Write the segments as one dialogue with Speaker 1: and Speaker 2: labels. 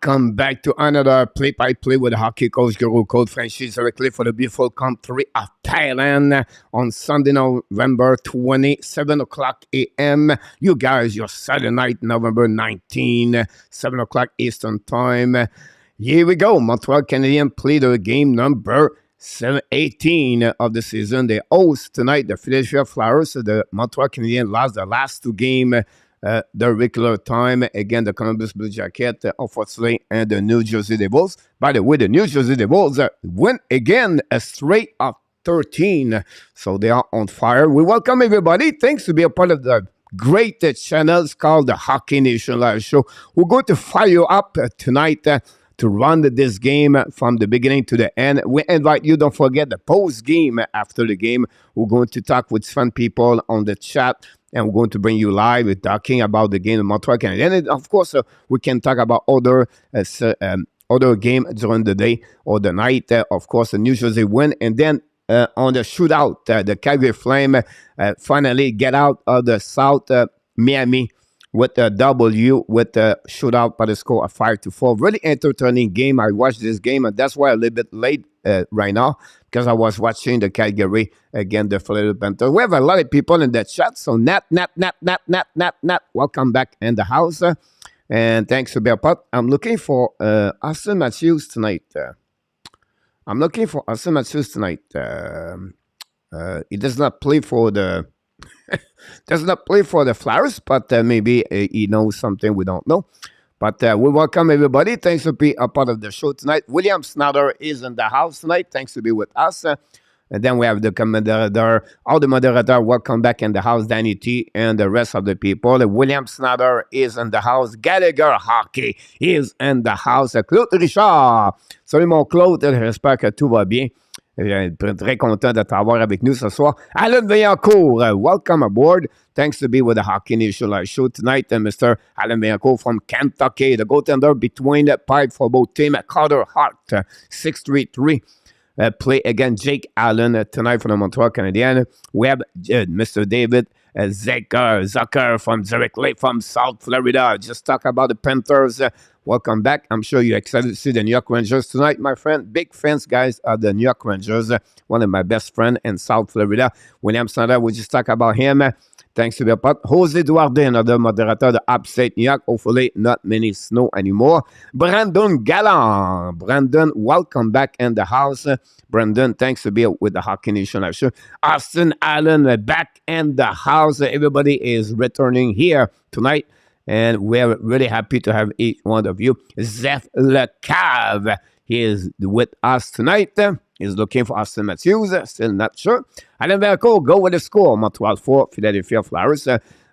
Speaker 1: Welcome back to another play-by-play with hockey coach Guru Code Frenchy directly for the beautiful country of Thailand on Sunday, November 20, 7 o'clock a.m. You guys, your Saturday night, November 19, 7 o'clock Eastern Time. Here we go. Montreal Canadiens play the game number 18 of the season. They host tonight the Philadelphia Flyers. The Montreal Canadiens lost the last two games. The regular time, again, the Columbus Blue Jackets, unfortunately, and the New Jersey Devils. By the way, the New Jersey Devils win again a straight of 13. So they are on fire. We welcome everybody. Thanks to be a part of the great channels called the Hockey Nation Live Show. We're going to fire you up tonight to run this game from the beginning to the end. We invite you, don't forget the post-game after the game. We're going to talk with fun people on the chat. And we're going to bring you live talking about the game of Montreal Canadiens. And of course, we can talk about other game during the day or the night. Of course, the New Jersey win. And then on the shootout, the Calgary Flame finally get out of the South Miami with a W with a shootout by the score of 5-4. Really entertaining game. I watched this game, and that's why I'm a little bit late right now, because I was watching the Calgary against the Philadelphia Panthers. We have a lot of people in the chat, so Nat, welcome back in the house. And thanks to be a part. I'm looking for Austin Matthews tonight. He does not play for the Flyers, but maybe he knows something we don't know. But we welcome everybody. Thanks for being a part of the show tonight. William SLATER is in the house tonight. Thanks to be with us. And then we have the moderator, all the moderators. Welcome back in the house, Danny T, and the rest of the people. William SLATER is in the house. Gallagher Hockey is in the house. Claude Richard. Salut mon Claude. J'espère que tout va bien. Très content de t'avoir avec nous ce soir. Alan Vaillancourt, welcome aboard. Thanks to be with the Hockey Nation Live Show tonight. Mr. Alan Vaillancourt from Kentucky, the goaltender between the pipe for both team. Carter Hart, 6-3-3. Play against Jake Allen tonight for the Montreal Canadiens. We have Mr. David Zucker from directly from South Florida. Just talk about the Panthers. Welcome back. I'm sure you're excited to see the New York Rangers tonight, my friend. Big fans, guys, of the New York Rangers. One of my best friends in South Florida. William SLATER, we just talk about him. Thanks to the part. Jose Duarte, another moderator of upstate New York. Hopefully, not many snow anymore. Brandon Gallant. Brandon, welcome back in the house. Brandon, thanks to be with the Hockey Nation Live Show. Austin Allen, back in the house. Everybody is returning here tonight. And we're really happy to have each one of you. Zeph LeCave, he is with us tonight. He's looking for Austin Matthews, still not sure. Alan Verco, go with the score. Montreal 4, Philadelphia Flyers.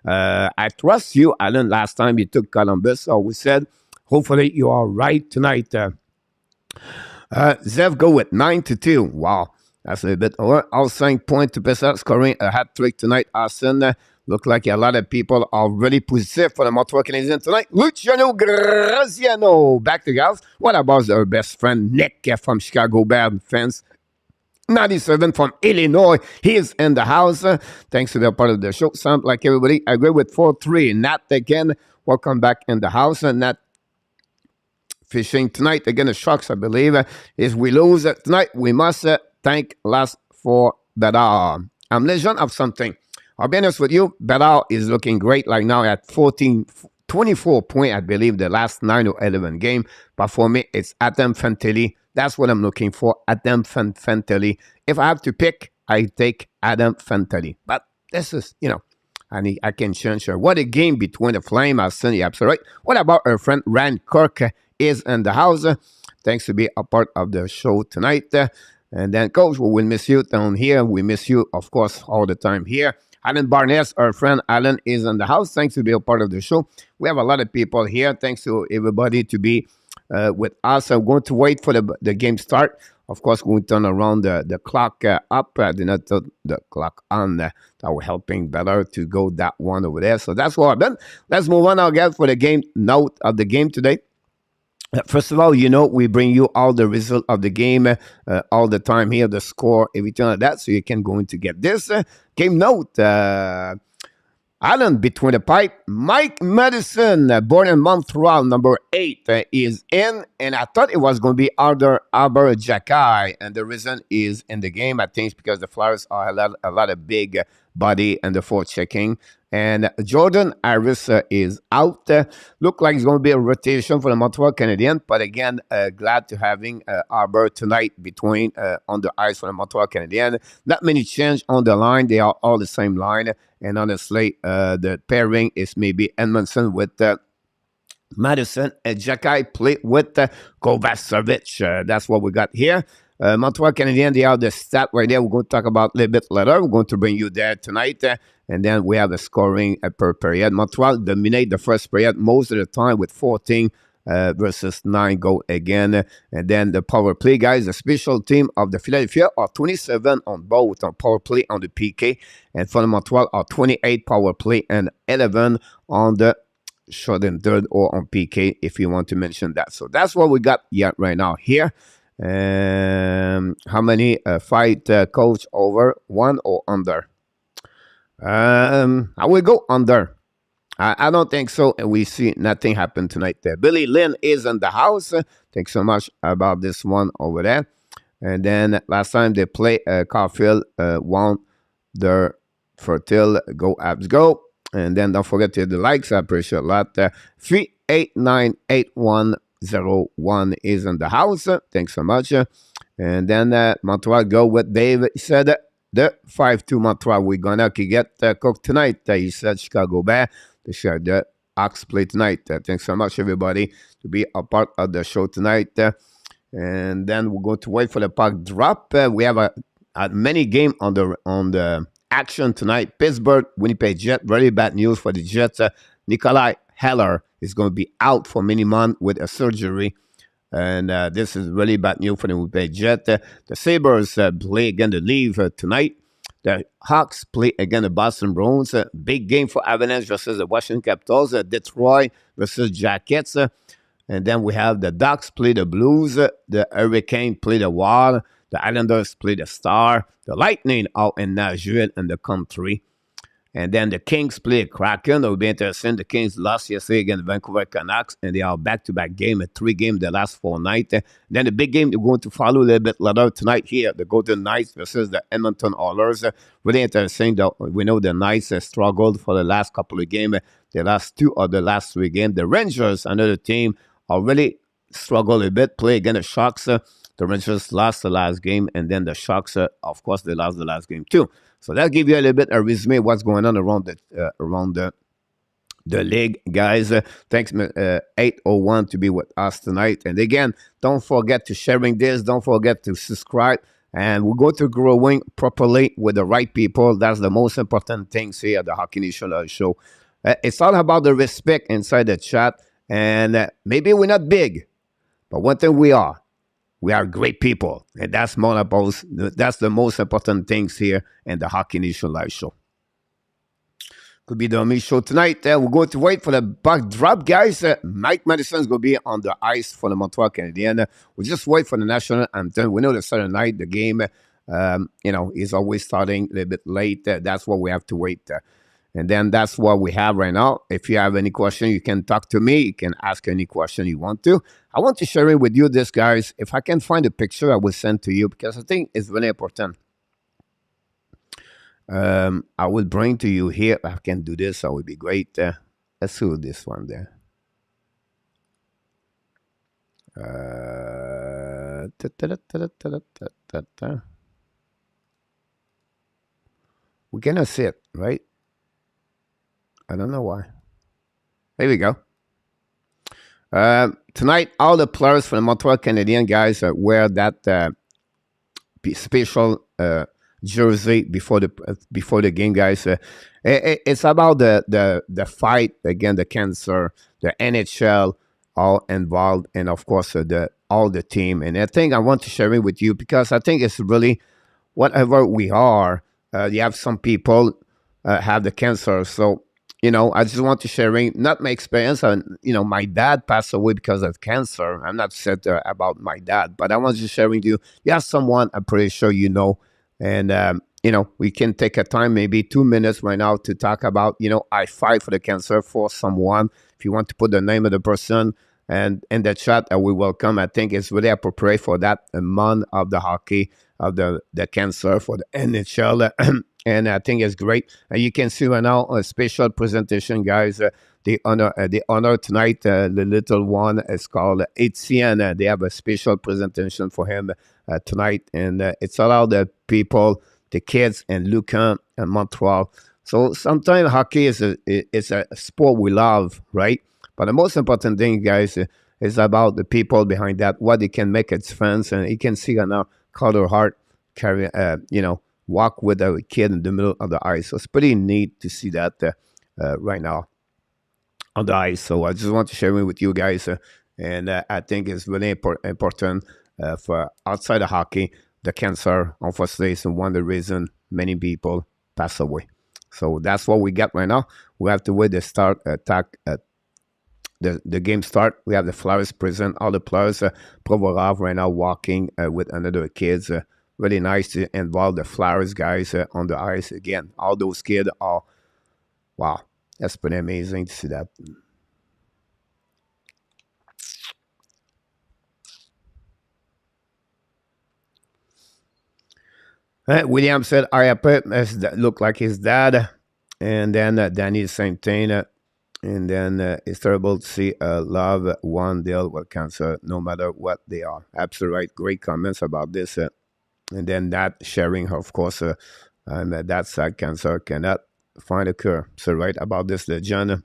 Speaker 1: I trust you, Alan. Last time you took Columbus, so we said, hopefully you are right tonight. Zeph go with 9-2. Wow, that's a bit over. All 5 points to Pessar, scoring a hat-trick tonight. Austin, look like a lot of people are really positive for the Montreal Canadiens tonight. Luciano Graziano back to the house. What about our best friend Nick from Chicago Bears fans? 97 from Illinois. He's in the house. Thanks to the part of the show. Sound like everybody. I agree with 4-3. Nat again. Welcome back in the house. Nat fishing tonight again. The Sharks, I believe. If we lose tonight, we must thank last for Bedard. I'm legend of something. I'll be honest with you, Bedard is looking great right now at 24 points, I believe, the last 9 or 11 game. But for me, it's Adam Fantilli. That's what I'm looking for, Adam Fantilli. If I have to pick, I take Adam Fantilli. But this is, I can change her. What a game between the Flame, Austin, you're absolutely right. What about our friend Rand Kirk is in the house? Thanks to be a part of the show tonight. And then, Coach, we will miss you down here. We miss you, of course, all the time here. Alan Barnes, our friend Alan, is in the house. Thanks to be a part of the show. We have a lot of people here. Thanks to everybody to be with us. I'm going to wait for the game start. Of course, we're going to turn around the clock up. I did not turn the clock on. That we're helping better to go that one over there. So that's what I've done. Let's move on now, guys, for the game note of the game today. First of all, we bring you all the result of the game all the time here, the score, everything like that, so you can go in to get this game note. Allen between the pipe. Mike Madison, born in Montreal, number 8, is in. And I thought it was going to be Arthur Aber Jacky. And the reason is in the game, I think, because the Flyers are a lot of big body and the forechecking. And Jordan Harris is out. Look like it's going to be a rotation for the Montreal Canadiens. But again, glad to having Arbor tonight between on the ice for the Montreal Canadiens. Not many change on the line. They are all the same line. And honestly, the pairing is maybe Edmondson with Madison and Jacky play with Kovacevic. That's what we got here. Montreal Canadiens, they are the stat right there. We're going to talk about a little bit later. We're going to bring you there tonight. And then we have the scoring per period. Montreal dominate the first period most of the time with 14 versus 9 goal again. And then the power play, guys, the special team of the Philadelphia are 27 on both on power play on the PK. And for the Montreal are 28 power play and 11 on the short and third or on PK if you want to mention that. So that's what we got right now here. How many fight coach over, 1 or under? I will go under. I don't think so. And we see nothing happen tonight there. Billy Lynn is in the house. Thanks so much about this one over there. And then last time they play Caulfield won their Fertile. Go Abs go. And then don't forget to hit the likes. I appreciate a lot. 3898101 is in the house. Thanks so much. And then Montreal go with Dave. He said the 5-2 Montreal. We're going to get cooked tonight. He said Chicago Bear. They share the Ox play tonight. Thanks so much, everybody, to be a part of the show tonight. And then we're going to wait for the puck drop. We have a many game on the action tonight. Pittsburgh, Winnipeg Jet. Very bad news for the Jets. Nikolai Heller is going to be out for many months with a surgery. And this is really bad news for the Winnipeg Jet. The Sabres play again the Leaf tonight. The Hawks play again the Boston Bruins. Big game for Avalanche versus the Washington Capitals. Detroit versus Jackets. And then we have the Ducks play the Blues. The Hurricane play the Wild. The Islanders play the Star. The Lightning out in Nashville in the country. And then the Kings play Kraken. It will be interesting. The Kings lost yesterday against the Vancouver Canucks, and they are back-to-back game, a 3 game the last 4 nights. Then the big game they're going to follow a little bit later tonight here, the Golden Knights versus the Edmonton Oilers. Really interesting. We know the Knights struggled for the last couple of games. The last 2 of the last 3 games. The Rangers, another team, are really struggled a bit, play against the Sharks. The Rangers lost the last game, and then the Sharks, of course, they lost the last game too. So that'll give you a little bit of resume of what's going on around the league, guys. Thanks, 801 to be with us tonight. And again, don't forget to sharing this. Don't forget to subscribe. And we'll go to growing properly with the right people. That's the most important things here at the Hockey Nation show. It's all about the respect inside the chat. And maybe we're not big, but one thing we are great people. And that's the most important things here in the Hockey Nation Live show. Could be the only show tonight. We're going to wait for the puck drop, guys. Mike Madison's going to be on the ice for the Montreal Canadiens. We'll just wait for the national anthem. We know the Saturday night, the game, is always starting a little bit late. That's what we have to wait. And then that's what we have right now. If you have any question, you can talk to me. You can ask any question you want to. I want to share it with you this, guys. If I can find a picture, I will send to you because I think it's very important. I will bring to you here. If I can do this, that would be great. Let's do this one there. We cannot see it, right? I don't know why. There we go. Tonight, all the players from the Montreal Canadiens, guys, wear that special jersey before the game, guys. It's about the fight against the cancer, the NHL all involved, and of course all the team. And I think I want to share it with you because I think it's really whatever we are. You have some people have the cancer, so. I just want to share not my experience. My dad passed away because of cancer. I'm not sad about my dad, but I want to share with you. You have someone I'm pretty sure you know, and we can take a time, maybe 2 minutes right now, to talk about, I fight for the cancer for someone. If you want to put the name of the person and in the chat, we welcome. I think it's really appropriate for that month of the hockey, of the cancer for the NHL. And I think it's great. And you can see right now a special presentation, guys. The honor tonight, the little one is called Etienne. They have a special presentation for him tonight. And it's all the people, the kids in Lucan and Montreal. So sometimes hockey is a sport we love, right? But the most important thing, guys, is about the people behind that, what they can make a difference. And you can see now Carter Hart carry, walk with a kid in the middle of the ice. So it's pretty neat to see that right now on the ice. So I just want to share it with you guys. And I think it's really important for outside of hockey. The cancer, unfortunately, is one of the reasons many people pass away. So that's what we got right now. We have to wait the start attack. The game start. We have the Flyers present. All the players, Provorov right now walking with another kids. Really nice to involve the Flyers guys on the ice again. All those kids are, wow, that's pretty amazing to see that. William said, Ariapet look like his dad. And then Danny, same thing. And then it's terrible to see love one deal with cancer, no matter what they are. Absolutely right. Great comments about this. And then that sharing, of course, and that side cancer cannot find a cure. So right about this, the John.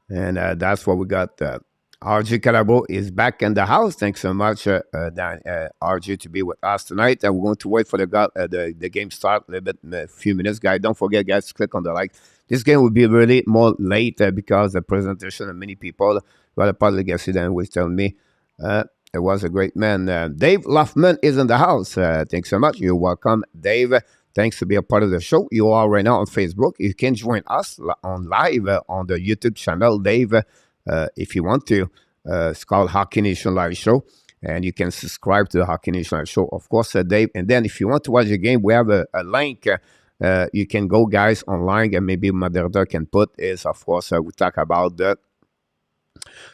Speaker 1: And that's what we got. RG Calabo is back in the house. Thanks so much, RG, to be with us tonight. And we're going to wait for the game start a little bit in a few minutes, guys. Don't forget, guys, to click on the like. This game will be really more late because the presentation of many people, rather partly Garcia was telling me it was a great man. Dave Luffman is in the house. Thanks so much. You're welcome, Dave. Thanks to be a part of the show. You are right now on Facebook. You can join us on live on the YouTube channel, Dave. If you want to, it's called Hockey Nation Live Show, and you can subscribe to the Hockey Nation Live Show, of course, Dave. And then if you want to watch the game, we have a link. You can go, guys, online, and maybe moderator can put is, of course, we talk about the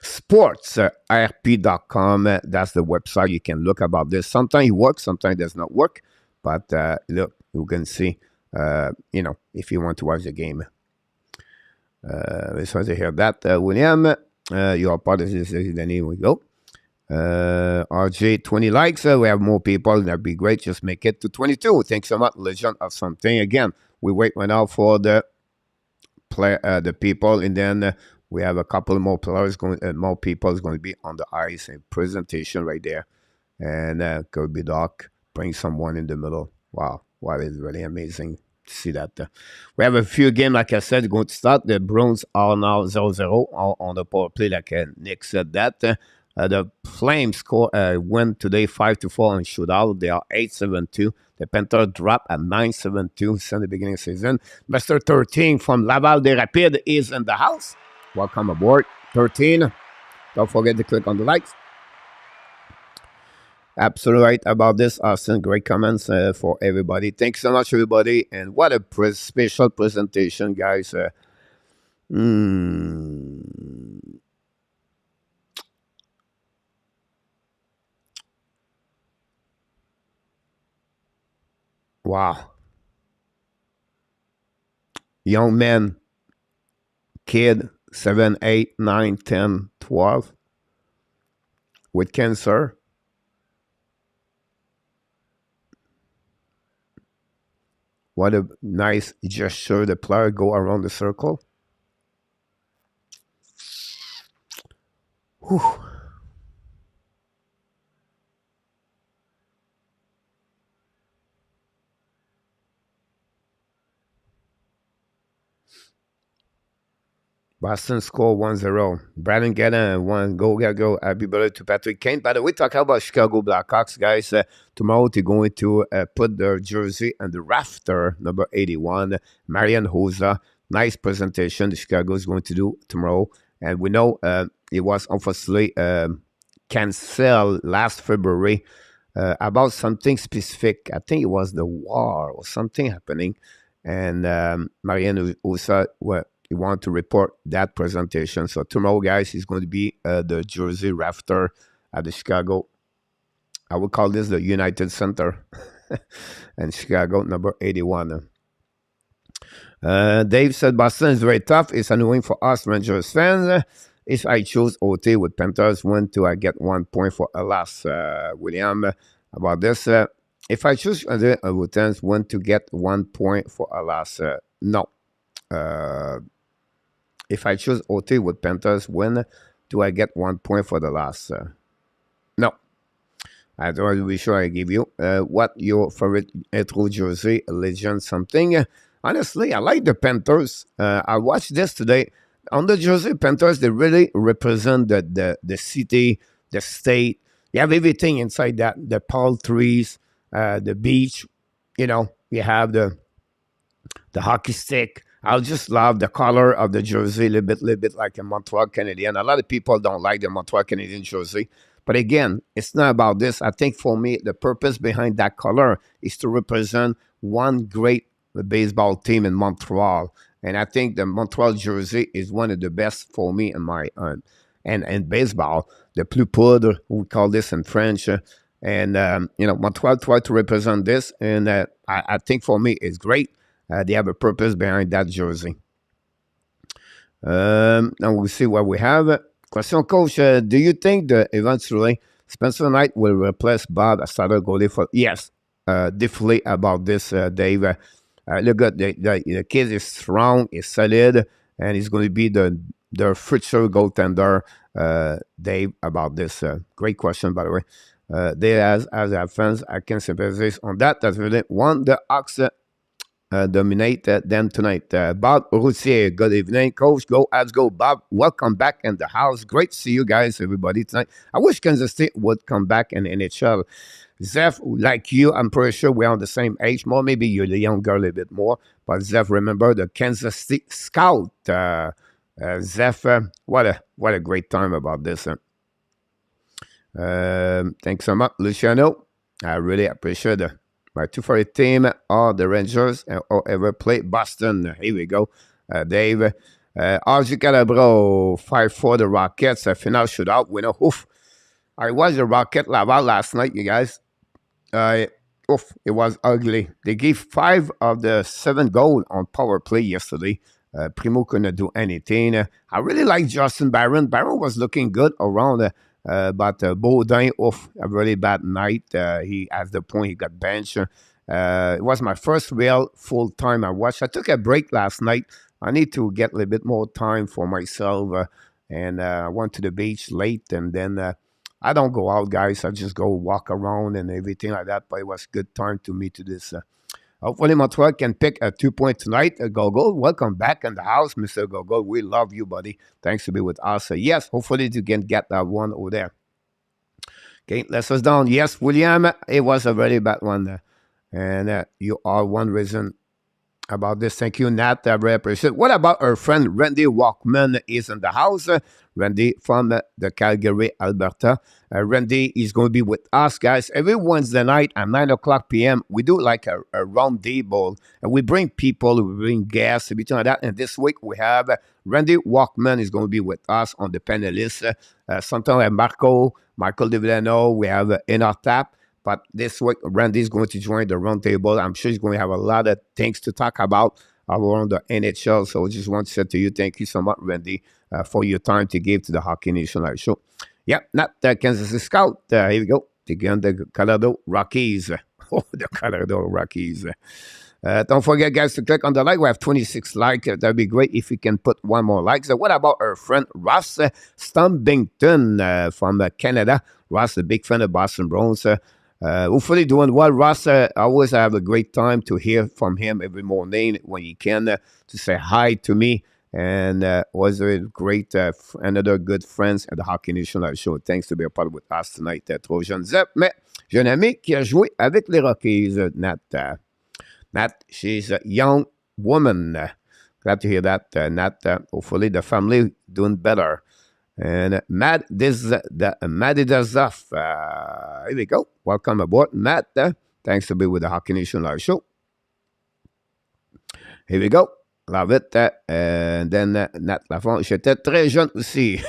Speaker 1: sportsrp.com. That's the website. You can look about this. Sometimes it works, sometimes it does not work. But look, you can see, if you want to watch the game. Just want to hear that, William. You are part of this. Then here we go. RJ, 20 likes. We have more people. That'd be great. Just make it to 22. Thanks so much, Legend of Something. Again, we wait right now for the people, and then we have a couple more players going. More people is going to be on the ice and presentation right there. And Kirby Doc bring someone in the middle. Wow, is really amazing. See that we have a few games, like I said, going to start. The Bruins are now 0-0 on the power play, like Nick said that. The Flames score win today 5-4 in shootout. They are 8-7-2. The Panthers drop at 9-7-2 since the beginning of the season. Mr. 13 from Laval des Rapides is in the house. Welcome aboard, 13. Don't forget to click on the likes. Absolutely right about this, Austin. Great comments for everybody. Thanks so much, everybody. And what a special presentation, guys. Wow. Young man, kid, 7, 8, 9, 10, 12, with cancer. What a nice gesture. The player go around the circle. Whew. Boston score 1-0. Brandon Gannon one. Go. Happy birthday to Patrick Kane. By the way, talk about Chicago Blackhawks, guys. Tomorrow they're going to put their jersey on the rafter, number 81. Marian Hosa. Nice presentation the Chicago is going to do tomorrow. And we know it was unfortunately canceled last February about something specific. I think it was the war or something happening. And Marianne also he wanted to report that presentation. So tomorrow, guys, is going to be the Jersey Rafter at the Chicago. I would call this the United Center and Chicago, number 81. Dave said Boston is very tough. It's annoying for us Rangers fans. If I choose OT with Panthers win, do I get 1 point for Alas? William, about this. If I choose with Tens win to get 1 point for Alas, no. If I choose OT with Panthers win, do I get 1 point for the last? No. I don't want to be sure I give you. What your favorite retro jersey, legend, something? Honestly, I like the Panthers. I watched this today. On the jersey, Panthers, they really represent the city, the state. You have everything inside that. The palm trees, the beach. You know, you have the hockey stick. I just love the color of the jersey, a little bit like a Montreal Canadiens. A lot of people don't like the Montreal Canadiens jersey. But again, it's not about this. I think for me, the purpose behind that color is to represent one great baseball team in Montreal. And I think the Montreal jersey is one of the best for me in my and baseball. The plus poudre, we call this in French. And, Montreal tried to represent this. And I think for me, it's great. They have a purpose behind that jersey. Now we'll see what we have. Question, Coach. Do you think that eventually Spencer Knight will replace Bob as starter goalie for? Yes, definitely about this, Dave. Look at the kid is strong, is solid, and he's going to be the future goaltender. Dave, about this. Great question, by the way. They as fans, I can sympathize on that. That's really one the Hawks dominate them tonight. Bob Roussier, good evening, Coach. Let's go, Bob. Welcome back in the house. Great to see you guys, everybody, tonight. I wish Kansas State would come back in NHL. Zeph, like you, I'm pretty sure we're on the same age. More, maybe you're the younger a little bit more. But Zeph, remember the Kansas State Scout. Zeph, what a great time about this. Thanks so much, Luciano. I really appreciate it. My two favorite team are the Rangers or ever play Boston. Here we go. Dave. RG Calabro, 5-4 the Rockets. Final shootout winner. Oof. I watched the Rocket Laval last night, you guys. It was ugly. They gave 5 of the 7 goals on power play yesterday. Primo couldn't do anything. I really like Justin Barron. Barron was looking good around but Baudin, a really bad night. He, at the point, he got benched. It was my first real full time I watched. I took a break last night. I need to get a little bit more time for myself. And I went to the beach late. And then I don't go out, guys. I just go walk around and everything like that. But it was a good time to me to this. Hopefully, Montreal can pick a 2 point tonight. Gogo, welcome back in the house, Mr. Gogo. We love you, buddy. Thanks to be with us. Yes, hopefully you can get that one over there. Okay, let's us down. Yes, William, it was a very bad one. And you are one reason about this. Thank you, Nat. I really appreciate it. What about our friend Randy Walkman is in the house? Randy from the Calgary, Alberta. Randy is going to be with us, guys, every Wednesday night at 9 o'clock p.m. We do like a round table, and we bring people, we bring guests, everything like that. And this week we have Randy Walkman is going to be with us on the panelists. Sometimes we have Michael DeVillano, we have Enartap. But this week, Randy is going to join the round table. I'm sure he's going to have a lot of things to talk about around the NHL. So I just want to say to you, thank you so much, Randy, for your time to give to the Hockey Nation Live Show. Yeah, not the Kansas City Scout. Here we go. Again, the Colorado Rockies. Oh, the Colorado Rockies. Don't forget, guys, to click on the like. We have 26 likes. That'd be great if you can put one more like. So what about our friend Ross Stubbington from Canada? Ross, a big fan of Boston Bruins. Hopefully doing well. Ross, I always have a great time to hear from him every morning when he can to say hi to me. And was a great, another good friends at the Hockey Nation Live Show. Thanks to be a part with us tonight, Trojan Zep. Mais j'ai un ami qui a joué avec les Rockies, Nat. Nat, she's a young woman. Glad to hear that, Nat. Hopefully the family doing better. And Matt, this is Matt Idazov. Here we go. Welcome aboard, Matt. Thanks to be with the Hockey Nation Live Show. Here we go. Love it. And then Nat Lafont, j'étais très jeune aussi.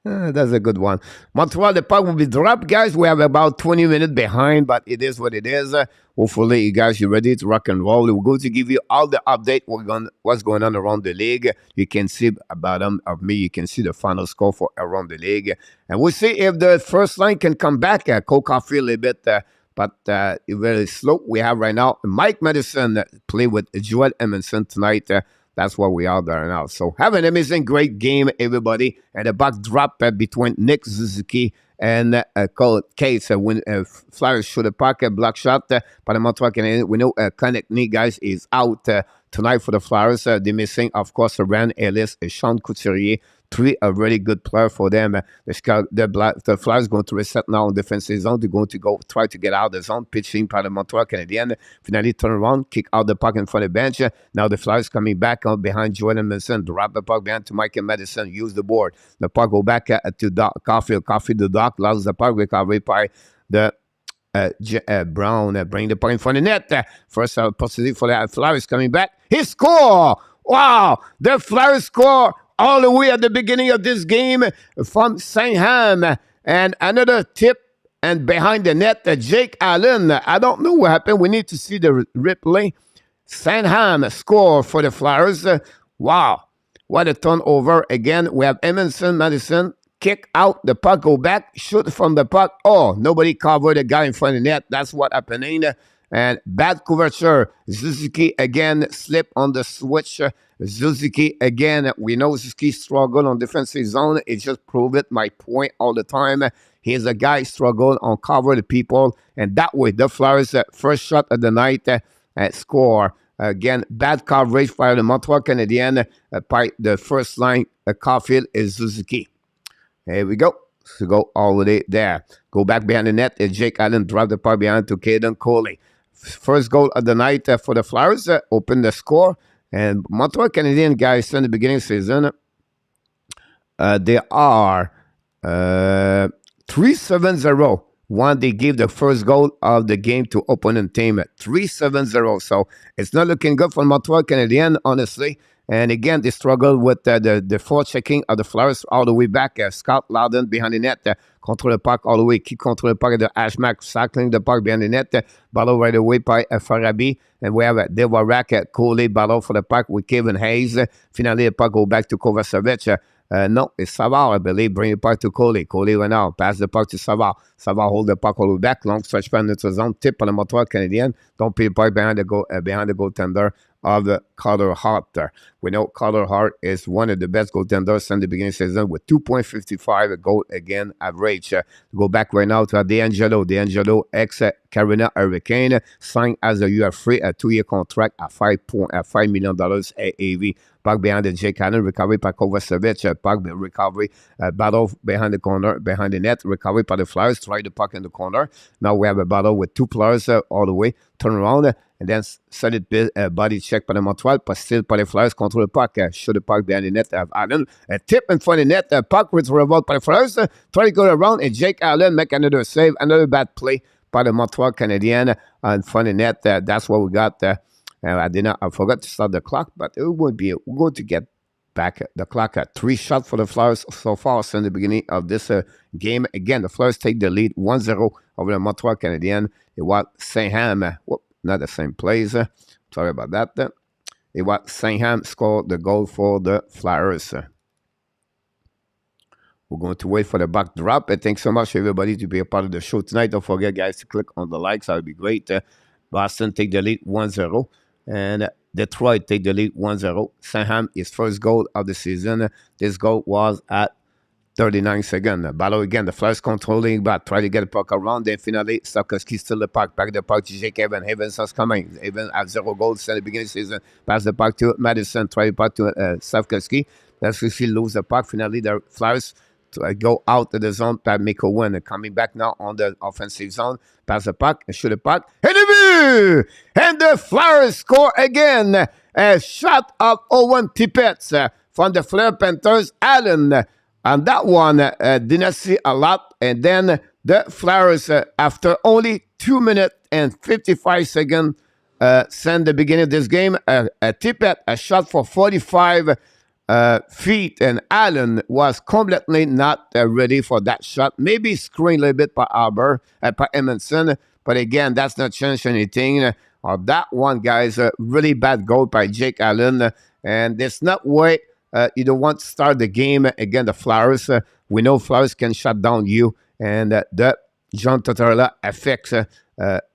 Speaker 1: That's a good one. Montreal, the puck will be dropped, guys. We have about 20 minutes behind, but it is what it is. Hopefully, you guys, you're ready to rock and roll. We're going to give you all the update, what's going on around the league. You can see at bottom of me, you can see the final score for around the league. And we'll see if the first line can come back. Cole Caulfield a bit, but very slow. We have right now Mike Madison play with Joel Edmondson tonight. That's what we are there now. So have an amazing, great game, everybody. And a buck drop between Nick Suzuki and Cole Case. When Flyers shoot a puck, a block shot by the Montreal Canadiens. We know Konechny, guys, is out tonight for the Flyers. They're missing, of course, Rand Ellis and Sean Couturier. Three a really good player for them. The Flyers going to reset now in defensive zone. They're going to go try to get out of the zone. Pitching by the Montreal Canadiens. Finally turn around, kick out the puck in front of the bench. Now the Flyers coming back up behind Joel Edmondson. Drop the puck behind to Mike and Madison. Use the board. The puck go back to Caulfield. Caulfield the Doc. Lost the puck. Recovery by the Brown. Bring the puck in front of the net. First possibility for the Flyers coming back. He score! Wow! The Flyers score all the way at the beginning of this game from Saint-Ham. And another tip and behind the net, Jake Allen. I don't know what happened. We need to see the replay. Saint-Ham score for the Flyers. Wow. What a turnover. Again, we have Emerson Madison. Kick out, the puck go back, shoot from the puck. Oh, nobody covered the guy in front of the net. That's what happening. And bad coverture. Suzuki again slip on the switch. Suzuki again. We know Suzuki struggle on defensive zone. It just proved it. My point all the time. He's a guy struggle on cover the people, and that way the Flyers first shot of the night score. Again, bad coverage by the Montreal Canadiens. By the first line, Caulfield is Suzuki. Here we go. So go all the way there. Go back behind the net. And Jake Allen dropped the puck behind to Caden Coley. First goal of the night for the Flyers. Open the score. And Montreal Canadiens, guys, in the beginning of the season, they are 3-7-0 when they give the first goal of the game to opponent team. 3-7-0. So it's not looking good for Montreal Canadiens, honestly. And again, they struggle with the forechecking of the Flyers all the way back. Scott Loudon behind the net, control the puck all the way. Qui control the puck de Ashmack, cycling the puck behind the net. Battle right away by Farabi. And we have Devarak, Coley, battle for the puck with Kevin Hayes. Finally, the puck go back to Kovacevic. No, it's Savard, I believe. Bring the puck to Coley. Coley went out. Pass the puck to Savard. Savard hold the puck all the way back. Long stretch pan into zone. Tip on the Montreal Canadiens. Don't put the puck behind the goaltender of Carter Hart. We know Carter Hart is one of the best goaltenders in the beginning of the season with 2.55 goal again average. Go back right now to D'Angelo. D'Angelo, ex-Carolina Hurricane, signed as a UF3, a 2-year contract at $5 million AAV. Puck behind the Jake Allen, recovery by Kovacevic. Puck recovery, battle behind the corner, behind the net, recovery by the Flyers, try the puck in the corner. Now we have a battle with two players all the way, turn around, and then solid body check by the Montreal, but still by the Flyers, control the puck, shoot the puck behind the net, have Allen, a tip in front of the net, puck with revolt by the Flyers, try to go around, and Jake Allen make another save, another bad play by the Montreal Canadiens in front of the net. That's what we got. I forgot to start the clock, but we're going to get back the clock at 3 shots for the Flyers so far since the beginning of this game. Again, the Flyers take the lead 1-0 over the Montreal Canadiens. It was Saint-Ham, not the same place. Sorry about that. It was Saint-Ham scored the goal for the Flyers. We're going to wait for the back drop. And thanks so much, everybody, to be a part of the show tonight. Don't forget, guys, to click on the likes. That would be great. Boston take the lead 1-0. And Detroit take the lead 1-0. Saint-Ham, his first goal of the season. This goal was at 39 seconds. Battle again. The Flyers controlling back. Try to get the puck around. Then finally, Sapkowski still the puck. Back the puck to Jake Evans. Evans is coming. Evans has 0 goals in the beginning of the season. Pass the puck to Madison. Try the puck to Sapkowski. Sapkowski lose the puck. Finally, the Flyers go out of the zone. Pat McEwen coming back now on the offensive zone. Pass the puck, shoot the puck, and the and the Flyers score again. A shot of Owen Tippett from the Fleur Panthers, Allen. On that one, didn't see a lot. And then the Flyers, after only 2 minutes and 55 seconds, send the beginning of this game, a Tippett, a shot for 45 feet, and Allen was completely not ready for that shot. Maybe screened a little bit by by Edmondson, but again, that's not changed anything. That one, guys, really bad goal by Jake Allen, and there's not way you don't want to start the game against the Flyers. We know Flyers can shut down you, and the John Tortorella affects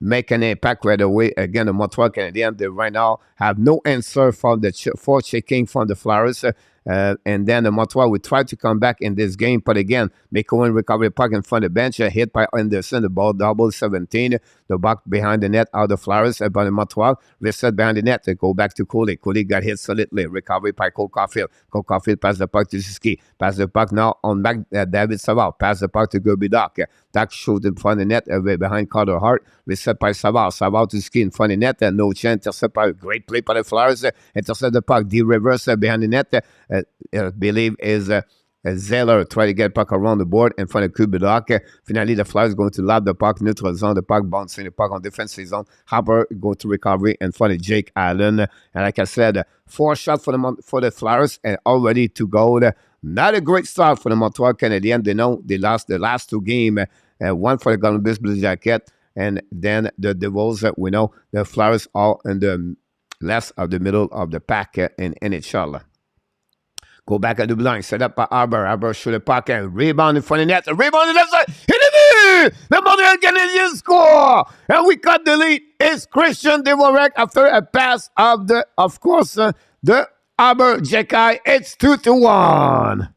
Speaker 1: make an impact right away. Again, the Montreal Canadiens, they right now have no answer from the for checking from the Flyers. And then the Montreal will try to come back in this game. But again, McCowan recovery puck in front of the bench, hit by Anderson, the ball double 17. The puck behind the net out of the Flyers, by the Montreal. Reset behind the net, they go back to Coley. Coley got hit solidly. Recovery by Cole Caulfield. Cole Caulfield pass the puck to Suzuki. Pass the puck now on back David Savard. Pass the puck to Gerby Doc. Doc shoot in front of the net behind Carter Hart. Reset by Savard. Savard to Ski in front of the net. No chance. Intercept by great play by the Flyers. Intercept the puck. D-reverse behind the net. I believe is Zeller try to get puck around the board in front of Kubidoc. Finally, the Flyers going to lob the puck, neutral zone, the puck bouncing the puck on defensive zone. Harper go to recovery in front of Jake Allen. And like I said, 4 shots for the Flyers and already 2 goals. Not a great start for the Montreal Canadiens. They know they lost the last 2 games. One for the Columbus Blue Jacket, and then the Devils. We know the Flyers are in the less of the middle of the pack in NHL. Go back at the blind, set up by Arbor. Arbor shoot the puck and rebound in front of the net. Rebound on the left side. Hit it! The Montreal Canadiens score! And we cut the lead. It's Christian Dvorak after a pass of the Arbor Jekai. It's 2-1.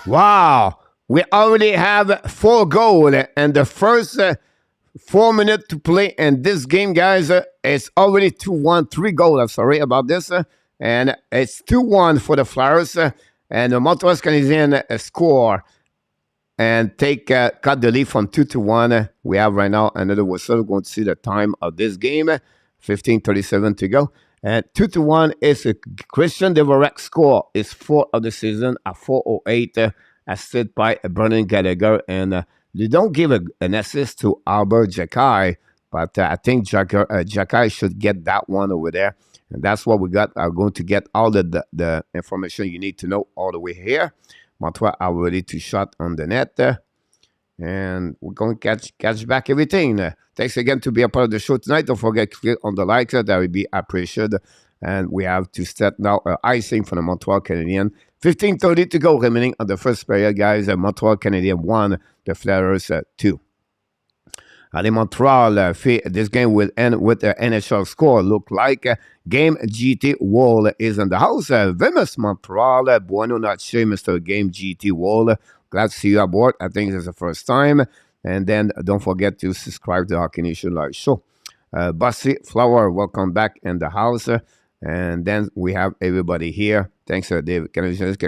Speaker 1: Wow, we already have 4 goals and the first 4 minutes to play in this game, guys. It's already 2-1, 3 goals. I'm sorry about this. And it's 2-1 for the Flyers. And the Montreal Canadiens score and cut the lead from 2-1. We have right now another whistle. We're going to see the time of this game. 15:37 to go. And 2-1 is a Christian Dvorak score. It's 4th of the season at 4:08, assisted by Brendan Gallagher. And they don't give an assist to Albert Jekai, but I think Jekai should get that one over there. And that's what we got. I'm going to get all the information you need to know all the way here. Montreal are ready to shot on the net. And we're going to catch back everything. Thanks again to be a part of the show tonight. Don't forget to click on the like. That would be appreciated. And we have to start now icing for the Montreal Canadiens. 15:30 to go remaining on the first period, guys. Montreal Canadiens 1, the Flyers 2. Allez, Montreal, this game will end with the NHL score. Look like Game GT Wall is in the house. Famous Montreal, Buono Noche, Mr. Game GT Wall. Glad to see you aboard. I think this is the first time. And then don't forget to subscribe to Hockey Nation Live Show. Bussy Flower, welcome back in the house. And then we have everybody here. Thanks, David.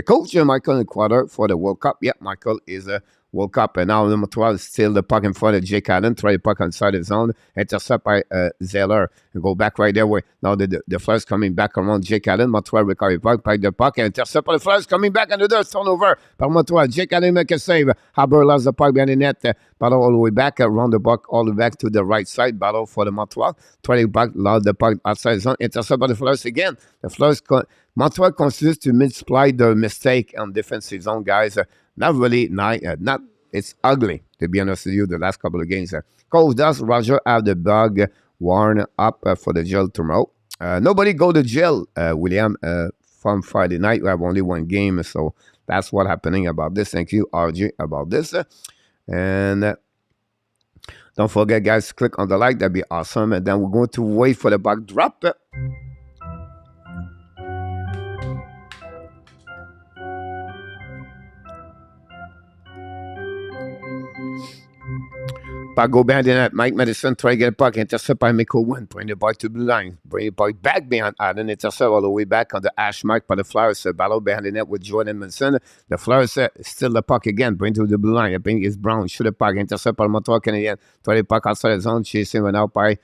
Speaker 1: Coach Michael in the quarter for the World Cup. Yeah, Michael is World Cup. And now number 12 is still the puck in front of Jake Allen. Try the puck inside the zone. Intercept by Zeller. And go back right there. Where now the Flyers coming back around Jake Allen. Montreal recovery puck. Pack the puck. And intercept by the Flyers coming back under the turnover. By Montreal. Jake Allen make a save. Haber lost the puck behind the net. Battle all the way back. Around the puck all the way back to the right side. Battle for the Montreal. Try the puck. Lost the puck outside the zone. Intercept by the Flyers again. The Flyers... Montreal continues to multiply their mistake on defensive zone, guys. Not really nice. It's ugly, to be honest with you, the last couple of games. Coach, does Roger have the bug worn up for the jail tomorrow? Nobody go to jail, William, from Friday night. We have only 1 game, so that's what's happening about this. Thank you, RJ, about this. And don't forget, guys, click on the like. That'd be awesome. And then we're going to wait for the puck drop. puck, go behind the net. Mike Madison try to get a puck, intercept by Miko Wynn, bring the puck to the line, bring the puck back behind Allen, intercept all the way back on the hash mark by the Flyers. Battle behind the net with Jordan Manson. The Flyers still the puck again, bring to the blue line. I think it's Brown, shoot the puck, intercept by the Montreal Canadiens, try the puck outside the zone, chasing one out by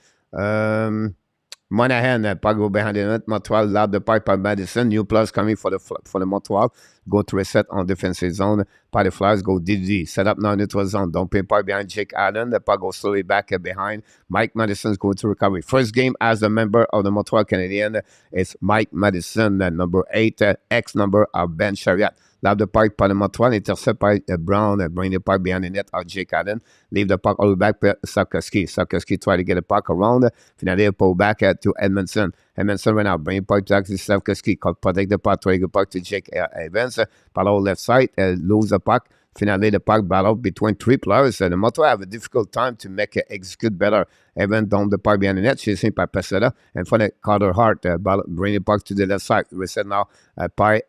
Speaker 1: Monahan, puck go behind the net. Montreal loud the puck by Madison. New plus coming for the Montreal. Go to reset on defensive zone. By the Flyers go DD. Set up now neutral zone. Don't pay puck behind Jake Allen. The puck goes slowly back behind. Mike Madison's going to recovery. First game as a member of the Montreal Canadiens. It's Mike Madison, number 8, ex number of Ben Chariot. Loud the puck by the Montreal. Intercept by Brown. Bring the puck behind the net of Jake Allen. Leave the puck all the way back to Sakoski. Sakoski try to get the puck around. Finally, pull back to Edmondson. Edmondson right now. Bring the puck back to Sakoski. Protect the puck. Try to get the puck to Jake Evans. Battle left side. Lose the puck. Finally, the puck battle between 3 players. The Montreal have a difficult time to make execute better. Evans down the puck behind the net. Chasing by Peseta. And for the Carter Hart. Bring the puck to the left side. Reset now by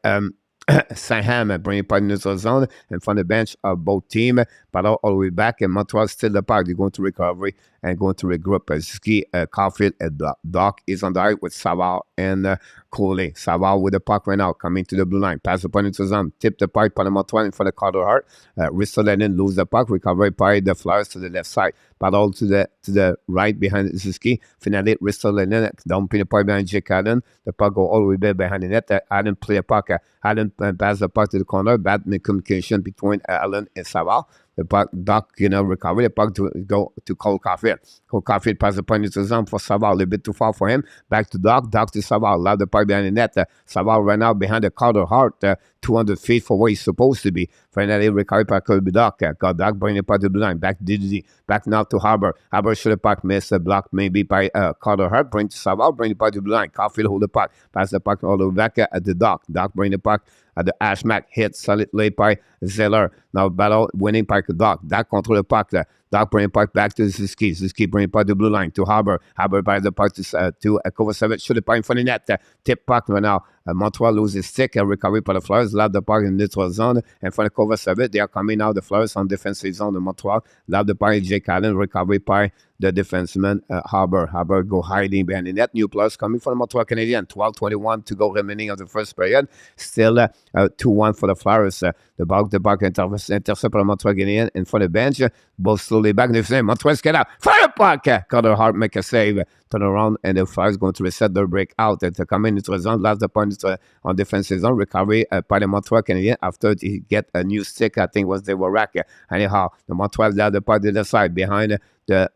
Speaker 1: Sam bring it by neutral zone and from the bench of both teams, but all the way back, and Montreal still the park. They're going to recovery and going to regroup. Ski, Caulfield, and Doc is on the right with Savard and Coley. Savard with the puck right now, coming to the blue line. Pass the puck into zone. Tip the puck by the Montreal in front of Carter Hart. Ristolainen lose the puck. Recovery by the Flyers to the left side. But all to the right behind Ziski. Finally, Ristolainen dumping the puck behind Jake Allen. The puck go all the way back behind the net. Allen play a puck. Allen pass the puck to the corner. Bad communication between Allen and Savard. The puck, Doc, recovery. The puck to go to Cole Caulfield. Cole Caulfield pass the puck into zone for Savard. A little bit too far for him. Back to Doc. Doc to Savard. Loud the puck behind the net. Savard right now behind the Carter Hart. 200 feet for where he's supposed to be. Finally, recovery by Kirby Doc. Got Doc bring the puck to the line. Back to Didi. Back now to Harbour. Harbour should the puck miss a block maybe by Carter Hart. Bring to Savard. Bring the puck to the line. Caulfield hold the puck. Pass the puck all the way back at the Doc. Doc bring the puck at the Ashmack. Hit solid late by Zeller. Now battle winning by Doc. Doc control the puck. Doc bring the puck back to Ziski. Ziski bring the puck to the blue line to Harbour. Harbour by the puck to Kovacevic. Should the puck in front of the net. Tip puck right now. Montreal loses stick. Recovery by the Flyers. Loud the puck in the neutral zone. And for the Kovacevic, they are coming now. The Flyers on defensive zone of Montreal. Loud the puck in Jake Allen. Recovery by the defenseman Harbour. Harbour go hiding behind the net. New plus coming from the Montreal Canadiens. 12:21 to go remaining of the first period. Still 2-1 for the Flyers. The puck intercept by the Montreal Canadiens. And for the bench, both slowly back. Montreal's get out. Fire the puck! Carter Hart make a save. Turn around and the Flyers going to reset their breakout to come into the zone. Last the point on defensive zone. Recovery by the Montreal Canadiens after he get a new stick. I think was the Warak. Anyhow, the Montreal left the puck to the side behind the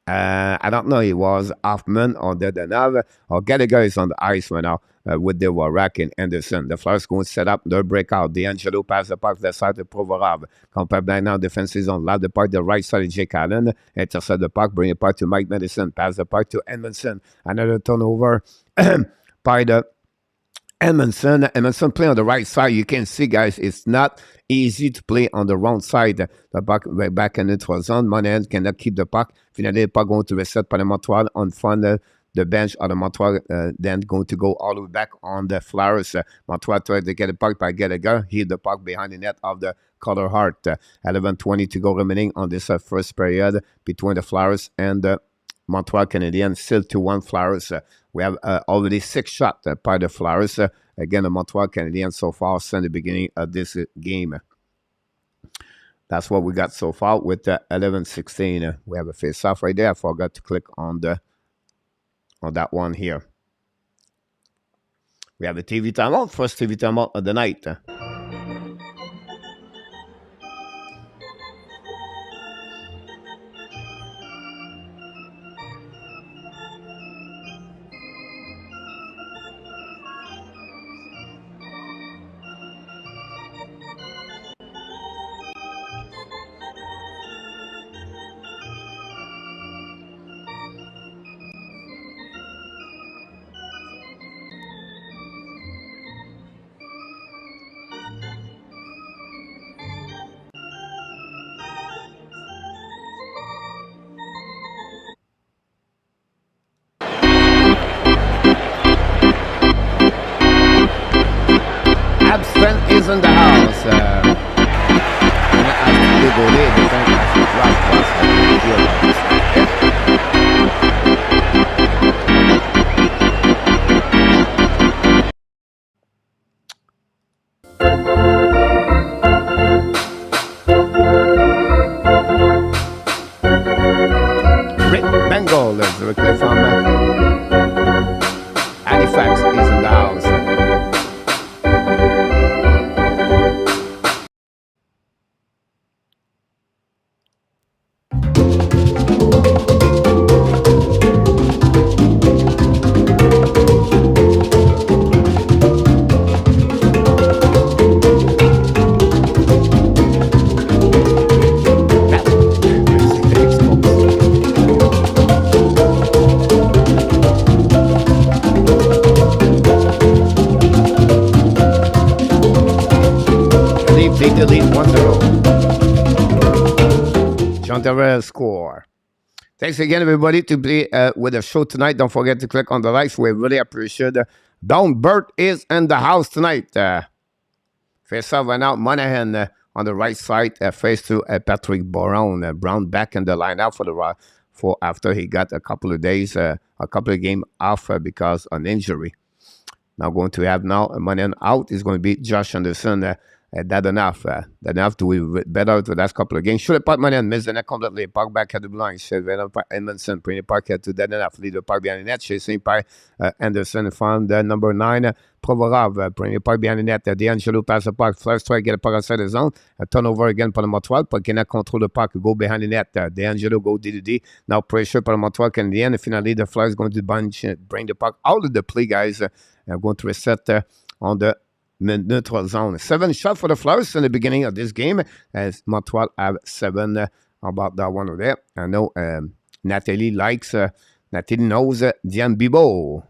Speaker 1: I don't know, it was Hoffman or Dedanov or Gallagher is on the ice right now with the Warak and Anderson. The Flyers going to set up their breakout. D'Angelo pass the puck to the side to Provorov. Compared back now, defensive zone. Loud the puck the right side of Jake Allen. Intercept the puck, bring the puck to Mike Madison. Pass the puck to Edmondson. Another turnover by the Edmondson play on the right side. You can see, guys, it's not easy to play on the wrong side. The puck right back in the zone. Monahan cannot keep the puck. Finally, the puck going to reset by the Montreal on front of the bench of the Montreal. Then going to go all the way back on the Flyers. Montreal tried to get the puck by Gallagher. Hit the puck behind the net of the Carter Hart. 11:20 to go remaining on this first period between the Flyers and the Montreal Canadiens. Still 2-1 Flyers. We have already 6 shots by the Flyers. Again, the Montreal Canadiens so far since the beginning of this game. That's what we got so far with 11:16. We have a face-off right there. I forgot to click on that one here. We have a TV timeout. First TV timeout of the night. goalie, defense actually dropped pass. I didn't hear about this one. Rick Bengal is directly from Halifax is in the house. They lead 1-0. John Terrell score. Thanks again, everybody, to be with the show tonight. Don't forget to click on the likes. We really appreciate it. Don Burt is in the house tonight. Face off and out. Monahan on the right side. Face to Patrick Brown. Brown back in the lineup for after he got a couple of days, a couple of games off because of an injury. Now going to have now Monahan out is going to be Josh Anderson. That enough. That enough to be better to the last couple of games. Should have put money and missed the net completely. Park back at the blind. Edmondson, Premier Park to that enough. Lead the park behind the net. Chasing by Anderson found number 9. Provorov, Premier Park behind the net. D'Angelo pass the park. First try to get a park outside the zone. Turnover again for the Montreal. Puck cannot control the park. Go behind the net. D'Angelo go DDD. Now pressure for the Montreal Canadiens. Finally, the Flyers going to bunch, bring the puck out of the play, guys. Going to reset on the neutral zone. 7 shots for the Flyers in the beginning of this game, as Montreal have 7 about that one over there. I know Natalie knows Diane Bibo.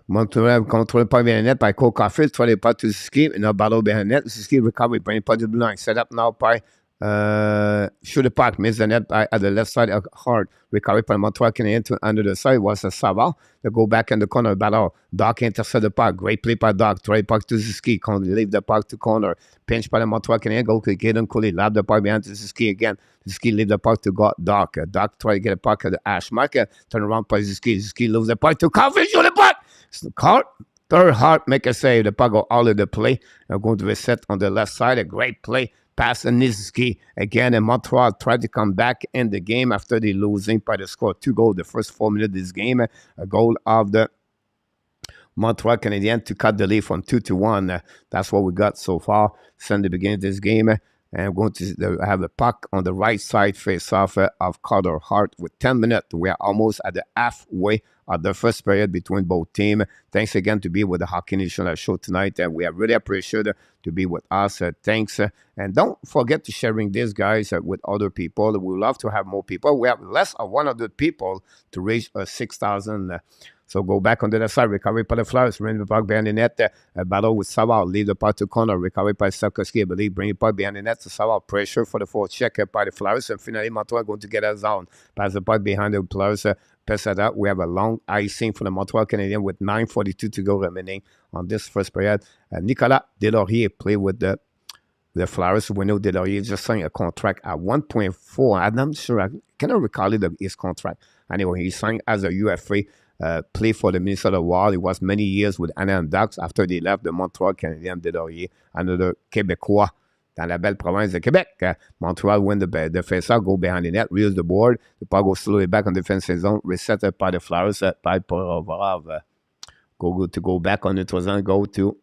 Speaker 1: Montreal contrôlé par bien net par Cole Caulfield, try to puck to Suzuki, and a battle behind net. Suzuki recovery, bring puck to the line. Set up now by shoot the puck, miss the net at the left side of Hart. Recovery by Montreal Canadiens to under the side was a Savard. They go back in the corner, battle. Doc intercept the puck. Great play by Doc. Try puck to Suzuki. Leave the puck to corner. Pinch by the Montreal Canadiens. Go to Gaydon Cooley. Lab the puck behind to Suzuki again. Suzuki leave the puck to Doc. Doc try to get a puck at the ash marker. Turn around by Suzuki. Suzuki lose the puck to Caulfield. Shoot the puck. Third Hart make a save. The puck go out of the play. They're going to reset on the left side. A great play. Pass to Niziski. Again, and Montreal tried to come back in the game after they losing by the score 2 goals the first 4 minutes of this game. A goal of the Montreal Canadiens to cut the lead from 2-1. That's what we got so far since the beginning of this game. And we're going to have a puck on the right side face-off of Carter Hart with 10 minutes. We are almost at the halfway of the first period between both teams. Thanks again to be with the Hockey Nation show tonight. And we are really appreciated to be with us. Thanks. And don't forget to sharing this, guys, with other people. We would love to have more people. We have less than 100 people to reach 6,000. So go back on the other side. Recovery by the Flyers. Bring the puck behind the net. Battle with Savard. Leave the puck to corner. Recovery by Sarkowski. I believe. Bring the puck behind the net to Savard. Pressure for the fourth check by the Flyers. And finally, Montreal going to get a zone. Pass the puck behind the Flyers. Pass that out. We have a long icing for the Montreal Canadiens with 9:42 to go remaining on this first period. Nicolas Deslauriers play with the Flyers. We know Deslauriers just signed a contract at 1.4. I'm not sure. I cannot recall his contract. Anyway, he signed as a UFA. Play for the Minnesota Wild. It was many years with Anaheim Ducks after they left the Montreal Canadiens. Deslauriers, another Québécois dans la belle province de Québec. Montreal win the face-off, go behind the net, reels the board. The puck goes slowly back on the defensive zone, reset by the Flyers, by Provorov. Go back on the zone, go to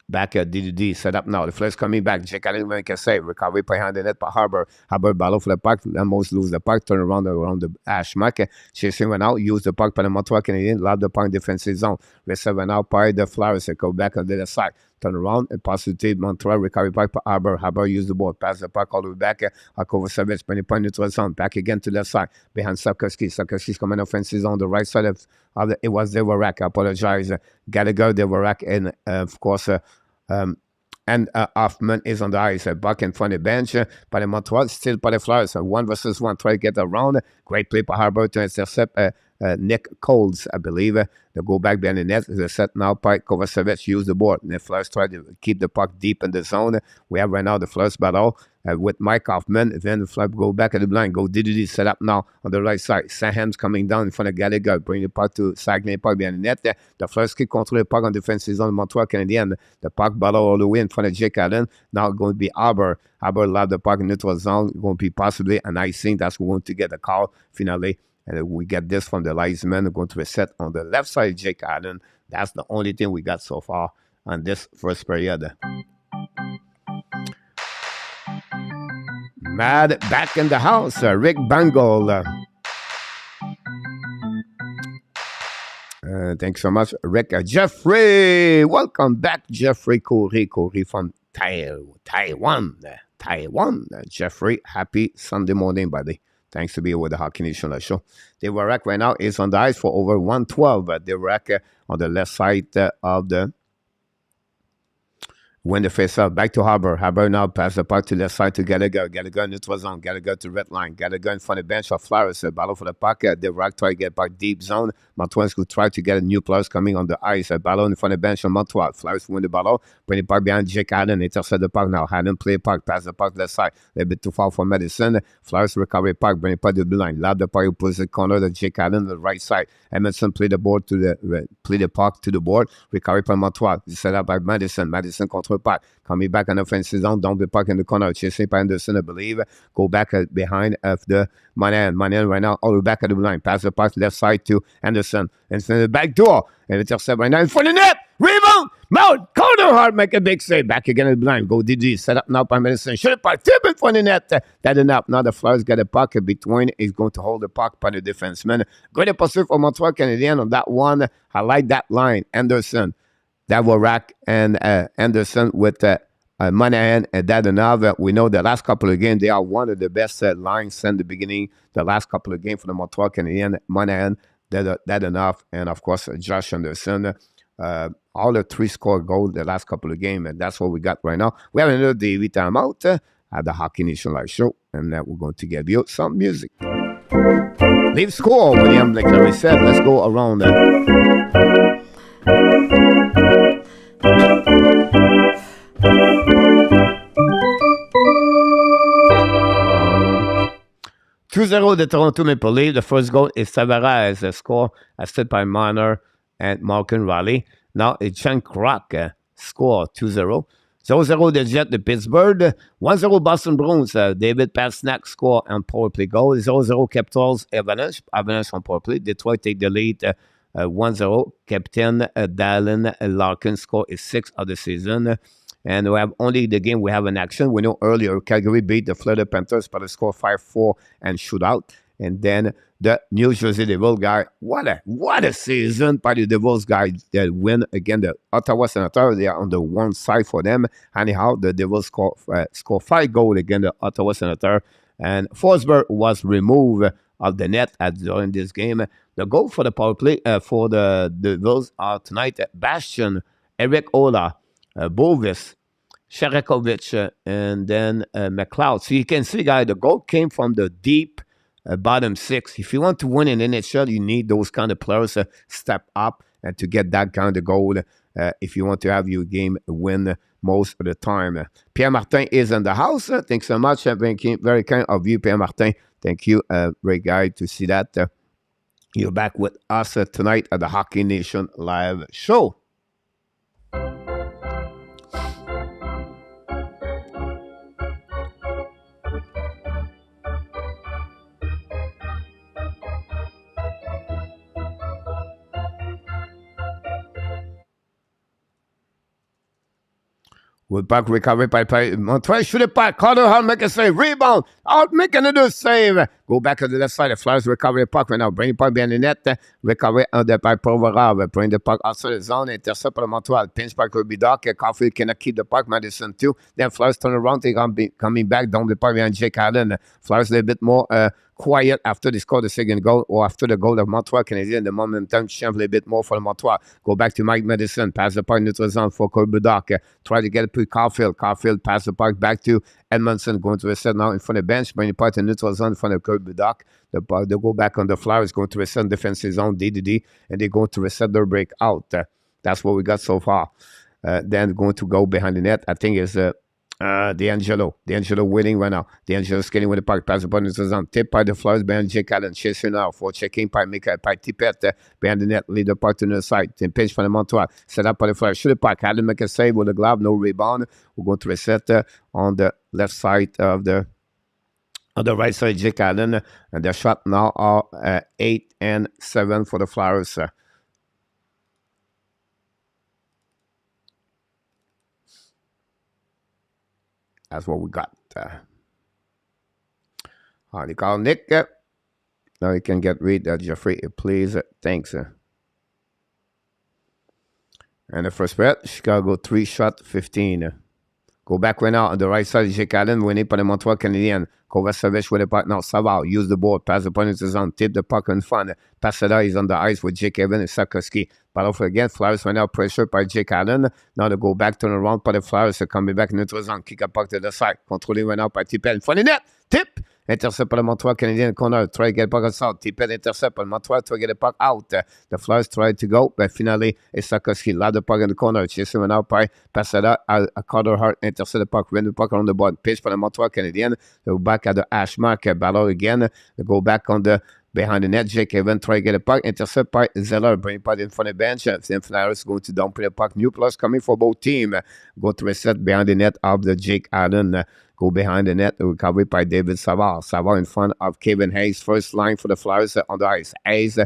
Speaker 1: back at DDD, set up now. The Flyers coming back. Jake Allen make a save. Recovery behind the net by Harbour. Harbour battle for the puck. Almost lose the puck. Turn around the ash mark. Chasing went out. Use the puck by the Montreal Canadiens. Lob the puck defensive zone. Reset went out by the Flyers. Go back on the other side. turn around, and possibility Montreal recovery puck for Haber. Haber used the ball, pass the puck all the way back. Kovacevic, penny point neutral zone, back again to left side, behind Sapkowski. Sapkowski's coming offensive on the right side of the, it was Devorak, I apologize. Gallagher, Devorak, and of course, and Hoffman is on the ice. Buck in front of the bench. By the Montreal, still by the Flyers. 1 versus 1. Try to get around. Great play by Harbour to intercept Nick Coles, I believe. They go back behind the net. The set now by Kovacevic use the board. And the Flyers try to keep the puck deep in the zone. We have right now the Flyers battle with Mike Hoffman. Then the Flyers go back at the blind. Go DDD set up now on the right side. Saham's coming down in front of Gallagher. Bring the puck to Saguenay Park behind the net. The Flyers keep control the puck on defensive zone. Montreal Canadiens. The puck battle all the way in front of Jake Allen. Now going to be Haber. Haber allowed the puck in neutral zone. Going to be possibly an icing. That's going to get a call finally. And we get this from the linesman. We're going to reset on the left side, Jake Allen. That's the only thing we got so far on this first period. Mad back in the house. Rick Bangle. Thanks so much, Rick. Jeffrey. Welcome back, Jeffrey Corey from Taiwan. Jeffrey, happy Sunday morning, buddy. Thanks to be with the Hockey Nation show. Devorak right now is on the ice for over 112. Devorak on the left side of the win the face-off. Back to Haber. Haber now pass the puck to left side to Gallagher. Gallagher neutral zone. Gallagher to red line. Gallagher in front of the bench of Flyers. Battle for the puck. Devorak try to get back deep zone. Montreal will try to get a new players coming on the ice. Battle in front of the bench of Montreal. Flyers win the battle. Bring the puck behind Jake Allen. Intercept the puck now. Allen play puck. Pass the puck left side. A little bit too far for Madison. Flyers recover the puck. Bring the puck to the blue line. Lob the puck opposite corner to Jake Allen the right side. Emerson play the puck to the board. Recovery by Montreal. Set up by Madison. Madison control puck. Coming back on offensive zone, down the puck in the corner. Chasing by Anderson, I believe. Go back behind of the Monahan. Monahan right now, all the way back at the line. Pass the puck left side to Anderson. And it's in the back door. And intercept right now in front of the net. Rebound. Mount. Corner hard. Make a big save. Back again at the line. Go DG. Set up now by Madison. Shoot it by tip in front of the net. That enough. Now the Flyers get a puck between. He's going to hold the puck by the defenseman. Great pursuit for Montreal Canadiens on that one. I like that line. Anderson. Dvorak and Anderson with Monahan and Dadonov. We know the last couple of games, they are one of the best lines in the beginning. The last couple of games for the Montreal Canadiens, Monahan, Dadonov, and of course, Josh Anderson. All the 3 score goals the last couple of games, and that's what we got right now. We have another Davey timeout at the Hockey Nation Live Show, and we're going to give you some music. Leave score, William, like Larry said. Let's go around. 2-0 de Toronto Maple Leafs. The first goal is Tavares, a score assisted by Marner and Malcolm Riley. Now it's Chen Kroc score 2-0. 0-0 the Jet de Pittsburgh. 1-0 Boston Bruins. David Pastrnak score on power play goal. 0-0 Capitals Avalanche on power play. Detroit take the lead 1-0. Captain Dallin Larkin score is 6th of the season. And we have only the game we have in action. We know earlier Calgary beat the Florida Panthers by the score 5-4 and shootout. And then the New Jersey Devils guy, what a season by the Devils guy that win again the Ottawa Senators. They are on the one side for them. Anyhow, the Devils score 5 goals against the Ottawa Senators. And Forsberg was removed of the net during this game. The goal for the power play for the Devils are tonight Bastian, Eric Ola, Bovis, Sharakovic, and then McLeod. So you can see, guys, the goal came from the deep bottom 6. If you want to win in NHL, you need those kind of players step up and to get that kind of goal if you want to have your game win most of the time. Pierre Martin is in the house. Thanks so much. Very kind of you, Pierre Martin. Thank you. Great guy to see that. You're back with us tonight at the Hockey Nation Live Show. With puck recovery by Montreal. Shoot it back. Carter Hart make a save. Rebound. Out make another save. Go back to the left side. The Flyers recover the puck right now. Bring the puck behind the net. Recovery under by Provorov. Bring the puck outside the zone. Intercept by Montreal. Pinch by Kirby Doc. Caulfield cannot keep the puck. Madison too. Then Flyers turn around. They coming back down the puck behind Jake Allen. Flyers a little bit more quiet after they score the second goal or after the goal of Montreal Canadiens. The momentum change a little bit more for the Montreal. Go back to Mike Madison. Pass the puck neutral zone for Kirby Doc. Try to get it to Caulfield. Caulfield pass the puck back to Edmondson. Going to reset now in front of the bench. Bring the puck to neutral zone in front of Kirby Doc. They go back on the Flyers. Going to reset defensive zone DDD. And they're going to reset their break out. That's what we got so far. Then going to go behind the net. I think is D'Angelo. D'Angelo winning right now. D'Angelo skating with the puck. Pass the puck into the zone. Tip by the Flyers behind Jake Allen. Chasing now for checking by Mika by Tippett behind the net. Lead the puck to the side. Then pinch from the Montreal. Set up by the Flyers. Shoot the puck. Allen make a save with the glove. No rebound. We're going to reset on the left side of the on the right side, Jake Allen. And the shot now are 8 and 7 for the Flyers. That's what we got. Hardy call Nick. Now you can get rid of Jeffrey, please. Thanks. And the first bet, Chicago 3 shot 15. Go back right now on the right side, Jake Allen, winning by the Montreal Canadiens. Kovacevic with the puck now. Savard, use the board, pass the puck into the zone, tip the puck in front. Pasada is on the ice with Jake Evans and Sakoski. Battle for again, Flyers right now, pressure by Jake Allen. Now they go back, turn around by the Flyers, coming back in neutral zone, kick a puck to the side. Controlling right now by Tippett in front of the net. Tip! Intercept by the Montreal Canadiens corner. Try to get the puck outside. Tippett intercept by Montreal. Try to get the puck out. The Flyers try to go, but finally, it's Sakoski. Loud the puck in the corner. Chasing right now by Pasada. Carter Hart intercept the puck. Run the puck on the board. Pitch by the Montreal Canadiens. They go back at the hash mark. Battle again. They go back on the behind the net. Jake Evans try to get a puck. Intercept by Zeller. Bring it in front of the bench. Then Flyers going to dump the puck. New plus coming for both teams. Go to reset behind the net of the Jake Allen. Go behind the net. Recovery by David Savard. Savard in front of Kevin Hayes. First line for the Flyers on the ice. Hayes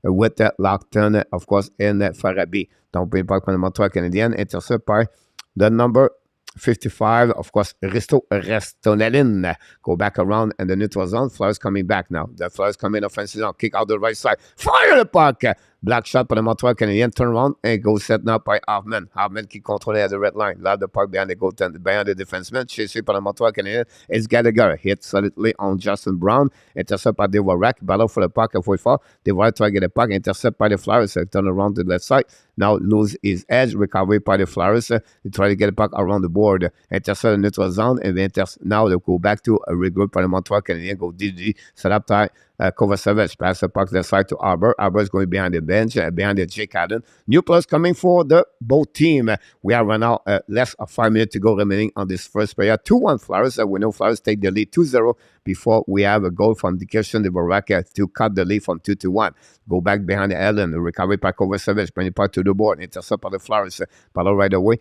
Speaker 1: with the Lockton, of course, in Farabi. Don't bring puck on the Montreal Canadiens. Intercept by the number 55, of course, Risto Restonelin. Go back around in the neutral zone. Flyers coming back now. The Flyers come in offensive zone. Kick out the right side. Fire the puck. Black shot by the Montreal Canadiens. Turn around and go set now by Hoffman. Hoffman qui contrôle at the red line. Loud the puck behind the goaltender, behind the defenseman. Chasé par the Montreal Canadiens. It's Gallagher. Hit solidly on Justin Brown. Intercept by DeWarak. Battle for the puck. Avoid fall. DeWarak try to get the puck. Intercept by the Flyers. Turn around to the left side. Now lose his edge. Recovery by the Flyers. They try to get the puck around the board. Intercept the neutral zone. And now they go back to a regroup by the Montreal Canadiens. Go DG. Set up tight. Kovacevic pass the puck left side to Arbor. Arbor is going behind the bench, behind the Jake Allen. New plus coming for the both team. We are right now less of 5 minutes to go remaining on this first period. 2-1 Flyers. We know Flyers take the lead 2-0 before we have a goal from Dickerson de Baraka to cut the lead from 2-1. Go back behind Allen. Recovery by Kovacevic. Bring the puck to the board. Intercept by the Flyers. Follow right away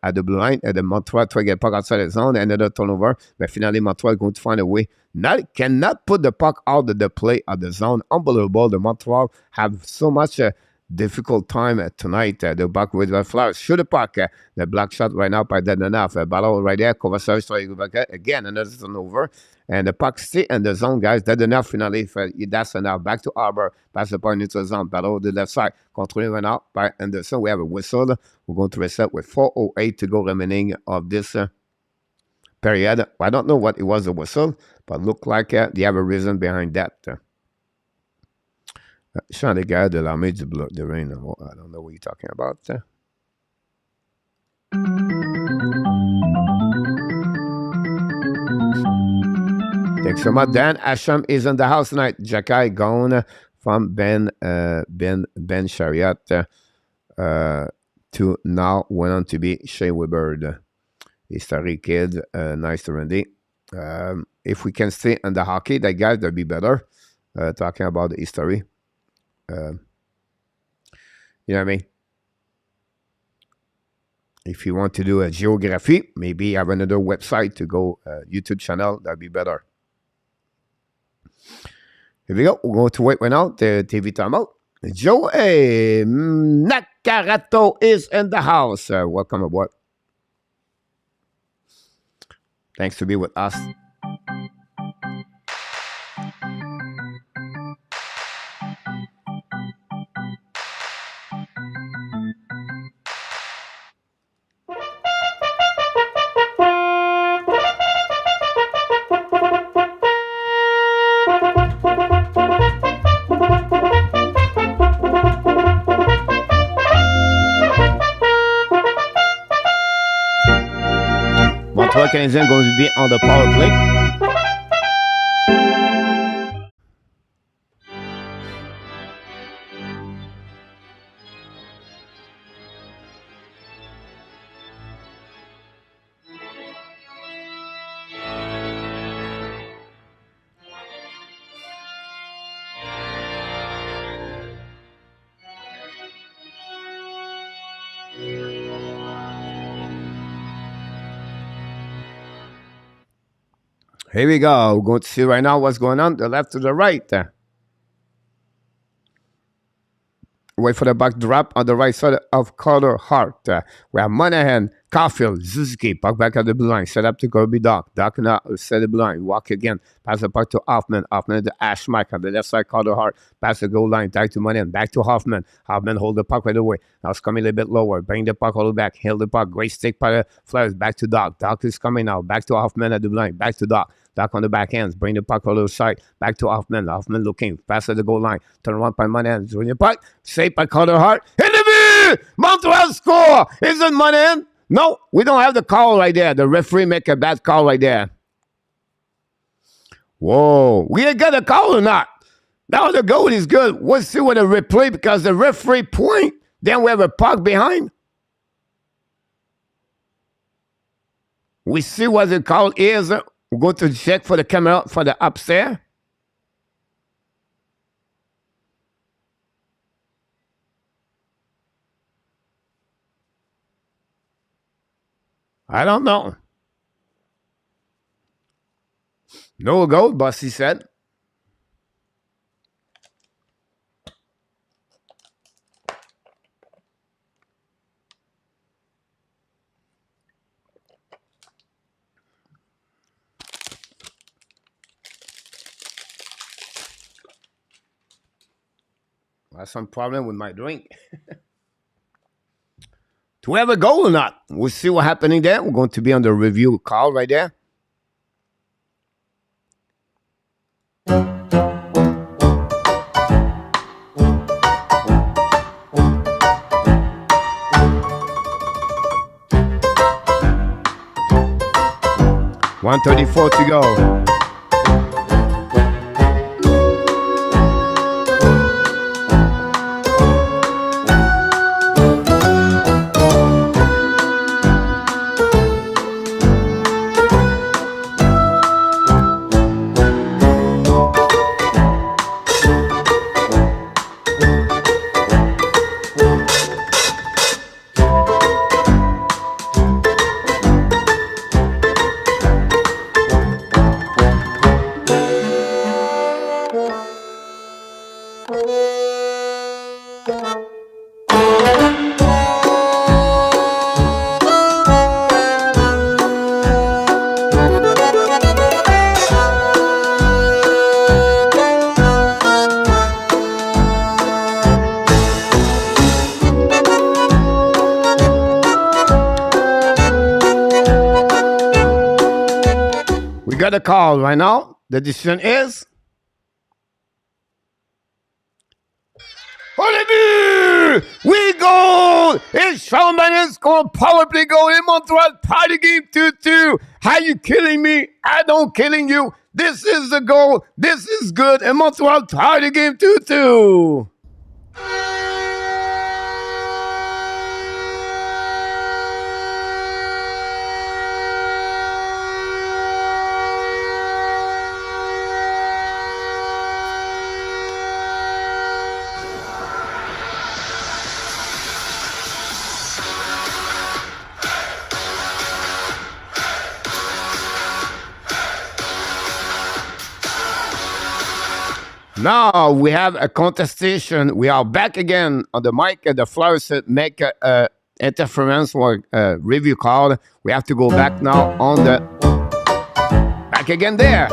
Speaker 1: at the blue line. The Montreal try to get puck outside the zone. Another turnover. But finally, Montreal going to find a way. Cannot put the puck out of the play of the zone. Unbelievable. The Montreal have so much difficult time tonight. The puck with the Flyers. Shoot the puck. The black shot right now by Dedanov. Battle right there. Kovacevic try to go back again. Another turnover. And the puck stay in the zone, guys. That's enough finally. That's enough. Back to Arbor. Pass the point into the zone. Battle to the left side. Controlling right now by Anderson. We have a whistle. We're going to reset with 4:08 to go remaining of this period. I don't know what it was, a whistle, but look like they have a reason behind that. Chant des gars de l'armée du bloc de Reine. I don't know what you're talking about. Thanks so much, Dan. Asham is in the house tonight. Jacky gone from Ben Chariot to now went on to be Shea Weber. Historic kid, nice to Randy. If we can stay in the hockey, that guys, that'd be better. Talking about the history. You know what I mean? If you want to do a geography, maybe have another website to go, YouTube channel, that'd be better. Here we go. We're going to wait right now. The TV timeout. Joe A. Nakarato is in the house. Welcome aboard. Thanks to be with us. Montreal Canadiens going to be on the power play. Here we go. We're going to see right now what's going on, the left to the right. Wait for the back drop on the right side of Carter Hart. We have Monahan, Caulfield, Suzuki, puck back at the blue line, set up to Kirby Doc. Doc now set the blue line, walk again, pass the puck to Hoffman. Hoffman to Ashmark on the left side, Carter Hart, pass the goal line, back to Monahan, back to Hoffman. Hoffman hold the puck right away. Now it's coming a little bit lower, bring the puck all the way back, hold the puck, great stick by the Flyers, back to Doc. Doc is coming now, back to Hoffman at the blue line, back to Doc. Doc on the back hands, bring the puck on the side, back to Hoffman. Hoffman looking, pass at the goal line, turn around by Monahan, bring the puck, saved by Carter Hart. In the V! Montreal score! Is it Monahan? No, we don't have the call right there. The referee make a bad call right there. Whoa, we ain't got a call or not? Now the goal is good. We'll see what the replay, because the referee point, then we have a puck behind. We see what the call is. We're going to check for the camera for the upstairs. I don't know. No goal, Bossy said. I have some problem with my drink. Do we have a goal or not? We'll see what's happening there. We're going to be on the review call right there. $1:34 to go. Got a call right now. The decision is we go! It's Sean Manning scored power play goal in Montreal. Party game 2-2. Are you killing me? I don't killing you. This is the goal. This is good. And Montreal party game 2-2. Now we have a contestation. We are back again on the mic. The Flyers make a interference or review call. We have to go back now on the Back again there.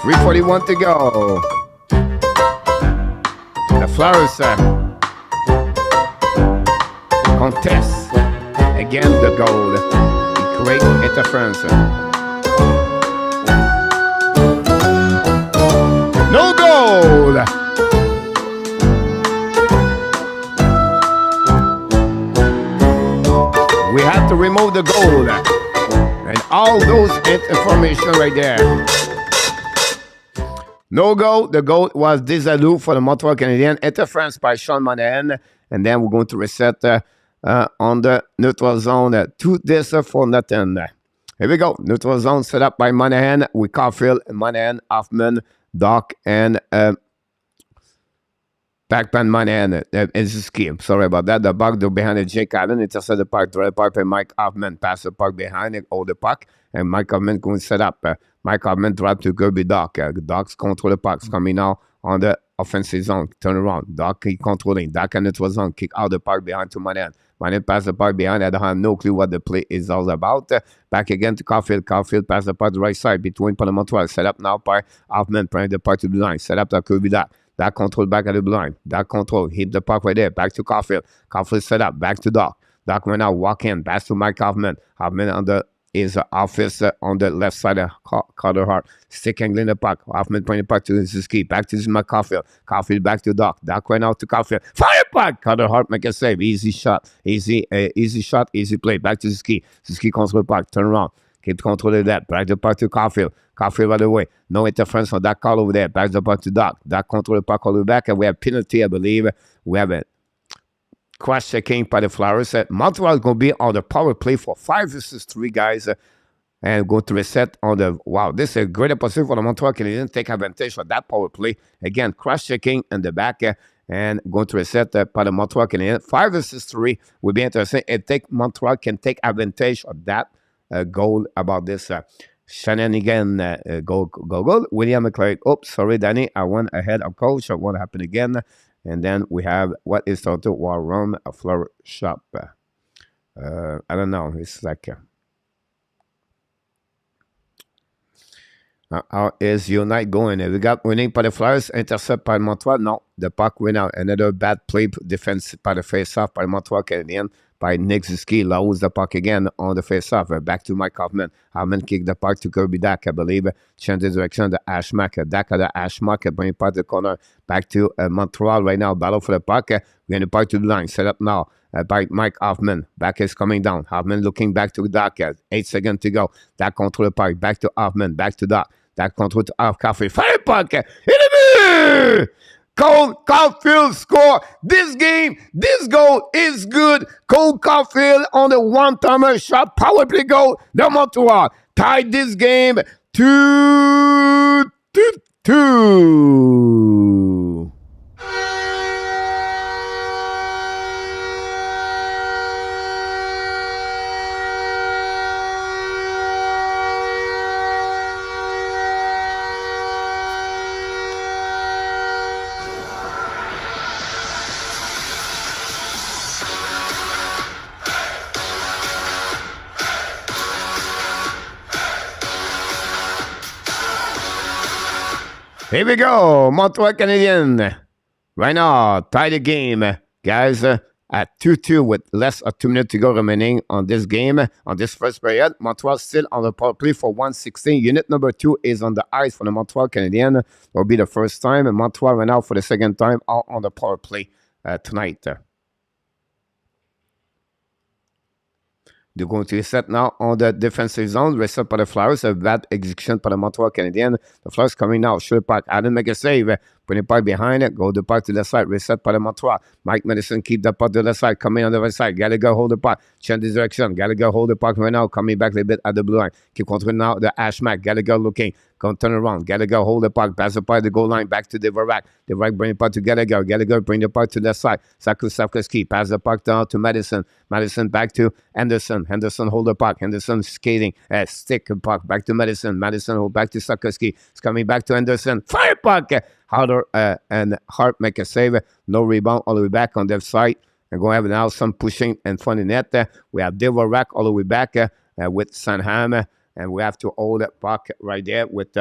Speaker 1: 3:41 to go. The Flyers contest again the goal. Great interference. No goal. We have to remove the goal and all those information right there. No goal. The goal was disallowed for the Montreal Canadiens. Interference by Sean Monahan. And then we're going to reset on the neutral zone. 2-4. Here we go. Neutral zone set up by Monahan with Caulfield, Monahan, Hoffman, Doc, and Backman Monahan. It's a scheme. Sorry about that. The puck behind Jake Allen. Intercept the puck. Draw the puck and Mike Hoffman. Pass the puck behind it. Hold the puck. And Mike Hoffman going to set up. Mike Hoffman drop to Kirby Doc. Doc's control the puck. Coming now on the offensive zone. Turn around. Doc keep controlling. Doc and neutral zone. Kick out the puck behind to Monahan. Monahan pass the puck behind. I don't have no clue what the play is all about. Back again to Caulfield. Caulfield pass the puck to the right side between Montreal. Set up now by Hoffman. Bring the puck to the line. Set up to Kirby Doc. That control back at the blind. That control. Hit the puck right there. Back to Caulfield. Caulfield set up. Back to Doc. Doc went out. Walk in. Pass to Mike Hoffman. Hoffman on the office on the left side of Carter Hart. Stick angling the puck. Hoffman bring the puck to Suzuki. Back to Mike Caulfield. Caulfield back to Doc. Doc went out to Caulfield. Fire puck! Carter Hart make a save. Easy shot. Easy shot. Easy play. Back to Suzuki. Suzuki control the puck. Turn around. Keep controlling that. Back the puck to Caulfield. Caulfield right away. No interference on that call over there. Back the puck to Doc. Doc control the puck all the way back. And we have penalty, I believe. We have it. Cross-checking by the Flyers. Montreal is going to be on the power play for 5 versus 3 guys. And going to reset on the... Wow, this is a great opportunity for the Montreal Canadiens. Take advantage of that power play. Again, cross-checking in the back. And going to reset by the Montreal Canadiens. 5 versus 3 will be interesting. And Montreal can take advantage of that goal about this shenanigan goal. William McClary. Oops, sorry, Danny. I went ahead of coach. It won't happen again. And then we have what is total war room, a flower shop. I don't know. It's like how is your night going? We got winning by the Flyers, intercept by Montreal. No, the puck went out. Another bad play defense by the face-off by Montreal Canadiens. By Nick Suzuki, loses the puck again on the face-off. Back to Mike Hoffman. Hoffman kicked the puck to Kirby Dak, I believe. Change the direction to Ashmack. Dak at the Ashmack. Bring it back to the corner. Back to Montreal right now. Battle for the puck. Getting the puck to the line. Set up now by Mike Hoffman. Back is coming down. Hoffman looking back to Dak. 8 seconds to go. Dak control the puck. Back to Hoffman. Back to Dak. Dak control to Caulfield. Fire puck. In the middle! Cole Caulfield score this game. This goal is good. Cole Caulfield on the one-timer shot. Power play goal. The Montreal tied this game 2-2. Here we go, Montreal Canadiens. Right now, tie the game, guys, at 2-2 with less than 2 minutes to go remaining on this game, on this first period. Montreal still on the power play for 116. Unit number 2 is on the ice for the Montreal Canadiens. It will be the first time, and Montreal right now for the second time all on the power play tonight. They're going to reset now on the defensive zone. Reset by the Flyers. A bad execution by the Montreal Canadiens. The Flyers coming now. Shoot puck. Adam make a save. Put the puck behind it. Go the puck to the side. Reset by the Montreal. Mike Madison keep the puck to the side. Coming on the right side. Gallagher hold the puck. Change the direction. Gallagher hold the puck right now. Coming back a little bit at the blue line. Keep controlling now the Ashmack. Gallagher looking. Go turn around. Gallagher hold the puck. Pass the puck the goal line. Back to the Dvorak. Dvorak bring the puck to Gallagher. Gallagher bring the puck to the side. Sapkowski pass the puck down to Madison. Madison back to Henderson. Henderson hold the puck. Henderson skating. Stick the puck back to Madison. Madison hold back to Sapkowski. It's coming back to Henderson. Fire puck. Harder and Hart make a save. No rebound all the way back on their side. And going to have now some pushing in front of the net. We have Dvorak all the way back with Sanham. And we have to hold that puck right there with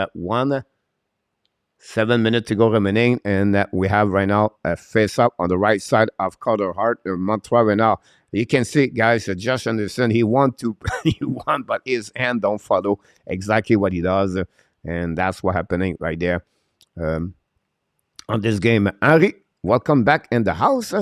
Speaker 1: 7 minutes to go remaining. And we have right now a face-up on the right side of Carter Hart, Montreal right now. You can see, guys, Josh Anderson, he want to, he want, but his hand don't follow exactly what he does. And that's what's happening right there on this game. Henry, welcome back in the house.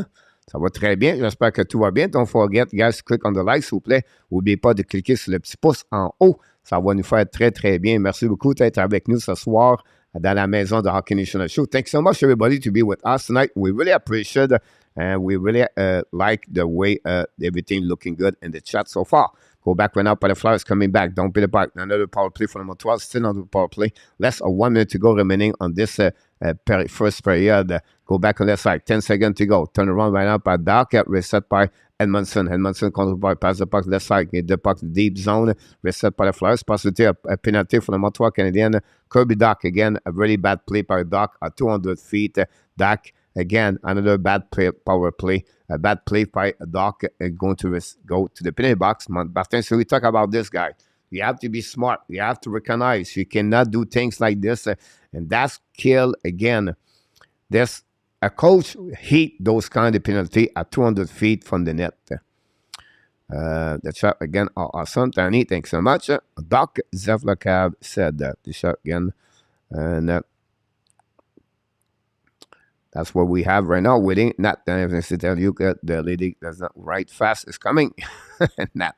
Speaker 1: Ça va très bien. J'espère que tout va bien. Don't forget, guys, click on the like, s'il vous plaît. N'oubliez pas de cliquer sur le petit pouce en haut. Ça va nous faire très, très bien. Merci beaucoup d'être avec nous ce soir dans la maison de Hockey National Show. Thanks so much, everybody, to be with us tonight. We really appreciate it, and we really like the way everything looking good in the chat so far. Go back right now. By the Flyers coming back. Don't be the back. Another power play for number 12. Still on the power play. Less of 1 minute to go remaining on this first period. Go back on that side. 10 seconds to go. Turn around right now by Doc. Reset by Edmondson. Edmondson control by pass the puck left side. Get the puck deep zone. Reset by the Flyers. Possibility a penalty for the Montreal Canadiens. Kirby Doc again. A really bad play by Doc at 200 feet. Doc again. Another bad power play. A bad play by Doc going to go to the penalty box. Martin, so we talk about this guy. You have to be smart. You have to recognize. You cannot do things like this. And that's kill again. There's a coach hit those kind of penalty at 200 feet from the net. The shot again are awesome. Danny, thanks so much. Doc Zevlakav said that. The shot again. And that's what we have right now. Waiting. Not to tell you that the lady does not write fast is coming. Not.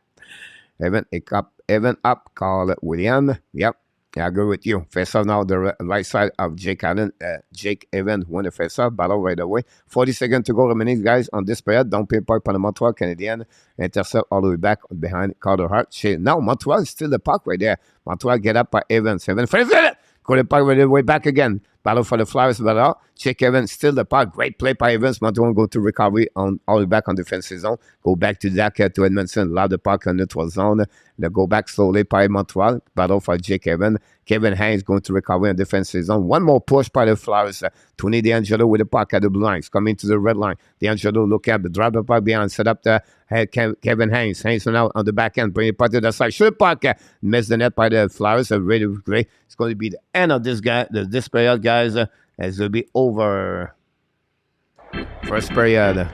Speaker 1: Evan up, call it William. Yep. Yeah, I agree with you. Face off now, the right side of Jake Allen. Jake Evans won the face off battle right away. 40 seconds to go remaining, guys, on this period. Don't pay part for the Montreal Canadiens. Intercept all the way back behind Carter Hart. Now, Montreal is still the puck right there. Montreal get up by Evans. Evans, go the puck right away back again. Battle for the Flyers, battle. Jake Evans still the puck. Great play by Evans. Montreal go to recovery on all the way back on defensive zone. Go back to Zach to Edmondson. Allow the puck on neutral zone. They go back slowly by Montreal. Battle for Jake Evans. Kevin Hayes going to recover in defensive zone. One more push by the Flyers. Tony DeAngelo with the puck at the blue line. Coming to the red line. DeAngelo look at the drive the puck behind. Set up the Kevin Hayes. Hayes now on the back end. Bring the puck to the side. Shoot the puck. Miss the net by the Flyers. Really great. It's going to be the end of this guy. This period, guys. As will be over. First period.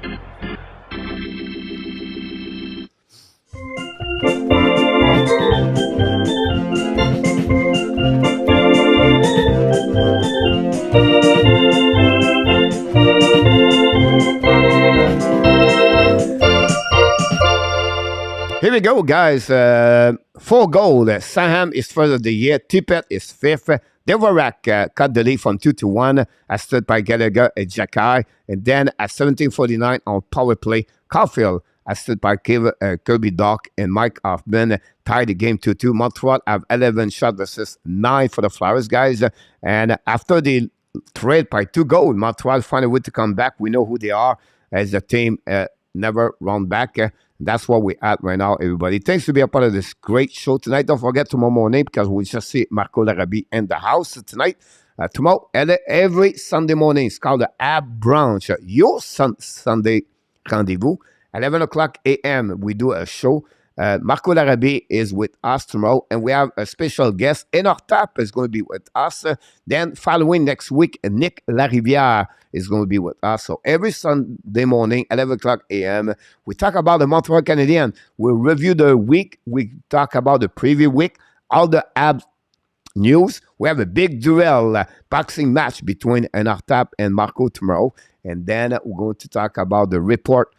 Speaker 1: Here we go, guys. 4 goals. Saham is first of the year. Tippett is 5th. Devorak cut the lead from 2-1, assisted by Gallagher and Jacky. And then at 17:49 on power play, Caulfield, assisted by Kirby Doc and Mike Hoffman, tied the game 2-2. Montreal have 11 shots versus 9 for the Flyers, guys. And after the trade by 2 goals, Montreal find a way to come back. We know who they are as the team never run back. That's what we're at right now, everybody. Thanks to be a part of this great show tonight. Don't forget tomorrow morning, because we just see Marco Larrabee in the house tonight. Tomorrow, every Sunday morning, it's called the Ab Brunch, your Sunday rendezvous. 11 o'clock a.m., we do a show. Marco Larrabee is with us tomorrow, and we have a special guest. Enortap is going to be with us. Then following next week, Nick Larivière is going to be with us. So every Sunday morning, 11 o'clock a.m., we talk about the Montreal Canadiens. We review the week. We talk about the previous week, all the ABS news. We have a big duel boxing match between Enortap and Marco tomorrow. And then we're going to talk about the report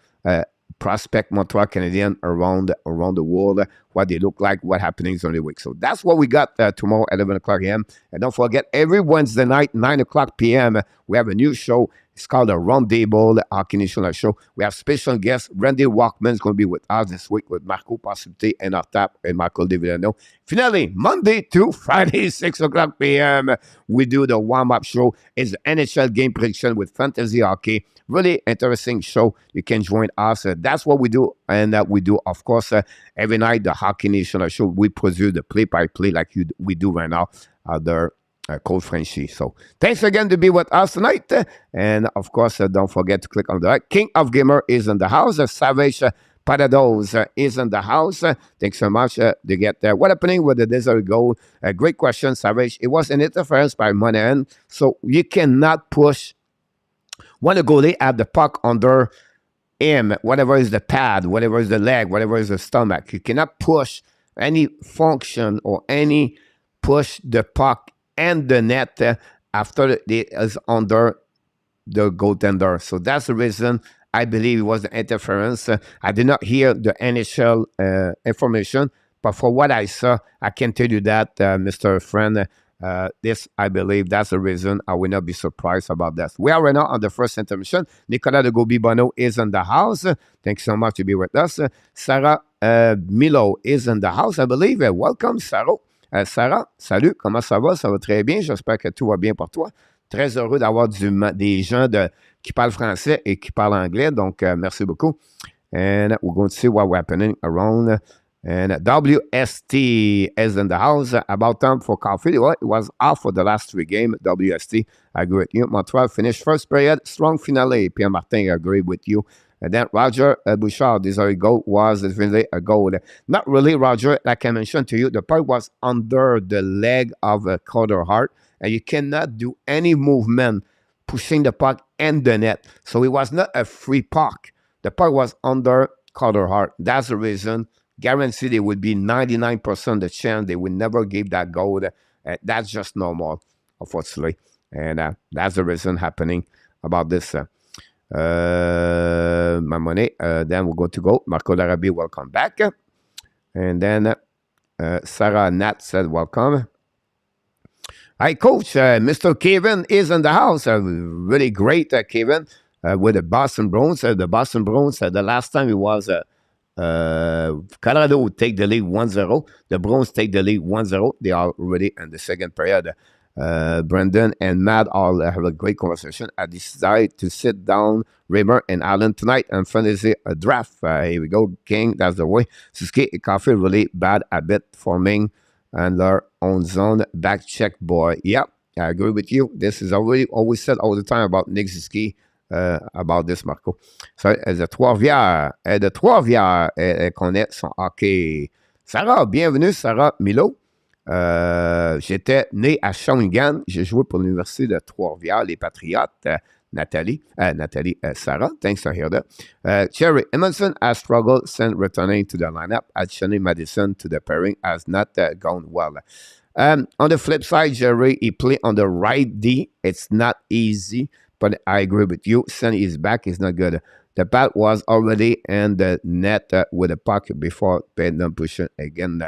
Speaker 1: prospect Montreal Canadiens around the world, what they look like, what happenings during the week. So that's what we got tomorrow, 11 o'clock a.m. And don't forget, every Wednesday night, 9 o'clock p.m., we have a new show. It's called the Roundtable Hockey National Show. We have special guests. Randy Walkman is going to be with us this week with Marco Possibility and Enortap and Michael DeVillano. Finally, Monday to Friday, 6 o'clock p.m., we do the warm-up show. It's the NHL game prediction with fantasy hockey. Really interesting show. You can join us. That's what we do. And we do, of course, every night, the Hockey National Show. We produce the play-by-play like we do right now. Called FRENCHY. So thanks again to be with us tonight. And of course, don't forget to click on the King of Gamer is in the house. Savage Patados is in the house. Thanks so much to get there. What happening with the desert goal? Great question, Savage. It was an interference by Monahan. So you cannot push when the goalie had the puck under him, whatever is the pad, whatever is the leg, whatever is the stomach. You cannot push any function or any push the puck and the net after it is under the goaltender. So that's the reason I believe it was the interference. I did not hear the initial information, but for what I saw, I can tell you that, Mr. Friend, this, I believe, that's the reason. I will not be surprised about that. We are right now on the first intermission. Nicolas de Gobi-Bono is in the house. Thanks so much to be with us. Sarah Milo is in the house, I believe. Welcome, Sarah. Sarah, salut, comment ça va? Ça va très bien. J'espère que tout va bien pour toi. Très heureux d'avoir des gens qui parlent français et qui parlent anglais. Donc, merci beaucoup. And we're going to see what's happening around. And WST is in the house. About time for coffee. Well, it was off for the last 3 games. WST, I agree with you. Montreal finished first period. Strong finale. Pierre Martin, I agree with you. And then Roger Bouchard, this goal was definitely a goal. Not really, Roger. Like I mentioned to you, the puck was under the leg of Carter Hart. And you cannot do any movement pushing the puck and the net. So it was not a free puck. The puck was under Carter Hart. That's the reason. Guaranteed it would be 99% the chance they would never give that goal. That's just normal, unfortunately. And that's the reason happening about this. My money. Then we're going to go. Marco Larabi, welcome back. And then Sarah Nat said, welcome. Hi, Coach. Mr. Kevin is in the house. Really great, Kevin, with the Boston Bruins. The Boston Bruins, the last time it was Colorado would take the lead 1-0. The Bruins take the lead 1-0. They are already in the second period. Brendan and Matt all have a great conversation. I decided to sit down Raymer and Allen tonight and fantasy a draft. Here we go, King. That's the way. Suzuki and Coffee really bad habit forming and their own zone back check boy. Yep, I agree with you. This is always said all the time about Nick Suzuki. About this, Marco. So, de Trois-Rivières, elle connaît son hockey. Sarah, bienvenue, Sarah Milo. J'étais né à Shawinigan. J'ai joué pour l'Université de Trois-Rivières, les Patriotes. Nathalie, Sarah, thanks to hear that. Cherry Emerson has struggled since returning to the lineup. Additionally, Madison to the pairing has not gone well. On the flip side, Jerry, he played on the right D. It's not easy. But I agree with you. Sonny is back. It's not good. The bat was already in the net with the puck before Payton pushing again.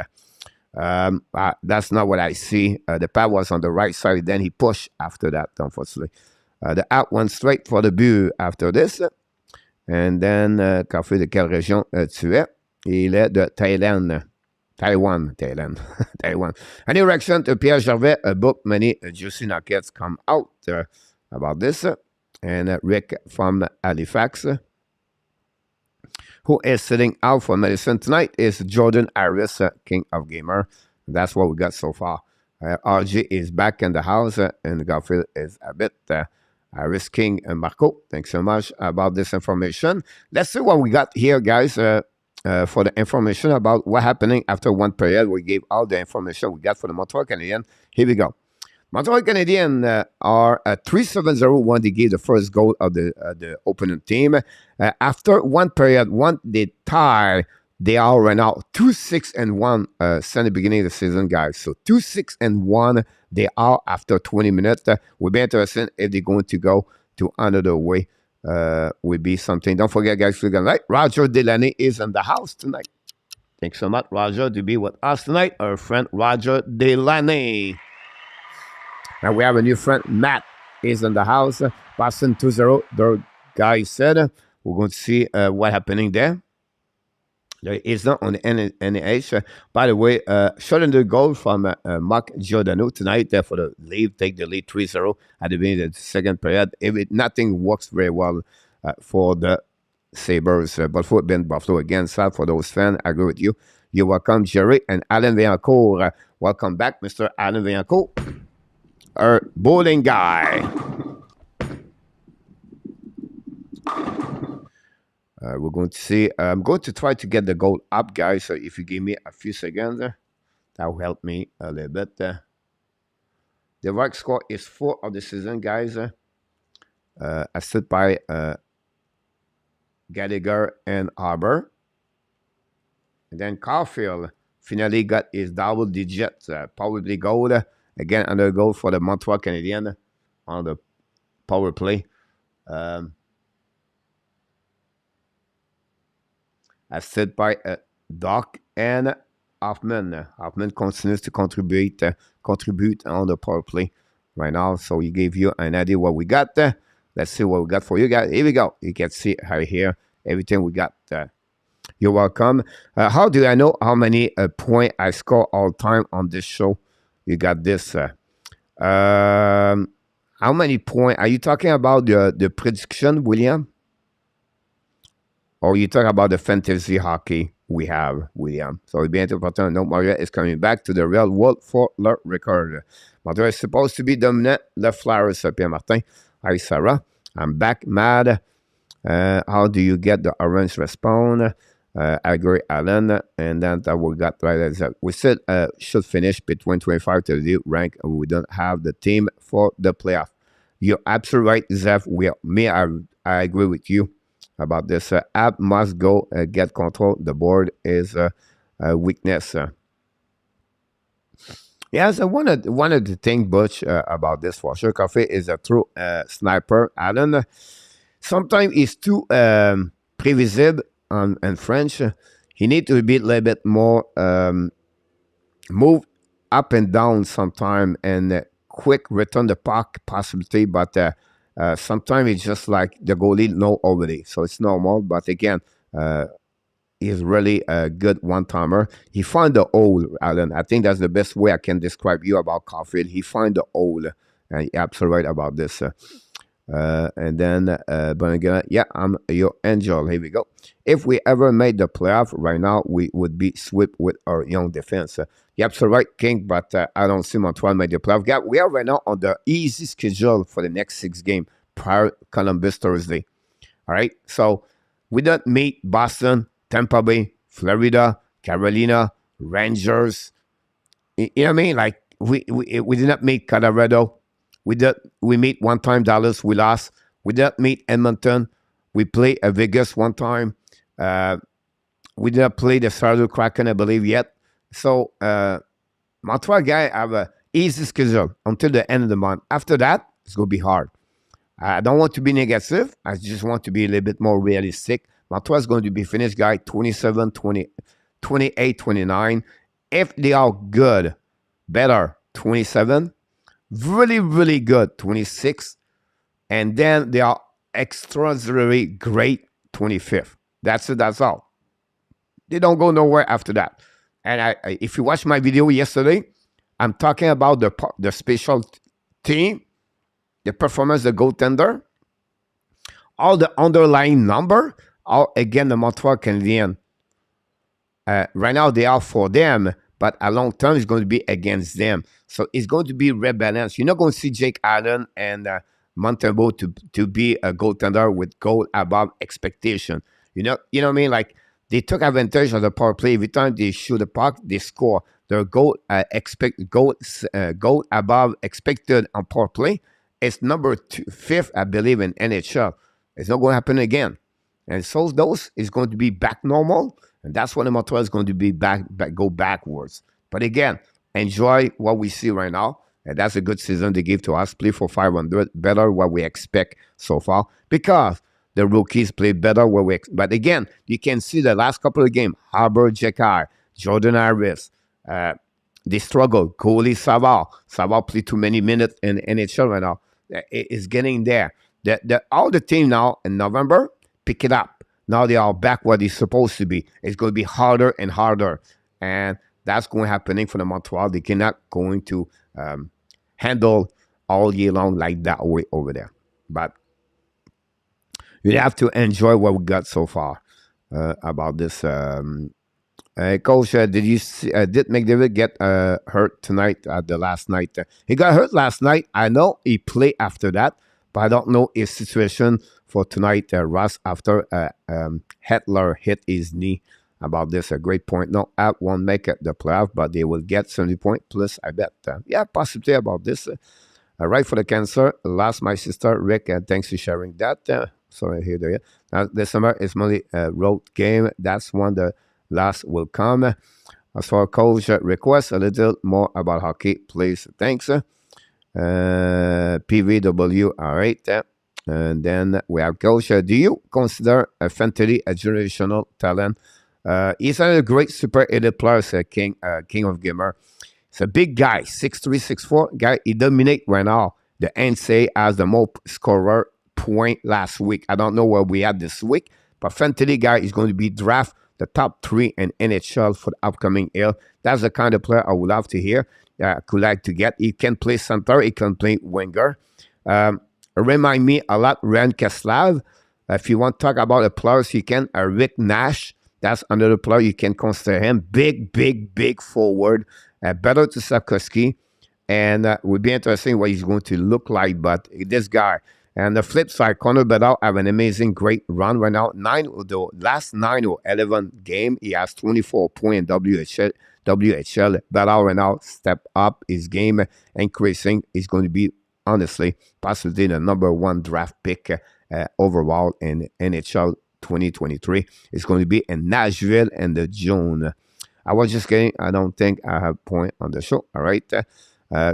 Speaker 1: That's not what I see. The pad was on the right side. Then he pushed after that, unfortunately. The out went straight for the but after this. And then, Café de quelle région tu es? Il est de Thaïlande. Taiwan. An erection to Pierre Gervais, a book many juicy nuggets come out about this. And Rick from Halifax, who is sitting out for medicine tonight, is Jordan Harris, King of Gamer. That's what we got so far. RG is back in the house, and Garfield is a bit Harris, King, and Marco. Thanks so much about this information. Let's see what we got here, guys, for the information about what happening after one period. We gave all the information we got for the Montreal Canadiens. Here we go. Montreal Canadiens are 3-7-0 when they gave the first goal of the opponent team. After one period, they tie. They are right now 2-6-1 since the beginning of the season, guys. So 2-6-1 they are after 20 minutes. We'll be interested if they're going to go to another way. Will be something. Don't forget, guys, we're gonna like Roger Delaney is in the house tonight. Thanks so much, Roger, to be with us tonight. Our friend Roger Delaney. And we have a new friend, Matt, is in the house. Boston 2-0. The guy said, we're going to see what's happening there. There is not on the NH. By the way, shot the goal from Mark Giordano tonight for the lead. Take the lead 3-0 at the beginning of the second period. Nothing works very well for the Sabres. Buffalo Ben Buffalo again. Sad for those fans. I agree with you. You're welcome, Jerry and Alan Villancourt. Welcome back, Mr. Alan Villancourt. Our bowling guy. We're going to see. I'm going to try to get the goal up, guys. So if you give me a few seconds, that will help me a little bit. The right score is 4 of the season, guys. Assisted by Gallagher and Harbour. And then Caulfield finally got his double digit power play goal. Again, another goal for the Montreal Canadiens on the power play. Assisted by Doc and Hoffman. Hoffman continues to contribute on the power play right now. So he gave you an idea what we got there. Let's see what we got for you guys. Here we go. You can see right here everything we got. You're welcome. How do I know how many points I score all time on this show? You got this. How many points? Are you talking about the prediction, William? Or you talk about the fantasy hockey we have, William? So it's bien important. No, Montreal is coming back to the real world for the record. Montreal is supposed to be dominant. The Flyers, Pierre Martin. Hi, Sarah. I'm back, mad. How do you get the orange respawn? I agree, Alan. And then we got right as that. We said should finish between 25 to the rank. We don't have the team for the playoff. You're absolutely right, Zeph. I agree with you about this. App must go get control. The board is a weakness. Yes, one of the things, Butch, about this for sure, Coffee is a true sniper. Alan, sometimes he's too previsible in French. He needs to be a little bit more move up and down sometime and quick return the puck possibility, but sometimes it's just like the goalie know already, so it's normal. But again, he's really a good one-timer. He found the hole, Alan. I think that's the best way I can describe you about Caulfield. He found the hole, and you're absolutely right about this. And then, but again, yeah, I'm your angel. Here we go. If we ever made the playoff right now, we would be swept with our young defense. You're absolutely right, King, but I don't see Montreal make the playoff. Yeah, we are right now on the easy schedule for the next 6 games prior Columbus Thursday. All right, so we don't meet Boston, Tampa Bay, Florida, Carolina, Rangers. You know what I mean? Like we did not meet Colorado. We meet one time Dallas. We lost. We didn't meet Edmonton. We played Vegas one time. We did not play the Seattle Kraken, I believe, yet. So Montreal guy have a easy schedule until the end of the month. After that, it's gonna be hard. I don't want to be negative. I just want to be a little bit more realistic. Montreal is going to be finished, guy, 27, 20, 28, 29. If they are good, better, 27. Really, really good, 26. And then they are extraordinarily great, 25th. That's it, that's all. They don't go nowhere after that. And if you watch my video yesterday, I'm talking about the special team, the performance, the goaltender, all the underlying number, all again the Montreal Canadiens. Right now they are for them, but a long term is going to be against them. So it's going to be rebalanced. You're not going to see Jake Allen and Montembeault to be a goaltender with goal above expectation. You know what I mean? Like they took advantage of the power play. Every time they shoot the puck, they score. Their goal above expected on power play is number 5th, I believe, in NHL. It's not going to happen again. And so those is going to be back normal. And that's when the Montreal is going to be go backwards. But again, enjoy what we see right now. And that's a good season they give to us. Play for 500, better what we expect so far. Because the rookies play better what we expect. But again, you can see the last couple of games. Harbour, Jekai, Jordan Harris, they struggle. Goalie Savard. Savard played too many minutes in NHL right now. It's getting there. All the team now in November, pick it up. Now they are back where they're supposed to be. It's going to be harder and harder. And that's going to happen for the Montreal. They cannot going to handle all year long like that way over there. But you have to enjoy what we got so far about this. Coach, did you see, did McDavid get hurt tonight at the last night? He got hurt last night. I know he played after that, but I don't know his situation for tonight. Ross, after Hitler hit his knee about this, a great point. No, app won't make it the playoff, but they will get 70 points plus, I bet. Yeah, possibly about this. Right for the cancer. Last, my sister, Rick, thanks for sharing that. Sorry, here they are. Now, this summer is only a road game. That's when the last will come. As for coach request, a little more about hockey, please. Thanks. PVW, all right. And then we have coach. Do you consider Fantilli a generational talent? He's a great super elite player, king of gamer. He's a big guy, 6'3", 6'4". Guy, he dominate right now. The NCAA as the most scorer point last week. I don't know where we at this week, but Fantilli guy is going to be draft the top 3 in NHL for the upcoming year. That's the kind of player I would love to hear. Could like to get. He can play center. He can play winger. Remind me a lot Ren Keslav. If you want to talk about the players, you can. Rick Nash. That's another player you can consider him. Big forward. Better to Sapkowski. And would be interesting what he's going to look like. But this guy. And the flip side, Connor Bedard have an amazing, great run right now. The last 9 or 11 game, he has 24 points in WHL. Bedard right now step up his game, increasing. He's going to be, honestly, possibly the number 1 draft pick overall in NHL 2023. It's going to be in Nashville in the June. I was just kidding. I don't think I have point on the show. All right.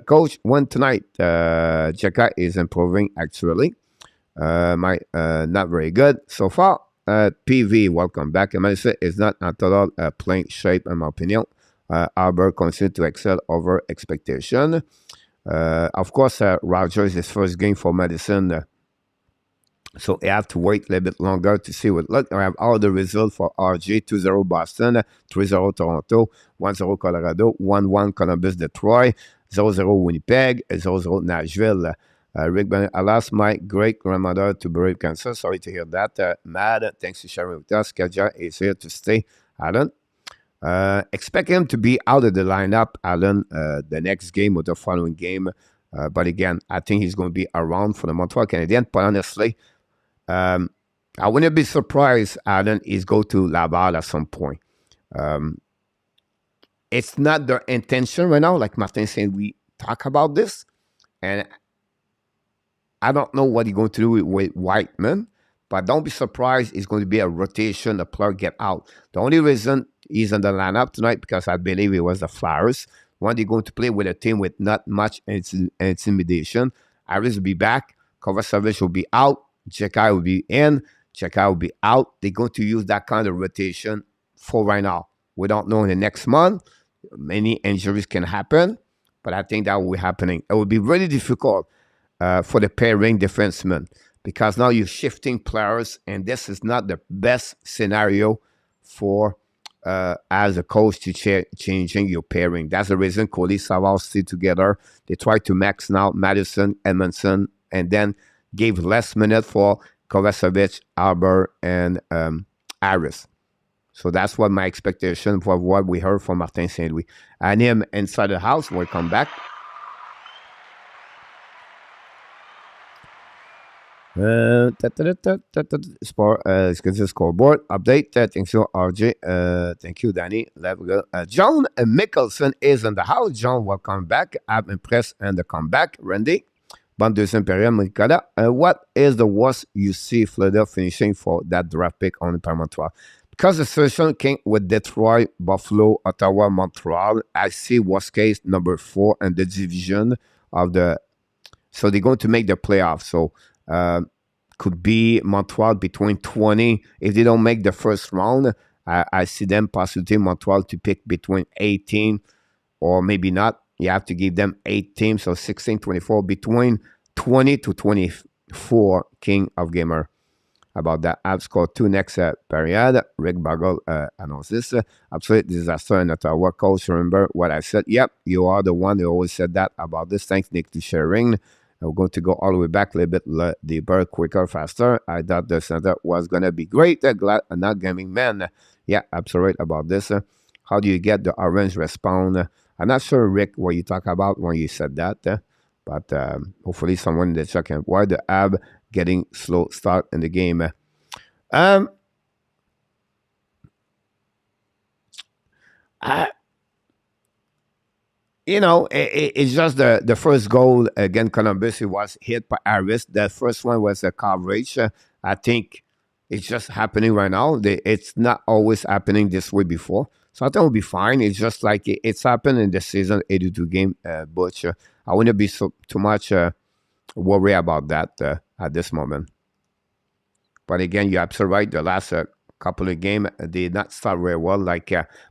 Speaker 1: Coach, when tonight, Jeka is improving actually. Not very good so far. PV, welcome back. Melissa is not at all playing shape, in my opinion. Albert continues to excel over expectation. Of course, Rogers is first game for Madison. So you have to wait a little bit longer to see what look. I have all the results for RG 2-0 Boston, 3-0 Toronto, 1-0 Colorado, 1-1 Columbus Detroit, 0-0 Winnipeg, 0-0 Nashville. Rick Bennett, I lost my great grandmother to breast cancer. Sorry to hear that. Mad, thanks for sharing with us. Kaja is here to stay. Alan. Expect him to be out of the lineup, Alan, the next game or the following game. But again, I think he's going to be around for the Montreal Canadiens. But honestly, I wouldn't be surprised, Alan, is go to Laval at some point. It's not their intention right now. Like Martin said, we talk about this. And I don't know what he's going to do with Whiteman. But don't be surprised. It's going to be a rotation. The player get out. The only reason he's in the lineup tonight because I believe it was the Flyers. When they're going to play with a team with not much intimidation. Harris will be back. Kovacevic will be out. Jekai will be in. Jekai will be out. They're going to use that kind of rotation for right now. We don't know in the next month. Many injuries can happen. But I think that will be happening. It will be really difficult for the pairing defenseman. Because now you're shifting players. And this is not the best scenario for as a coach to changing your pairing. That's the reason Cody Savard stay together. They try to max now Madison, Edmondson, and then gave less minute for Kovacevic, Albert, and Harris. So that's what my expectation for what we heard from Martin St. Louis. And him inside the house will come back. Scoreboard update. Thank you, RJ. Thank you, Danny. John Mickelson is in the house. John, welcome back. I'm impressed and the comeback. Randy, bonne deuxième période, Nicolas. What is the worst you see Florida finishing for that draft pick on the Montreal? Because the situation came with Detroit, Buffalo, Ottawa, Montreal. I see worst case number 4 in the division of the. So they're going to make the playoffs. So. Could be Montreal between 20. If they don't make the first round, I see them possibly Montreal to pick between 18 or maybe not. You have to give them 8 teams, so 16, 24, between 20 to 24 King of Gamer. About that, I've scored 2 next period. Rick Bagel announced this. Absolute disaster in Ottawa. Coach, remember what I said? Yep, you are the one who always said that about this. Thanks, Nick, to sharing. We're going to go all the way back a little bit deeper, quicker, faster. I thought the center was going to be great. Glad not gaming man. Yeah, absolutely about this. How do you get the orange respawn? I'm not sure, Rick, what you talk about when you said that. But hopefully someone in the chat can. Why the AB getting slow start in the game? Um, I, it's just the first goal against Columbus. It was hit by Harris. The first one was a coverage. I think it's just happening right now. It's not always happening this way before. So I think it'll be fine. It's just like it's happened in the season 82 game, but I wouldn't be too much worried about that at this moment. But again, you're absolutely right. The last couple of games did not start very well.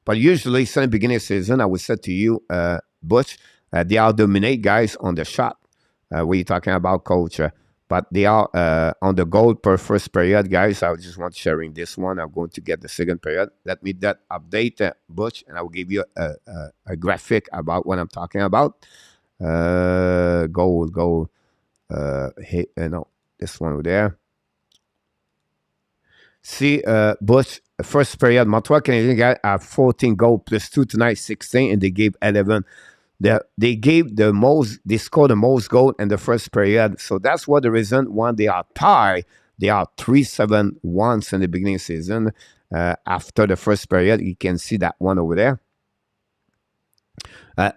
Speaker 1: But usually, since the beginning of the season, I would say to you, Butch, they are dominate guys on the shot. What you talking about, coach? But they are on the goal per first period, guys. I just want sharing this one. I'm going to get the second period. Let me that update, Butch, and I will give you a graphic about what I'm talking about. Goal. No, this one over there. See, Bush, first period, Montreal Canadiens got 14 goals plus 2 tonight, 16, and they gave 11. They scored the most goal in the first period. So that's what the reason when they are tied, they are 3-7 once in the beginning of the season. After the first period, you can see that one over there.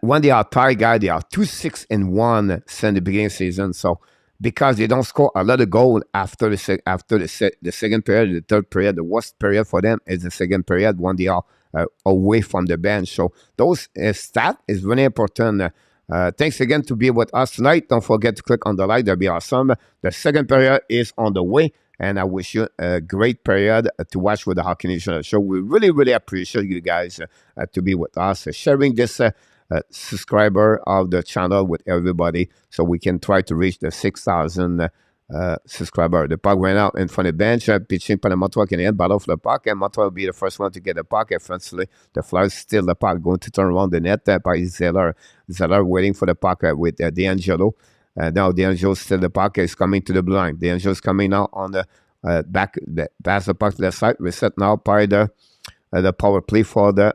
Speaker 1: When they are tied, guys, they are 2-6-1 since the beginning of the season. So because they don't score a lot of goals after the second period, the third period, the worst period for them is the second period when they are away from the bench. So those stats is really important. Thanks again to be with us tonight. Don't forget to click on the like. That'll be awesome. The second period is on the way, and I wish you a great period to watch with the Hockey Nation show. We really, really appreciate you guys to be with us, sharing this subscriber of the channel with everybody so we can try to reach the 6,000 subscriber. The puck went out in front of the bench, pitching for the Montreal Canadiens, battle for the puck, and Montreal will be the first one to get the puck. Eventually, the Flyers steal the puck, going to turn around the net by Zeller. Zeller waiting for the puck with D'Angelo. Now D'Angelo still the puck is coming to the blue line. D'Angelo is coming now on the back, pass the puck to the side. Reset now by the power play for the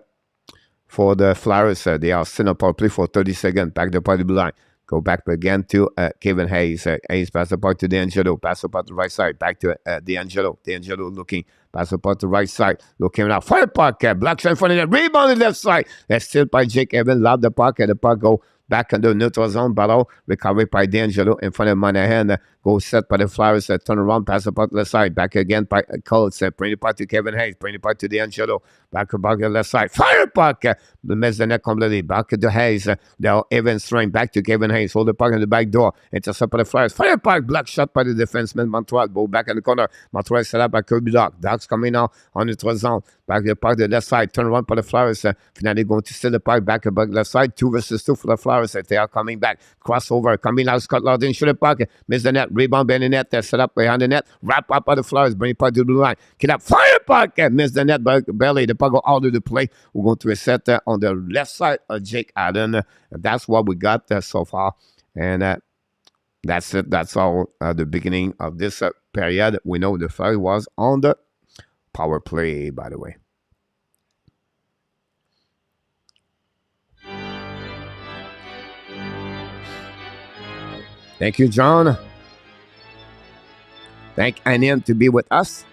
Speaker 1: Flyers. They are still on power play for 30 seconds. Back the puck to the blue line. Go back again to Kevin Hayes. Hayes pass the puck to D'Angelo. Pass the puck to the right side. Back to D'Angelo. D'Angelo looking. Pass the puck to the right side. Looking now. Fire puck. Black shot in front of the rebound on the left side. That's still by Jake Evans. Lob the puck. And the puck go back in the neutral zone. Battle. Recovered by D'Angelo in front of Monahan. Go set by the Flyers. Turn around. Pass the puck to the side. Back again by Colts. Bring the puck to Kevin Hayes. Bring the puck to D'Angelo. Back to the left side. Fire puck. Miss the net completely. Back to Hayes. Now Evans throwing back to Kevin Hayes. Hold the puck in the back door. Intercept by the Flyers. Fire puck. Block shot by the defenseman Montreal. Ball back in the corner. Montreal set up by Kirby Doc. Doc's coming now on the neutral zone. Back to the puck to the left side. Turn around by the Flyers. Finally going to steal the puck. Back to the left side. 2 versus 2 for the Flyers. They are coming back. Crossover. Coming out. Scott Laudin. Shoot the puck. Miss the net. Rebound behind the net. Set up behind the net. Wrap up by the Flyers. Bring the puck to the blue line. Get up. Fire puck. Miss the net barely. The puck go out of the play. We're going to reset on the left side of Jake Allen. That's what we got so far. And that's it. That's all the beginning of this period. We know the Flyers was on the power play, by the way. Thank you, John. Thank Annie to be with us.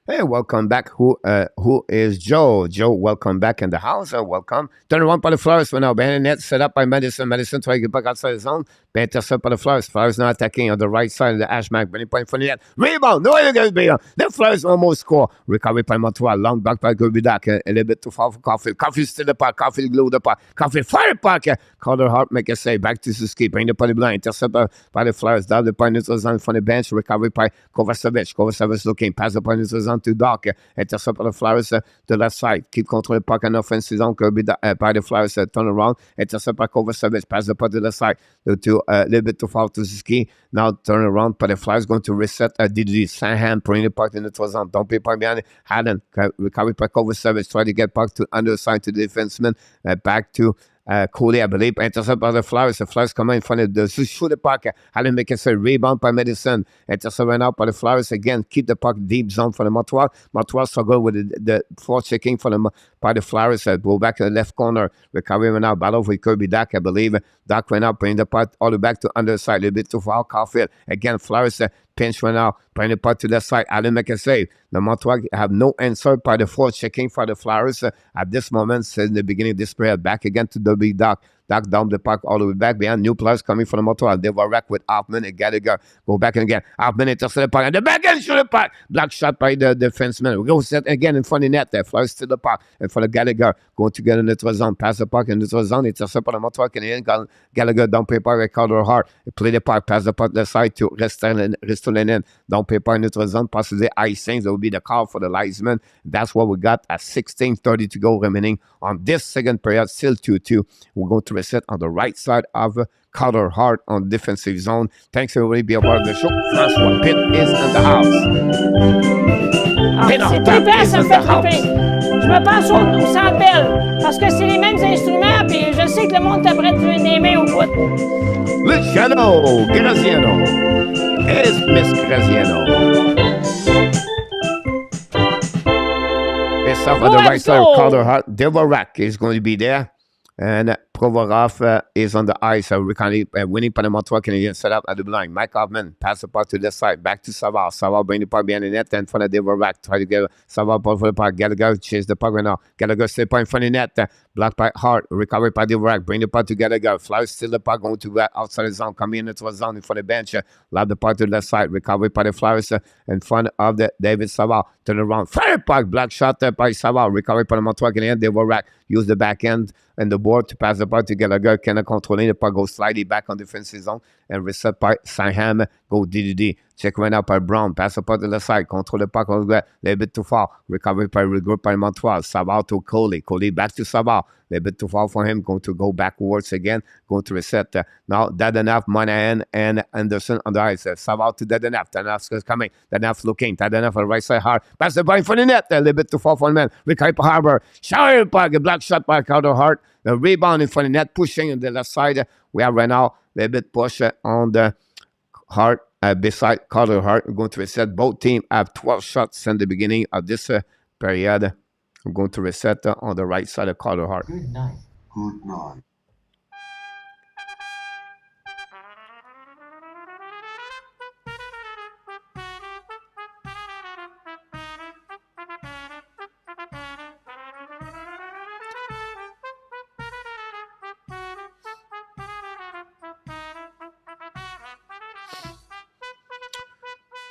Speaker 1: Hey, welcome back. Who is Joe? Joe, welcome back in the house. Welcome. Turn around by the Flyers for now. Behind the net, set up by Madison. Madison trying to get back outside the zone. Intercept by the Flyers. Flyers now attacking on the right side of the Ashmack. Bringing point for the net. Rebound. No, you're going to be on. The Flyers almost score. Recovery by Montreal. Long back by Gobidak. A little bit too far for Caulfield. Caulfield still the puck. Caulfield glue the puck. Caulfield fire puck. Calder Hart make a save. Back to Suzuki. Bring the puck blind. Intercept by the Flyers. Down the point neutral zone from the bench. Recovery by Kovacevic. Kovacevic looking. Pass the point neutral zone to Doc. Intercept by the Flyers to the left side. Keep control the puck on offensive zone. By the Flyers turn around. Intercept by Kovacevic. Pass the puck to the side. To a little bit too far to Suzuki. Now turn around. But the Flyers going to reset Didi. Sanham bring the puck in the neutral zone. Don't be puck behind. Haddon recovery by Kovacevic. Try to get puck to underside to the defenseman. Back to Coley, I believe, intercept by the Flyers. The Flyers come in front of the shoot the puck. Allen make a rebound by Madison. Intercept right now by the Flyers again. Keep the puck deep zone for the Montreal. Montreal struggle with the force checking for by the Flyers. Go back to the left corner. Recovery right now. Battle with Kirby Dak, I believe. Dak went out, bring the puck all the way back to underside. A little bit too far. Caulfield. Again, Flyers pinch right now. Bring the puck to the side. Allen make a save. The Montreal have no answer by the force checking for the Flyers at this moment since the beginning of this period. Back again to the big Dak. Dak down the puck all the way back behind. New players coming from the Montreal. They were wrecked with Hoffman and Gallagher. Go back and again. Hoffman intercept the puck. And the back end shoot the puck. Block shot by the defenseman. We go set again in front of the net there. Flyers to the puck. And for the Gallagher. Going to get in the zone. Pass the puck in the zone. Intercept by the Montreal Canadiens. Gallagher down paper with Carter Hart. Play the puck. Pass the puck the side to Ristolainen. Down paper in the zone. Pass the icing. That will be the call for the linesman. That's what we got at 16:30 to go remaining on this second period. Still 2-2. We're going to reset on the right side of Carter Hart on defensive zone. Thanks everybody be a part of the show. François Pitt is in the house.
Speaker 2: C'est trippant, ça me fait tripper. Je me pense au Centre Bell parce que c'est les mêmes instruments puis je sais que le monde t'apprête des mains au bout.
Speaker 1: Luciano, Graziano. Is Miss Graziano. It's off on the right side of Carter Hart. Devorak is going to be there. And Provorov is on the ice. We're currently winning by the Montreal Canadiens set up at the blind. Mike Hoffman pass the puck to the side. Back to Savard. Savard bring the puck behind the net. And in front of Devorak. Try to get Savard ball for the puck. Gallagher chase the puck right now. Gallagher stay point in front of the net. Blocked by Hart. Recovery by Devorak. Bring the puck to Gallagher. Flyers still the puck going to outside the zone. Coming into the zone in front of the bench. Lob the puck to the left side. Recovery by the Flyers in front of the David Savard. Turn around. Fire puck. Block shot by Savard. Recovery by the Montreal Canadiens. Devorak use the back end and the board to pass the puck to Gallagher. Cannot control the puck. Go slightly back on defensive zone and reset by Sanham. Go DDD. Check right now by Brown. Pass the puck to the side. Control the puck on the ground. A little bit too far. Recovery by regroup by Montreal. Savard to Coley. Coley back to Savard. A little bit too far for him. Going to go backwards again. Going to reset. Now Dadanaf, Monahan, and Anderson on the ice. Savard to Dadanaf. Dadanaf is coming. Dadanaf looking. Dadanaf on the right side hard. Pass the ball for the net. A little bit too far for the man. Recovery by Harbour. Shower puck. A block shot by Carter Hart. The rebound in front of the net. Pushing on the left side. We have right now a little bit push on the Hart. Beside Carter Hart, we're going to reset. Both teams have 12 shots in the beginning of this period. I'm going to reset on the right side of Carter Hart.
Speaker 3: Good night.
Speaker 4: Good night.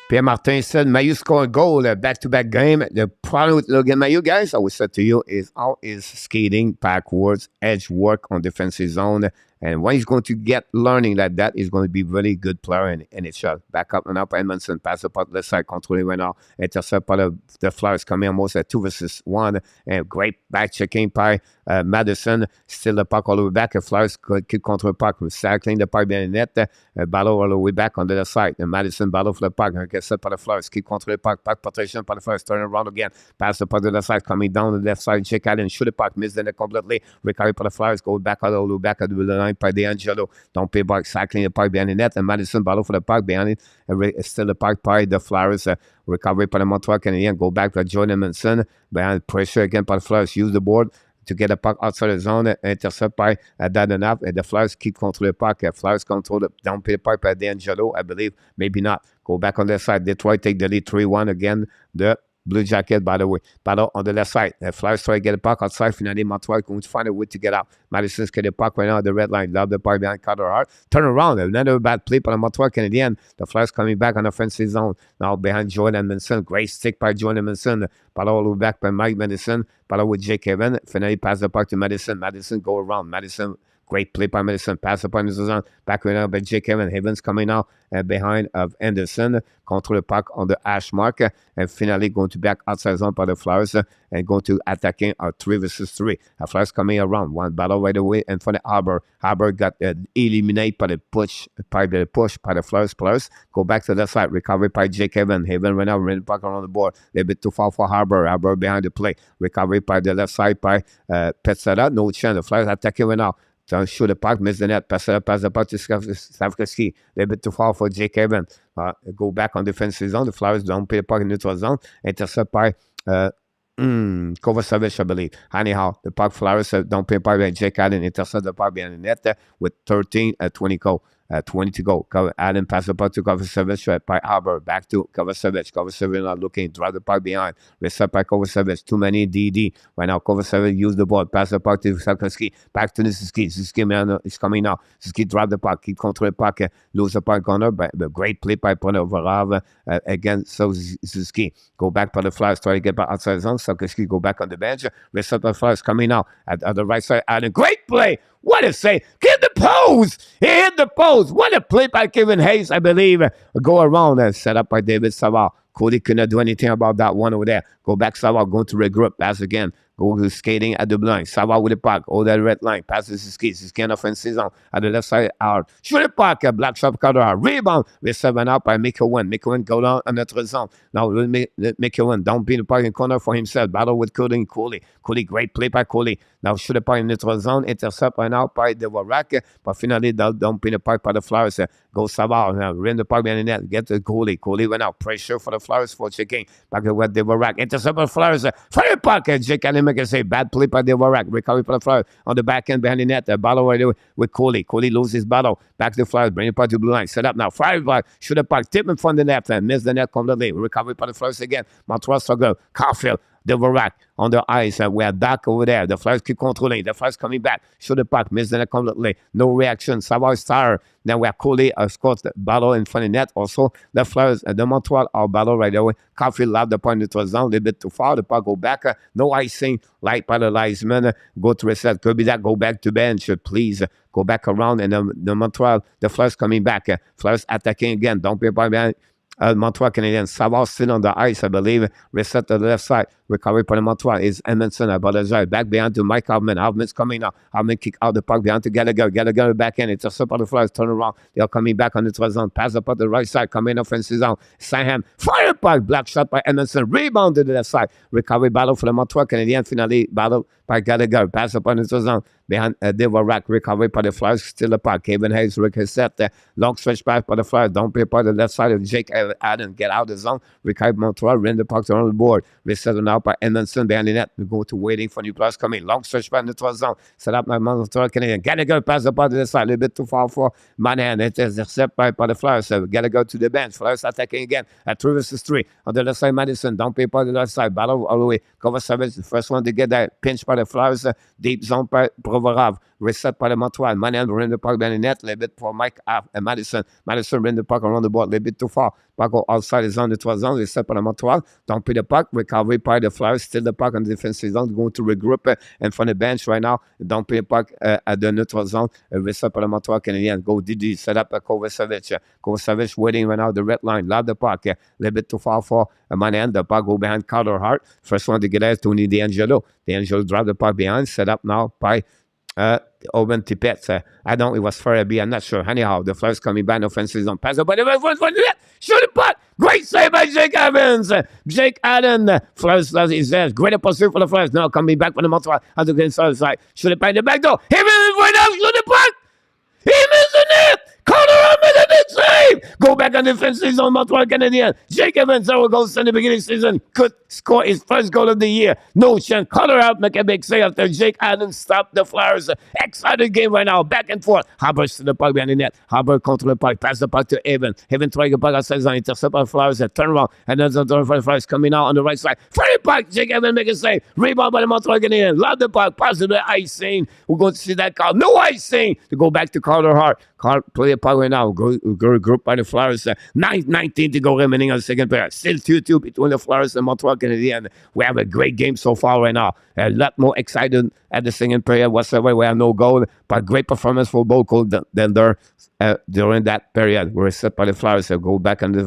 Speaker 1: Pierre Martin said, Mailloux scored a goal, back-to-back game. The problem with Logan Mailloux, guys, I would say to you, is all his skating backwards, edge work on defensive zone. And when he's going to get learning like that, he's going to be really good player in NHL. Back up and up, Edmondson, pass the puck left side, controlling right now. Intercept by the Flyers coming almost at 2 versus 1. And great back checking by Madison. Still the puck all the way back. The Flyers keep control the puck. Recycling the puck behind the net. Battle all the way back on the other side. And Madison battle for the puck. Set by the Flyers. Keep control the puck. Puck protection by the Flyers. Turn around again. Pass the puck to the other side. Coming down the left side. Check out and shoot the puck. Miss the net completely. Recovery by the Flyers. Go back all the way back at the line by D'Angelo. Don't pay back. Cycling the puck behind the net. And Madison battle for the puck behind it. And still the puck by the Flyers. Recovery by the Montreal Canadiens. Go back to Jordan Manson. Behind pressure again by the Flyers. Use the board to get the puck outside the zone, intercept by Dadanaf, and the Flyers keep control the puck. Flyers control the down pay puck by D'Angelo, I believe, maybe not. Go back on their side. Detroit take the lead 3-1 again. The Blue Jacket, by the way. Battle on the left side. The Flyers try to get the puck outside. Finally, Montreal going to find a way to get out. Madison's get the puck right now at the red line. Love the puck behind Carter Hart. Turn around. Another bad play by the Montreal Canadiens. The Flyers coming back on the offensive zone. Now behind Jordan Manson. Great stick by Jordan Manson. Battle all the way back by Mike Madison. Battle with Jake Evan. Finally pass the puck to Madison. Madison go around. Madison Great play by Madison. Pass up on the zone. Back right now by Jake Evans. Evans coming out behind of Anderson. Control the puck on the hash mark. And finally going to back outside zone by the Flyers and going to attacking a 3 versus 3. The Flyers coming around. One battle right away in front of Harbour. Harbour got eliminated by the push by the Flyers players. Go back to the side. Recovery by Jake Evans. Evans right now running back around the board. A little bit too far for Harbour. Harbour behind the play. Recovery by the left side by Petzada. No chance. The Flyers attacking right now. Shoot the puck, miss the net, pass the puck to Stavkovsky. A little bit too far for Jake Evans. Go back on defensive zone. The Flyers don't pay the puck in neutral zone. Intercept by Kovacevic, I believe. Anyhow, the puck Flyers don't pay the puck by Jake Allen. Intercept the puck behind the net with 20 go. 20 to go. Allen pass the puck to Kovacevic by Harbour. Back to Kovacevic. Kovacevic not looking. Drive the puck behind. Reset by Kovacevic. Too many DD. Right now, Kovacevic use the ball. Pass the puck to Stavkovsky. Back to Suzuki. Suzuki is coming now. Suzuki drive the puck. Keep control the puck. Lose the puck corner. But great play by Ponovarov against Suzuki. Go back by the Flyers. Try to get back outside the zone. Stavkovsky go back on the bench. Reset by the Flyers coming now. At the right side. Allen. Great play. What a save. Get the post. He hit the post. What a play by Kevin Hayes, I believe. Go around and set up by David Savard. Cody could not do anything about that one over there. Go back, Savard, going to regroup. Pass again. Go to skating at the blind. Savard with the puck. Hold that red line. Passes his skis. His can offensive zone. At the left side, out. Shoot the puck. Black shot cutter out. Rebound. With 7 out by Mikowen. Mikowen go down on notre zone. Now, Mikowen don't be in the puck in corner for himself. Battle with Cody. Cody, great play by Cody. Now, shoot the puck in neutral zone. Intercept right now by DUARTE. But finally, don't be in the puck by the Flyers. Go Savard. Now, ring the puck behind the net. Get to Cody. Cody went out. Pressure for the Flyers for checking. Back to what DUARTE. Intercept by the Flyers. Fire puck. Jake Allen make a save. Bad play by DUARTE. Recovery for the Flyers on the back end behind the net. Battle right away with Cody. Cody loses his battle. Back to the Flyers. Bring the puck to the blue line. Set up now. Fire puck. Shoot the puck. Tip in front of the net. And miss the net completely. Recovery for the Flyers again. Montreal struggle. Caulfield. DUARTE on the ice. We are back over there. The Flyers keep controlling. The Flyers coming back. Shoot the puck. Miss the net completely. No reaction. Savard star. Then we are Cody. Scott battle in front of the net. Also, the Flyers and the Montreal are battle right away. Caulfield love the point. It was down a little bit too far. The puck go back. No icing. Light by the linesman. Go to reset. Could be that. Go back to bench. Please go back around. And the Montreal, the Flyers coming back. Flyers attacking again. Don't be behind. Montreal Canadiens. Savard still on the ice, I believe. Reset to the left side. Recovery for the Montreal is Edmondson. Back behind to Mike Hoffman. Hoffman's coming now. Hoffman kick out the puck behind to Gallagher. Gallagher back in. It's a super the Flyers. Turn around. They are coming back on the 12 zone. Pass up on the right side. Coming offensive zone. Sanham. Fire puck. Black shot by Edmondson. Rebound to the left side. Recovery battle for the Montreal Canadiens. Finally battle by Gallagher. Pass up on the 12 zone. Behind DUARTE. Recovery by the Flyers. Still the puck. Kevin Hayes. Reset. Long stretch pass by the Flyers. Don't play by the left side of Jake Allen. Get out of the zone. Recovery Montreal. Run the puck on the board. Reset now by Edmondson behind the net. We go to waiting for new players coming. Long stretch by the 12 zone. Set up by Montreal Canadiens. Gallagher pass the puck to the side. A little bit too far for Manhan. It is intercepted by the Flyers. Gallagher to the bench. Flyers attacking again at 3 versus 3. On the left side, Madison. Don't pay by the left side. Battle all the way. Kovacevic, the first one to get that pinch by the Flyers. Deep zone by Provorov. Reset by the Montreal. Manhan ran the puck behind the net. A little bit for Mike Madison. Madison ran the puck around the board. A little bit too far. Puck go outside the zone. The 12 zone. Reset by the Montreal. Don't pay the puck. Recovery by the Flyers. Still the puck on the defensive zone. Going to regroup in front of the bench right now. Don't pay the puck at the neutral zone. Reset by the Montreal Canadiens. Go DD. Set up Kovacevic. Kovacevic waiting right now. The red line. Love the puck. A little bit too far for Manhan. The puck go behind Carter Hart. First one to get there is Tony DeAngelo. DeAngelo drive the puck behind. Set up now by Owen Tippett. It was Farabee. I'm not sure. Anyhow, the Flyers coming back in offensive zone. Pass up by the shoot the puck. Great save by Jake Evans. Jake Allen. Flyers is there. Great opportunity for the Flyers. Now coming back from the Montreal. On the inside side. Shoot it by the back door. Evans right now. Shoot the puck. He missed the net. Connor made a big save. Go back on defensive zone, Montreal Canadiens. Jake Evans, 0 goals in the beginning of the season. Could score his first goal of the year. No chance. Connor out, make a big save after Jake Allen stopped the Flyers. Excited game right now. Back and forth. Harbour to the puck behind the net. Harbour control the puck. Pass the puck to Evans. Evans trying to puck outside zone. Intercept by the Flyers. Turn around. And then the turn for the Flyers coming out on the right side. Fire puck. Jake Evans make a save. Rebound by the Montreal Canadiens. Love the puck. Pass to the icing. We're going to see that call. No icing. To go back to Carter Hart. Carter play the puck right now. Go regroup by the Flyers. 9:19 to go remaining on the second period. Still 2-2 between the Flyers and Montreal Canadiens. We have a great game so far right now. A lot more excited at the second period whatsoever. We have no goal, but great performance for both goaltender during that period. We're set by the Flyers. So go back on this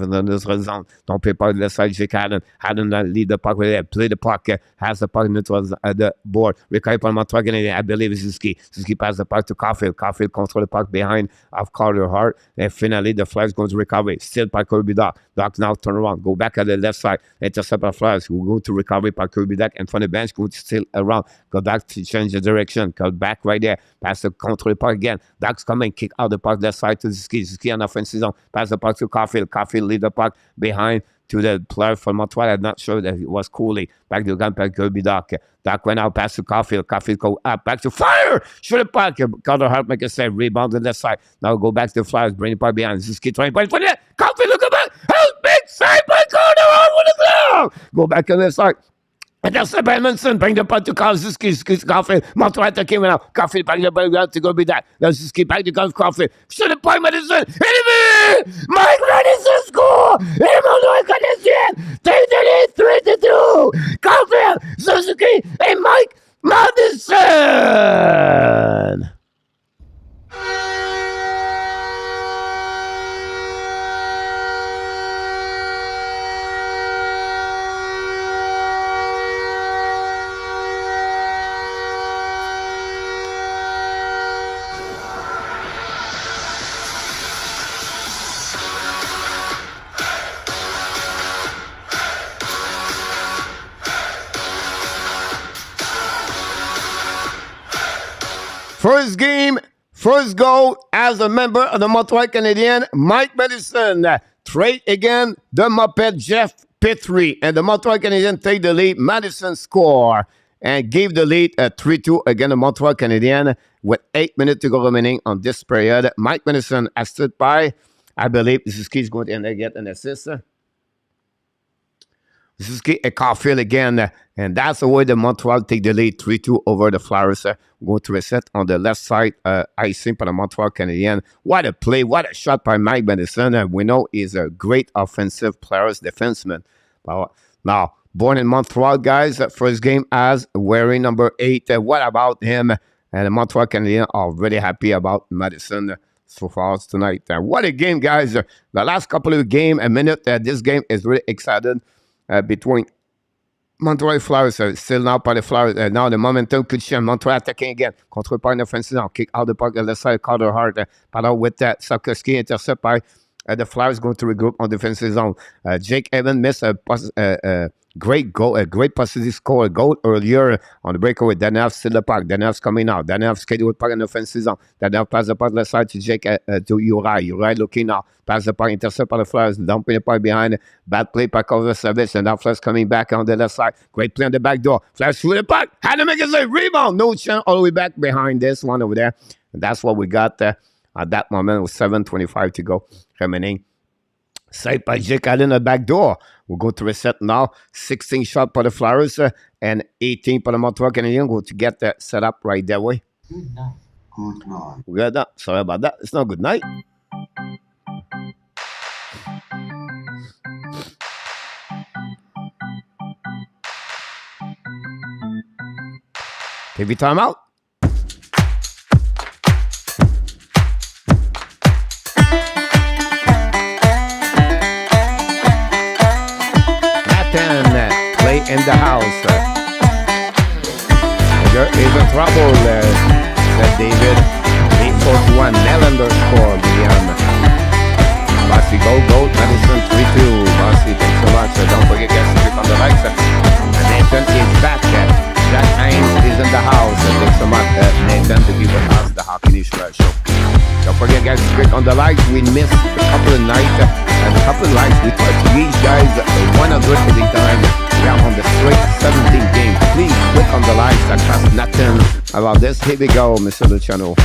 Speaker 1: zone. Don't play part of the side. Jake Allen. Allen lead the puck with it. Play the puck. Has the puck neutral at the board. Recovery by Montreal Canadiens. I believe it's Suzuki. Suzuki passes the puck to Caulfield. Caulfield control the puck behind of Carter Hart. And finally, the Flyers going to recover. Still by Kirby Doc. Doc now turn around. Go back at the left side. Intercept by Flyers. We go to recovery by Kirby Doc. And from the bench, go to still around. Go back to change the direction. Go back right there. Pass the control the puck again. Doc's coming. Kick out the puck left side to Suzuki. Suzuki on offensive zone. Pass the puck to Caulfield. Caulfield lead the puck behind to the player from Montreal. I'm not sure that it was Cooley. Back to gun, back to Kirby Doc. Doc went out, pass to Caulfield. Caulfield go up, back to fire! Shoot the puck. Carter Hart make a save. Rebound on the left side. Now go back to the Flyers. Bring the puck behind. Suzuki trying to play. Caulfield look back. Help! Big save by Carter Hart with the glove! Go back on the side. And that's the Edmondson. Bring the puck to Suzuki. Caulfield. Montreal attacking now. Caulfield back the ball to go be that. Now Suzuki back to Caulfield. Shoot the puck, Madison. Enemy! Mike Madison score! Montreal Canadiens take the lead 3-2. Caulfield, Suzuki, and Mike Madison. First game, first goal as a member of the Montreal Canadiens, Mike Madison. Trade again, the Muppet Jeff Petrie. And the Montreal Canadiens take the lead. Madison score and gave the lead at 3-2 against the Montreal Canadiens with 8 minutes to go remaining on this period. Mike Madison has stood by. I believe Suzuki is going to get an assist. Suzuki and Caulfield again, and that's the way the Montreal take the lead 3-2 over the Flyers. Go to reset on the left side, icing for the Montreal Canadiens. What a play, what a shot by Mike Madison. We know he's a great offensive player, defenseman. Now, born in Montreal, guys, first game as wearing number 8. What about him? And the Montreal Canadiens are really happy about Madison so far tonight. What a game, guys. The last couple of games, a minute, this game is really excited. Between Montreal Flyers, still now by the Flyers. Now the momentum could change. Montreal attacking again. Control by the offensive now. Kick out the puck on the side. Carter Hart. But with that, Sarkowski intercept by the Flyers going to regroup on defensive zone. Jake Evans missed a great goal, a great possibility to score a goal earlier on the breakaway. Daniel still the puck. Daniel's coming out. Daniel scheduled with puck on the offensive zone. Daniel pass the puck left side to Jake to Uri. Uri looking now. Pass the puck, intercept by the Flyers. Dumping the puck behind. Bad play by Kovacevic. And now Flyers coming back on the left side. Great play on the back door. Flyers through the puck. Had to make a save. Rebound. No chance. All the way back behind this one over there. And that's what we got at that moment. With 7:25 to go remaining. Saved by Jake Allen at the back door. We'll go to reset now. 16 shot for the Flyers and 18 for the Montreal Canadiens. Go to get that set up right that way.
Speaker 3: Good night. Good night.
Speaker 1: We got that. Sorry about that. It's not good night. TV timeout. Play in the house. There is a trouble, said David. 8-4-1. Nylander scored. Bossy goal. Madison 3-2. Bossy, thanks so much. Don't forget, guys, to click on the likes. Nathan is back. Jack Hines is in the house. Thanks so much, Nathan, to be with us, the Hockey News Show. Don't forget, guys, to click on the likes. We missed a couple of nights. And a couple of likes. We try to reach, guys, 100 every time. We are on the straight 17 game. Please click on the likes. I trust nothing about this. Here we go, Mr. Luciano.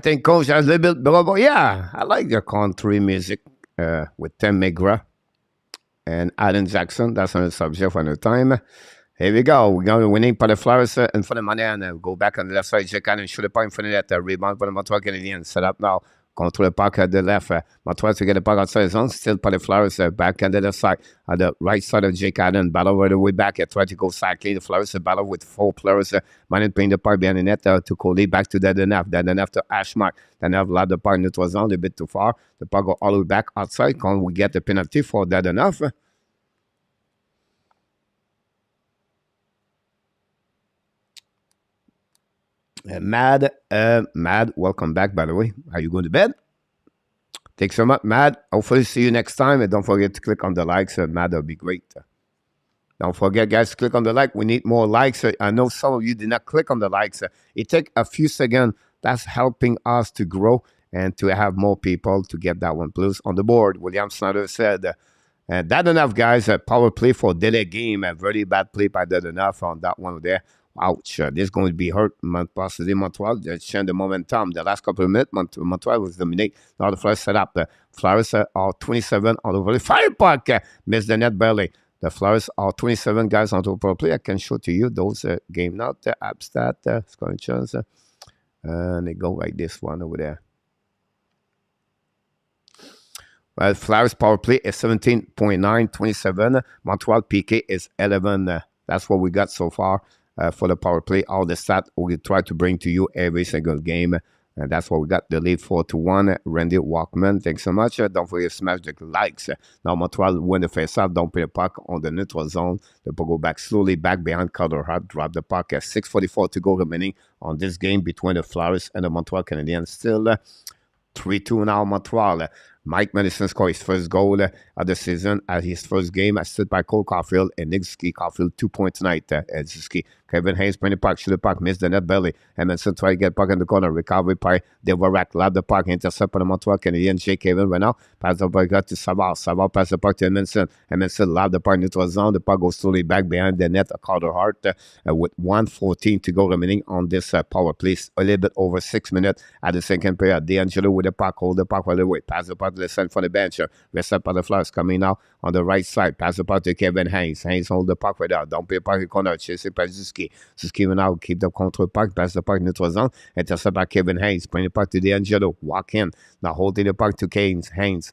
Speaker 1: think Coach has a little bit below. Yeah, I like the country music with Tim McGraw and Alan Jackson. That's another subject for another time. Here we go. We're going to winning for the Flowers in front of money and go back on the left side. Check out and shoot the puck in front of that. Rebound for the Montreal Canadiens. Set up now. Control the puck at the left. Montreal to get the puck outside his zone. Still for the Flowers back on the left side. At the right side of Jake Allen. Battle right away back. Try to go sideline. The Flowers battle with 4 players. Manning playing the puck behind the net to Coley. Back to Dedenev. Dedenev to Ashmark. Dedenev allowed the puck in neutral zone a bit too far. The puck go all the way back outside. Can we get the penalty for Dedenev? Mad, welcome back, by the way. Are you going to bed? Thanks so much, Mad. Hopefully see you next time. And don't forget to click on the likes. Mad, that'll be great. Don't forget, guys, to click on the like. We need more likes. I know some of you did not click on the likes. It takes a few seconds. That's helping us to grow and to have more people to get that one plus on the board. William Snyder said, that enough, guys. Power play for delay game. A very bad play by that enough on that one there. Ouch. This is going to be hurt. Possibly Montreal. Just change the momentum. The last couple of minutes, Montreal was dominate. Now the Flowers set up. The Flowers are 27 all over the fire puck. Missed the net barely. The Flowers are 27 guys on top of play. I can show to you those game now. The ABS scoring chance. And they go like this one over there. Well, Flowers power play is 17.9, 27. Montreal PK is 11. That's what we got so far. For the power play, all the stats we try to bring to you every single game. And that's what we got. The lead 4-1. Randy Walkman, thanks so much. Don't forget to smash the likes. Now Montreal win the face-off. Don't play the puck on the neutral zone. The puck go back slowly back behind Carter Hart. Drop the puck at 6:44 to go remaining on this game between the Flowers and the Montreal Canadiens. Still 3-2 now Montreal. Mike Madison scored his first goal of the season at his first game. I stood by Cole Caulfield and Nick Caulfield 2 points tonight. Kevin Hayes playing the puck, shoot the puck, missed the net belly. Emerson try to get puck in the corner. Recovery by DeVorak, lob the puck, intercept by the Montreal Canadiens. Jake Kevin right now. Pass the puck to Savard. Savard pass the puck to Emerson. Emerson lob the puck neutral zone. The puck goes slowly back behind the net of Carter Hart with 1:14 to go remaining on this power play. A little bit over 6 minutes at the second period. D'Angelo with the puck, hold the puck all the way. Pass the puck to the center for the bench. Reset by the Flowers coming now on the right side. Pass the puck to Kevin Hayes. Hayes hold the puck right there. Don't play the puck in the corner. Chasing by Zuski. Zuski now keep the control puck. Pass the puck neutral zone. Intercept by Kevin Hayes. Bring the puck to D'Angelo. Walk in. Now holding the puck to Hayes. Hayes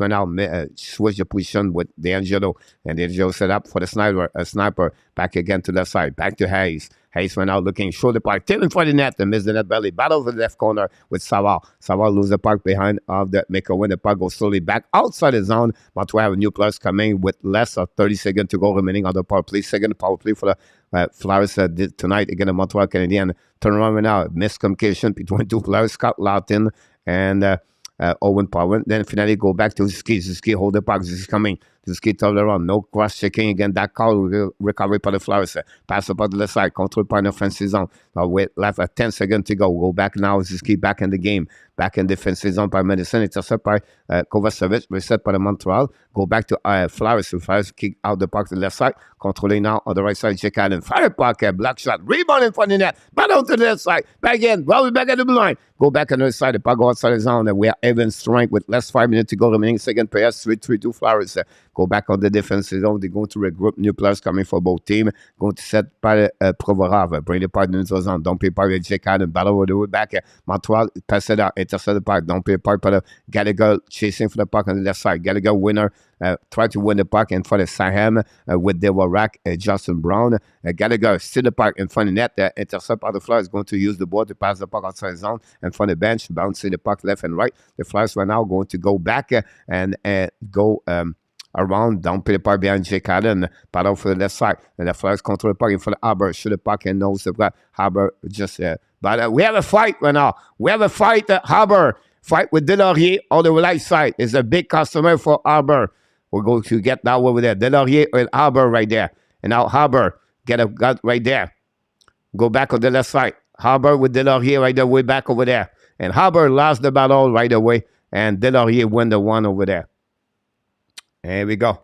Speaker 1: right now switch the position with D'Angelo. And D'Angelo set up for the sniper. Back again to left side. Back to Hayes. Hayes went out looking, shoulder puck, tilting for the net, and missed the net belly. Battle over the left corner with Savard. Savard lose the puck behind of the maker when the puck goes slowly back outside the zone. But we have a new plus coming with less of 30 seconds to go remaining on the power play. Second power play for the Flowers tonight against the Montreal Canadiens. Turn around right now. Miscommunication between two players, Scott Lawton and Owen Power. Then finally go back to Zuski. Zuski hold the puck. Zuski coming. Zuski turn around. No cross checking again. That call recovery for the Flowers. Pass up on the left side. Control by the offensive zone. Now with left 10 seconds to go. Go back now. Zuski back in the game. Back in defensive zone by Madison. Intercept by Kovacevic. Reset by the Montreal. Go back to Flowers. Flowers kick out the puck to the left side. Controlling now on the right side. Jake Allen. Fire puck. Black shot. Rebound in front of the net. Back out to the left side. Back in. Well, back at the blue line. Go back on the right side. The puck go outside the zone. And we are even strength with less 5 minutes to go remaining. Second period. 3-3-2 Flowers. Go back on the defensive zone. They're going to regroup new players coming for both teams. Going to set by Provorov. Bring the puck in the zone. Don't play part with Jake Allen. Battle with the way back. Montreal pass it out. Intercept the puck. Don't play part for the Gallagher chasing for the puck on the left side. Gallagher winner. Try to win the puck in front of Saham with DeWarak, Justin Brown. Gallagher still the puck in front of the net. Intercept by the Flyers going to use the board to pass the puck outside the zone in front of the bench, bouncing the puck left and right. The Flyers are now going to go back and go around, down play the puck behind Jake Allen, paddle for the left side. And the Flyers control the puck in front of Haber, shoot the puck and nose the puck. Haber just but we have a fight right now. We have a fight, Haber. Fight with Delorier on the right side. Is a big customer for Haber. We're going to get that over there. Delorier and Haber right there. And now Haber got right there. Go back on the left side. Haber with Delorier right there, way back over there. And Haber lost the battle right away. And Delorier won the one over there. There we go.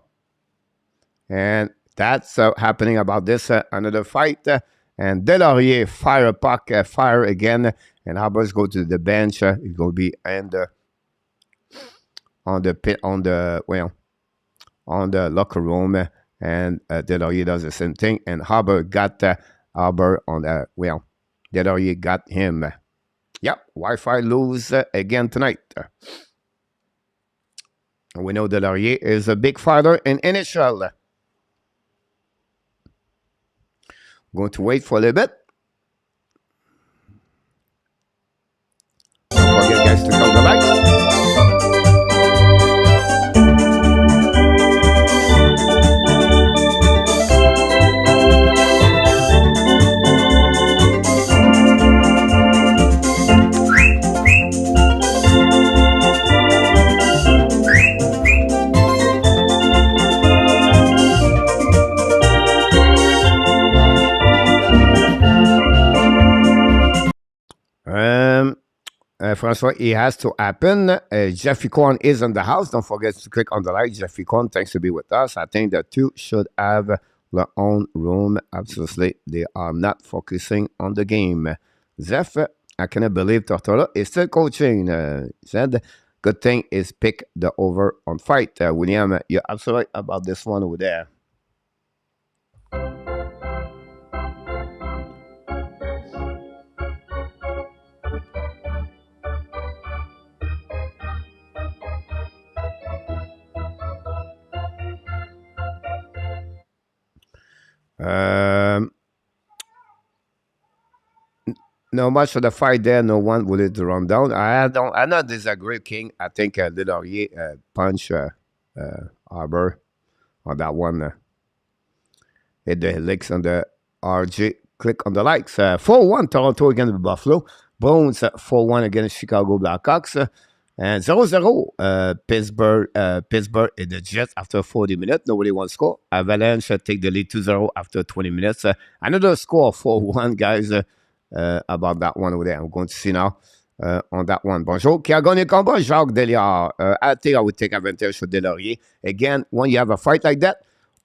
Speaker 1: And that's happening about this another fight. And Delorier fire puck, fire again. and HABS go to the bench. He's going to be on the locker room, and Delorier does the same thing, and HABS got Albert on the Delorier got him. Yep, Wi-Fi lose again tonight. We know Delorier is a big fighter in NHL. Going to wait for a little bit. Don't forget, guys, to count the lights. Francois, it has to happen. Jeffrey Korn is in the house. Don't forget to click on the like. Jeffrey Korn, thanks to be with us. I think the two should have their own room. Absolutely. They are not focusing on the game. Zeph, I cannot believe Tortola is still coaching. He said, good thing is pick the over on fight. William, you're absolutely right about this one over there. No much of the fight there. No one will it run down. I not disagree, King. I think Delorier punch Arbor on that one. Hit the licks on the RG. Click on the likes. 4-1 Toronto against Buffalo. Bones 4-1 against Chicago Blackhawks. And 0-0 Pittsburgh and the Jets after 40 minutes. Nobody wants to score. Avalanche take the lead 2-0 after 20 minutes. Another score 4-1, guys. About that one over there. I'm going to see now on that one. Bonjour. Qui a gagné le combat? Jacques Deliard. I think I would take advantage of Delorier. Again, when you have a fight like that.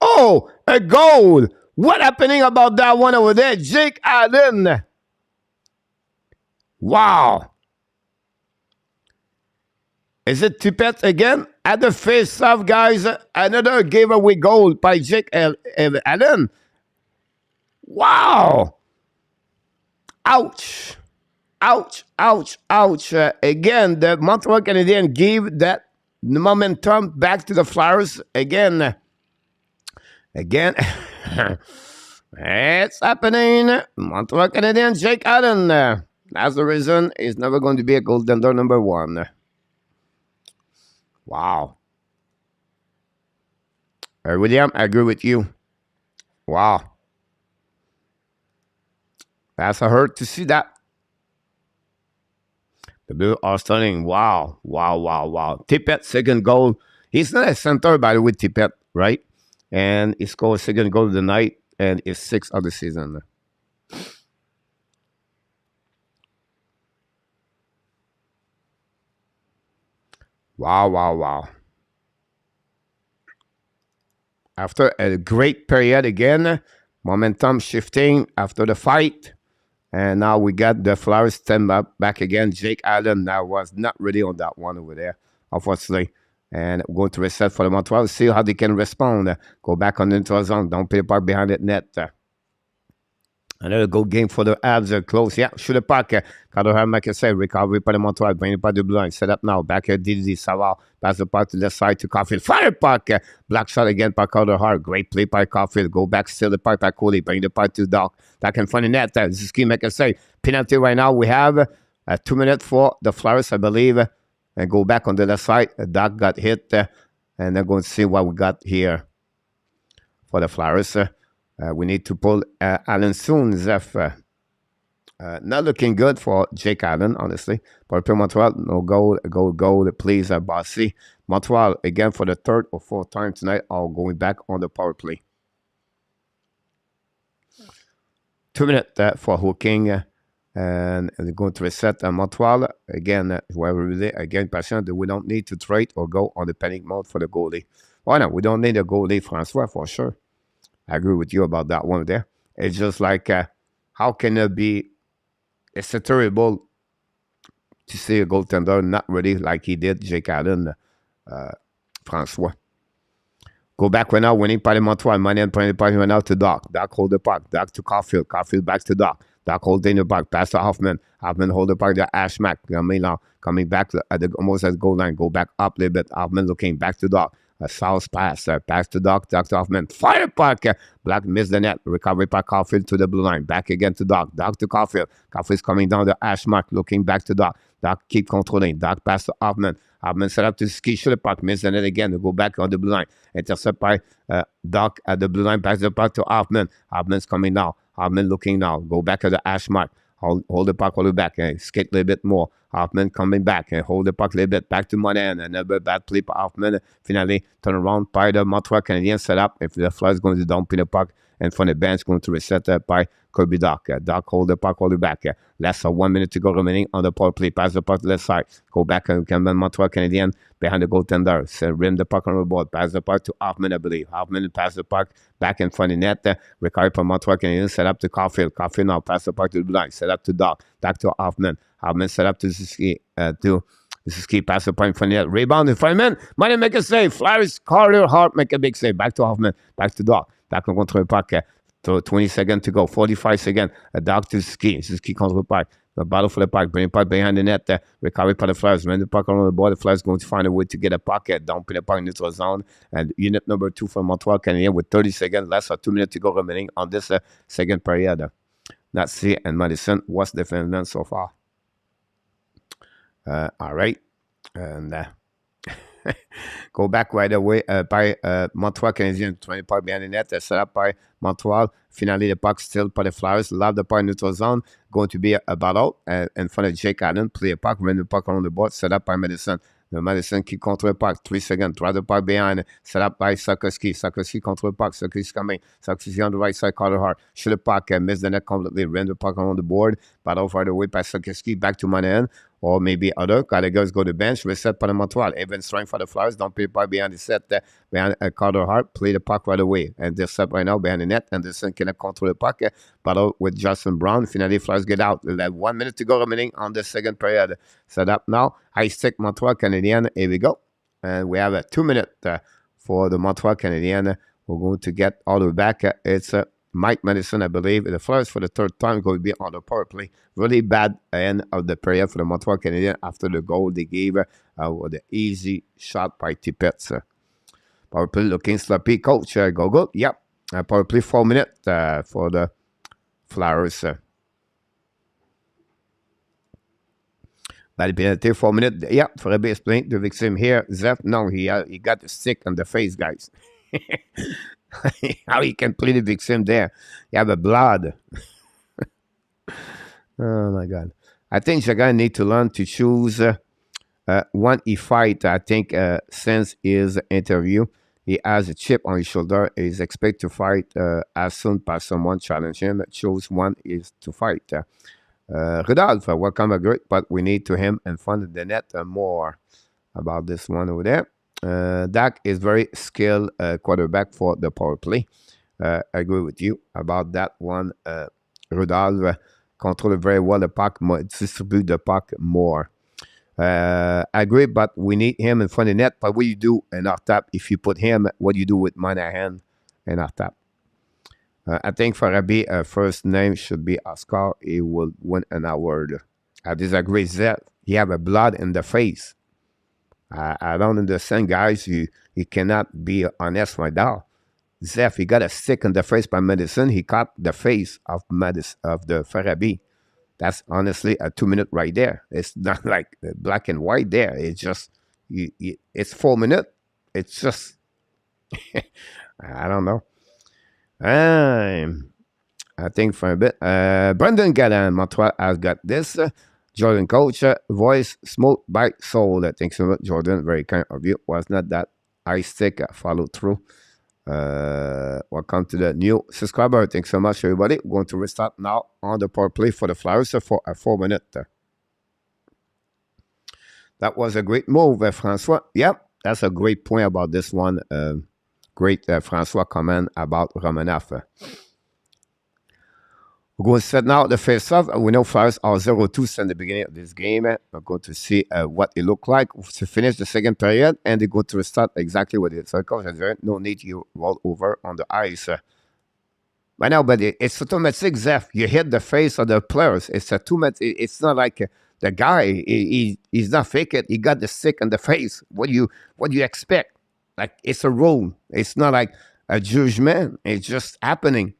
Speaker 1: Oh, a goal. What happening about that one over there? Jake Allen. Wow. Is it Tippett again? At the face-off, guys. Another giveaway goal by Jake Allen. Wow. Ouch. Ouch, ouch, ouch. Again, the Montreal Canadiens give that momentum back to the Flyers. Again. It's happening. Montreal Canadiens, Jake Allen. That's the reason he's never going to be a goaltender number one. Wow. William, I agree with you. Wow. That's a hurt to see that. The Blues are stunning. Wow. Wow, wow, wow. Tippett, second goal. He's not a center, by the way, Tippett, right? And he scored second goal of the night, and it's 6th of the season. Wow, wow, wow. After a great period again, momentum shifting after the fight. And now we got the Flyers stand up back again. Jake Allen now was not really on that one over there, unfortunately. And we're going to reset for the Montreal. See how they can respond. Go back on the neutral zone. Don't play the puck behind the net. Another good game for the Habs. Close. Yeah, shoot the puck. TABERNAK said, recovery by the Montreal. Bring the puck to the blue line. Set up now. Back here, DD Savard. Pass the puck to the side to Caulfield. Fire puck. Black shot again by Carter Hart. Great play by Caulfield. Go back, steal the puck by Coley. Bring the puck to Doc. That in front of net. This is Ski make a say. Penalty right now. We have 2 minutes for the Flyers, I believe. And go back on the left side. Doc got hit. And they're going to see what we got here for the Flyers. We need to pull Allen soon, Zeph. Not looking good for Jake Allen, honestly. But Montreal, no goal, please, Bossy. Montreal, again, for the 3rd or 4th time tonight, are going back on the power play. 2 minutes for hooking. And they're going to reset Montreal. Again, whoever it is, again, patient, we don't need to trade or go on the panic mode for the goalie. Well, no, we don't need a goalie, Francois, for sure. I agree with you about that one there. It's just like, how can it be? It's a terrible to see a goaltender not ready like he did, Jake Allen, Francois. Go back right now, winning par les Montreal. Money and playing the puck right now to Doc. Doc hold the puck. Doc to Caulfield. Caulfield back to Doc. Doc holding the puck. Pass to Hoffman. Hoffman hold the puck to Ashmack. Coming back almost at the goal line. Go back up a little bit. Hoffman looking back to Doc. A south pass. Pass to Doc. Doc to Hoffman. Fire puck. Black missed the net. Recovery by Caulfield to the blue line. Back again to Doc. Doc to Caulfield. Caulfield's coming down the Ashmack. Looking back to Doc. Doc keep controlling. Doc pass to Hoffman. Hoffman set up to ski. Shoot the puck. Miss the net again. To go back on the blue line. Intercept by Doc at the blue line. Pass the puck to Hoffman. Hoffman's coming now. Hoffman looking now. Go back to the Ashmark. Hold the puck all the way back. Skate a little bit more. Hoffman coming back. Hold the puck a little bit. Back to Monahan. Another bad play by Hoffman. Finally, turn around by the Montreal Canadiens set up. If the Flyers going to dump in the puck, and from the bench going to reset by Kirby Doc. Doc hold the puck all the way back. Less than 1 minute to go remaining on the power play. Pass the puck to the left side. Go back and Montreal Canadiens behind the goaltender. So rim the puck on the board. Pass the puck to Hoffman, I believe. Hoffman pass the puck back in front of the net. Recovery from Montreal Canadiens. Set up to Caulfield. Caulfield now pass the puck to the blind. Set up to Doc. Doc to Hoffman. Hoffman set up to Suzuki. Suzuki pass the puck in front of the net. Rebound in front of the man. Money make a save. Flyers, Carter, Hart make a big save. Back to Hoffman. Back to Doc. Doc contre le puck. 20 seconds to go. 45 seconds. Doc to Suzuki. Suzuki contre le puck. The battle for the puck. Bring the puck behind the net. Recovery by the Flyers. When the puck on the board, the Flyers going to find a way to get a puck. Dumping the puck in neutral zone. And unit number 2 for Montreal Canadiens with 30 seconds. Less than 2 minutes to go remaining on this second period. That's it. And Madison was defending so far. All right. And go back right away by Montreal Canadiens. 20 puck behind the net. Set up by Montreal. Finally, the puck still by the Flyers. Love the puck in neutral zone. Going to be a battle in front of Jake Allen. Play a puck. Run the puck on the board. Set up by Madison. The Madison qui contre le puck. 3 seconds. Drive the puck behind. Set up by Sakoski. Sakoski contre le puck. Sakoski's coming. Sakoski on the right side. Carter Hart. Shoot the puck. Miss the net completely. Run the puck on the board. Battle right away by Sakoski. Back to Monahan. Or maybe other. Gallagher's go to bench. Reset by the Montreal. Even strength for the Flyers. Don't play the puck behind the set. Behind Carter Hart. Play the puck right away. And they're set right now behind the net. Anderson cannot control the puck. Battle with Justin Brown. Finally, Flyers get out. 1 minute to go remaining on the second period. Set up now. High stick Montreal Canadiens. Here we go. And we have a 2 minute for the Montreal Canadiens. We're going to get all the way back. It's Mike Madison, I believe. The Flyers for the third time going to be on the power play. Really bad end of the period for the Montreal Canadiens after the goal they gave with the easy shot by Tippett. Power play looking sloppy. Coach, go. Yep. Power play 4 minutes for the Flyers. Bad penalty, 4 minutes. Yeah, for a base plane to victim here. Zeph, no, he got the stick on the face, guys. How he can play the victim there? You have a blood. Oh, my God. I think Jagan need to learn to choose when he fight. I think since his interview, he has a chip on his shoulder. He's expected to fight as soon as someone challenge him. Choose one is to fight. Rudolph, welcome a great, but we need to him in front of the net more about this one over there. Dak is very skilled quarterback for the power play. I agree with you about that one. Rudolph control very well the puck, distribute the puck more. I agree, but we need him in front of the net. But what you do in our tap, if you put him, what you do with Monahan in our tap? I think Farabi, first name should be Oscar. He will win an award. I disagree. Zeth, he have a blood in the face. I don't understand, guys. You cannot be honest right now. Zeth, he got a stick in the face by Madison. He caught the face of the Farabi. That's honestly a 2 minute right there. It's not like black and white there. It's just, it's 4 minutes. It's just, I don't know. I think for a bit. Brendan Gallan, Montreal has got this. Jordan Coach, voice, smooth bite, soul. Thanks so much, Jordan. Very kind of you. Was not that I stick follow through. Welcome to the new subscriber. Thanks so much, everybody. We're going to restart now on the power play for the Flyers for a 4 minute. That was a great move, Francois. Yep, that's a great point about this one. Great Francois comment about Romanov. We're going to set now the face-off. We know Flyers are 0-2 since the beginning of this game. We're going to see what it looked like to finish the second period, and they go to restart exactly what it is. So, Coach, there's no need you roll over on the ice. Right now, but it's automatic, Zeph. You hit the face of the players. It's a two-minute. It's not like the guy. He's not fake it. He got the stick in the face. What do you expect? Like, it's a rule. It's not like a judgment. It's just happening.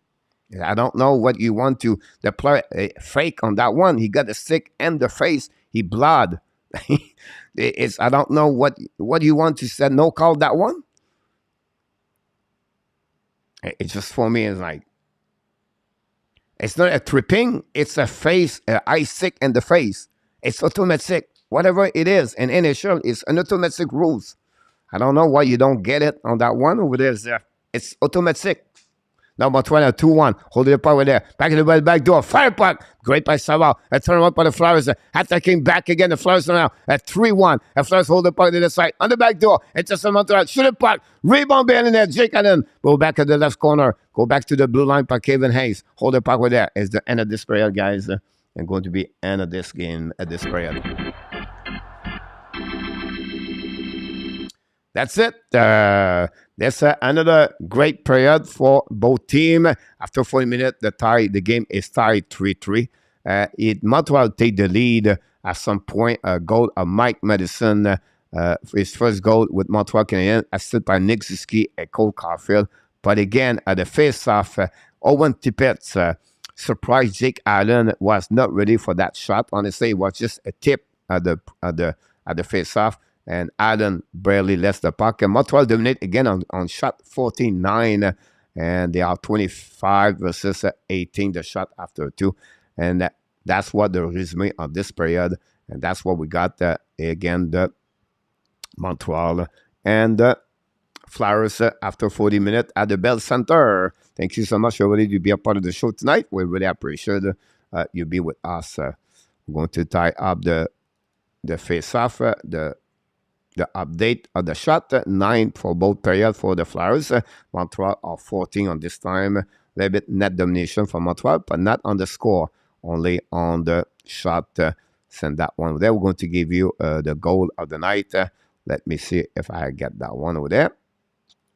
Speaker 1: I don't know what you want to. The player fake on that one. He got the stick in the face. He blood. I don't know what you want to say. No call that one. It's just for me. It's like it's not a tripping. It's a face. Eye stick in the face. It's automatic. Whatever it is, in NHL, it's an automatic rules. I don't know why you don't get it on that one over there. It's automatic. Now Montreal 2-1. Holding the puck over there. Back in the back door. Fire puck. Great by Savard. A turnaround by the Flyers. Attacking back again. The Flyers are now at 3-1. The Flyers hold the puck to the side. On the back door. It's just Montreal. Shoot the puck. Rebound behind in there. Jake Allen. Go back at the left corner. Go back to the blue line by Kevin Hayes. Hold the puck over there. It's the end of this period, guys. And going to be end of this game at this period. That's it. That's another great period for both teams. After 40 minutes, the game is tied 3-3. Montreal take the lead at some point. A goal of Mike Madison, his first goal with Montreal Canadiens, assisted by Nick Suzuki and Cole Caulfield. But again, at the face-off, Owen Tippett surprised Jake Allen was not ready for that shot. Honestly, it was just a tip at the face-off. And Allen barely left the puck. And Montreal dominate again on shot 14-9. And they are 25 versus 18, the shot after 2. And that's what the resume of this period. And that's what we got again, the Montreal and the Flyers after 40 minutes at the Bell Center. Thank you so much, everybody, to be a part of the show tonight. We really appreciate you be with us. We're going to tie up the face-off, the update of the shot, 9 for both periods for the Flyers. Montreal are 14 on this time. A little bit net domination for Montreal, but not on the score, only on the shot. Send that one over there. We're going to give you the goal of the night. Let me see if I get that one over there.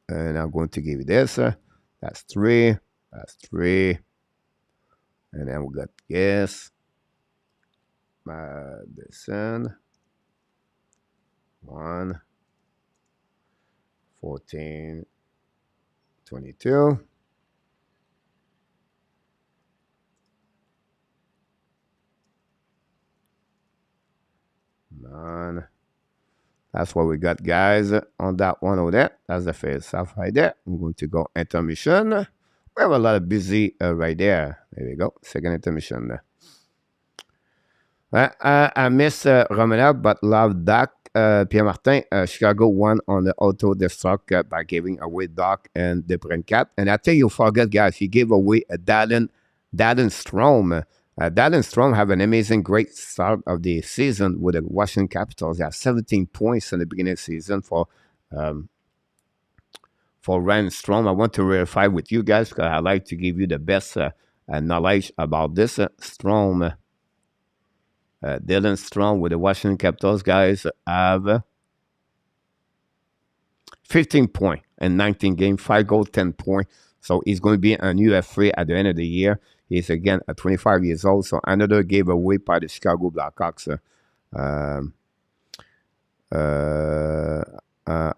Speaker 1: And I'm going to give you this. That's 3. That's 3. And then we got yes. Madison. 1, 14, 22. None. That's what we got, guys, on that one over there. That's the face-off right there. I'm going to go intermission. We have a lot of busy right there. There we go. Second intermission. I miss Romanov, but love Doc. Pierre-Martin, Chicago won on the auto-destruct by giving away Doc and DeBrincat. And I think you forget, guys, he gave away a Darren Strom. Darren Strom have an amazing, great start of the season with the Washington Capitals. They have 17 points in the beginning of the season for Ryan Strom. I want to verify with you guys because I like to give you the best knowledge about this. Strom. Dylan Strong with the Washington Capitals, guys, have 15 points in 19 games, 5 goals, 10 points. So he's going to be an UFA at the end of the year. He's, again, at 25 years old. So another gave away by the Chicago Blackhawks.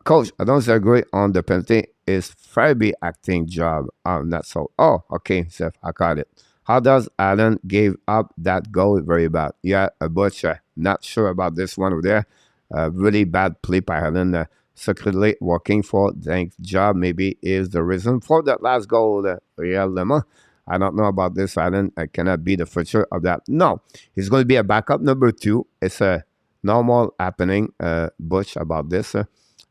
Speaker 1: Coach, I don't agree on the penalty. Is Fairby acting job? Not so. Oh, okay, Seth, I got it. How does Allen give up that goal? Very bad. Yeah, Butch, not sure about this one over there. Really bad play by Allen. Secretly working for Dank's job maybe is the reason for that last goal. Real Lemma. I don't know about this, Allen. I cannot be the future of that. No, he's going to be a backup number 2. It's a normal happening, Butch, about this.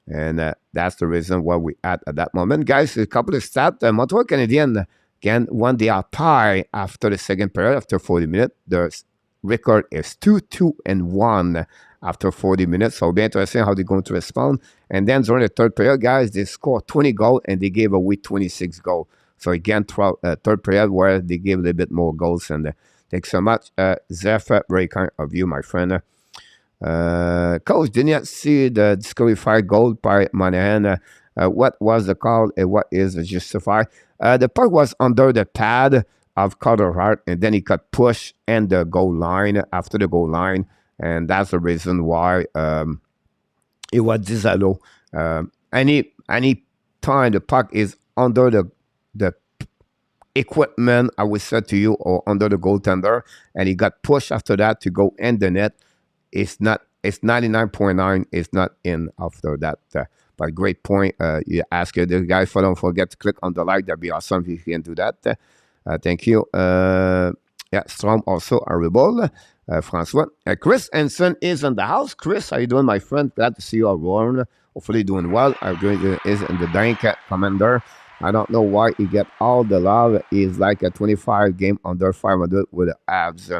Speaker 1: And that's the reason why we at that moment. Guys, a couple of stats. Montreal Canadiens, again, when they are tied after the second period, after 40 minutes, the record is 2-2-1 after 40 minutes. So it'll be interesting how they're going to respond. And then during the third period, guys, they scored 20 goals and they gave away 26 goals. So again, third period where they gave a little bit more goals. And thanks so much, Zeph. Very kind of you, my friend. Coach, did not see the disqualified goal by Monahan. What was the call and what is justified? The puck was under the pad of Carter Hart, and then he got pushed in the goal line, after the goal line, and that's the reason why it was disallowed. Any time the puck is under the equipment, I would say to you, or under the goaltender, and he got pushed after that to go in the net, it's 99.9, it's not in after that. But great point. You ask the guys, don't forget to click on the like. That'd be awesome if you can do that. Thank you. Yeah, Strom also horrible. Francois. Chris Henson is in the house. Chris, how you doing, my friend? Glad to see you around. Hopefully doing well. I'm doing is in the Dank commander. I don't know why he get all the love. He's like a 25 game under 500 with the abs.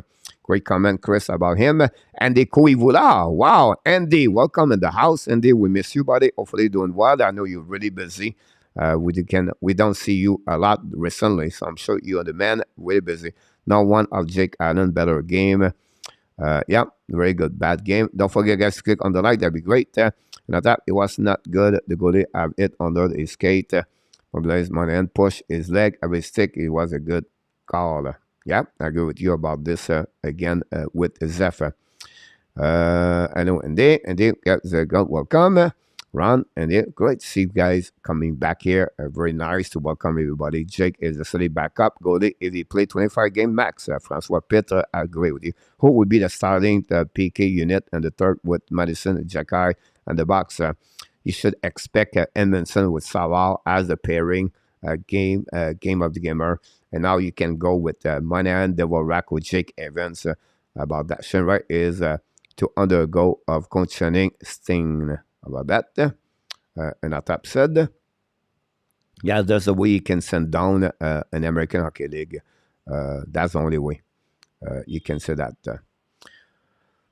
Speaker 1: Great comment, Chris, about him. Andy Kouivula. Wow, Andy, welcome in the house. Andy, we miss you, buddy. Hopefully doing well. I know you're really busy. We don't see you a lot recently, so I'm sure you are the man. Really busy. Now one of Jake Allen, better game. Yeah, very good. Bad game. Don't forget, guys, to click on the like. That'd be great. And I thought it was not good. The goalie have it under his skate. Mobilize money and push his leg. Every stick. It was a good call. Yeah, I agree with you about this again with Zephyr. I know, and they get the welcome. Ron, and great to see you guys coming back here. Very nice to welcome everybody. Jake is a steady backup goalie if he played 25 game max. Francois Petre, I agree with you. Who would be the starting PK unit and the third with Madison, Jacky, and the box? You should expect Edmondson with Savard as the pairing game of the gamer. And now you can go with Monahan, Devorak with Jake Evans. About that, Shane Wright is to undergo of conditioning sting. About that. And our top said, yeah, there's a way you can send down an American Hockey League. That's the only way you can say that.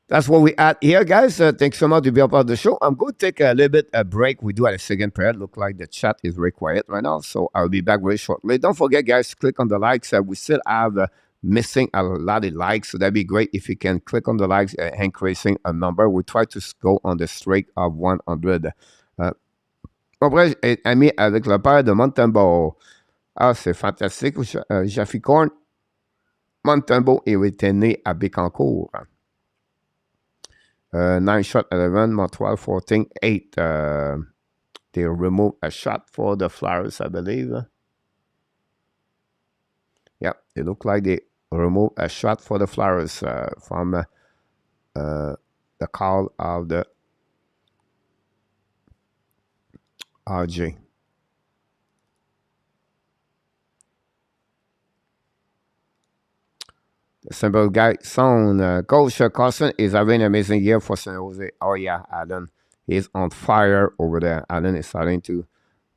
Speaker 1: That's what we at here, guys. Thanks so much to be a part of the show. I'm going to take a little bit a break. We do have a second period. Look like the chat is very quiet right now, so I'll be back very shortly. Don't forget, guys, click on the likes. We still have missing a lot of likes, so that'd be great if you can click on the likes, increasing a number. We try to go on the streak of 100. Après, ami avec le père de Montembeau. Ah, c'est fantastique. Jafficorn. Montembeau était né à Bécancourt. 9 shot 11, Montreal 14, 8. They removed a shot for the Flyers, I believe. Yeah, it looked like they removed a shot for the Flyers from the call of the RJ. The simple guy sound. Coach Carson is having an amazing year for San Jose. Oh yeah, Allen is on fire over there. Allen is starting to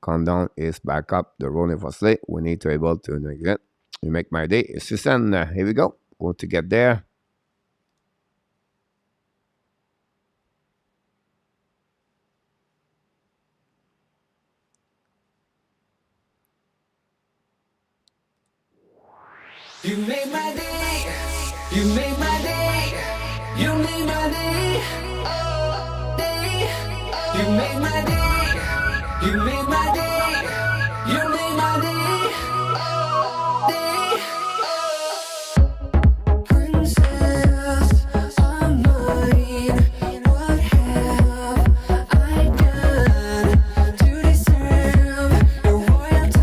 Speaker 1: calm down his backup. The rolling was late. We need to be able to make it. You make my day. Susan, here we go. Going to get there.
Speaker 4: You made my day. You made my day. You made my day. Oh, day. You made my day. You made my day. You made my day. Oh, day. Oh. Princess of mine, what have I done to deserve your royalty?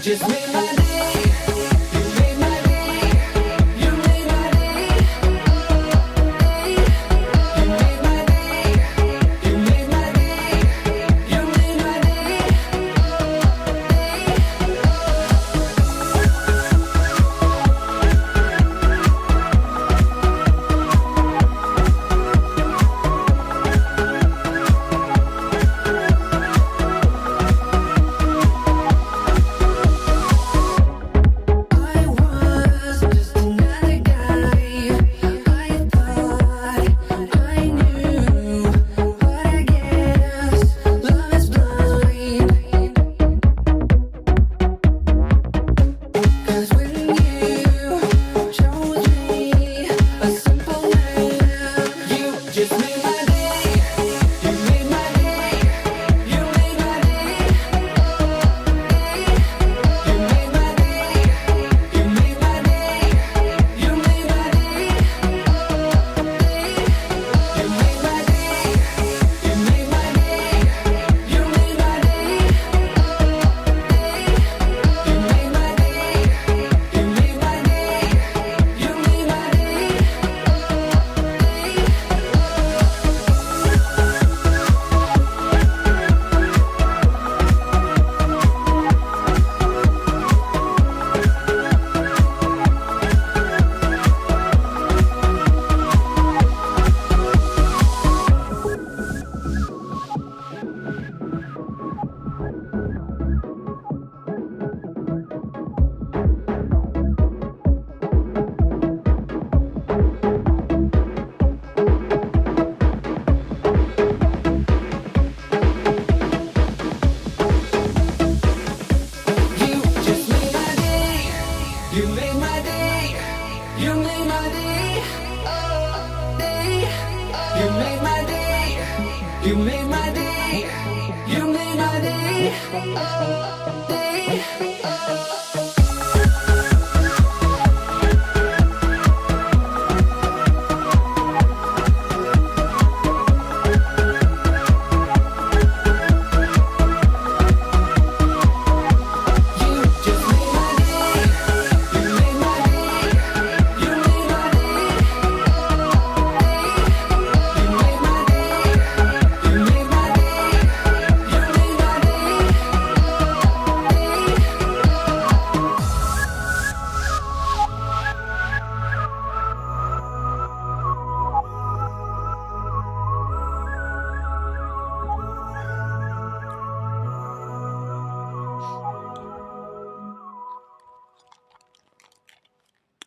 Speaker 4: Just made my day. You made my day. You made my day. Oh, day. You made my day. You made my day. You made my day. Oh, day.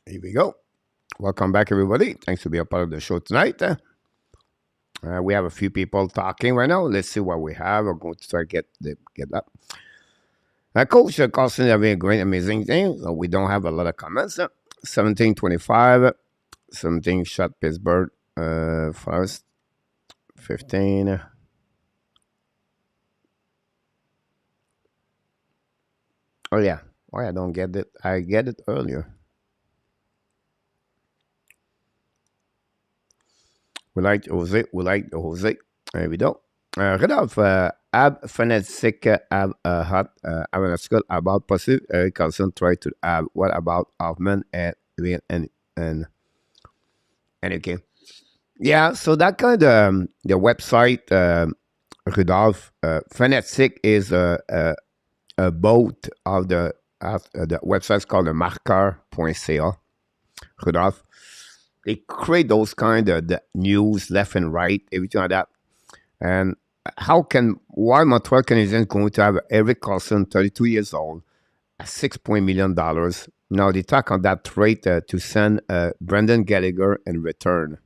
Speaker 1: Here we go. Welcome back, everybody. Thanks for being a part of the show tonight. We have a few people talking right now. Let's see what we have. We're going to try to get that. Coach Carlson having a great, amazing thing. So we don't have a lot of comments. 17-25. 17 shot Pittsburgh. First. 15. Oh, yeah. Why I don't get it? I get it earlier. We like Jose. We like Jose. There we go. Rodolphe, Ab Fanatic, Ab Hot, have an article about possible Eric Carlson try to have. What about Hoffman and okay. Yeah, so that kind of the website, Rodolphe, Fanatic is a boat of the website's called the marqueur.ca. Rodolphe. They create those kind of the news left and right, everything like that. And why Montreal Canadiens going to have Eric Carlson, 32 years old, at $6 million? Now they talk on that trade to send Brendan Gallagher in return.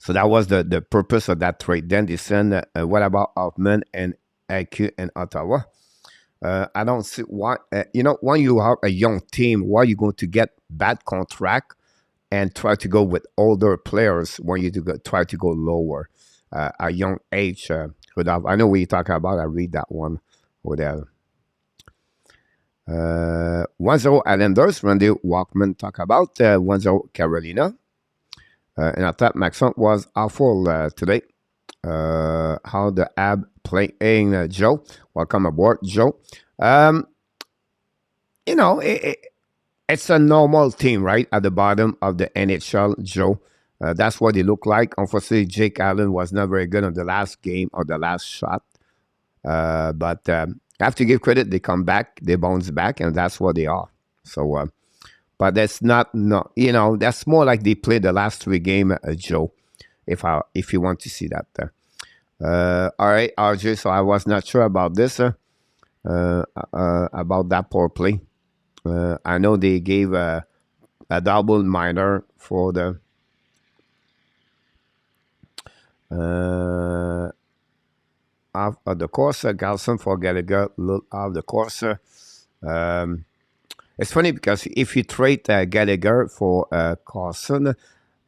Speaker 1: So that was the purpose of that trade. Then they send what about Hoffman and IQ in Ottawa? I don't see why. When you have a young team, why are you going to get bad contract and try to go with older players when you try to go lower a young age? I know what you're talking about. I read that one over there. 1-0 Islanders. Randy Walkman talk about 1-0 Carolina. And I thought Maxon was awful today. How the AB playing, Joe. Welcome aboard, Joe. It's a normal team, right? At the bottom of the NHL, Joe. That's what they look like. Unfortunately, Jake Allen was not very good on the last game or the last shot. But I have to give credit. They come back, they bounce back, and that's what they are. So, but that's that's more like they played the last 3 games, Joe, if you want to see that. All right, RJ, so I was not sure about this, about that poor play. I know they gave a double minor for the off of the course. Carlson for Gallagher off the course. It's funny because if you trade Gallagher for Carlson,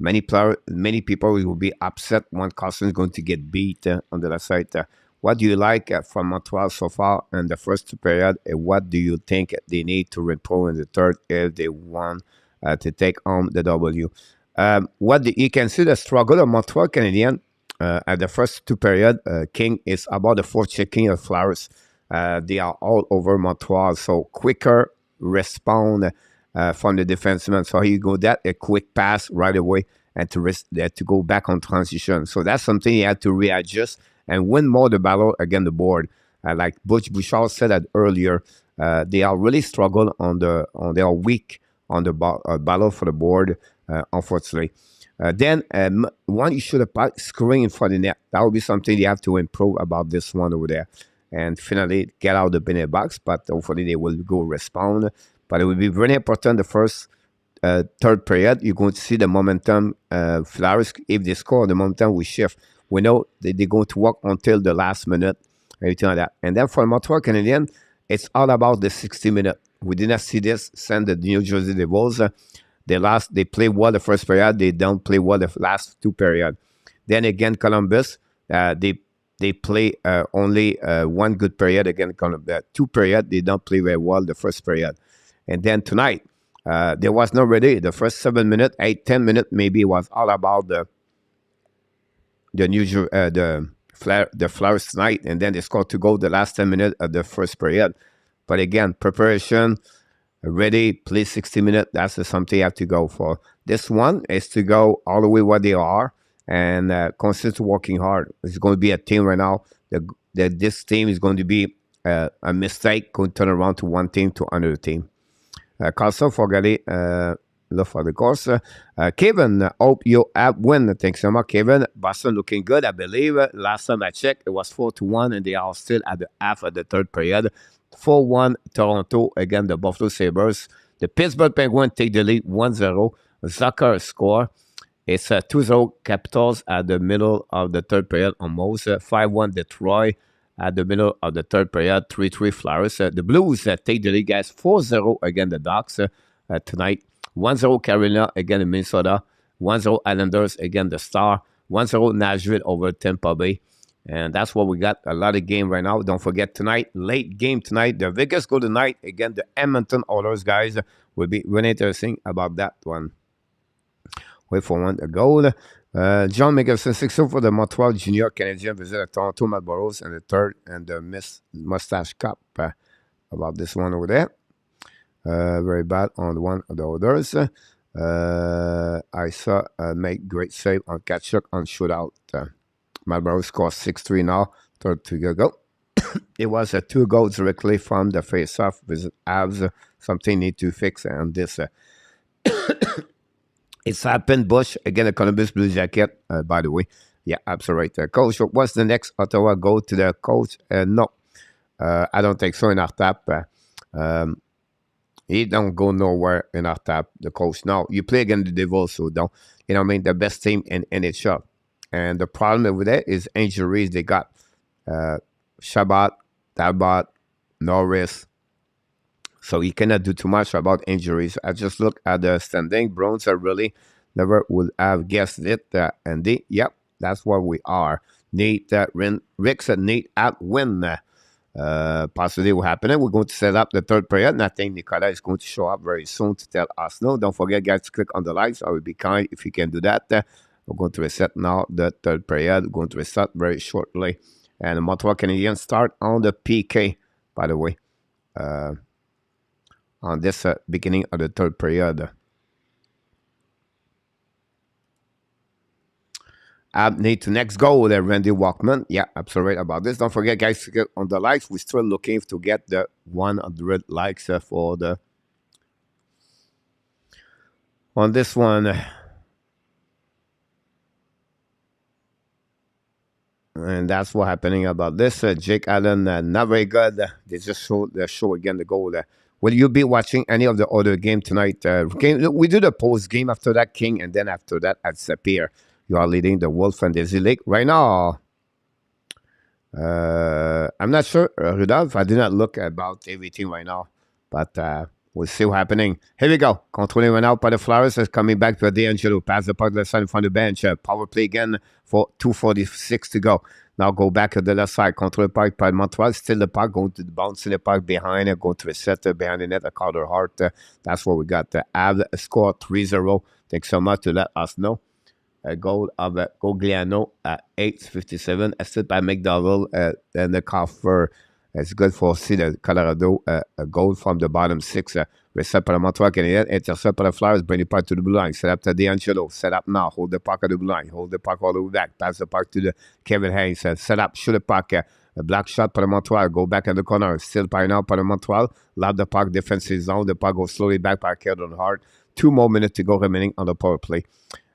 Speaker 1: many people will be upset when Carlson is going to get beat on the left side. What do you like from Montreal so far in the first period? And what do you think they need to improve in the third if they want to take home the W? You can see the struggle of Montreal Canadiens at the first 2 periods. King is about the 4th checking of Flowers. They are all over Montreal, so quicker respond from the defenseman. So here you go, that a quick pass right away and to go back on transition. So that's something you have to readjust and win more the battle against the board. Like Butch Bouchard said that earlier, they are really struggle they are weak on the battle for the board, unfortunately. Then one you should have screen in front of the net. That would be something you have to improve about this one over there. And finally get out the penalty box, but hopefully they will go respond. But it will be very important the first third period. You're going to see the momentum. Flowers, if they score, the momentum will shift. We know that they're going to work until the last minute, everything like that. And then for Montreal Canadiens, it's all about the 60 minutes. We did not see this send the New Jersey Devils. They play well the first period. They don't play well the last two period. Then again, Columbus, they play only one good period. Again, two period. They don't play very well the first period. And then tonight, there was not ready. The first 7 minutes, 10 minutes, maybe was all about the Flyers tonight, and then they scored 2 goals the last 10 minutes of the first period. But again, preparation, ready, play 60 minutes. That's something you have to go for. This one is to go all the way where they are and consistent working hard. It's going to be a team right now. This team is going to be a mistake, going to turn around to one team to another team. Carlson Fogarty, look for the course. Kevin, hope you have win. Thanks so much, Kevin. Boston looking good, I believe. Last time I checked, it was 4-1, and they are still at the half of the third period. 4-1 Toronto against the Buffalo Sabres. The Pittsburgh Penguins take the lead 1-0. Zucker score. It's 2-0 Capitals at the middle of the third period almost. 5-1 Detroit at the middle of the third period. 3-3 Flyers. The Blues take the lead, guys. 4-0 against the Ducks tonight. 1-0 Carolina against Minnesota. 1-0 Islanders against the Star. 1-0 Nashville over Tampa Bay. And that's what we got. A lot of game right now. Don't forget tonight, late game tonight. The Vegas Golden Knight against the Edmonton Oilers, guys. Will be really interesting about that one. Wait for one goal. John Mickelson, 6-0 for the Montreal Junior Canadiens visit Toronto Marlboros and the third and the Mustache Cup. About this one over there. Very bad on one of the others. I saw make great save on Kachuk on shootout. Marlborough scores 6-3 now. Third to go. It was 2 goals directly from the face-off with HABS. Something need to fix on this. It's happened. Bush again, the Columbus Blue Jacket. By the way, yeah, absolutely right. Coach, what's the next Ottawa go to the coach? No, I don't think so. In our tap, he don't go nowhere in our tap. The coach now. You play against the Devils, so don't. You know what I mean? The best team in NHL. And the problem over there is injuries. They got Shabbat, Talbot, Norris. So you cannot do too much about injuries. I just look at the standing. Browns are really never would have guessed it. And they, yep, that's what we are. Nate, Rick said Nate at win. Possibly will happen. We're going to set up the third period. And I think Nicola is going to show up very soon to tell us no. Don't forget, guys, to click on the likes. I will be kind if you can do that. We're going to reset now the third period. We're going to reset very shortly. And the Montreal Canadiens start on the PK, by the way, on this beginning of the third period. Need to next goal, Randy Walkman. Yeah, absolutely right about this. Don't forget, guys, to get on the likes. We're still looking to get the 100 likes for the on this one. And that's what happening about this. Jake Allen, not very good. They just showed the show again, the goal. Will you be watching any of the other game tonight? We do the post game after that, King, and then after that at Sapir. You are leading the World Fantasy League right now. I'm not sure, Rudolph. I did not look about everything right now, but we'll see what's happening. Here we go. Controlling right now by the Flyers is coming back to D'Angelo. Pass the puck to the side in front of the bench. Power play again for 2:46 to go. Now go back to the left side. Control the puck by Montreal. Still the puck going to the bounce in the puck behind. Going to the setter behind the net. Carter Hart. That's what we got. Have score 3-0. Thanks so much to let us know. A goal of GRAZIANO at 8:57. Assisted by McDowell. And the cover. It's good for see the Colorado a goal from the bottom 6. Reset par le Montreal Canadien. Intercept par the Flyers. Bring the puck to the blue line. Set up to D'Angelo. Set up now. Hold the puck at the blue line. Hold the puck all the way back. Pass the puck to the Kevin Hayes. Set up. Shoot the puck. A black shot par the Montreal. Go back in the corner. Still by now par the Montreal. Lob the puck. Defensive zone. The puck goes slowly back by Carter Hart. 2 more minutes to go remaining on the power play.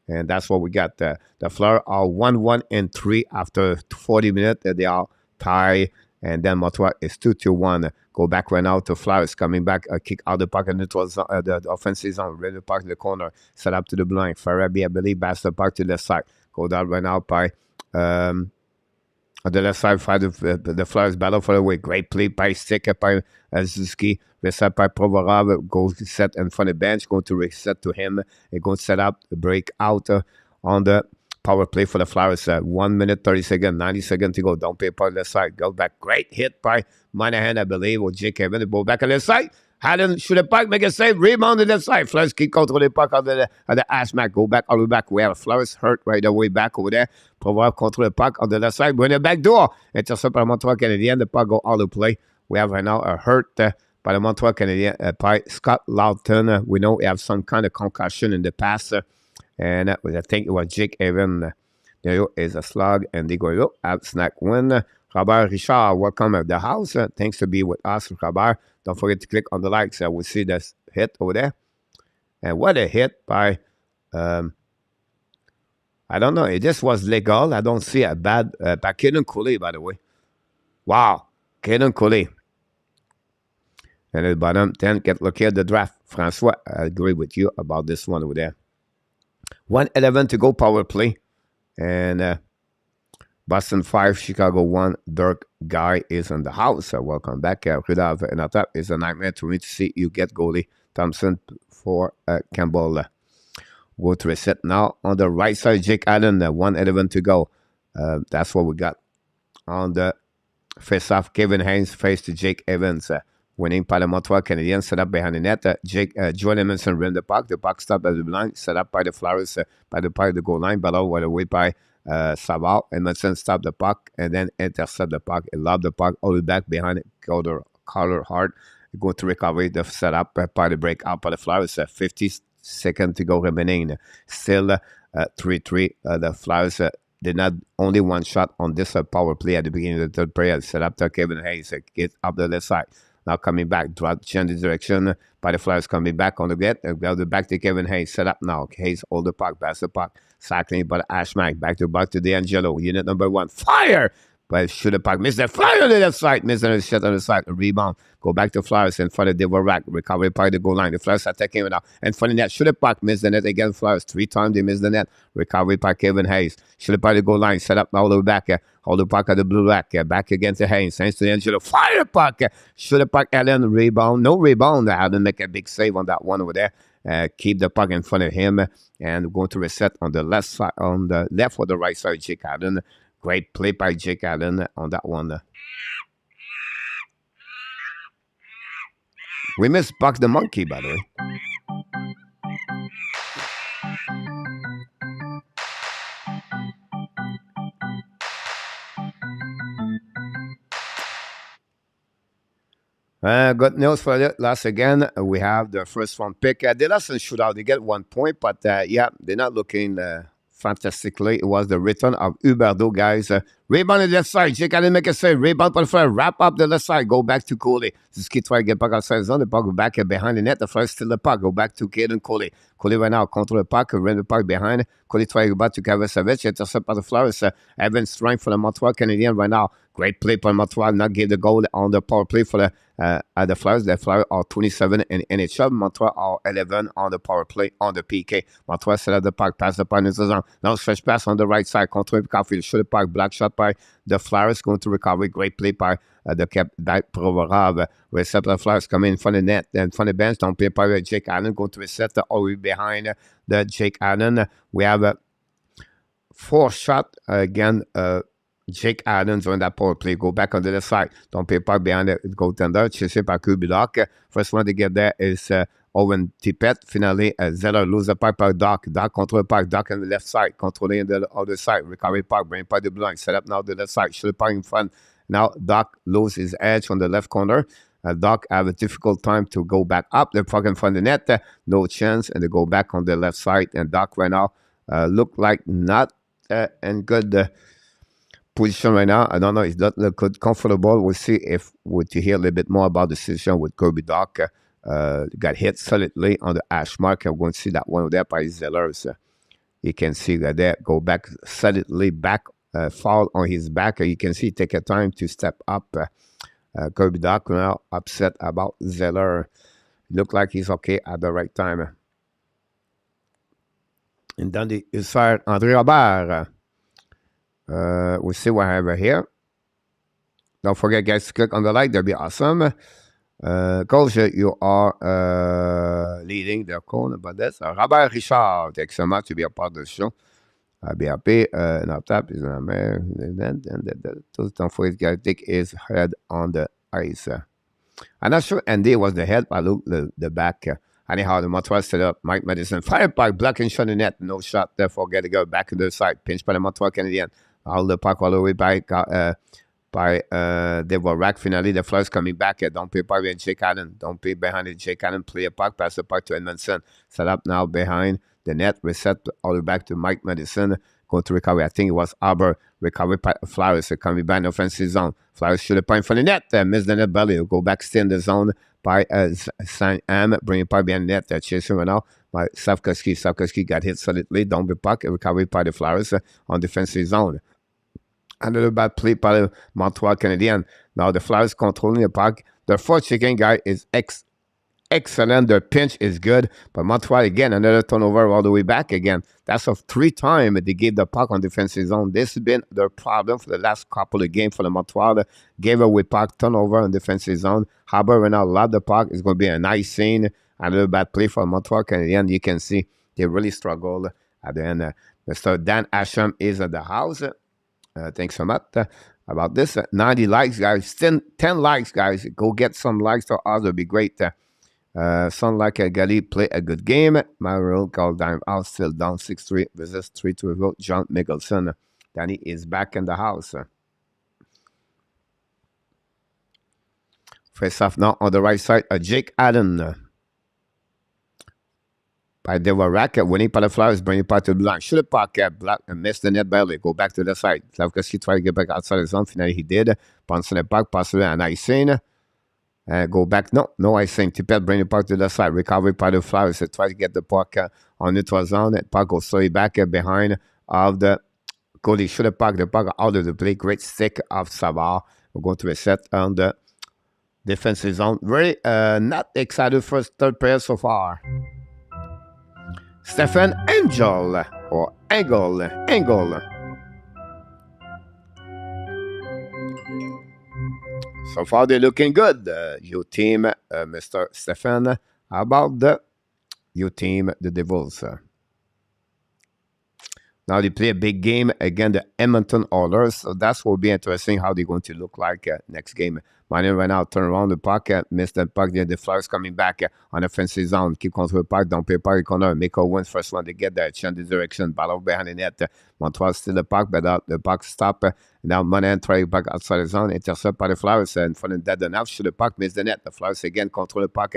Speaker 1: And that's what we got. The Flyers are 1-1-3 after 40 minutes. They are tied. And then Montreal is 2-1. Go back right now to Flyers coming back. Kick out the puck in the offensive zone. Ready the puck in the corner. Set up to the blind. Farabi, I believe, pass the puck to the side. Go down right now by On the left side, fight the Flyers battle for the way. Great play by Stick by Zuski. Reset by Provorov. Goes set in front of the bench. Going to reset to him. And going to set up the break out on the power play for the Flyers. 1 minute, 30 seconds, 90 seconds to go. Don't pay part left side. Go back. Great hit by Monahan, I believe, or Jake Evans. Go back on the left side. Hadden shoot it back, make a save, rebound on the left side. Flyers keep control the puck on the Ashmack. Go back, all the way back. We have Flyers hurt right away back over there. Provorov control the puck on the left side. Bring it back door. Intercept par Montreal Canadien. The puck go all the play. We have right now a hurt by the Montreal Canadien by Scott Lawton. We know we have some kind of concussion in the past. And I think it was Jake Evans. There is a slug. And they go, have snack win. Robert Richard, welcome to the house. Thanks to be with us, Robert. Don't forget to click on the likes. We'll see this hit over there. And what a hit by, I don't know. It just was legal. I don't see a bad, by Kaden Cooley, by the way. Wow. Kaden Cooley. And at the bottom, 10, get lucky at the draft. Francois, I agree with you about this one over there. 1:11 to go, power play. And Boston 5, Chicago 1. Dirk Guy is in the house. Welcome back. Rudolph in the top is a nightmare to me to see you get goalie. Thompson for Campbell. Go to reset now. On the right side, Jake Allen, 1:11 to go. That's what we got. On the face-off, Kevin Haynes face to Jake Evans. Winning by the Montreal Canadiens, set up behind the net. Joel Edmondson ran the puck. The puck stopped at the line, set up by the Flyers by the goal line, but all the way by Savard. Edmondson stopped the puck and then intercept the puck. He lobbed the puck all the way back behind it. Carter Hart going to recover the setup by the breakout by the Flyers. 50 seconds to go remaining. Still 3-3. The Flyers did not only one shot on this power play at the beginning of the third period. Set up to Kevin Hayes. Get up the left side. Now coming back, change the direction by the Flyers coming back on the get. Go back to Kevin Hayes. Set up now. Hayes hold the puck, pass the puck. Cycling by the Ashmack. Back to D'Angelo. Unit number 1. Fire! But shoot the puck. Miss the Flyer on the left side. Miss the shot on the side. A rebound. Go back to Flyers in front of Dvorak. Recovery by the goal line. The Flyers are attacking it now. And funny net. Shoot the puck. Miss the net against Flyers. 3 times they miss the net. Recovery by Kevin Hayes. Shoot it by the goal line. Set up now all the way back. Hold the puck at the blue rack. Back against the Hayes. Thanks to D'Angelo. Fire the puck. Shoot the puck. Allen. Rebound. No rebound. Allen make a big save on that one over there. Keep the puck in front of him. And going to reset on the left side. On the left or the right side. Jake Allen. Great play by Jake Allen on that one. We missed Buck the Monkey, by the way. Good news for the last again. We have the first round pick. They lost in shootout. They get 1 point, but yeah, they're not looking fantastically. It was the return of Huberdeau, guys. Rebound on the left side. Jake Allen make a save. Rebound for the Flyers. Wrap up the left side. Go back to Coley. This kid try to get back outside the zone. The puck go back behind the net. The Flyers steal the puck. Go back to Caden Coley. Coley right now control the puck. Run the puck behind. Coley try to go back to Kavasevich. Intercept by the Flyers. Evans strength for the Montreal Canadiens right now. Great play by Montreal. Not give the goal on the power play for the Flyers. The Flyers are 27 in NHL. Montreal are 11 on the power play on the PK. Montreal set up the puck. Pass the puck in the zone. Now stretch pass on the right side. Control Caulfield. Shoot the puck. Black shot by the Flyers. Going to recover. Great play by the cap by Provorov. Reset the Flyers coming in front of the net. In front of the bench. Don't play by Jake Allen. Going to reset the all the way behind the Jake Allen. We have a 4 shot again. Jake Adams on that power play. Go back on the left side. Don't pay puck behind the goaltender. Chasé par Kubilak. First one to get there is Owen Tippett. Finally, Zeller lose the puck by Doc. Doc control the puck. Doc on the left side. Controlling the other side. Recovery puck. Bring puck the blind. Set up now the left side. Shoot the puck in front. Now Doc lose his edge on the left corner. Doc have a difficult time to go back up. The puck in front of the net. No chance. And they go back on the left side. And Doc right now look like not in good position right now. I don't know. He's not look comfortable. We'll see if we to hear a little bit more about the situation with Kirby Doc. Got hit solidly on the hash mark. I'm going to see that one there by Zeller. So you can see that there. Go back solidly back. Fall on his back. You can see take a time to step up. Kirby Doc now upset about Zeller. Look like he's okay at the right time. And then the inside André Robert. We'll see what I have here. Don't forget, guys, to click on the like. That'd be awesome. Coach, you are leading the corner, but that's Robert Richard. Thanks so much to be a part of the show. I'll be happy. Now tap is in don't forget, guys, take his head on the ice. I'm not sure Andy was the head, but look the back. Anyhow, the Montreal set up. Mike Madison, fire back, blocking shot in net. No shot there. Forget to go back to the side. Pinch by the Montreal Canadiens. All the puck all the way back by DUARTE. Finally, the Flyers coming back. Don't play by Jake Allen. Don't play behind it. Jake Allen play a puck. Pass the puck to Edmondson. Set up now behind the net. Reset all the way back to Mike Madison. Going to recover. I think it was Arbor. Recovery by Flyers. Coming back in the offensive zone. Flyers shoot a point from the net. Miss the net belly. Go back, stay in the zone by Sam. Bring it back behind the net. Chasing right now by Savkoski. Savkoski got hit solidly. Don't be puck. Recovery by the Flyers on defensive zone. Another bad play by the Montreal Canadiens. Now the Flyers controlling the puck. Their forward-checking guy is excellent. Their pinch is good. But Montreal, again, another turnover all the way back again. That's of 3 times they gave the puck on defensive zone. This has been their problem for the last couple of games for the Montreal. Gave away puck, turnover on defensive zone. Haber right now lost the puck. It's going to be a nice scene. Another bad play for Montreal Canadiens. You can see they really struggled at the end. Mr. Dan Asham is at the house. Thanks so much about this. 90 likes, guys. 10 likes, guys. Go get some likes to us. It'll be great. Sound like a Gali play a good game. My role called time out. Still down 6-3. Versus 3-2 vote. John Mickelson. Danny is back in the house. Face off now on the right side. Jake Allen. By DUARTE, winning by the Flyers, bringing part to the line. Shoot the puck, block, and miss the net barely. Go back to the side. Slavkovsky tried to get back outside the zone. Finally, he did. Bouncing the puck, possibly an icing. Go back. No icing. Tippett bring the puck to the side. Recovery by the Flyers. They try to get the puck on neutral zone. The puck goes slowly back behind of the goalie. Shoot the puck out of the play. Great stick of Savard. We're going to reset on the defensive zone. Very not excited for third period so far. Stephen Angel or Angle. So far they're looking good. Your team, Mr. Stephen. How about your team, the Devils? Now they play a big game against the Edmonton Oilers. So that's will be interesting how they're going to look like next game. Money right now, turn around the puck, miss the puck. The Flyers coming back on offensive zone. Keep control the puck, don't play puck corner. Make a win first one. They get there, change the direction, battle behind the net. Montreal still the puck, but the puck stop. Now Money try back outside the zone, intercept by the Flyers. And for the dead enough, shoot the puck, miss the net. The Flyers again control the puck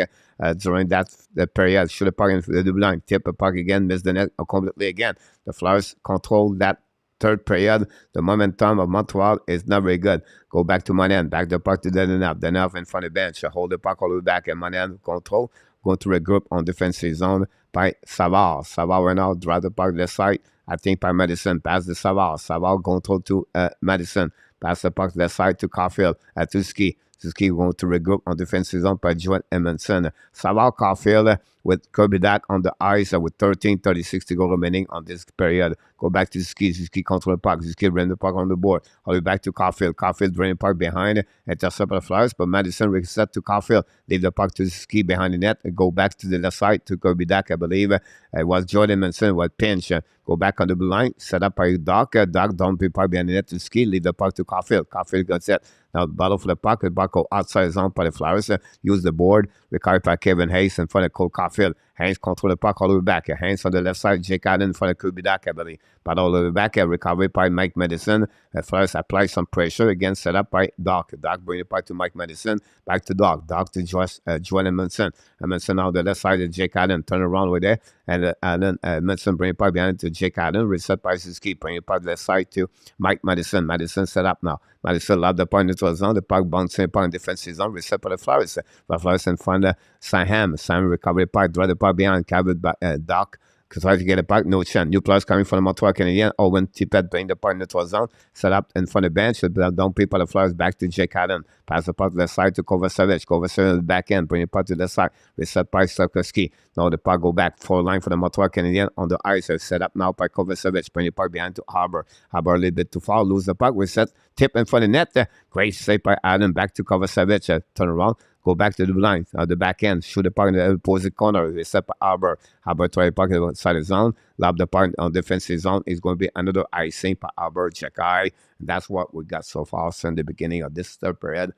Speaker 1: during that period. Shoot the puck into the double line, tip the puck again, miss the net completely again. The Flyers control that third period. The momentum of Montreal is not very good. Go back to Monahan. Back the puck to Delaney. Delaney in front of the bench. Hold the puck all the way back. And Monahan control. Going to regroup on defensive zone by Savard. Savard right now. Drive the puck left side. I think by Madison. Pass the Savard. Savard control to Madison. Pass the puck left side to Caulfield. To Ski. Ski going to regroup on defensive zone by Joel Edmondson. Savard, Caulfield with Kirby Dak on the ice with 13:36 to go remaining on this period. Go back to Ski. Ski control the puck. Ski bring the puck on the board. All the way back to Caulfield. Caulfield bring the puck behind. Intercept by the Flyers, but Madison reset to Caulfield. Leave the puck to Ski behind the net. Go back to the left side to Kirby Dak, I believe. It was Joel Edmondson with pinch. Go back on the blue line. Set up by Doc. Doc don't be puck behind the net to Ski. Leave the puck to Caulfield. Caulfield got set. Now battle for the puck. The puck go outside zone by the Flyers. Use the board. Recovered by Kevin Hayes in front of Cole Caulfield. Hayes control the puck all the way back. Hayes on the left side. Jake Allen in front of Kirby Dak, I believe. But all the way back. Recovery by Mike Madison. Flyers apply some pressure. Again, set up by Doc. Doc bring the puck to Mike Madison. Back to Doc. Doc to Joel Edmondson. Edmondson on the left side of Jake Allen. Turn around with there. And Edmondson bring the puck behind to Jake Allen. Reset by Ski. Bring the puck left side to Mike Madison. Madison set up now. Madison lost the puck into the zone. The puck bouncing the puck in defensive zone. Reset by the Flyers. The Flyers in front of Sam. Sam recovered the puck. Draw the puck behind. Covered by Doc. Try to get it back. No chance. New players coming from the Montreal Canadiens. Owen Tippett playing the part in the 12th zone. Set up in front of the bench. Don't pay for the Flyers. Back to Jake Allen. Pass the puck to the side to Kovacevic. Kovacevic on the back end. Bring the puck to the side. Reset by Slavkovsky. Now the puck go back. 4 line for the Montreal Canadiens on the ice. Set up now by Kovacevic. Bring the puck behind to Harbour. Harbour a little bit too far. Lose the puck. Reset. Tip in front of the net. Great save by Allen. Back to Kovacevic. Turn around. Go back to the line, the back end, shoot the puck in the opposite corner. They set by Harbour. Harbour try to puck outside the zone, lob the puck on defensive zone. It's going to be another icing by Harbour. Check eye. That's what we got so far since the beginning of this third period.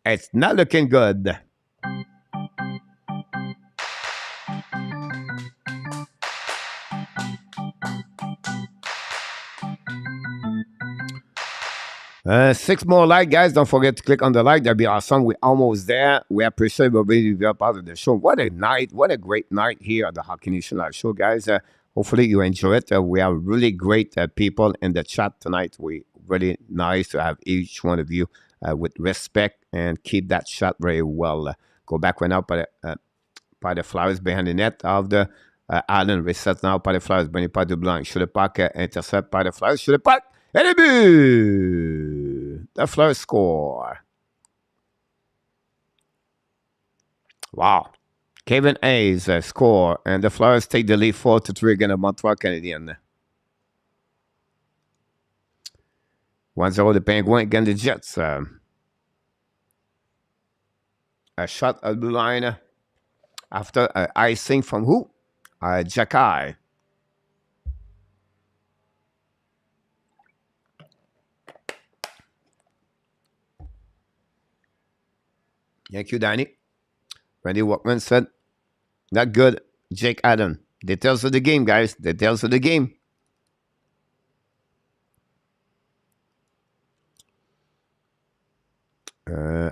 Speaker 1: It's not looking good. 6 more like, guys. Don't forget to click on the like. That'd be awesome. We're almost there. We appreciate everybody to be a part of the show. What a night. What a great night here at the Hockey Nation Live Show, guys. Hopefully you enjoy it. We have really great people in the chat tonight. We really nice to have each one of you with respect and keep that chat very well. Go back right now by the Flyers behind the net of the Allen. Reset now by the Flyers. Bring it by the blind. Shoot the puck. Intercept by the Flyers. Shoot the puck. And a boo! The Flyers score. Wow. Kevin Hayes score, and the Flyers take the lead 4-3 against the Montreal Canadiens. 1-0 the Penguins against the Jets. A shot at the blue line after icing from who? Jacky. Thank you, Danny. Randy Walkman said, not good. Jake Allen. Details of the game, guys. Details of the game.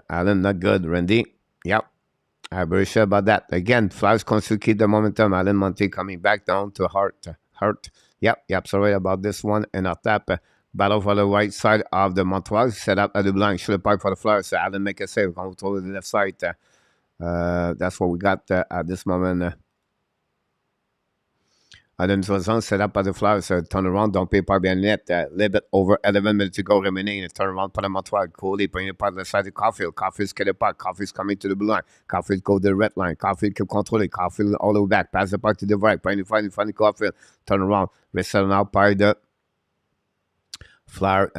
Speaker 1: Allen, not good. Randy. Yep. I'm very sure about that. Again, Flyers continue to keep the momentum. Allen Monty coming back down to Hart. Yep. Sorry about this one. And a tap. Battle for the right side of the Montreal. Set up at the blind. Shoot the pipe for the Flyers. Allen make a save. Control to the left side. That's what we got at this moment. Allen Sosan set up at the Flyers. Turn around. Don't pay par behind net. A little bit over 11 minutes to go remaining. Turn around for the Montreal. Coley bring the puck to the side of Caulfield. Caulfield's get the puck. Caulfield's coming to the blue line. Caulfield go to the red line. Caulfield keep controlling. Caulfield all the way back. Pass the puck to the right. Bring the puck in front of Caulfield. Turn around. Reset now by the Flyer.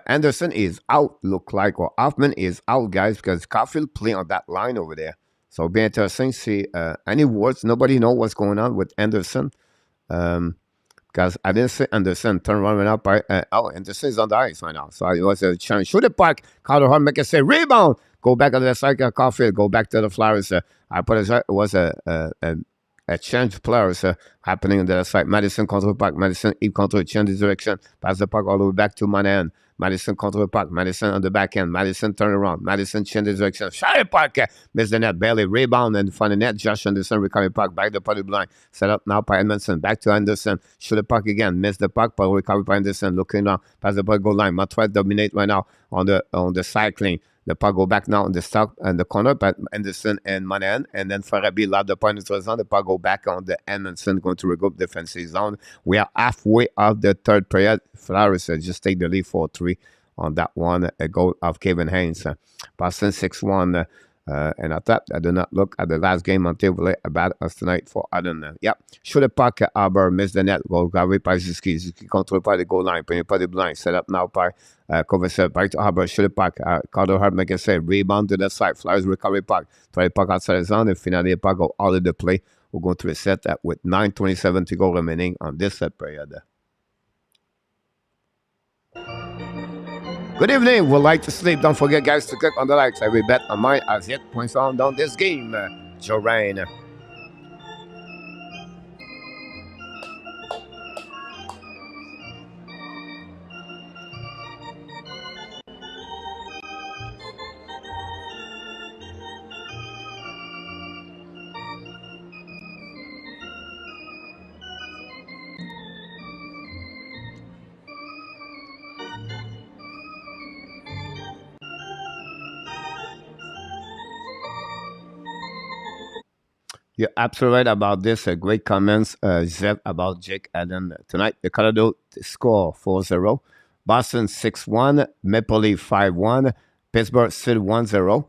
Speaker 1: Anderson is out, look like, or Hoffman is out, guys, because Caulfield play on that line over there. So it'll be interesting to see any words. Nobody know what's going on with Anderson. Because I didn't see Anderson turn around right now. Anderson is on the ice right now. So it was a chance. Shoot the puck. Carter Hart make a say rebound. Go back on the side of Caulfield. Go back to the Flyers. I put it was a change of players happening on the other side. Madison control the puck. Madison control change the direction. Pass the puck all the way back to Monahan. Madison control the puck. Madison on the back end. Madison turn around. Madison change the direction. Shot the puck. Miss the net. Barely rebound and find the net. Josh Anderson recovery puck. Back the puck blind. Set up now by Edmondson. Back to Anderson. Shoot the puck again. Miss the puck. But recovery by Anderson. Looking now. Pass the puck goal line. Montreal dominate right now on the cycling. The puck go back now on the stop and the corner, but Anderson and Monahan, and then Farabi lob the point into the zone. The puck go back on the Edmondson, going to regroup defensive zone. We are halfway of the third period. Flowers just take the lead 4-3 on that one. A goal of Kevin Haynes. Boston 6-1. And I thought I did not look at the last game until about us tonight for Allen. Yep. Shoot the puck. Arbor missed the net. Goal got by Ziski. Ziski controlled by the goal line. Bring it by the blind. Set up now by Kovacevic. Back to Arbor. Shoot the puck. Carter Hart make a save. Rebound to the side. Flyers recovery puck. Try the puck outside the zone. And finally the puck go out of the play. We're going to reset that with 9:27 to go remaining on this set period. Good evening. Would like to sleep. Don't forget, guys, to click on the likes. Every bet on mine as yet points on down this game. Joe Ryan. You're absolutely right about this. Great comments, Zev, about Jake Allen tonight. The Colorado score 4-0. Boston 6-1. Maple Leaf 5-1. Pittsburgh still 1-0.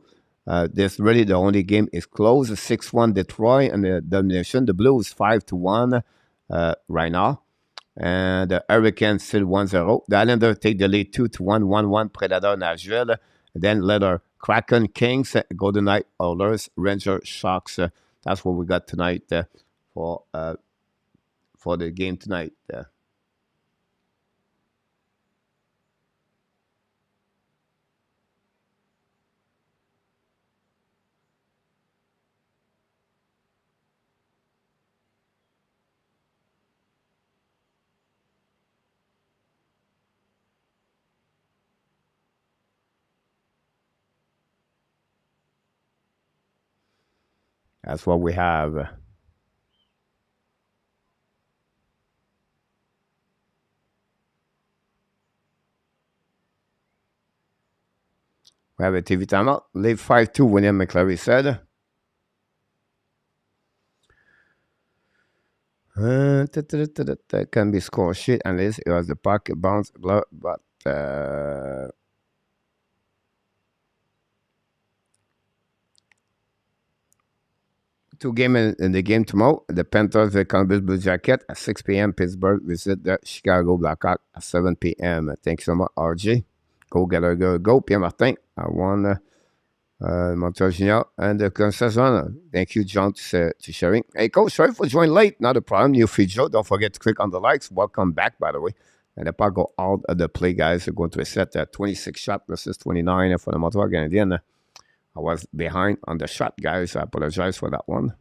Speaker 1: This really the only game is close. 6-1 Detroit and the domination. The Blues 5-1 right now. And the Hurricanes still 1-0. The Islanders take the lead 2-1, 1-1 Predator Nashville. Then later Kraken, Kings, Golden Knight, Oilers, Rangers, Sharks. That's what we got tonight for the game tonight. That's what we have. We have a TV timeout. Lead 5-2, William McClary said. Can be score shit unless it was the pocket bounce, but two games in the game tomorrow. The Panthers, the Columbus Blue Jacket at 6 p.m. Pittsburgh visit the Chicago Blackhawks at 7 p.m. Thanks so much, RJ. Go get her, go. Pierre Martin, I won Montreal Junior and the concession. Thank you, John, to sharing. Hey, Coach, sorry for joining late. Not a problem. New feed show. Don't forget to click on the likes. Welcome back, by the way. And the puck go out of the play, guys. We're going to a set at 26 shot versus 29 for the Montreal Canadiens. I was behind on the shot, guys. I apologize for that one.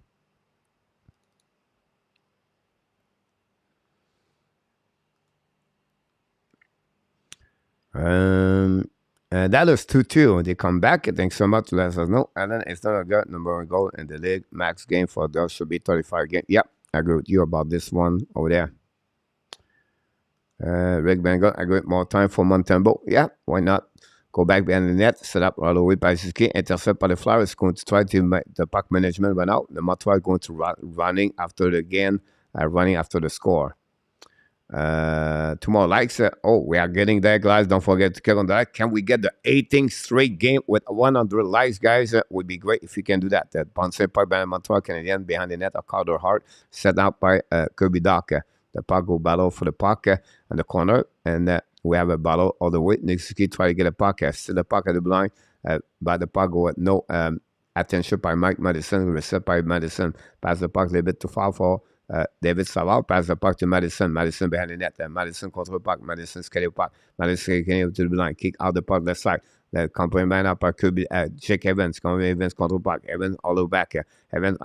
Speaker 1: And that is 2-2. They come back. Thanks so much. Let us know. And then it's not a good number one goal in the league. Max game for those should be 35 game. Yep, I agree with you about this one over there. Rick Bengal, I agree with more time for Montembeault. Yeah, why not? Go back behind the net, set up all the way by Suzuki, intercept by the Flyers, going to try to make the puck management run out. The Montreal going to running after the game, running after the score. Two more likes. We are getting there, guys. Don't forget to click on that. Can we get the 18th straight game with 100 likes, guys? Would be great if you can do that. Bounced by the Montreal Canadiens behind the net of Carter Hart, set out by Kirby Doc. The puck go battle for the puck in the corner, and we have a battle all the way. Nixuki try to get a puck, still the puck at the blind, but the puck go with no attention by Mike Madison, reset by Madison, pass the puck a little bit too far for David Savard, pass the puck to Madison, Madison behind the net, Madison control the puck, Madison scale the puck, Madison getting to the blind, kick out the puck left side. The complement up by Kirby, Jake Evans, Evans control puck, Evans all the way back, Evans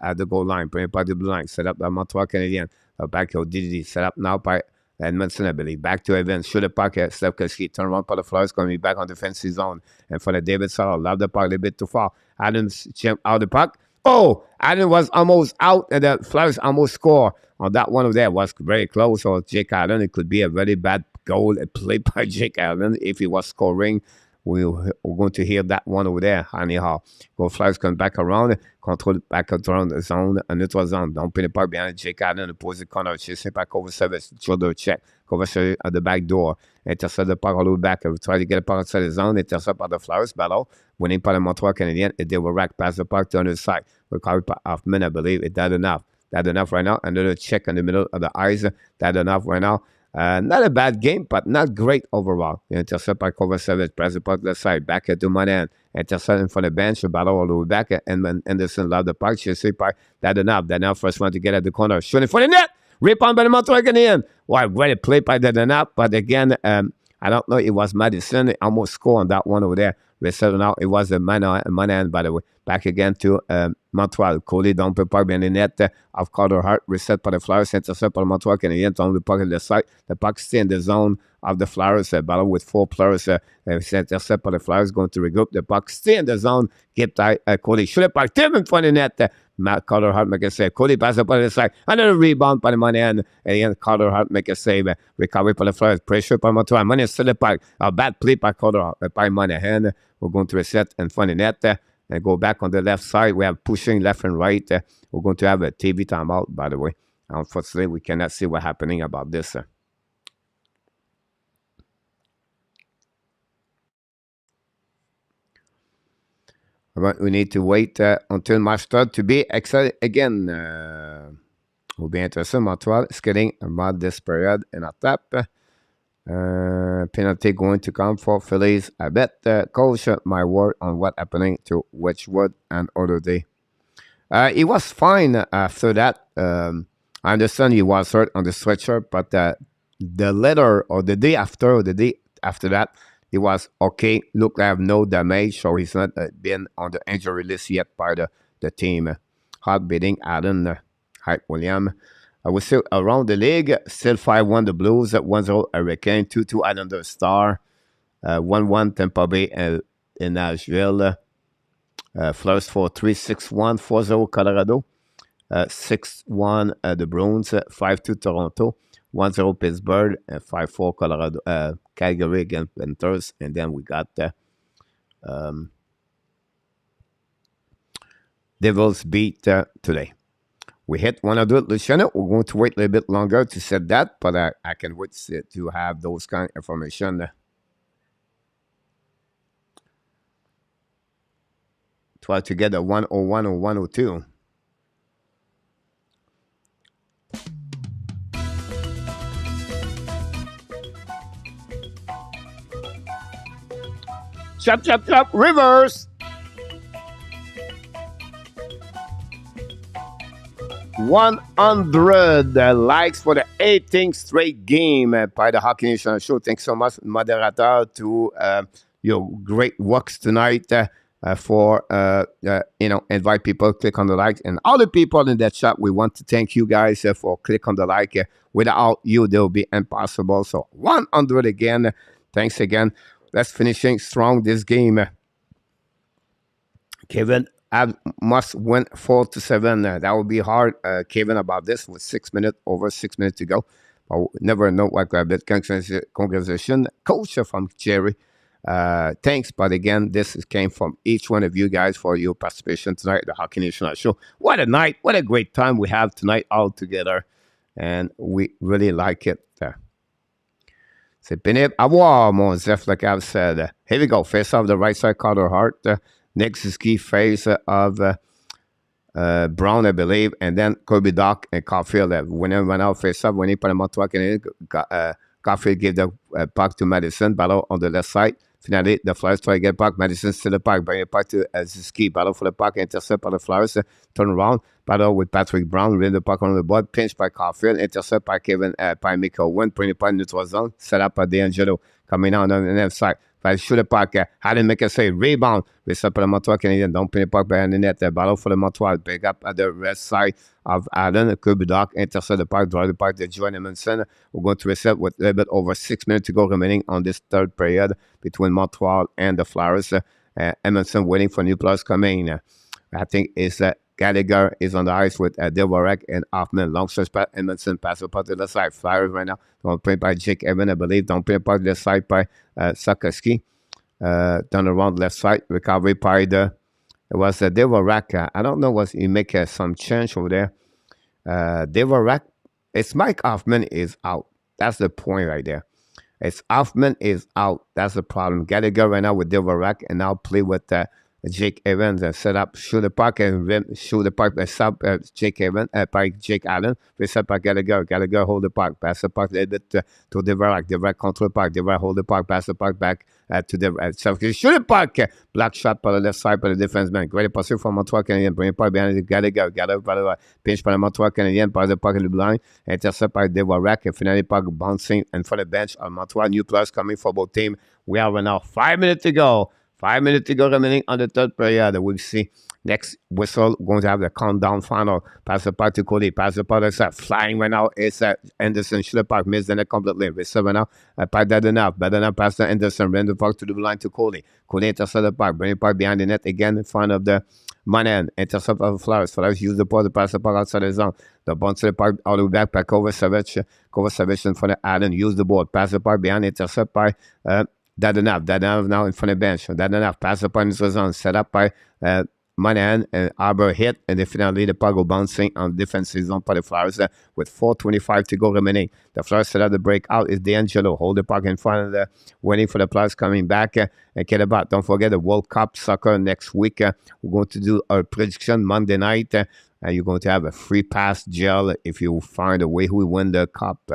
Speaker 1: at the goal line, bring puck to the blind, set up the Montreal Canadiens, back to DDD, set up now by Edmondson, I believe. Back to Evans, shoot the puck, Stepkowski, turn around for the Flyers, going to be back on defensive zone, and for the David Savard, love the puck a little bit too far. Adams jump out the puck. Oh, Allen was almost out, and the Flyers almost score on that one over there. Was very close. So Jake Allen, it could be a very bad goal played by Jake Allen if he was scoring. We're going to hear that one over there. Anyhow, go Flyers come back around, control back around the zone, a neutral zone. Don't put the puck behind Jake Allen, opposite corner. Chasing back over service, shoulder check, cover at the back door. Intercept the puck all the way back. Try to get the puck outside the zone. Intercept by the Flyers battle. Winning by the Montreal Canadiens. They will rack past the puck to the other side. We'll call it Hoffman, I believe. Is that enough? That enough right now? Another check in the middle of the eyes. That enough right now? Not a bad game, but not great overall. Intercept by cover service, press the puck left side, back to Monahan. Intercept for the bench, the battle all the way back. And Anderson love the puck. She park. That enough. That enough. First one to get at the corner. Shooting for the net. Rip on by the Montreal Canadiens. Well, great play by that enough. But again, I don't know. It was Madison. It almost scored on that one over there. Resettled out. It was a Monahan, by the way. Back again to Montreal. Coley down the puck behind the net of Carter Hart. Reset by the Flyers. Intercept by the Montreal Canadiens on the puck at the side. The puck stay in the zone of the Flyers. Battle with four players. Intercept by the Flyers. Going to regroup. The puck stay in the zone. Get by Coley. Shoot it back. Tim in front of the net. Matt Carter Hart make a save. Cody pass up on the side. Another rebound by the Monahan. And again, Carter Hart make a save. Recovery by the Flyers. Pressure by Montreal. Monahan still the puck. A bad play by Carter Hart. By Monahan. We're going to reset in front of the net. and go back on the left side. We have pushing left and right. We're going to have a TV timeout, by the way. Unfortunately, we cannot see what's happening about this. But we need to wait until match start to be excited again. Will be interesting. Montreal is getting about this period in a tap. Penalty going to come for Phillies. I bet coach my word on what happening to Wedgwood and other day. He was fine after that. I understand he was hurt on the stretcher, but the letter or the day after that, he was okay. Look, I have no damage, so he's not been on the injury list yet by the team. Hot beating Adam. Hi, William. We're still around the league. Still 5-1 the Blues. 1-0 Hurricane. 2-2 Islander Star. 1-1 Tampa Bay in Nashville. Flyers 4-3. 6-1. 4-0 Colorado. 6-1 the Bruins. 5-2 Toronto. 1-0 Pittsburgh. 5-4 Colorado. Calgary against Panthers. And then we got Devils beat today. We hit 100 Luciano. We're going to wait a little bit longer to set that, but I can wait to have those kind of information. Try to get a 101 or 102. Chop, chop, chop, reverse. 100 likes for the 18th straight game by the Hockey Nation Show. Thanks so much, moderator, to your great works tonight for invite people, click on the like, and all the people in that chat. We want to thank you guys for click on the like. Without you, there will be impossible. So 100 again. Thanks again. Let's finishing strong this game. Kevin must win 4-7. That will be hard, Kevin, about this with over 6 minutes to go. But we'll never know what grab it. Congratulations, coach from Jerry. Thanks, but again, this came from each one of you guys for your participation tonight at the Hockey Nation Show. What a night. What a great time we have tonight all together. And we really like it. C'est pénible à voir, mon Zeph, like I've said. Here we go. Face off the right side, Carter Hart. Next is key face of Brown, I believe. And then Kirby Doc and Caulfield. When they went out face off, when he put him on top, Caulfield gave the puck to Madison. Battle on the left side. Finally, the Flyers try to get puck. Madison still the puck. Bring it back to Ziski. Battle for the puck. Intercept by the Flyers. Turn around. Battle with Patrick Brown. Win the puck on the board. Pinch by Caulfield. Intercept by by Michael Wynn. Bring the puck in neutral zone. Set up by D'Angelo. Coming out on the left side. By shoot the puck. How did make a save? Rebound. Reset by the Montreal Canadiens. Don't pin the puck behind the net. Battle for the Montreal. Pick up at the right side of Allen. Kirby Doc. Intercept the puck. Draw the puck to Joan Edmondson. We're going to reset with a little bit over 6 minutes to go remaining on this third period between Montreal and the Flyers. Edmondson waiting for new players coming. I think it's Gallagher is on the ice with Dvorak and Hoffman. Long stretch pass. Edmondson pass the puck to the side. Flyers right now. Don't play by Jake Evan, I believe. Don't play the puck to the side by Sakoski. Turn around left side. Recovery by it was Dvorak. I don't know what he make some change over there. Dvorak. It's Mike Hoffman is out. That's the point right there. It's Hoffman is out. That's the problem. Gallagher right now with Dvorak and now play with Jake Evans and set up, shoot the puck and shoot the puck by Jake Evans, by Jake Allen. Reset by Gallagher. Gallagher hold the puck. Pass the puck a little bit to Dvorak. Dvorak control the puck. Dvorak hold the puck. Pass the puck back to the shoot the puck. Block shot by the left side by the defenseman. Great pursuit from Montreal Canadiens. Bring the puck behind the Gallagher. Gallagher by the pinch by the Montreal Canadiens. By the puck in the blind. Intercept by Dvorak. And finally puck bouncing in front of the bench of Montreal. New players coming for both teams. We are right now 5 minutes to go. 5 minutes to go remaining on the third period. We'll see next whistle. We're going to have the countdown final. Pass the puck to Cody. Pass the puck. It's flying right now. It's Anderson. Shoot the puck. Missed the net completely. Receive right now. Pass that enough. Better enough. Pass to Anderson. Run the puck to the line to Cody. Cody intercept the puck. Bring the puck behind the net again in front of the Manan. Intercept of Flowers. Flowers use the ball to pass the puck outside the zone. The bounce to the puck all the way back over Savage. Cover Savage in front of Allen. Use the ball. Pass the puck behind. Intercept by Dadanov now in front of the bench. Dadanov pass up on the zone, set up by Monahan, and Arbor hit, and then finally the puck go bouncing on defensive zone by the Flyers with 4:25 to go remaining. The Flyers set up the breakout is D'Angelo. Hold the puck in front of the waiting for the Flyers coming back and get about. Don't forget the World Cup soccer next week. We're going to do our prediction Monday night. And you're going to have a free pass gel if you find a way who win the cup.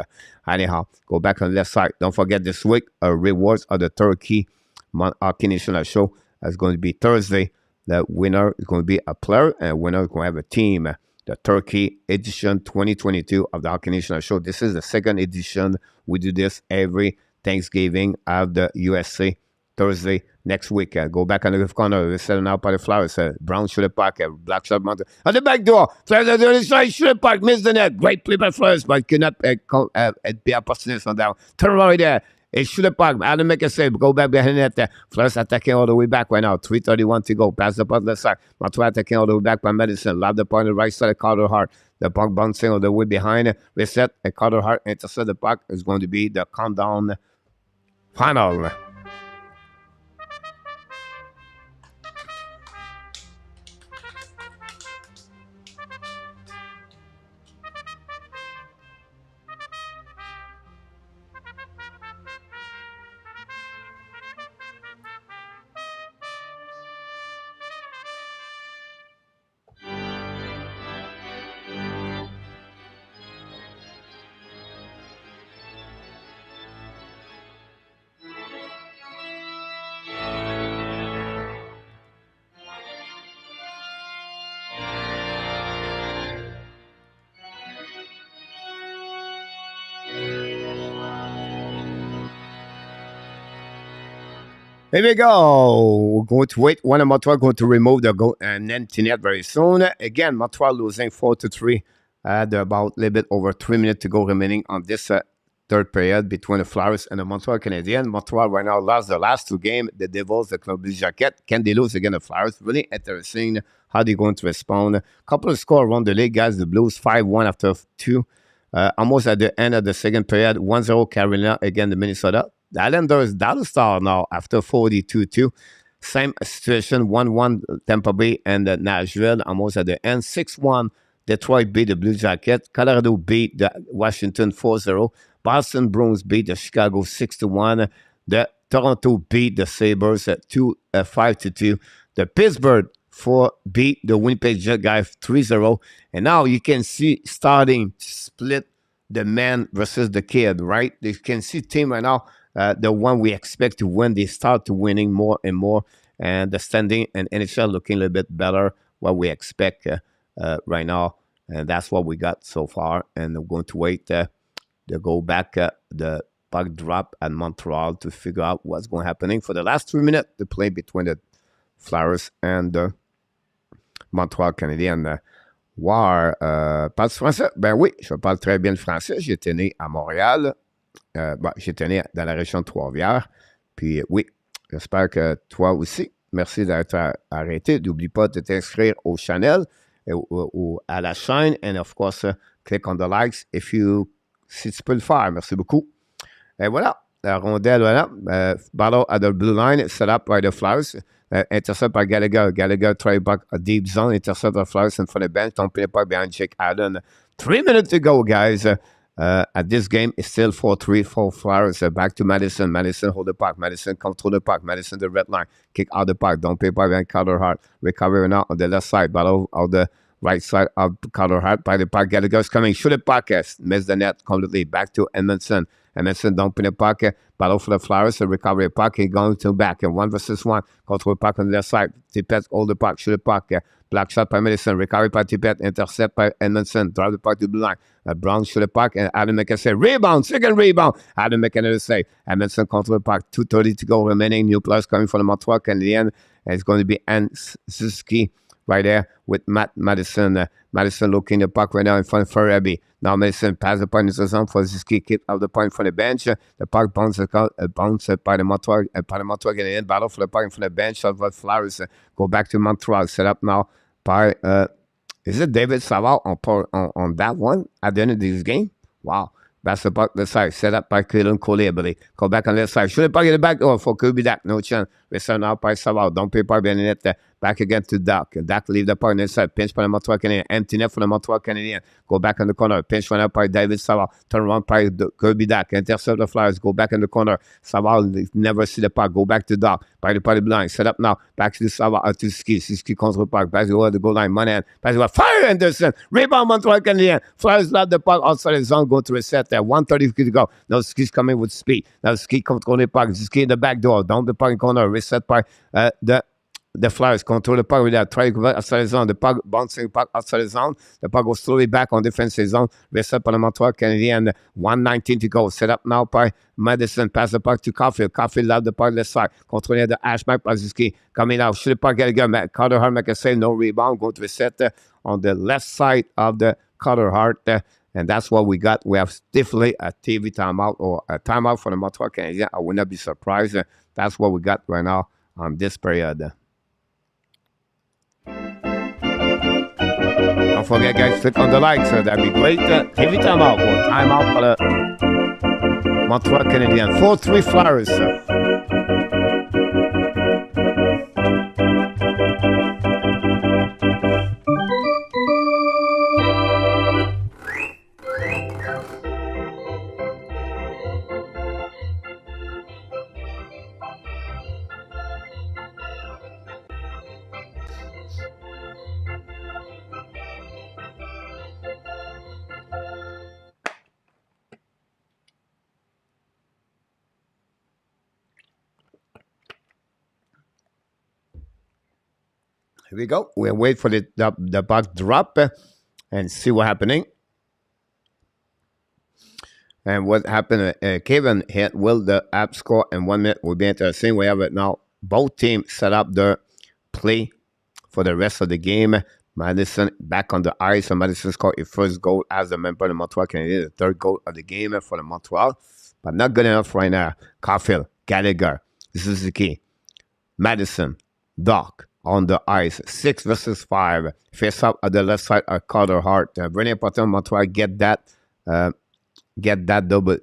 Speaker 1: Anyhow, go back on the left side. Don't forget this week, our rewards of the Turkey Hockey National Show is going to be Thursday. The winner is going to be a player, and the winner is going to have a team. The Turkey edition 2022 of the Hockey National Show. This is the second edition. We do this every Thanksgiving of the USA. Thursday next week. Go back on the left corner. We're setting out by the Flyers. Brown shoot it back. Black shot mounted. On the back door. Flyers on the other side. Shoot it back. Miss the net. Great play by Flyers, but could not be opportunist on that one. Turn right there. Et shoot it back. Adam make a save. Go back behind the net. Flyers attacking all the way back right now. 3:31 to go. Pass the puck left side. Montreal attacking all the way back by Madison. Lob the puck on the right side of Carter Hart. The puck bouncing all the way behind. Reset. And Carter Hart intercept the puck. Is going to be the countdown final. Here we go. We're going to wait. One of Montreal going to remove the goal and empty net very soon. Again, Montreal losing 4-3. About a little bit over 3 minutes to go remaining on this third period between the Flyers and the Montreal Canadiens. Montreal right now lost the last two games. The Devils, the Club Blue Jacket. Can they lose again the Flyers? Really interesting how they're going to respond. A couple of scores around the league, guys. The Blues 5-1 after 2. Almost at the end of the second period. 1-0 Carolina again the Minnesota. The Islanders Dallas Star now after 42-2. Same situation, 1-1 Tampa Bay and Nashville almost at the end. 6-1 Detroit beat the Blue Jackets. Colorado beat the Washington 4-0. Boston Bruins beat the Chicago 6-1. The Toronto beat the Sabres at 5-2. The Pittsburgh beat the Winnipeg Jet guys 3-0. And now you can see starting to split the man versus the kid, right? You can see team right now. The one we expect to win, they start to winning more and more. And the standing and NHL looking a little bit better, what we expect right now. And that's what we got so far. And we're going to wait to go back the puck drop at Montreal to figure out what's going to happen for the last 3 minutes to play between the Flyers and the Montreal Canadiens. War, parles français? Ben oui, je parle très bien le français. J'étais né à Montréal. J'étais né dans la région de Trois-Rivières. Puis oui, j'espère que toi aussi. Merci d'être arrêté. N'oublie pas de t'inscrire au channel, à la chaîne. And of course, click on the likes si tu peux le faire. Merci beaucoup. Et voilà, la rondelle, voilà. Battle at the blue line, set up by the Flyers. Intercept by Gallagher. Gallagher try back a deep zone. Intercept the Flyers in front of the bench. Don't play back behind Jake Allen. 3 minutes to go, guys. At this game, it's still 4-3 for Flyers. Back to Madison. Madison hold the puck. Madison control the puck. Madison the red line. Kick out the puck. Don't play back behind Carter Hart. Recover now on the left side. Battle on the right side of Carter Hart by the puck. Gallagher's coming. Shoot the puck. Miss the net completely. Back to Edmondson. Edmondson dumping the puck. Battle for the Flyers. Recovery the puck. He going to back. And 1 versus 1. Control the puck on the left side. Tippett hold the puck. Shoot the puck. Black shot by Madison. Recovery by Tippett. Intercept by Edmondson. Drive the puck to the blue line. Brown shoot the puck. And Adam make a save. Rebound. Second rebound. Adam make another save. Edmondson control the puck. 2:30 to go remaining. New players coming from the Montreal Canadiens. And it's going to be Ann Suzuki right there with Matt Madison. Madison looking the puck right now in front of Farabee. Now Madison pass the puck in the zone for Suzuki. Keep out the puck from the bench. The puck bounces by the Montreal Canadiens. Battle for the puck in front of the bench of the Flyers. Go back to Montreal. Set up now by is it David Savard on that one at the end of this game? Wow. Pass the puck to the side. Set up by Kalen Coley. Go back on the left side. Shoot the puck in the back door for Kirby Dak. No chance. Return out by Savard. Don't pay par bien net. Back again to Dak. Dak leave the puck on the side. Pinch for the Montreal Canadiens. Empty net for the Montreal Canadiens. Go back in the corner. Pinch for the by David Savard. Turn around by Kirby Dak. Intercept the Flyers. Go back in the corner. Savard never see the puck. Go back to Dak. By the party blind. Set up now. Back to Savard. To Ski. Ski contre the puck. Back to the goal line. Monahan. Back to Fire Anderson. Rebound Montreal Canadiens. Flyers love the puck outside the zone. Going to reset there. 1:30 to go. Now Ski's coming with speed. Now Ski control the puck. Ski in the back door. Down the puck in corner. Reset by the Flyers control the puck with that. Try to go outside the zone. The puck bouncing the puck outside the zone. The puck goes slowly back on defensive zone. Reset by the Montreal Canadiens. 1:19 to go. Set up now by Madison. Pass the puck to Caulfield. Caulfield love the puck left side. Controlling the Ashback by Ski. Coming out. Shoot the puck again. Carter Hart make a save. No rebound. Going to reset on the left side of the Carter Hart. And that's what we got. We have stiffly a TV timeout or a timeout for the Montreal Canadiens. I would not be surprised. That's what we got right now on this period. Don't forget, guys, click on the like, so that'd be great. TV timeout or timeout for the Montreal Canadiens. 4-3 Flyers. Here we go. We'll wait for the puck drop and see what's happening. And what happened, Kevin hit will the app score in 1 minute will be interesting. We have it now. Both teams set up their play for the rest of the game. Madison back on the ice, and Madison scored his first goal as a member of the Montreal Canadiens, the third goal of the game for the Montreal. But not good enough right now. Caulfield, Gallagher, this is the key. Madison, Doc, on the ice, 6 versus 5. Face up at the left side of Carter Hart. Very important, Montreal get that double,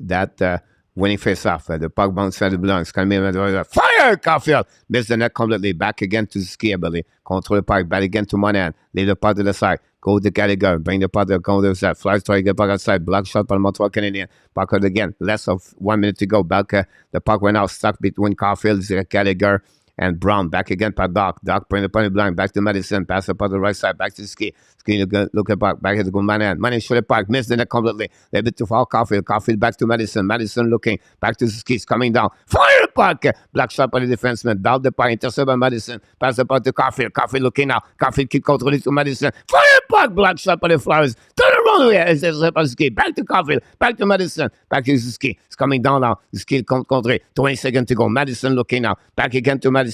Speaker 1: winning face off. The puck bounce side belongs. Fire, Caulfield! Missed the net completely. Back again to Ski ability. Control the puck. Back again to Monahan. Leave the puck to the side. Go to Gallagher. Bring the puck to the side. Flyers try to get back outside. Block shot by the Montreal Canadiens. Puck out again. Less of 1 minute to go. Back. The puck went out stuck between Caulfield, Gallagher, and Brown. Back again by Doc. Doc bring the puck blind. Back to Madison. Pass the puck to the right side. Back to Ski. Ski look at puck. Back at the goal. Monahan. Monahan shoot the puck. Missed the net completely. A bit too far. Caulfield. Caulfield back to Madison. Madison looking. Back to Ski. Coming down. Fire the puck. Black shot by the defenseman. Down the puck. Intercept by Madison. Pass the puck to Caulfield. Caulfield looking now. Caulfield keep controlling to Madison. Fire the puck. Black shot by the Flyers. Turn around here. Intercept by Ski. Back to Caulfield. Back to Madison. Back to Ski. It's coming down now. Ski contre. 20 seconds to go. Madison looking now. Back again to Madison.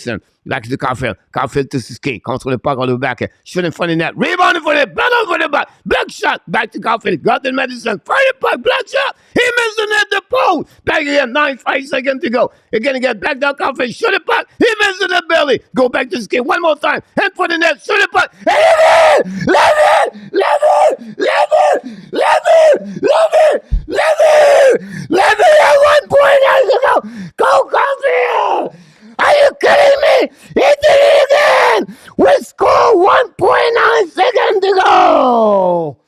Speaker 1: Back to Caulfield. Caulfield to Ski. Control the puck on the back. Shoot in front of net. Rebound for the battle for the back. Black shot. Back to Caulfield. Got the Madison. Fire puck. Black shot. He missed the net. The pole. Back again. 5 seconds to go. Again, back down Caulfield. Shoot the puck. He missed the net belly. Go back to Ski. One more time. Head for the net. Shoot the puck. Levin at 1 point. Go Caulfield. Are you kidding me? He did it again! We score 1.9 seconds to go!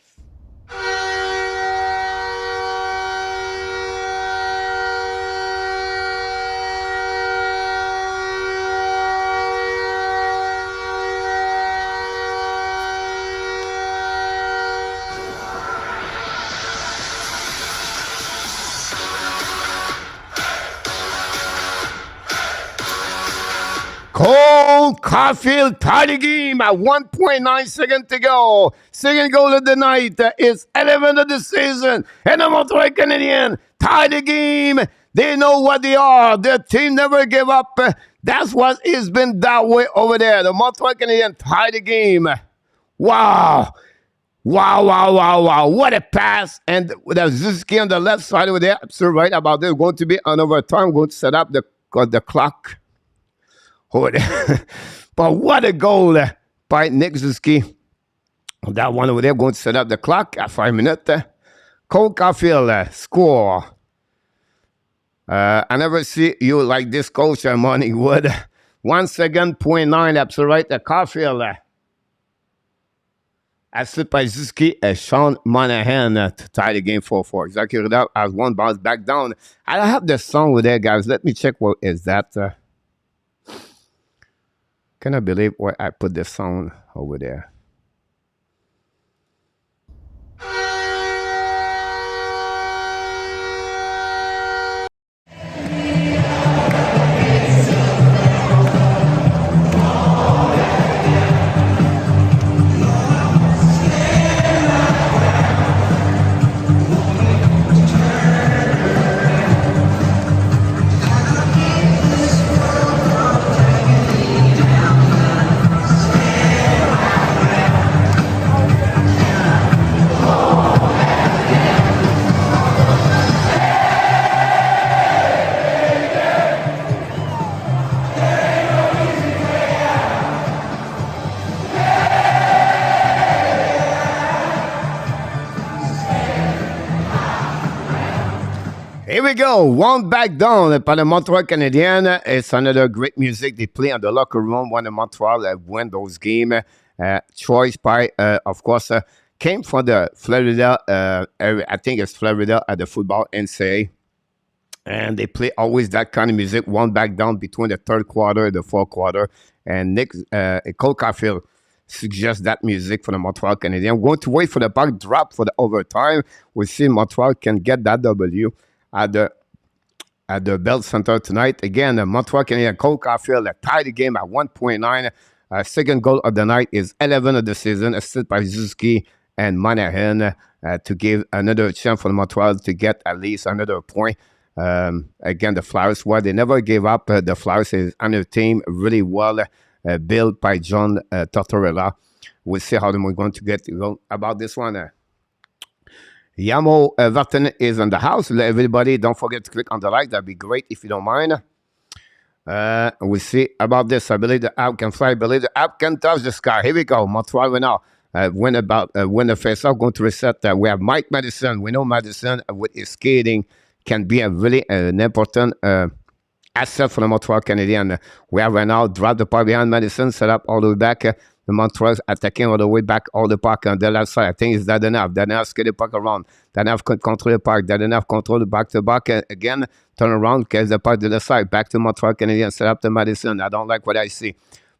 Speaker 1: Cole Caulfield tied the game at 1.9 seconds to go. Second goal of the night is 11th of the season. And the Montreal Canadiens tied the game. They know what they are. Their team never gave up. That's what it's been that way over there. The Montreal Canadiens tied the game. Wow. Wow. What a pass. And with Ziski on the left side over there. Absolutely right about this. Going to be another time. Going to set up the clock. But what a goal by Nick Ziski. That one over there going to set up the clock at 5 minutes. Cole Caulfield score. I never see you like this, Coach Morningwood. 1 second, 0.9, absolutely right. Caulfield. Assisted by Zuski and Sean Monahan to tie the game 4-4. Exactly right as one bounce back down. I have the song over there, guys. Let me check what is that. Can I believe where I put the song over there? Here we go. One back down par le Montreal Canadiens. It's another great music they play in the locker room when the Montreal win those games. Choice by, of course, came from the Florida. I think it's Florida at the football NCAA. And they play always that kind of music. One back down between the third quarter and the fourth quarter. And Cole Caulfield suggests that music for the Montreal Canadiens. We're going to wait for the puck drop for the overtime. We see Montreal can get that W at the Bell Center tonight. Again, the Montreal Canadiens, Cole Caulfield tied the game at 1.9. Second goal of the night is 11 of the season, assisted by Zuski and Monahan to give another chance for Montreal to get at least another point. Again, the Flyers, they never gave up. The Flyers is on a team really well built by John Tortorella. We'll see how we're going to get about this one. Yamo Vartan is in the house. Everybody, don't forget to click on the like. That'd be great if you don't mind. We'll see about this. I believe the app can fly. I believe the app can touch the sky. Here we go. Montreal right now. Win the face-off. Going to reset. We have Mike Madison. We know Madison with his skating can be a really an important asset for the Montreal Canadiens. We have right now dropped the puck behind Madison, set up all the way back. The Montreal attacking all the way back, all the puck on the left side. I think it's Dadonov. Dadonov skate the puck around. Dadonov control the puck. Dadonov control the back to back again. Turn around, catch the puck to the side. Back to Montreal Canadiens. Set up to Madison. I don't like what I see.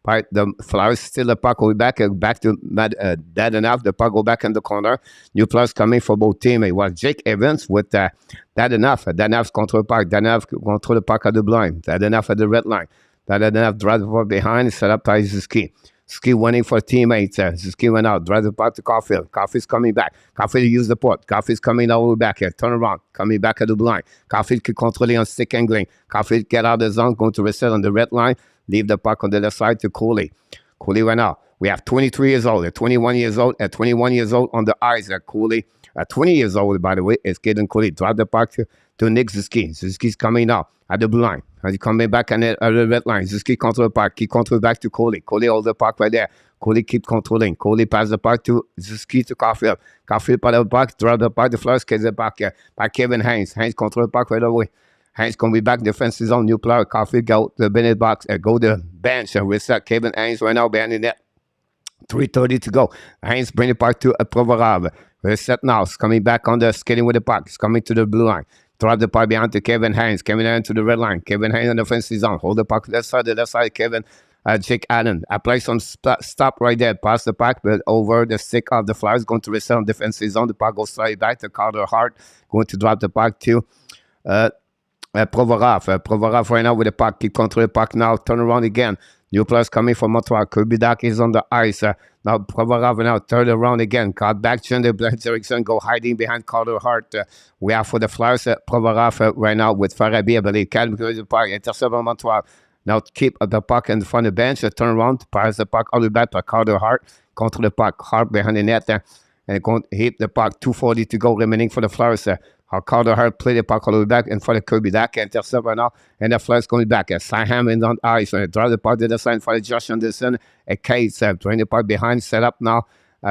Speaker 1: Right, the Flyers steal the puck, go back to Dadonov. The puck go back in the corner. New plus coming for both teams. It was Jake Evans with Dadonov. Dadonov control the puck. Dadonov control the puck at the blind. Dadonov at the red line. Dadonov drive the puck behind. Set up by Zuski. Ski winning for teammates. Ski went out. Drive the puck to Caulfield. Caulfield's coming back. Caulfield use the port. Caulfield's coming all the way back here. Turn around. Coming back at the blind. Caulfield can control on stick angling. Caulfield get out of the zone. Going to reset on the red line. Leave the puck on the left side to Cooley. Cooley went out. We have 23 years old, 21 years old, 21 years old on the ice. Cooley, 20 years old, by the way, is Caden Cooley. Drive the puck to Nick Zuski. Zuski's coming out at the blue line. He's coming back on the red line. Zuski control the puck. Keep control back to Cooley. Cooley hold the puck right there. Cooley keep controlling. Cooley pass the puck to Zuski to Caulfield. Caulfield pass the puck. Drive the puck. The Flyers catch the puck by Kevin Haynes. Haynes control the puck right away. Haynes going to be back defensive zone. New player. Caulfield go to the Bennett box. Go to the bench and reset. Kevin Haynes right now behind the net. 3:30 to go. Haynes bring the puck to Provorov. Reset now. He's coming back on the skating with the puck. He's coming to the blue line. Drive the puck behind to Kevin Haynes. Kevin Haynes to the red line. Kevin Haynes on the offensive zone. Hold the puck left side. The left side. Kevin Jake Allen. Apply some stop right there. Pass the puck but over the stick of the Flyers. Going to reset on defensive zone. The puck goes slightly back to Carter Hart. Going to drop the puck to Provorov. Provorov right now with the puck. Keep control the puck now. Turn around again. New players coming from Montreal. Kirby is on the ice. Now Provorov now turn around again. Caught back to the Black Erickson. Go hiding behind Carter Hart. We have for the Flyers Provorov right now with Farabee, I believe. Calvin the puck. Intercept on Montreal. Now keep the puck in front of the bench. Turn around. Pass the puck all the way back to Carter Hart. Control the puck. Hart behind the net. And going to hit the puck. 2:40 to go remaining for the Flyers. Carter Hart play the puck all the way back in front of Kirby Dak. Intercept right now. And the Flyers going back. Sam is on ice. Drive the puck to the side for Josh Anderson. Case bring the puck behind. Set up now.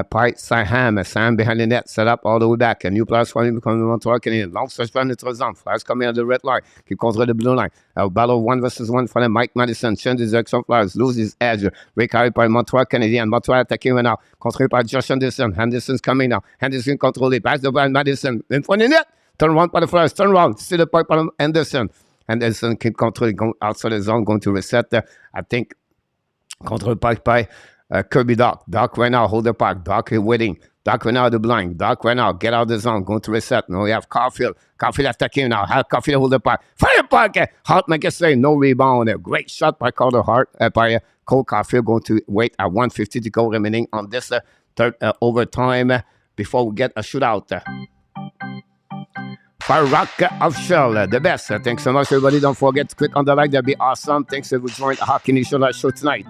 Speaker 1: Pite, Sam behind the net, set up all the way back. A new players for him coming on Montreal Canadiens. Long stretch by the zone. Flyers coming on the red line. Keep control the blue line. A battle 1 versus 1 for Mike Madison. Changes direction. Flyers lose his edge. Recarried by Montreal Canadiens. Montreal attacking right now. Controlled by Josh Anderson. Henderson's coming now. Henderson controlled. Pass the ball. Madison in front of the net. Turn around by the Flyers. Turn around. See the puck by Anderson. Anderson keep controlling. Going outside the zone. Going to reset. I think control puck by Kirby Doc. Doc right now, hold the puck. Doc is waiting. Doc right now, the blind. Doc right now, get out of the zone. Going to reset. Now we have Caulfield. Caulfield attacking now. Have Caulfield hold the puck. Fire puck. Hart make a save. No rebound. A great shot by Carter Hart. By Cole Caulfield. Going to wait at 1:50 to go remaining on this third overtime before we get a shootout. Fire Rock Official, the best. Thanks so much, everybody. Don't forget to click on the like. That'd be awesome. Thanks for joining the Hockey Nation Live show tonight.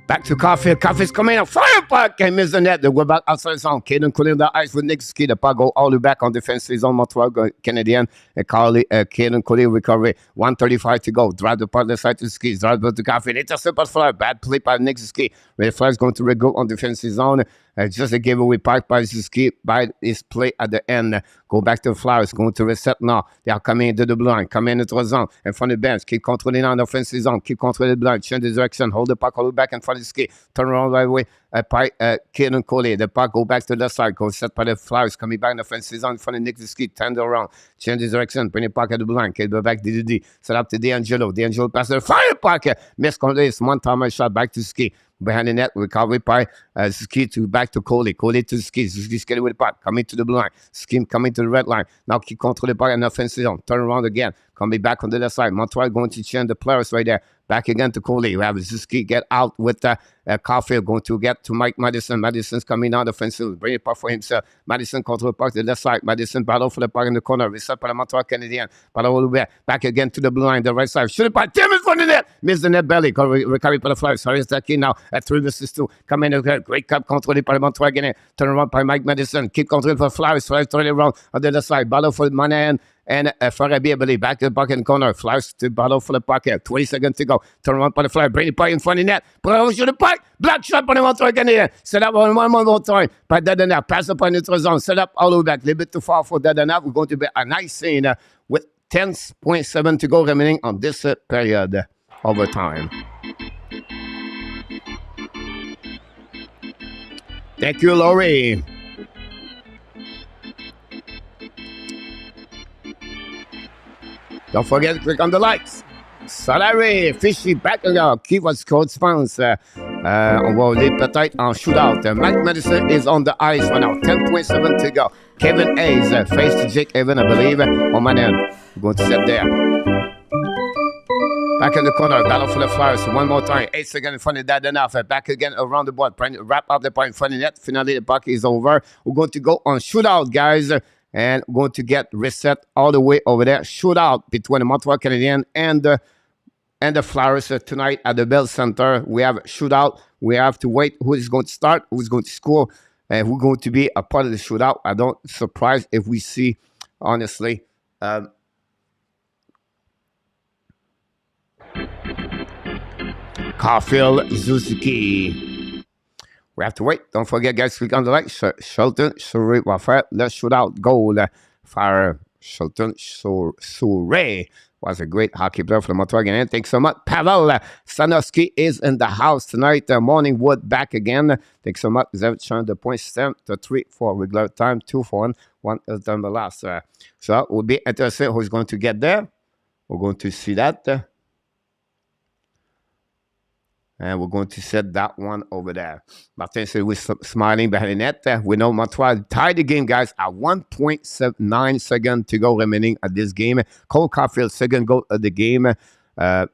Speaker 1: Back to Caulfield. Caulfield's coming out. Fire puck. And miss the net. They go back outside the zone. Caden clearing the ice with Nick Ski. The puck go all the way back on defensive zone. Montreal Canadiens. Caden Collier recovery. 1:35 to go. Drive the puck the side to Ski. Drive to Caulfield. Intercept by Flyer. Bad play by Nick Ski. The Flyers going to regroup on defensive zone. Just a giveaway puck by Ski by his play at the end. Go back to the Flyers. Going to reset now. They are coming into the blue line. Coming into the zone. In front of the bench. Keep controlling on the offensive zone. Keep controlling the blue line. Change the direction. Hold the puck all the way back in front of Ski. Turn around right away. Caden Coley. The puck go back to the side. Go set by the Flyers. Coming back in the offensive zone in front of Nick Ski. Turn around. Change the direction. Bring the puck at the blue line. Get back DDD. Set up to D'Angelo. D'Angelo passes the fire puck. Miss Coley's one-timer shot back to Ski. Behind the net, recovery by Ski to back to Coley. Coley to Ski. Ski skating with the puck. Coming to the blue line. Ski coming to the red line. Now keep control the puck in the offensive zone. Turn around again. Coming back on the other side. Montreal going to change the players right there. Back again to Coley. We have Ski get out with Caulfield. Going to get to Mike Madison. Madison's coming out offensive. Bring it puck for himself. Madison control the puck to the left side. Madison battle for the puck in the corner. Reset by the Montreal Canadiens. Battle all the way back again to the blue line. The right side. Shoot it by Tim in front of the net. Miss the net belly. Recovery by the Flyers. Sorry, it's that key now. At 3 versus 2. Come in. Great cup controlled by the Montreal Canadiens. Turn around by Mike Madison. Keep control for Flyers. Flyers turn it around on the other side. Battle for Monahan. And Farabee, I believe, back to the puck in the corner. Flyers to battle for the puck here. 20 seconds to go. Turn around by the Flyers. Bring the puck in front of the net. Put it over to the puck. Black shot by the Montreal Canadiens. Set up one more time. By Dedanak. Pass up on the neutral zone. Set up all the way back. A little bit too far for Dedanak. We're going to be a nice scene with 10.7 to go remaining on this period overtime. Thank you, Laurie. Don't forget to click on the likes. Salary, Fishy, back again. Keyword code spawns. On va aller peut-être en shootout. Mike Madison is on the ice right now. 10.7 to go. Kevin Hayes face to Jake Evan, I believe. On my end. We're going to set there. Back in the corner, battle for the Flyers one more time. 8 seconds in front of that enough. Back again around the board. Wrap up the point in front of the net. Finally, the puck is over. We're going to go on shootout, guys. And we're going to get reset all the way over there. Shootout between the Montreal Canadiens and the Flyers tonight at the Bell Center. We have a shootout. We have to wait who is going to start, who is going to score, and who's going to be a part of the shootout. I don't surprised if we see, honestly, Caulfield, Suzuki. We have to wait. Don't forget, guys, click on the like. Shelton, Surrey, let's shoot out goal. Fire, Shelton, Surrey was a great hockey player for the Montreal Canadiens. Thanks so much. Pavel Stanovsky is in the house tonight. Morningwood back again. Thanks so much. Vous avez changé de point system to 3 for regular time, 2 for 1 is done the last. So it will be interesting who's going to get there. We're going to see that. And we're going to set that one over there. Martin said we're smiling behind the net. We know Montreal tied the game, guys, at 1.79 seconds to go remaining at this game. Cole Caulfield's second goal of the game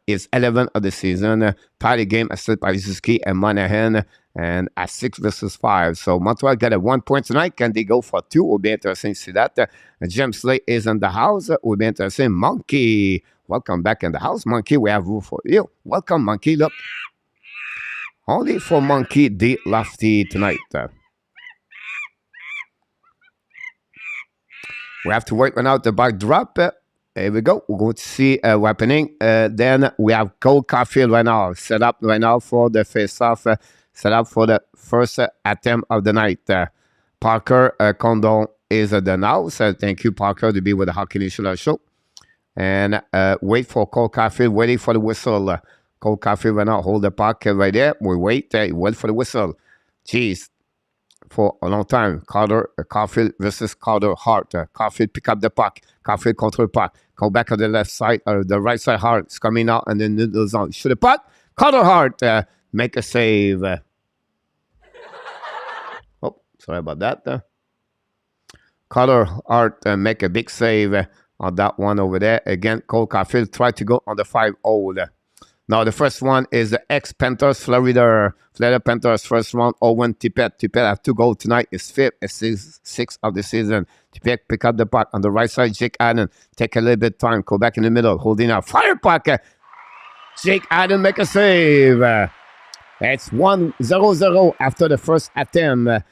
Speaker 1: is 11th of the season. Tied the game assisted by Suzuki and Monahan. And at 6 versus 5. So Montreal got a 1 point tonight. Can they go for 2? Will be interesting to see that. James Slate is in the house. Will be interesting. Monkey, welcome back in the house. Monkey, we have room for you. Welcome, Monkey. Look. Only for Monkey D. Lofty tonight. We have to wait right now the back drop. Here we go. We're going to see what's happening. Then we have Cole Caulfield right now. Set up right now for the face-off. Set up for the first attempt of the night. Parker Condon is the now. So thank you, Parker, to be with the Hockey Nation show. And wait for Cole Caulfield, waiting for the whistle. Cole Caulfield right now. Hold the puck right there. We wait. Wait for the whistle. Jeez. For a long time, Caulfield versus Carter Hart. Caulfield pick up the puck. Caulfield control puck. Go back on the left side, the right side. Hart is coming out and then the zone. Shoot the puck. Carter Hart make a save. Oh, sorry about that. Carter Hart make a big save on that one over there. Again, Cole Caulfield tried to go on the 5-0. Now, the first one is the ex-Panthers, Florida Panthers, first round, Owen Tippett. Tippett have 2 goals tonight. His 5th, 6th of the season. Tippett pick up the puck on the right side. Jake Allen take a little bit of time. Go back in the middle, holding out. Fire puck. Jake Allen make a save. It's 1-0 after the first attempt.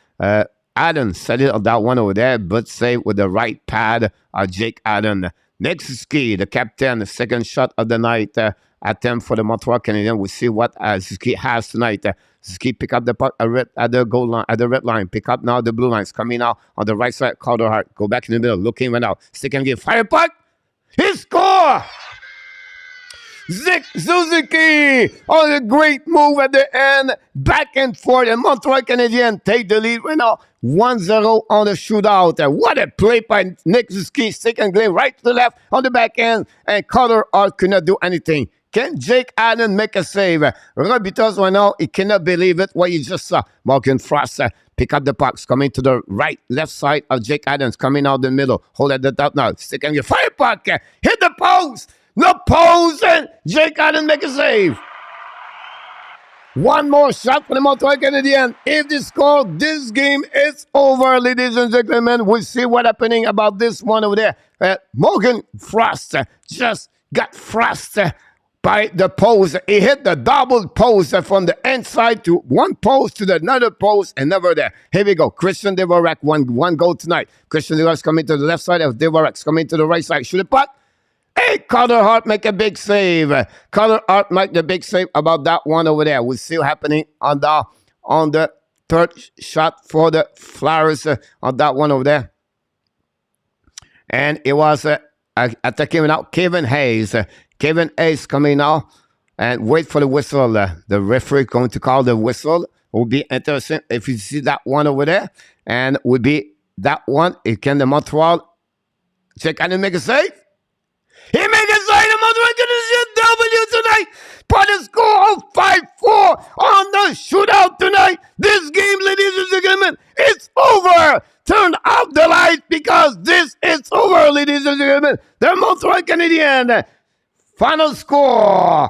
Speaker 1: Allen set it on that one over there, but save with the right pad of Jake Allen. Next ski, the captain, the second shot of the night. Attempt for the Montreal Canadiens. We'll see what Ski has tonight. Ski pick up the puck at the goal line, at the red line. Pick up now the blue lines. Coming out on the right side. Carter Hart. Go back in the middle. Looking right now. Stick and give. Fire puck. He score! Zach Suzuki on a great move at the end. Back and forth. And Montreal Canadiens take the lead right now. 1-0 on the shootout. What a play by Nick Suzuki. Stick and give right to the left on the back end. And Carter Hart could not do anything. Can Jake Allen make a save? Robitos right now, he cannot believe it. What you just saw. Morgan Frost pick up the pucks. Coming to the right, left side of Jake Allen. Coming out the middle. Hold at the top now. Stick and give. Fire puck. Hit the post. No post. And Jake Allen make a save. One more shot for the Montreal Canadiens. If they score, this game is over, ladies and gentlemen. We'll see what's happening about this one over there. Morgan Frost just got Frost by the post. He hit the double post from the inside to one post to the another post and never there. Here we go. Christian Dvorak, one goal tonight. Christian Dvorak coming to the left side of Dvorak, coming to the right side. Shoot the puck. Hey, Carter Hart make a big save. Carter Hart make the big save about that one over there. We'll see what's happening on the third shot for the Flyers on that one over there. And it was attacking now Kevin Hayes. Kevin Hayes coming now and wait for the whistle. The referee going to call the whistle. It will be interesting if you see that one over there. And will be that one. It can the Montreal check and make a save. He make a save. The Montreal Canadiens W tonight. By the score of 5-4 on the shootout tonight. This game, ladies and gentlemen, it's over. Turn off the light because this is over, ladies and gentlemen. The Montreal Canadiens. Final score,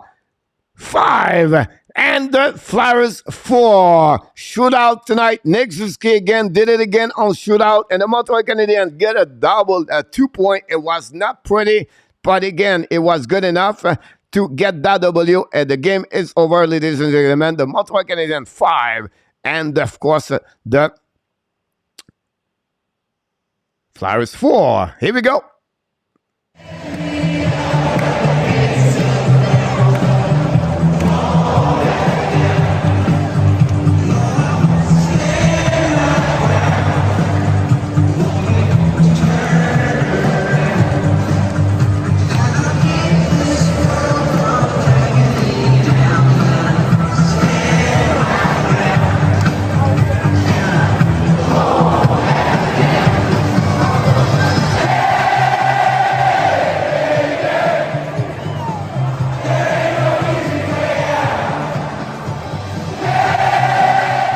Speaker 1: 5, and the Flyers 4. Shootout tonight. Nick Suzuki again did it again on shootout, and the Montreal Canadiens get a double, 2 point. It was not pretty, but again, it was good enough to get that W, and the game is over, ladies and gentlemen. The Montreal Canadiens 5, and of course, the Flyers 4. Here we go.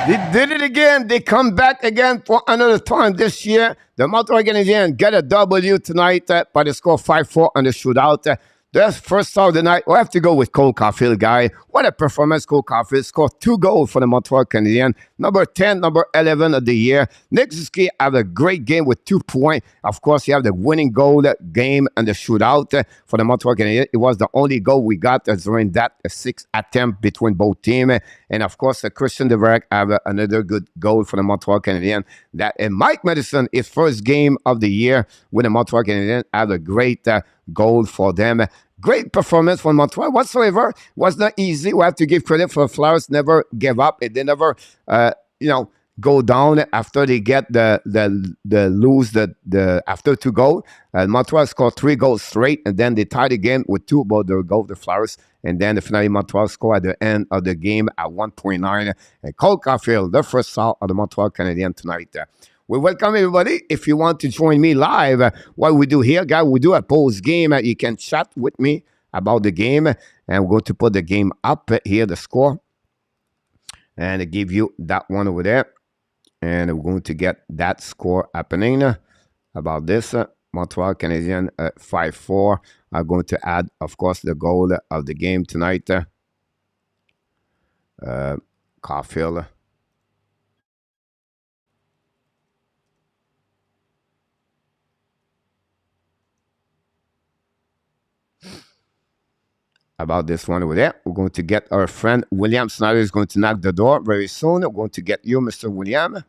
Speaker 1: They did it again. They come back again for another time this year. The Montreal Canadiens get a W tonight by the score 5-4 on the shootout. The first start of the night, we have to go with Cole Caulfield, guy. What a performance, Cole Caulfield. Scored 2 goals for the Montreal Canadiens. Number 10, number 11 of the year. Nick Suzuki have a great game with 2 points. Of course, you have the winning goal game and the shootout for the Montreal Canadiens. It was the only goal we got during that 6th attempt between both teams. And of course, Christian Deverek have another good goal for the Montreal Canadiens. That and Mike Madison, his first game of the year with the Montreal Canadiens, have a great goal for them. Great performance from Montreal whatsoever. Was not easy. We have to give credit for Flowers. Never gave up. They never, you know, go down after they get the lose the after 2 goals. Montreal scored 3 goals straight, and then they tied the game with 2 about their goal, the Flowers. And then finally Montreal scored at the end of the game at 1.9. And Cole Caulfield, the first salt of the Montreal Canadiens tonight. We welcome everybody. If you want to join me live, what we do here, guys, we do a post game. You can chat with me about the game, and we're going to put the game up here, the score, and I give you that one over there. And we're going to get that score happening about this. Montreal Canadiens 5-4. I'm going to add, of course, the goal of the game tonight. Caulfield. About this one over there, we're going to get our friend William Snyder is going to knock the door very soon. We're going to get you, Mr. William.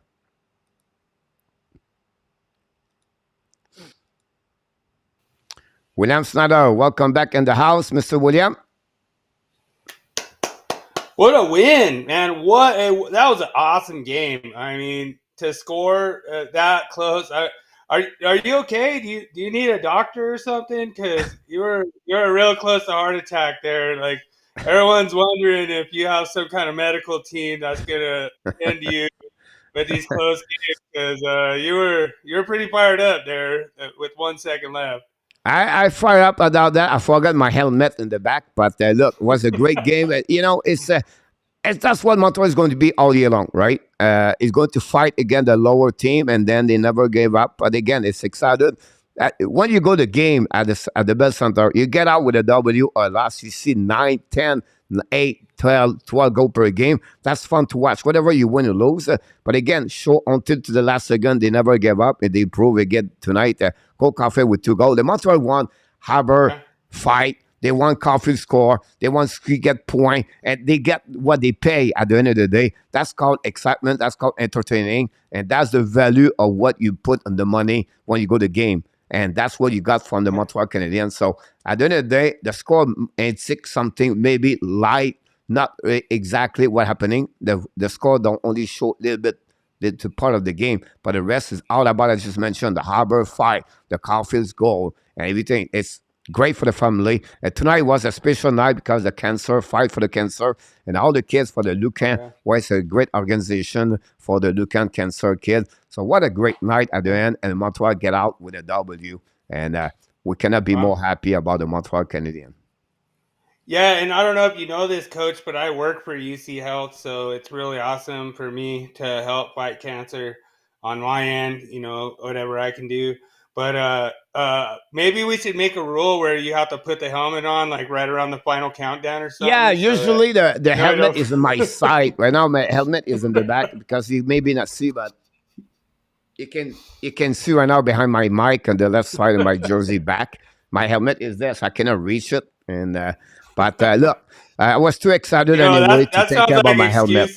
Speaker 1: William Snyder, welcome back in the house, Mr. William.
Speaker 5: What a win, man. That was an awesome game. I mean, to score that close. Are you okay? Do you need a doctor or something? Because you're real close to heart attack there. Like, everyone's wondering if you have some kind of medical team that's gonna end you with these close games, because you were pretty fired up there with 1 second left.
Speaker 1: I fire up about that. I forgot my helmet in the back, but look, it was a great game. It's that's what Montreal is going to be all year long, right? It's going to fight against the lower team, and then they never gave up. But again, it's excited. When you go to the game at the Bell Center, you get out with a W or loss. You see 9, 10, 8, 12 goals per game. That's fun to watch. Whatever you win or lose. But again, show until to the last second, they never gave up. And they prove again tonight. Cole Caulfield with 2 goals. The Montreal won. Haber fight. They want Caulfield score. They want to get point. And they get what they pay at the end of the day. That's called excitement. That's called entertaining. And that's the value of what you put on the money when you go to the game. And that's what you got from the Montreal Canadiens. So at the end of the day, the score ain't 6 something, maybe light, not exactly what happening. The score don't only show a little bit the part of the game, but the rest is all about, as I just mentioned, the Haber fight, the Caulfield's goal, and everything. It's great for the family. And tonight was a special night because the cancer, fight for the cancer, and all the kids for the Lucan, where it's a great organization for the Lucan cancer kids. So what a great night at the end, and Montreal get out with a W. And we cannot be more happy about the Montreal Canadiens.
Speaker 5: Yeah, and I don't know if you know this, Coach, but I work for UC Health, so it's really awesome for me to help fight cancer on my end, whatever I can do. But maybe we should make a rule where you have to put the helmet on, like right around the final countdown or something.
Speaker 1: Yeah, usually the helmet is on my side. Right now, my helmet is in the back because you maybe not see, but you can see right now behind my mic on the left side of my jersey back. My helmet is there, so I cannot reach it. And but look, I was too excited anyway to take care about my helmet.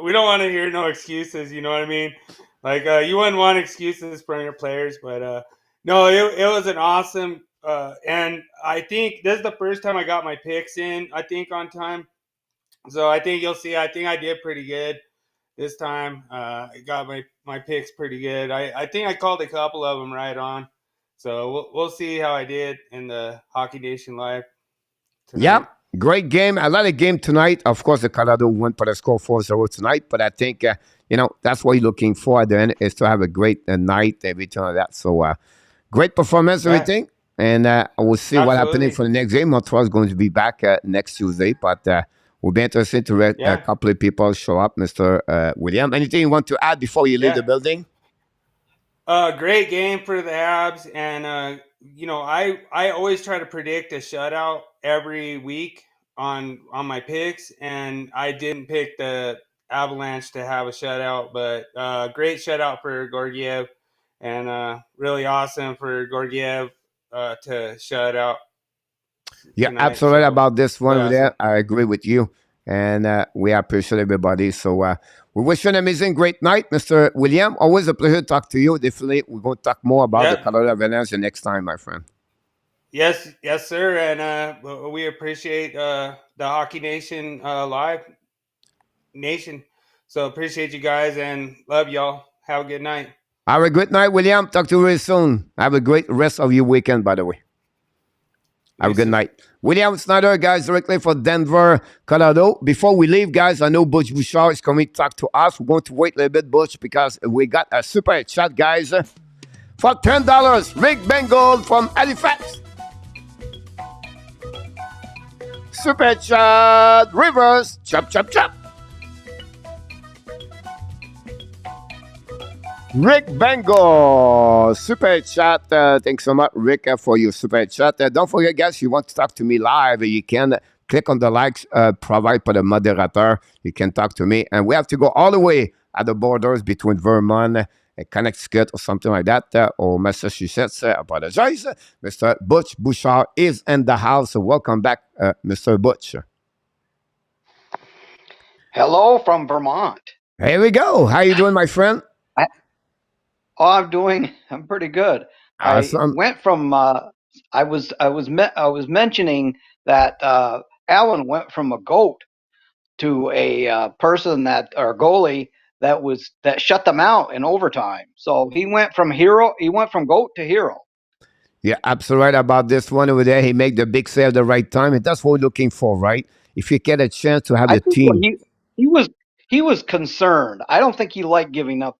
Speaker 5: We don't want to hear no excuses. You know what I mean? Like you wouldn't want excuses from your players, but no, it was an awesome. And I think this is the first time I got my picks in. I think on time, so I think you'll see. I think I did pretty good this time. I got my picks pretty good. I think I called a couple of them right on. So we'll see how I did in the Hockey Nation Live tonight.
Speaker 1: Yeah, great game. A lot of game tonight. Of course, the Colorado won by the score 4-0 tonight. But I think, that's what you're looking for at the end is to have a great night, everything like that. So great performance, everything. And we'll see what happening for the next game. Montreal is going to be back next Tuesday. But we'll be interested to let a couple of people show up, Mr. William. Anything you want to add before you leave the building?
Speaker 5: Great game for the Habs, and I always try to predict a shutout every week on my picks, and I didn't pick the Avalanche to have a shutout, but great shutout for Georgiev, and really awesome for Georgiev to shut out.
Speaker 1: Yeah, absolutely about this one over there. I agree with you. And we appreciate everybody. So we wish you an amazing, great night, Mr. William. Always a pleasure to talk to you. Definitely, we're going to talk more about the
Speaker 5: Yeah.
Speaker 1: Colorado Avalanche the next time, my friend.
Speaker 5: Yes, yes, sir. And we appreciate the Hockey Nation Live Nation. So appreciate you guys and love y'all. Have a good night.
Speaker 1: Have a great night, William. Talk to you very soon. Have a great rest of your weekend, by the way. Have a good night. William Snyder, guys, directly for Denver, Colorado. Before we leave, guys, I know Butch Bouchard is coming to talk to us. We're going to wait a little bit, Butch, because we got a super chat, guys, for $10. Rick Bengal from Halifax. Super chat, reverse, chop, chop, chop. Rick Bengal, super chat. Thanks so much, Rick, for your super chat. Don't forget, guys, if you want to talk to me live, you can click on the likes provided by the moderator. You can talk to me. And we have to go all the way at the borders between Vermont and Connecticut or something like that, or Massachusetts. Apologize. Mr. Butch Bouchard is in the house. So welcome back, Mr. Butch.
Speaker 6: Hello from Vermont.
Speaker 1: Here we go. How you doing, my friend?
Speaker 6: I'm pretty good.
Speaker 1: Awesome.
Speaker 6: I went from I was mentioning that Alan went from a goat to a person or goalie that shut them out in overtime. So he went from goat to hero.
Speaker 1: Yeah, absolutely right about this one over there. He made the big save at the right time, and that's what we're looking for, right? If you get a chance to have
Speaker 6: I
Speaker 1: the
Speaker 6: think
Speaker 1: team.
Speaker 6: he was concerned. I don't think he liked giving up.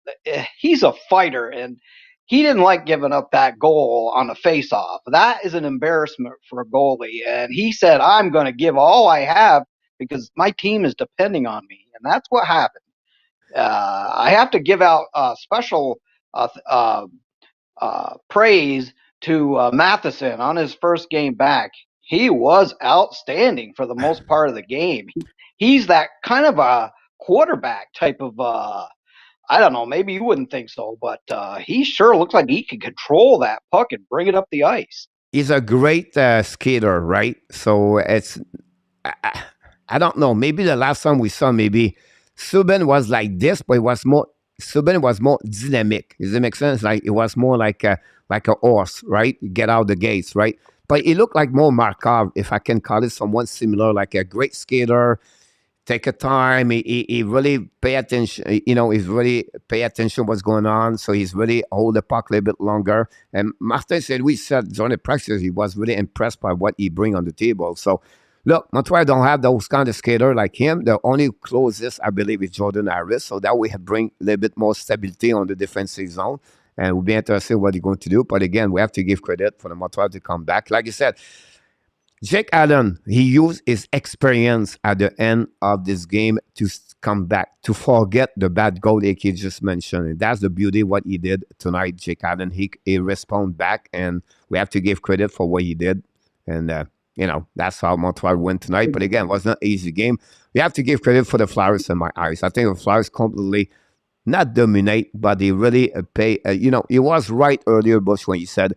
Speaker 6: He's a fighter, and he didn't like giving up that goal on a face-off. That is an embarrassment for a goalie. And he said, "I'm going to give all I have because my team is depending on me," and that's what happened. I have to give out special praise to Matheson on his first game back. He was outstanding for the most part of the game. He's that kind of a quarterback type of I don't know, maybe you wouldn't think so, but he sure looks like he can control that puck and bring it up the ice.
Speaker 1: He's a great skater, right? So I don't know. Maybe the last time we saw, maybe Subban was like this, but Subban was more dynamic. Does it make sense? Like it was more like a horse, right? Get out the gates, right? But it looked like more Markov, if I can call it someone similar, like a great skater. Take a time. He really pay attention. He's really pay attention what's going on. So he's really hold the puck a little bit longer. And Martin said during the practice, he was really impressed by what he bring on the table. So look, Montreal don't have those kind of skater like him. The only closest, I believe, is Jordan Harris. So that way bring a little bit more stability on the defensive zone. And we'll be interested in what he's going to do. But again, we have to give credit for the Montreal to come back. Like you said, Jake Allen, he used his experience at the end of this game to come back, to forget the bad goal that he just mentioned. And that's the beauty of what he did tonight, Jake Allen. He responded back, and we have to give credit for what he did. And, that's how Montreal won tonight. But again, it was not an easy game. We have to give credit for the Flyers in my eyes. I think the Flyers completely not dominate, but they really pay. It was right earlier, Bush, when he said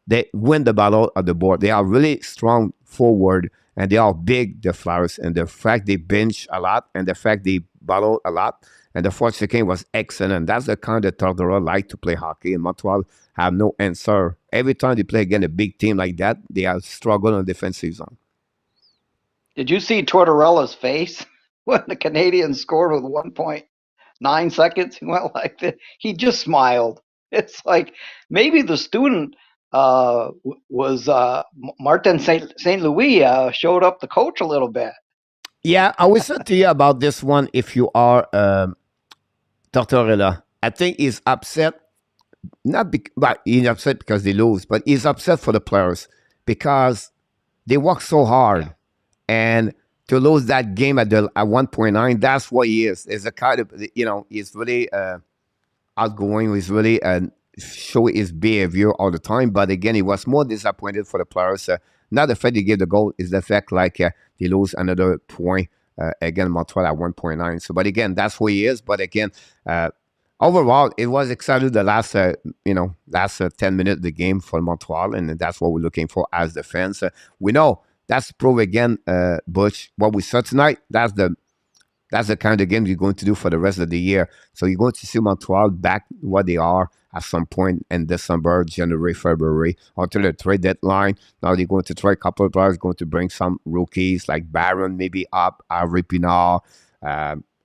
Speaker 1: they win the battle of the board. They are really strong forward, and they are big, the Flyers. And the fact they bench a lot, and the fact they battle a lot, and the fourth game was excellent. That's the kind of Tortorella like to play hockey, and Montreal have no answer. Every time they play against a big team like that, they are struggling on the defensive zone.
Speaker 6: Did you see Tortorella's face when the Canadiens scored with 1.9 seconds? He went like this. He just smiled. It's like maybe the student was Martin St. Louis showed up the coach a little bit.
Speaker 1: Yeah, I will say to you about this one. If you are Tortorella, I think he's upset. But he's upset because they lose, but he's upset for the players because they work so hard, and to lose that game at 1.9, that's what he is. It's a kind of he's really outgoing. He's really show his behavior all the time. But again, he was more disappointed for the players. Not the fact they gave the goal, is the fact they lose another point again Montreal at 1.9. So, but again, that's who he is. But again, overall, it was exciting the last 10 minutes of the game for Montreal, and that's what we're looking for as the fans. We know that's prove again, Butch, what we saw tonight. That's the kind of game you're going to do for the rest of the year. So you're going to see Montreal back what they are at some point in December, January, February, until the trade deadline. Now they're going to try a couple of players, going to bring some rookies like Barron maybe up, Henri Pinard,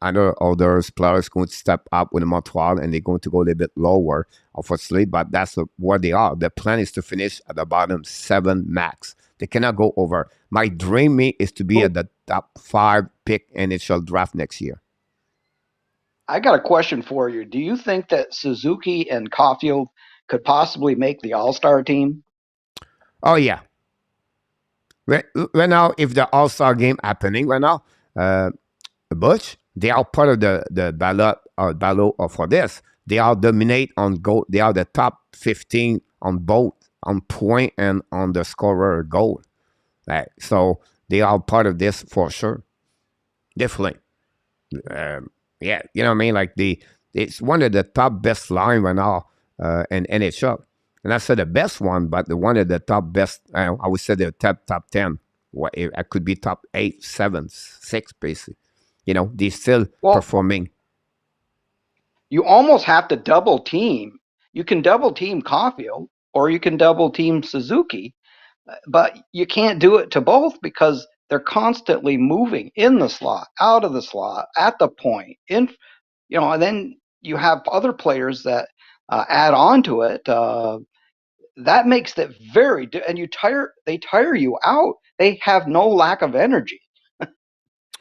Speaker 1: others players going to step up with Montreal, and they're going to go a little bit lower, unfortunately, but that's where they are. The plan is to finish at the bottom 7 max. They cannot go over. My dream is to be at the top 5 pick NHL draft next year.
Speaker 6: I got a question for you. Do you think that Suzuki and Caulfield could possibly make the All-Star team?
Speaker 1: Oh, yeah. Right now, if the All-Star game happening right now, Butch, they are part of the ballot for this. They are dominate on goal. They are the top 15 on both, on point and on the scorer goal. Right? So they are part of this for sure. Definitely. Yeah, you know what I mean? Like it's one of the top best line right now in NHL. And I said the best one, but the one of the top best, I would say the top 10. It could be top 8, 7, 6, basically. You know, they're still performing.
Speaker 6: You almost have to double team. You can double team Caulfield or you can double team Suzuki, but you can't do it to both because they're constantly moving in the slot, out of the slot, at the point, and then you have other players that add on to it. That makes it and they tire you out. They have no lack of energy.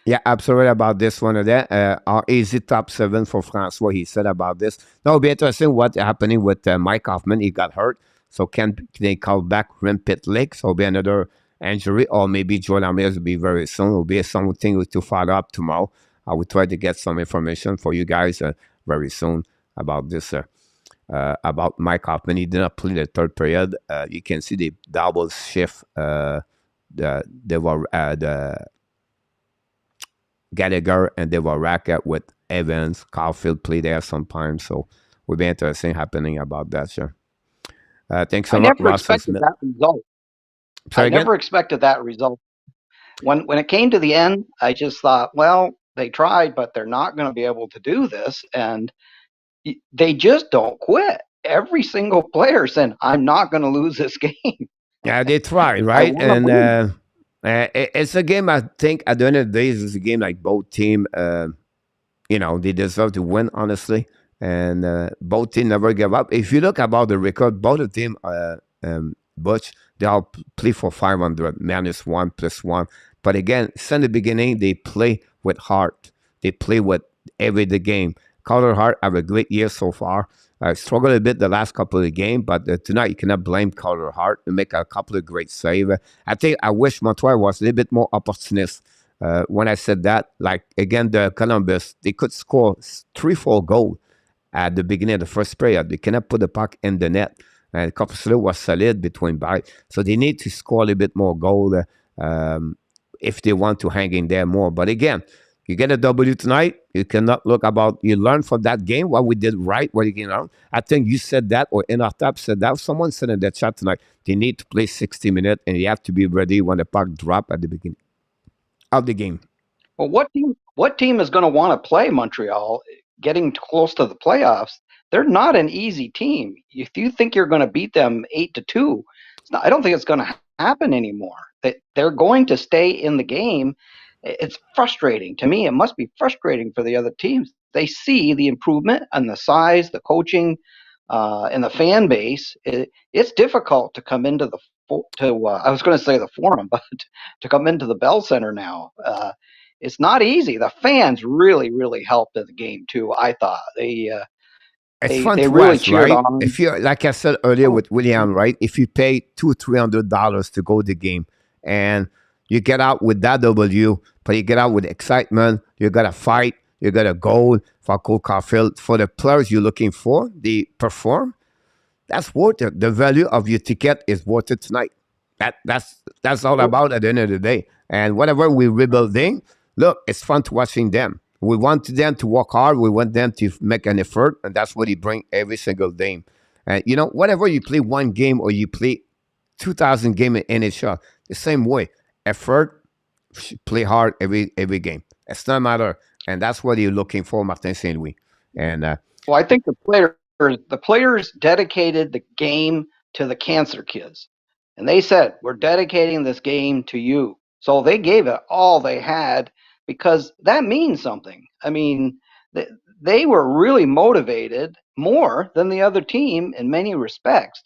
Speaker 1: Yeah, absolutely about this one of that. Our easy top 7 for Francois, he said about this. Now, it'll be interesting what's happening with Mike Hoffman. He got hurt. So can they call back Rimpit Lake? So it'll be another injury. Or maybe Joel Amias will be very soon. It'll be something to follow up tomorrow. I will try to get some information for you guys very soon about this. About Mike Hoffman. He did not play the third period. You can see the double shift. The Gallagher and they were racket with Evans. Caulfield play there sometimes, so will be interesting happening about that. Sure. Thanks a lot, Russell Smith.
Speaker 6: That result. I never expected that result. When it came to the end, I just thought, well, they tried, but they're not going to be able to do this, and they just don't quit. Every single player saying, "I'm not going to lose this game."
Speaker 1: Yeah, they try, right? And it's a game, I think, at the end of the day, it's a game like both team, they deserve to win, honestly. And both team never give up. If you look about the record, both of them, Butch, they all play for 500, -1, +1. But again, since the beginning, they play with heart. They play with every the game. Carter Hart have a great year so far. Struggled a bit the last couple of games, but tonight you cannot blame Carter Hart to make a couple of great saves. I wish Montreal was a little bit more opportunist. When I said that, like again, the Columbus, they could score 3-4 goals at the beginning of the first period. They cannot put the puck in the net. And Coppersley was solid between bites. So they need to score a little bit more goal if they want to hang in there more. But again, you get a W tonight. You cannot look about, you learn from that game what we did right, what you can learn. I think you said that, or Inartap said that. Someone said in the chat tonight, they need to play 60 minutes and you have to be ready when the puck drop at the beginning of the game.
Speaker 6: Well, what team is going to want to play Montreal getting close to the playoffs? They're not an easy team. If you think you're going to beat them 8-2, I don't think it's going to happen anymore. They're going to stay in the game. It's frustrating to me. It must be frustrating for the other teams. They see the improvement and the size, the coaching, and the fan base. It's difficult to come into I was going to say the Forum, but to come into the Bell Center now. It's not easy. The fans really, really helped in the game too. I thought
Speaker 1: it's fun to
Speaker 6: really
Speaker 1: watch,
Speaker 6: cheered
Speaker 1: right?
Speaker 6: on.
Speaker 1: If you, like I said earlier with William, right? If you pay $200-300 to go to the game and you get out with that W, but you get out with excitement, you got a fight, you got a goal for Cole Caulfield. For the players you're looking for, they perform. That's worth it. The value of your ticket is worth it tonight. That's all about at the end of the day. And whatever we're rebuilding, look, it's fun to watching them. We want them to work hard. We want them to make an effort, and that's what they bring every single game. And whatever you play one game or you play 2,000 games in NHL, the same way. effort, play hard every game. It's not matter, and that's what you're looking for, Martin Saint Louis. And
Speaker 6: Well, I think the players dedicated the game to the cancer kids, and they said, "We're dedicating this game to you." So they gave it all they had because that means something. I mean, they were really motivated more than the other team in many respects.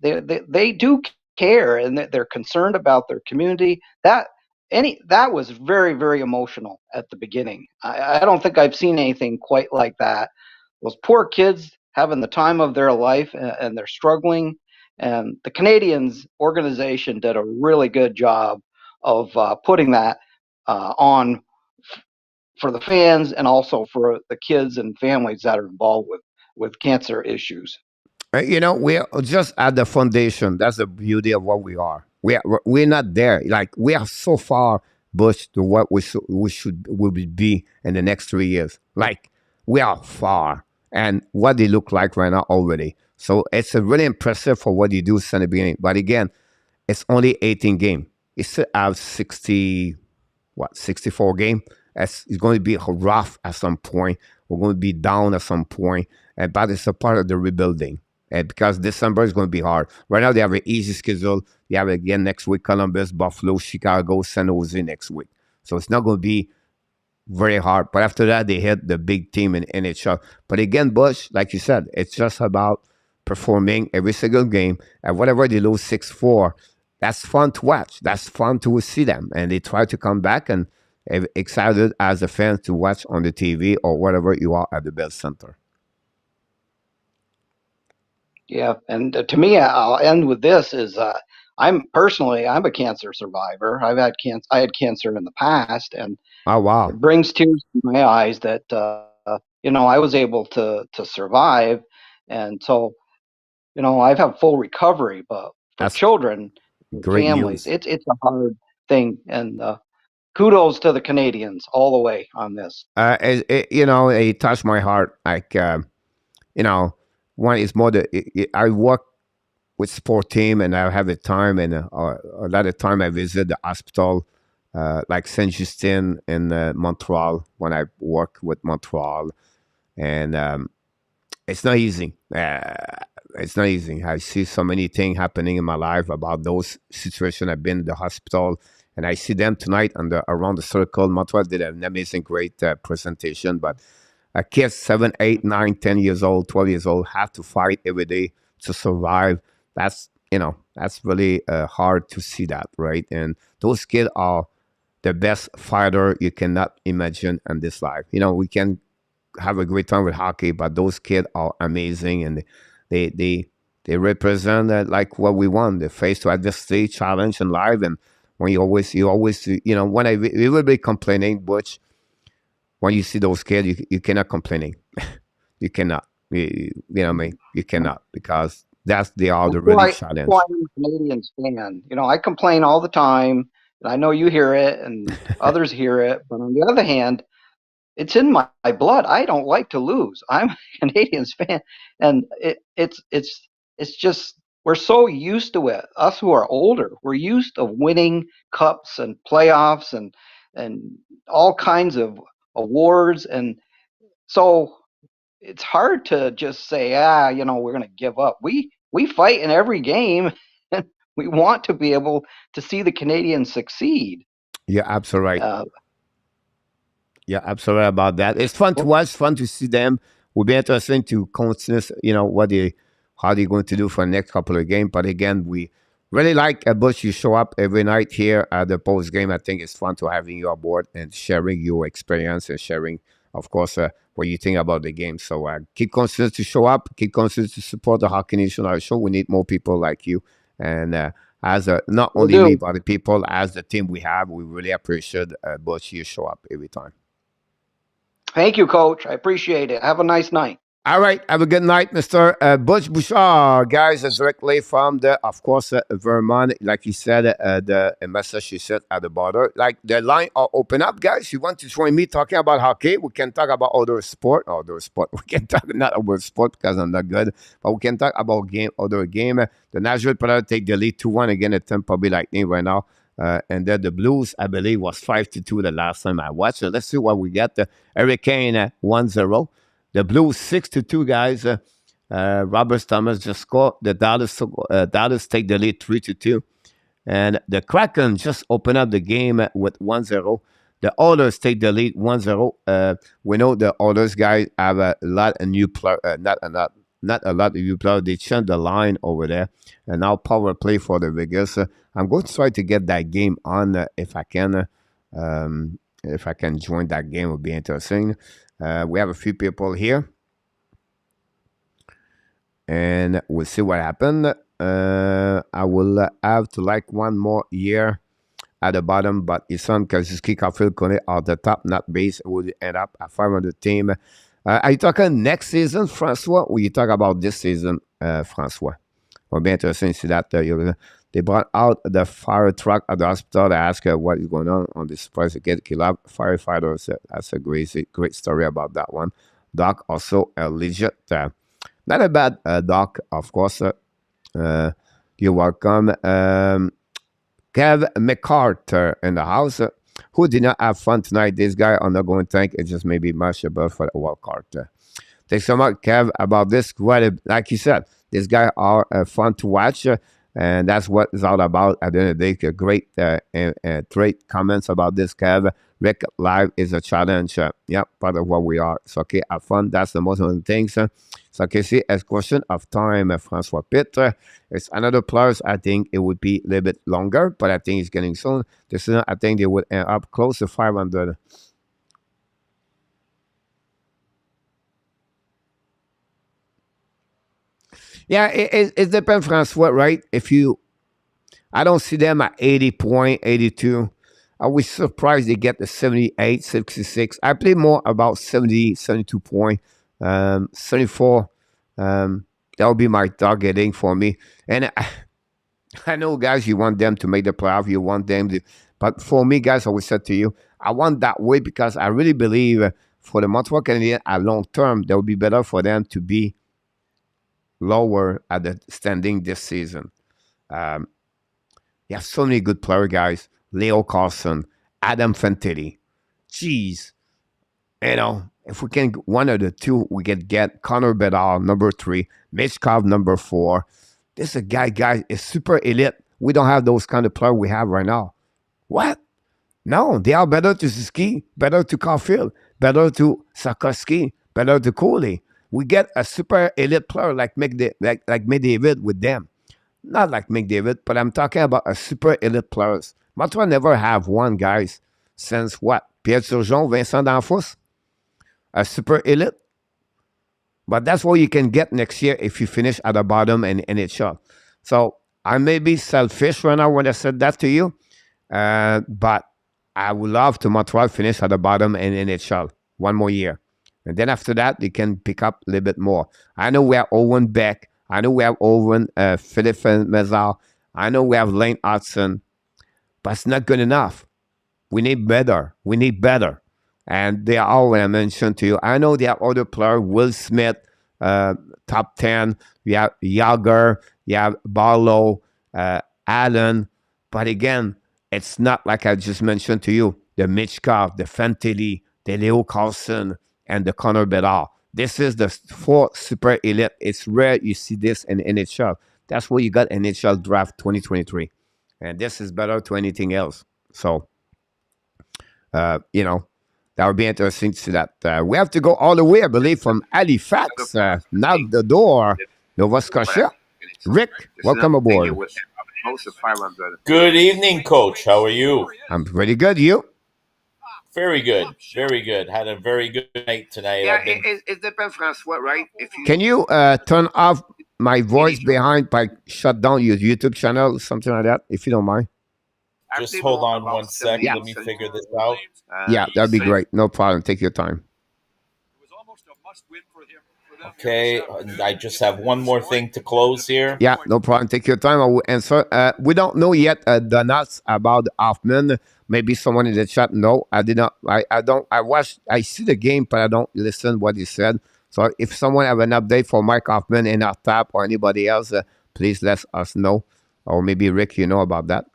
Speaker 6: They do care and they're concerned about their community. That was very, very emotional at the beginning. I don't think I've seen anything quite like that. Those poor kids having the time of their life and they're struggling. And the Canadiens organization did a really good job of putting that on for the fans and also for the kids and families that are involved with cancer issues.
Speaker 1: we're just at the foundation. That's the beauty of what we are. We're not there. Like we are so far, Bush, to what we will be in the next 3 years. Like we are far, and what they look like right now already. So it's really impressive for what you do since the beginning. But again, it's only 18 game. It still have 64 game. It's going to be rough at some point. We're going to be down at some point, but it's a part of the rebuilding. And because December is going to be hard. Right now, they have an easy schedule. They have again next week Columbus, Buffalo, Chicago, San Jose next week. So it's not going to be very hard. But after that, they hit the big team in NHL. But again, Bush, like you said, it's just about performing every single game. And whatever they lose 6-4, that's fun to watch. That's fun to see them. And they try to come back and excited as a fan to watch on the TV or whatever you are at the Bell Center.
Speaker 6: Yeah, and to me, I'll end with this: is I'm a cancer survivor. I had cancer in the past, and
Speaker 1: Oh, wow.
Speaker 6: it brings tears to my eyes that I was able to survive, and so I've had full recovery. But for
Speaker 1: That's
Speaker 6: children,
Speaker 1: great
Speaker 6: families,
Speaker 1: news.
Speaker 6: it's a hard thing, and kudos to the Canadians all the way on this.
Speaker 1: It touched my heart. Like, one is more I work with sport team and I have a time and a lot of time I visit the hospital, like Saint Justin in Montreal when I work with Montreal, and it's not easy. It's not easy. I see so many things happening in my life about those situations. I've been in the hospital, and I see them tonight around the circle. Montreal did an amazing, great presentation. But kids 7, 8, 9, 10 years old, 12 years old have to fight every day to survive. That's really hard to see that, right? And those kids are the best fighter you cannot imagine in this life. We can have a great time with hockey, but those kids are amazing, and they represent like what we want. They face to adversity, challenge in life, and when you always when we will be complaining, Butch, when you see those kids, you cannot complaining. You cannot. You know what I mean? You cannot, because they are the really challenge.
Speaker 6: That's why I'm a Canadians fan. I complain all the time, and I know you hear it, and others hear it. But on the other hand, it's in my blood. I don't like to lose. I'm a Canadians fan, and it's just we're so used to it. Us who are older, we're used to winning cups and playoffs and all kinds of awards, and so it's hard to just say, we're going to give up. We fight in every game, and we want to be able to see the Canadiens succeed.
Speaker 1: You're absolutely right. Yeah, absolutely about that. It's fun to watch, fun to see them. Will be interesting to continue, how they're going to do for the next couple of games. But again, we really like Bush. You show up every night here at the post game. I think it's fun to having you aboard and sharing your experience and sharing, of course, what you think about the game. So keep continuing to show up, keep continuing to support the Hockey Nation our show. We need more people like you, and as not only me, but the people as the team we have, we really appreciate Bush. You show up every time.
Speaker 6: Thank you, Coach. I appreciate it. Have a nice night.
Speaker 1: All right. Have a good night, Mr. Butch Bouchard. Guys, directly from of course, Vermont. Like you said, the Massachusetts at the border. Like, the line are open up, guys. You want to join me talking about hockey? We can talk about other sport. We can talk not about sport because I'm not good, but we can talk about other game. The Nashville Predators take the lead 2-1 again at Tampa Bay Lightning right now. And then the Blues, I believe, was 5-2 the last time I watched. So let's see what we get. Hurricane 1-0. The Blues 6-2, guys. Robert Thomas just scored. The Dallas take the lead 3-2. And the Kraken just opened up the game with 1-0. The Oilers take the lead 1-0. We know the Oilers guys have a lot of new players, not a lot of new players. They changed the line over there. And now power play for the Vegas. I'm going to try to get that game on if I can. If I can join that game, it would be interesting. We have a few people here. And we'll see what happens. I will have to like one more year at the bottom, but Isan Kazuski Caulfield Kone at the top, not base, would end up at 500 team. Are you talking next season, Francois, or you talk about this season, Francois? It'll be interesting to see that. They brought out the fire truck at the hospital to ask what is going on this surprise to get killed up. Firefighters, that's a great story about that one. Doc, also a legit, not a bad doc, of course. You're welcome. Kev McCarter in the house. Who did not have fun tonight? This guy on the going tank. It just maybe much above for the wild card. Thanks so much, Kev, about this. Like you said, this guy are fun to watch. And that's what it's all about at the end of the day. Great comments about this, Kev. Rick Live is a challenge. Part of what we are. So, okay, have fun. That's the most important thing. So, okay, see, as question of time, Francois Pitt. It's another plus. I think it would be a little bit longer, but I think it's getting soon. I think they would end up close to 500. Yeah, it depends, Francois, right? I don't see them at 80 point, 82. I was surprised they get the 78, 66. I play more about 70, 72 point, 74. That would be my targeting for me. And I know, guys, you want them to make the playoff. You want them to. But for me, guys, I always said to you, I want that way because I really believe for the Montreal Canadiens at long term, that would be better for them to be lower at the standing this season. You have so many good players, guys. Leo Carlson, Adam Fantilli. Jeez. If we can one of the two, we can get Connor Bedard, number 3, Mitch Cobb, number 4. This is a guy, guys, is super elite. We don't have those kind of players we have right now. What? No, they are better to Suzuki, better to Caulfield, better to Sarkowski, better to Cooley. We get a super elite player like McDavid with them. Not like McDavid, but I'm talking about a super elite players. Montreal never have one, guys, since what? Pierre Turgeon, Vincent D'Anfos? A super elite? But that's what you can get next year if you finish at the bottom in NHL. So I may be selfish right now when I said that to you, but I would love to Montreal finish at the bottom in NHL one more year. And then after that, they can pick up a little bit more. I know we have Owen Beck. I know we have Owen, Philippe Mazar. I know we have Lane Hudson. But it's not good enough. We need better. We need better. And they are all what I mentioned to you. I know they have other players. Will Smith, top 10. You have Yager. You have Barlow, Allen. But again, it's not like I just mentioned to you. The Mitchkov, the Fantilli, the Leo Carlson, and the Connor Bedard. This is the 4 super elite. It's rare you see this in NHL. That's what you got in NHL draft 2023. And this is better to anything else. So, that would be interesting to see that. We have to go all the way, I believe, from Halifax, knock the door, Nova Scotia. Rick, welcome aboard.
Speaker 7: Good evening, Coach. How are you?
Speaker 1: I'm pretty good. You?
Speaker 7: Very good. Very good. Had a very good night tonight.
Speaker 1: Yeah, it depends, Francois, right? Can you turn off my voice behind by shut down your YouTube channel, something like that, if you don't mind?
Speaker 7: Just hold on one second. Let me figure this out.
Speaker 1: Yeah, that'd be great. No problem. Take your time.
Speaker 7: Okay, I just have one more thing to close here.
Speaker 1: Yeah, no problem. Take your time. I will answer. We don't know yet the nuts about Hoffman. Maybe someone in the chat. No, I did not. I don't. I see the game, but I don't listen what he said. So if someone have an update for Mike Hoffman in our tap or anybody else, please let us know. Or maybe Rick, you know about that.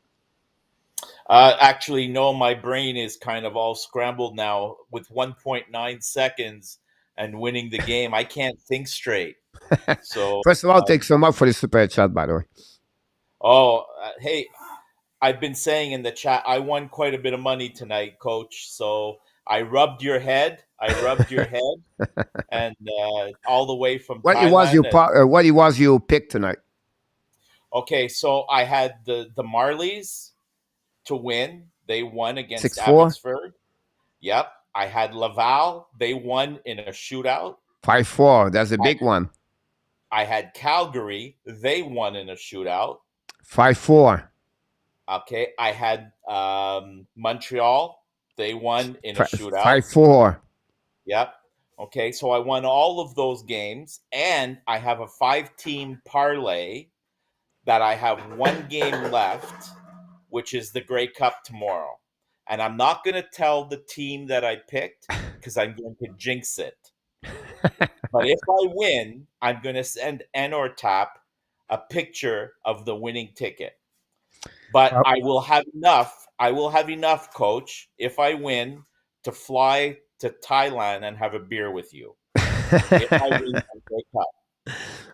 Speaker 7: Actually, no, my brain is kind of all scrambled now with 1.9 seconds and winning the game. I can't think straight. So,
Speaker 1: First of all, thanks so much for the super chat, by the way.
Speaker 7: hey, I've been saying in the chat, I won quite a bit of money tonight, Coach. So I rubbed your head. And all the way from
Speaker 1: What it was you
Speaker 7: Thailand.
Speaker 1: what it was you picked tonight?
Speaker 7: Okay, so I had the Marlies to win. They won against
Speaker 1: 6-4?
Speaker 7: Abbotsford. Yep. I had Laval. They won in a shootout.
Speaker 1: 5-4. That's a big one.
Speaker 7: I had Calgary. They won in a shootout.
Speaker 1: 5-4.
Speaker 7: Okay. I had Montreal. They won in a shootout.
Speaker 1: 5-4.
Speaker 7: Yep. Okay. So I won all of those games, and I have a 5-team parlay that I have one game left, which is the Grey Cup tomorrow. And I'm not going to tell the team that I picked because I'm going to jinx it. But if I win, I'm going to send N or Tap a picture of the winning ticket. But I will have enough. Coach, if I win, to fly to Thailand and have a beer with you. If I win the Grey Cup.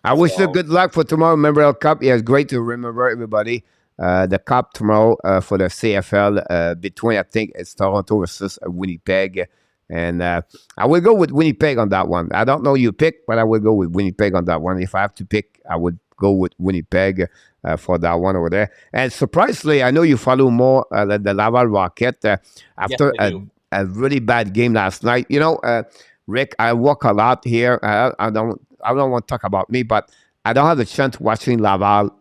Speaker 1: I wish you good luck for tomorrow Memorial Cup. Yeah, it's great to remember everybody. The cup tomorrow for the CFL between, I think it's Toronto versus Winnipeg. And I will go with Winnipeg on that one. I don't know you pick, but I will go with Winnipeg on that one. If I have to pick, I would go with Winnipeg for that one over there. And surprisingly, I know you follow more the Laval Rocket after a really bad game last night. You know, Rick, I work a lot here. I don't want to talk about me, but I don't have the chance watching Laval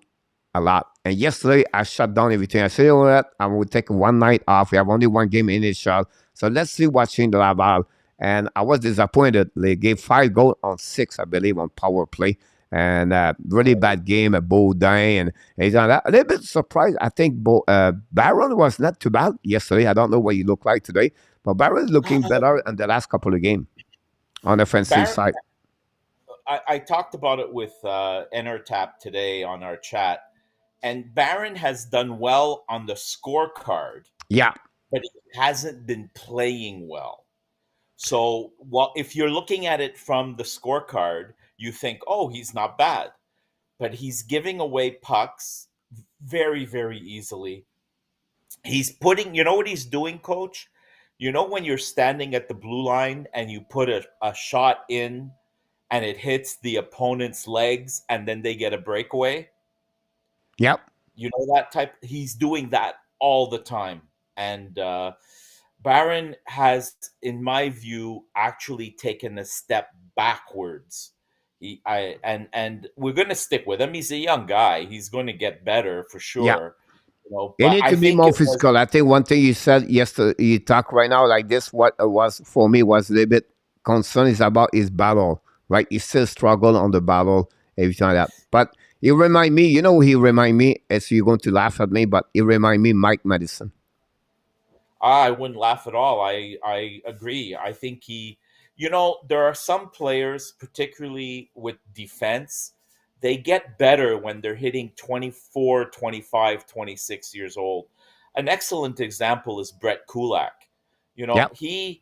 Speaker 1: a lot. And yesterday, I shut down everything. I said, you know what? I will take one night off. We have only one game initial. So let's see watching the Laval. And I was disappointed. They gave 5 goals on 6, I believe, on power play. And really bad game at Baudin. And he's on that. A little bit surprised. I think Barron was not too bad yesterday. I don't know what he looked like today. But Barron is looking better in the last couple of games on the offensive side.
Speaker 7: I talked about it with Enertap today on our chat. And Barron has done well on the scorecard.
Speaker 1: Yeah.
Speaker 7: But he hasn't been playing well. So if you're looking at it from the scorecard, you think, oh, he's not bad. But he's giving away pucks very, very easily. He's putting, you know what he's doing, Coach? You know when you're standing at the blue line and you put a shot in and it hits the opponent's legs and then they get a breakaway?
Speaker 1: Yep.
Speaker 7: You know that type? He's doing that all the time. And Barron has, in my view, actually taken a step backwards. And we're going to stick with him. He's a young guy. He's going to get better for sure.
Speaker 1: Yeah.
Speaker 7: You know,
Speaker 1: you need to be more physical. I think one thing you said yesterday, you talk right now like this, what was for me was a little bit concern is about his battle, right? He still struggle on the battle, everything like that. But he remind me, you know, he remind me, as you're going to laugh at me, but he remind me Mike Madison.
Speaker 7: I wouldn't laugh at all. I agree. I think there are some players, particularly with defense, they get better when they're hitting 24, 25, 26 years old. An excellent example is Brett Kulak. You know,
Speaker 1: yep.
Speaker 7: he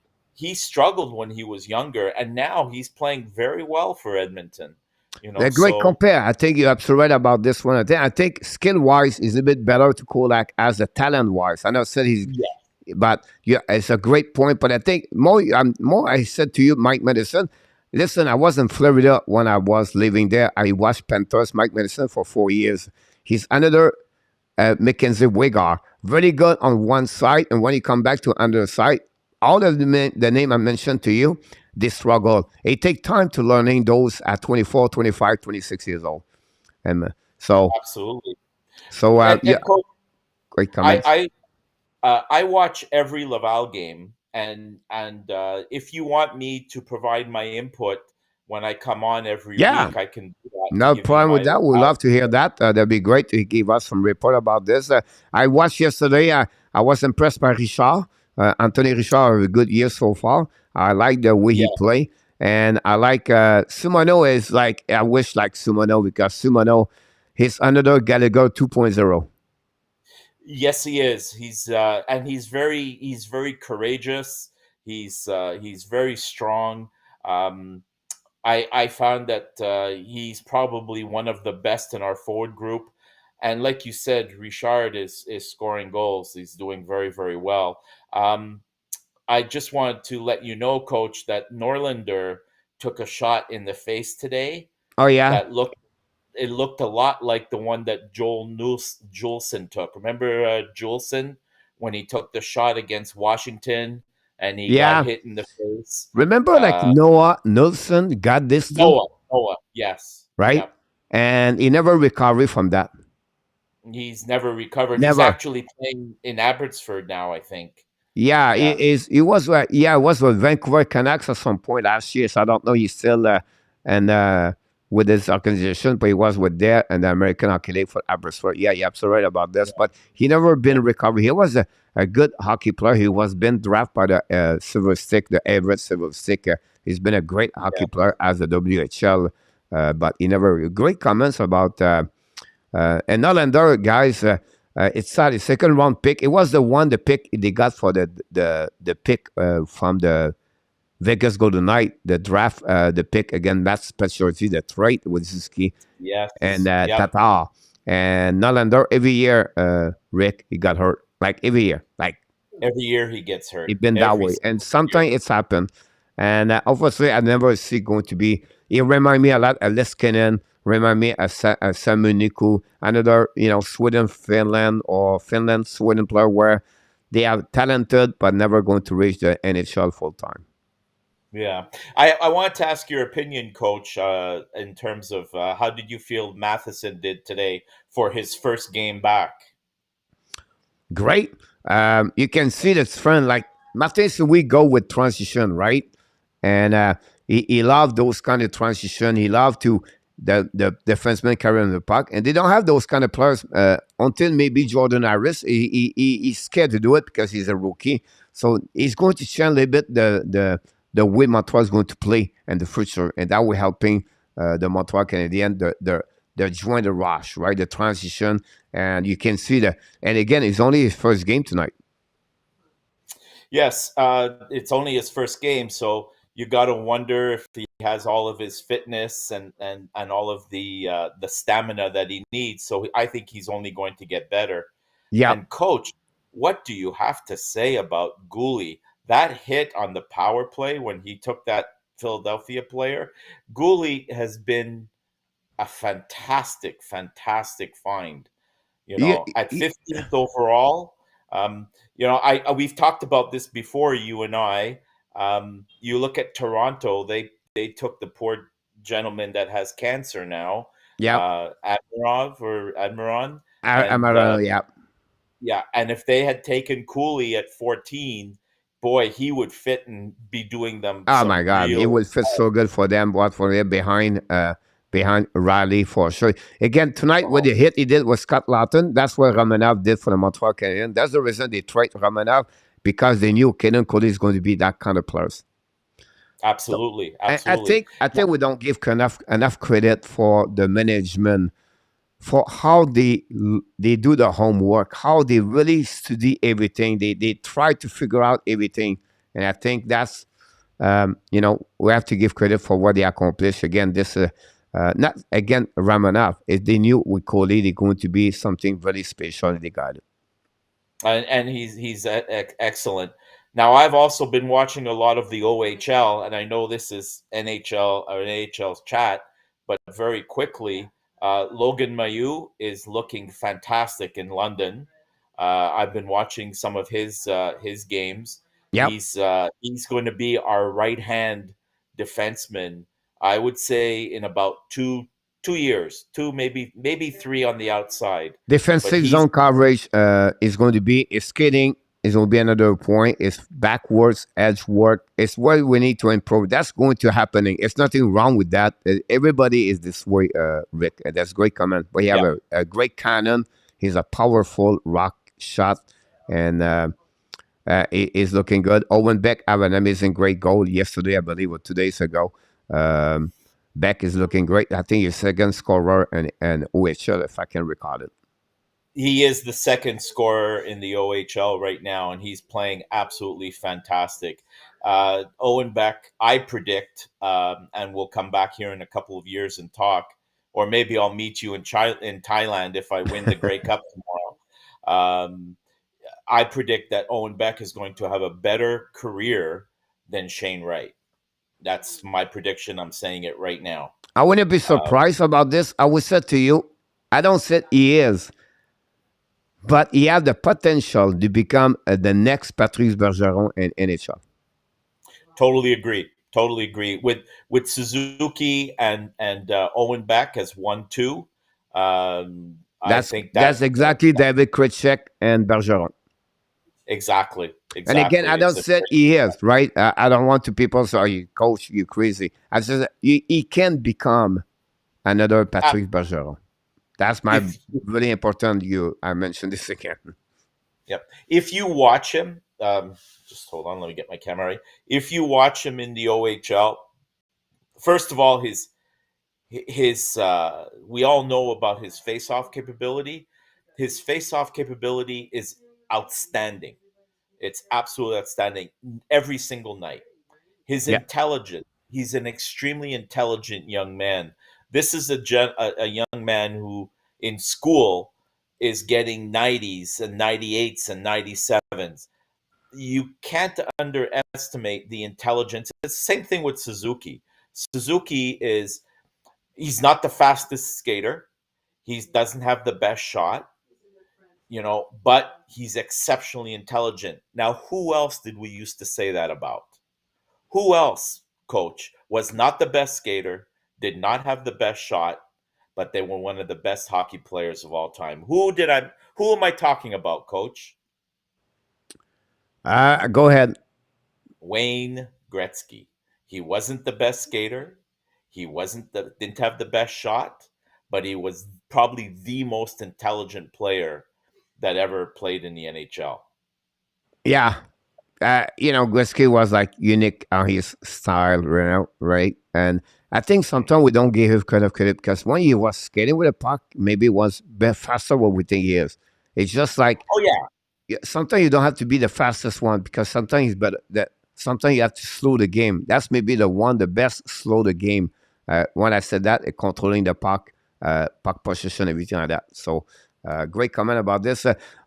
Speaker 7: struggled when he was younger, and now he's playing very well for Edmonton. You know,
Speaker 1: a great compare. I think you're absolutely right about this one. I think skill-wise is a bit better to Kulak as a talent-wise. I know I said he's...
Speaker 7: Yeah.
Speaker 1: But yeah, it's a great point. But I think more I said to you, Mike Madison, listen, I was in Florida when I was living there. I watched Panthers, Mike Madison, for 4 years. He's another Mackenzie Wiggar. Very good on one side. And when he come back to another side, all of the name I mentioned to you, they struggle. It takes time to learning those at 24, 25, 26 years old. And so...
Speaker 7: Absolutely.
Speaker 1: So, yeah.
Speaker 7: Coach,
Speaker 1: great comments.
Speaker 7: I watch every Laval game, and if you want me to provide my input when I come on every week, I can do that.
Speaker 1: No problem with that. We'd love to hear that. That'd be great to give us some report about this. I watched yesterday. I was impressed by Richard. Anthony Richard, a good year so far. I like the way he play. And I like Sumano is like, I wish like Sumano because Sumano, he's another Gallagher 2.0.
Speaker 7: Yes, he is. And he's very courageous. He's very strong. Um, I found that he's probably one of the best in our forward group. And like you said, Richard is scoring goals. He's doing very, very well. Um, I just wanted to let you know, Coach, that Norlander took a shot in the face today
Speaker 1: Oh yeah,
Speaker 7: that looked a lot like the one that Juleson took. Remember Juleson when he took the shot against Washington and he got
Speaker 1: yeah.
Speaker 7: hit in the face?
Speaker 1: Remember, like
Speaker 7: Uh,
Speaker 1: Noah Nelson got this too,
Speaker 7: Noah, yes,
Speaker 1: right?
Speaker 7: yep.
Speaker 1: And he never recovered from that.
Speaker 7: He's never recovered. He's
Speaker 1: Never.
Speaker 7: actually playing in Abbotsford now, I think.
Speaker 1: Yeah, he
Speaker 7: Yeah,
Speaker 1: is. He was. Yeah, he was with Vancouver Canucks at some point last year. So I don't know. He's still and with his organization, but he was with there and the American Hockey League for Abbotsford. Yeah, you're absolutely right about this. But he never been recovered. He was a good hockey player. He was been drafted by the Silver Stick, the Everett Silver Stick. He's been a great hockey
Speaker 7: yeah,
Speaker 1: player as a WHL. But he never. Great comments about. And Norlander, guys, it's sad. The second round pick. It was the pick they got for the pick from the Vegas Golden Knight, the draft, the pick again. Matt Specialty, the trade with Suzuki and
Speaker 7: yes, yep.
Speaker 1: Tatar and Norlander. Every year, Rick, he got hurt. Like every year, like
Speaker 7: Every year he gets hurt.
Speaker 1: it been that
Speaker 7: Every
Speaker 1: way, and
Speaker 7: single year.
Speaker 1: sometimes it's happened. And obviously, I never see going to be. It remind me a lot of Leskinen. Remind me of Samu Niku, another Sweden, Finland, or Finland, Sweden player where they are talented but never going to reach the NHL full time.
Speaker 7: Yeah. I wanted to ask your opinion, Coach, in terms of how did you feel Matheson did today for his first game back?
Speaker 1: Great. You can see this friend like Matheson. We go with transition, right? And he loved those kind of transition. He loved to the defenseman carrying the puck, and they don't have those kind of players until maybe Jordan Harris. He's scared to do it because he's a rookie, so he's going to change a little bit the way Montreal is going to play in the future, and that will helping the Montreal Canadiens the join the rush, right? The transition, and you can see that. And again, it's only his first game tonight.
Speaker 7: Yes, it's only his first game, so you got to wonder if he has all of his fitness and all of the stamina that he needs. So I think he's only going to get better.
Speaker 1: Yeah,
Speaker 7: And coach, what do you have to say about Gooley? That hit on the power play when he took that Philadelphia player, Gooley has been a fantastic, fantastic find.
Speaker 1: yeah,
Speaker 7: At 15th overall. We've talked about this before, you and I. You look at Toronto; they took the poor gentleman that has cancer now,
Speaker 1: yeah.
Speaker 7: Admiron,
Speaker 1: I'm
Speaker 7: and
Speaker 1: around. Yeah.
Speaker 7: yeah, and if they had taken Cooley at 14, boy, he would fit and be doing them
Speaker 1: Oh my
Speaker 7: some
Speaker 1: God, it
Speaker 7: real.
Speaker 1: would fit so good for them. What for them behind Riley for sure. Again tonight, what the hit he did was Scott Lawton. That's what Romanov did for the Montreal Canadiens. That's the reason they traded Romanov because they knew Kaden Cody is going to be that kind of player. So
Speaker 7: Absolutely,
Speaker 1: I
Speaker 7: absolutely.
Speaker 1: think we don't give enough credit for the management for how they do the homework, how they really study everything. They try to figure out everything, and I think that's we have to give credit for what they accomplished. Again, this not again Ramanov. If they knew with Coley, they're going to be something very special. They got it.
Speaker 7: And he's excellent. Now I've also been watching a lot of the OHL, and I know this is NHL or NHL chat, but very quickly, Logan Mailloux is looking fantastic in London. I've been watching some of his games.
Speaker 1: Yep.
Speaker 7: He's going to be our right hand defenseman. I would say in about 2 years, maybe three on the outside. But
Speaker 1: Defensive
Speaker 7: he's
Speaker 1: zone coverage is going to be is skating is going to be another point. It's backwards edge work. It's what we need to improve. That's going to happening. There's nothing wrong with that. Everybody is this way, Rick. And that's a great comment. But he have
Speaker 7: yeah.
Speaker 1: a great cannon. He's a powerful rock shot, and he is looking good. Owen Beck have an amazing, great goal yesterday, I believe, or 2 days ago. Beck is looking great. I think he's second scorer and OHL, if I can recall it.
Speaker 7: he is the second scorer in the OHL right now, and he's playing absolutely fantastic. Owen Beck, I predict, and we'll come back here in a couple of years and talk, or maybe I'll meet you in Thailand if I win the Grey Cup tomorrow. I predict that Owen Beck is going to have a better career than Shane Wright. That's my prediction. I'm saying it right now.
Speaker 1: I wouldn't be surprised about this. I would say to you, I don't say he is, but he has the potential to become the next Patrice Bergeron in NHL.
Speaker 7: Totally agree. Totally agree. With Suzuki and Owen Beck as 1-2. I think
Speaker 1: that's exactly David Krejci and Bergeron.
Speaker 7: Exactly.
Speaker 1: And again, I don't say he is, right? I don't want to people say, coach, you crazy. I said he can become another Patrice Bergeron. That's my really important. I mentioned this again.
Speaker 7: Yep. If you watch him, just hold on, let me get my camera right. If you watch him in the OHL, first of all, his we all know about his face-off capability. His face-off capability is outstanding. It's absolutely outstanding every single night. His intelligence, he's an extremely intelligent young man. This is a young man who in school is getting 90s and 98s and 97s. You can't underestimate the intelligence. It's the same thing with Suzuki. Suzuki he's not the fastest skater. He doesn't have the best shot, but he's exceptionally intelligent. Now, who else did we used to say that about? Who else, coach, was not the best skater, did not have the best shot, but they were one of the best hockey players of all time? Who am I talking about, coach?
Speaker 1: Go ahead.
Speaker 7: Wayne Gretzky. He wasn't the best skater. He didn't have the best shot, but he was probably the most intelligent player that ever played in the NHL.
Speaker 1: Yeah. Gretzky was like unique on his style, right? And I think sometimes we don't give him credit because when he was skating with a puck, maybe it was faster what we think he is. It's just like, sometimes you don't have to be the fastest one because sometimes sometimes you have to slow the game. That's maybe the best slow the game. When I said that, controlling the puck position, everything like that. So great comment about this.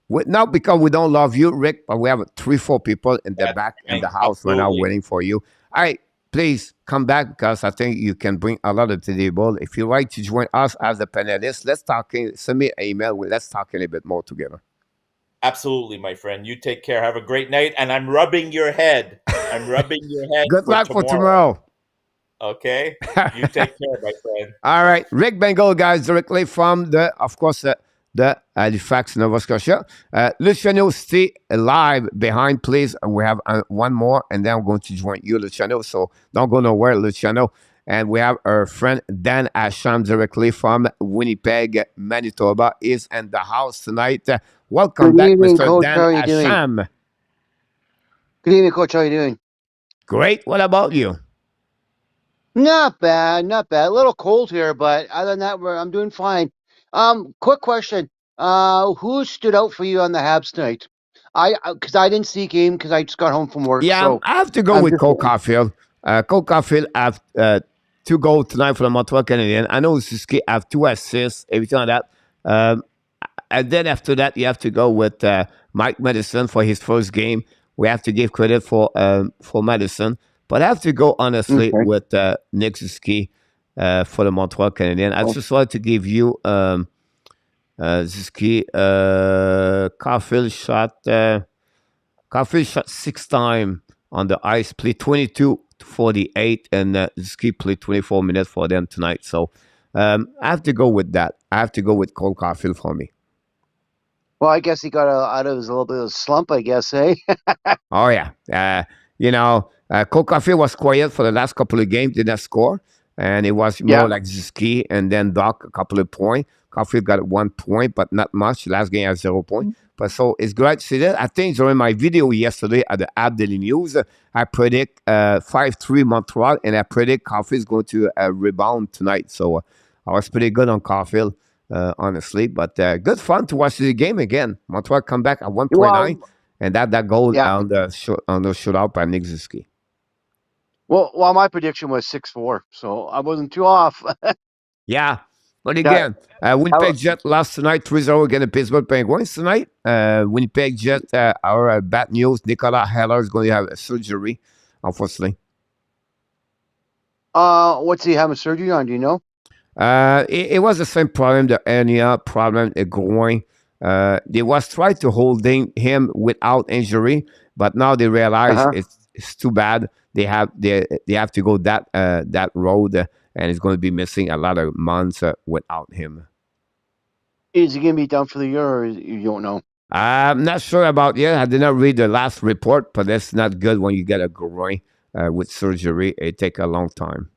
Speaker 1: Not because we don't love you, Rick, but we have 3-4 people in the back in the house right now waiting for you. All right, please come back because I think you can bring a lot to the table. If you'd like to join us as a panelist, let's talk. Send me an email. Let's talk a little bit more together.
Speaker 7: Absolutely, my friend. You take care. Have a great night. And I'm rubbing your head.
Speaker 1: Good luck for tomorrow.
Speaker 7: Okay. You take care, my friend.
Speaker 1: All right. Rick Bengal, guys, directly from the Halifax, Nova Scotia. Luciano, stay live behind, please. We have one more, and then I'm going to join you, Luciano. So don't go nowhere, Luciano. And we have our friend Dan Asham directly from Winnipeg, Manitoba, is in the house tonight. Welcome back,
Speaker 8: evening,
Speaker 1: Mr.
Speaker 8: Coach.
Speaker 1: Dan
Speaker 8: How are you
Speaker 1: Asham.
Speaker 8: doing? Good evening, Coach. How are you doing?
Speaker 1: Great. What about you?
Speaker 8: Not bad, not bad. A little cold here, but other than that, I'm doing fine. Quick question. Who stood out for you on the Habs tonight? Because I didn't see a game because I just got home from work.
Speaker 1: Yeah,
Speaker 8: so
Speaker 1: I have to go with Cole Caulfield. Cole Caulfield have 2 goals tonight for the Montreal Canadiens. I know Suzuki have 2 assists, everything like that. And then after that, you have to go with Mike Madison for his first game. We have to give credit for Madison. But I have to go, honestly, with Nick Suzuki for the Montreal Canadiens. I just wanted to give you Suzuki. Caulfield shot 6 times on the ice, played 22-48, and Suzuki played 24 minutes for them tonight. So I have to go with that. I have to go with Cole Caulfield for me.
Speaker 8: Well, I guess he got out of his little bit of a slump, I guess, eh?
Speaker 1: Oh, yeah. Cole Caulfield was quiet for the last couple of games, did not score. And it was more like Suzuki and then Doc, a couple of points. Caulfield got 1 point, but not much. Last game had 0 point. But so it's great to see that. I think during my video yesterday at the App Daily News, I predict 5-3 Montreal, and I predict Caulfield is going to rebound tonight. So I was pretty good on Caulfield. honestly. But good fun to watch the game again. Montreal come back at 1.9,
Speaker 8: Well,
Speaker 1: and that goal
Speaker 8: yeah.
Speaker 1: on the shootout by Nick Ziski.
Speaker 8: Well, my prediction was 6-4, so I wasn't too off.
Speaker 1: Yeah. But
Speaker 8: That,
Speaker 1: again, Winnipeg Jet lost tonight 3-0 against the Pittsburgh Penguins tonight. Winnipeg Jet, our bad news, Nicolas Heller is going to have a surgery, unfortunately.
Speaker 8: what's he having surgery on? Do you know?
Speaker 1: It was the same problem, the hernia problem, the groin. They was trying to hold him without injury, but now they realize
Speaker 8: Uh-huh.
Speaker 1: it's too bad. They have to go that road, and it's going to be missing a lot of months without him.
Speaker 8: Is he going to be done for the year, or you don't know?
Speaker 1: I'm not sure about yet. I did not read the last report, but that's not good when you get a groin with surgery. It take a long time.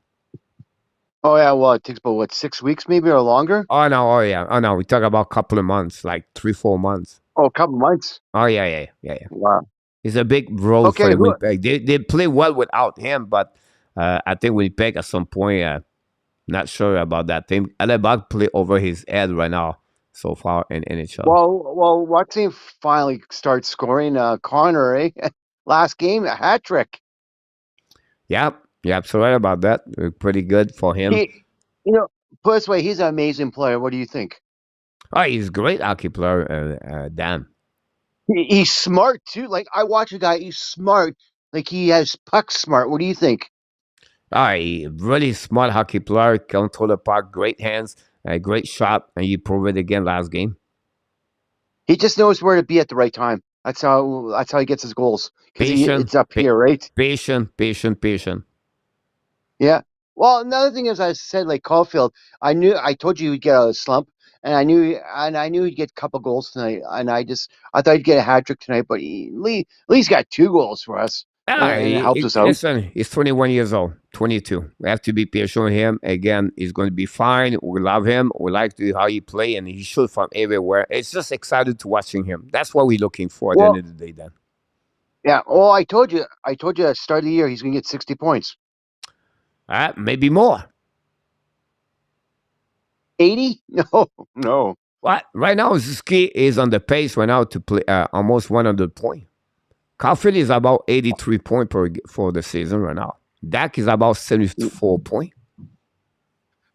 Speaker 8: Oh, yeah, well, it takes about, 6 weeks maybe or longer?
Speaker 1: Oh no, we talk about a couple of months, like 3-4 months.
Speaker 8: Oh, a couple months.
Speaker 1: Oh yeah.
Speaker 8: Wow.
Speaker 1: It's a big role for
Speaker 8: Okay,
Speaker 1: the Winnipeg. They play well without him, but I think Winnipeg at some point, not sure about that thing. Alebag play over his head right now so far in NHL.
Speaker 8: Well, what team finally starts scoring? Connor, eh? Last game, a hat trick.
Speaker 1: Yep, you're absolutely right about that. Pretty good for him.
Speaker 8: Put it this way, he's an amazing player. What do you think?
Speaker 1: Oh, he's a great hockey player, Dan.
Speaker 8: He's smart too. Like, I watch a guy, he's smart. Like, he has puck smart. What do you think?
Speaker 1: He really smart hockey player, control the puck, great hands, great shot, and you proved it again last game.
Speaker 8: He just knows where to be at the right time. That's how he gets his goals. Because it's up here, right?
Speaker 1: Patient.
Speaker 8: Yeah. Well, another thing is, I said, like Caulfield, I told you he'd get a slump, and I knew he'd get a couple goals tonight, and I thought he'd get a hat trick tonight, but Lee's got 2 goals for us, and it helps us out.
Speaker 1: Listen, he's 21 years old, 22. We have to be patient with him. Again, he's going to be fine. We love him. We like how he play, and he shoot from everywhere. It's just excited to watching him. That's what we're looking for at the end of the day, then.
Speaker 8: Yeah. Well, I told you at the start of the year he's going to get 60 points.
Speaker 1: Maybe more.
Speaker 8: 80? No.
Speaker 1: What? Right now, Ziski is on the pace right now to play almost 100 points. Caulfield is about 83 points for the season right now. Dak is about 74 points.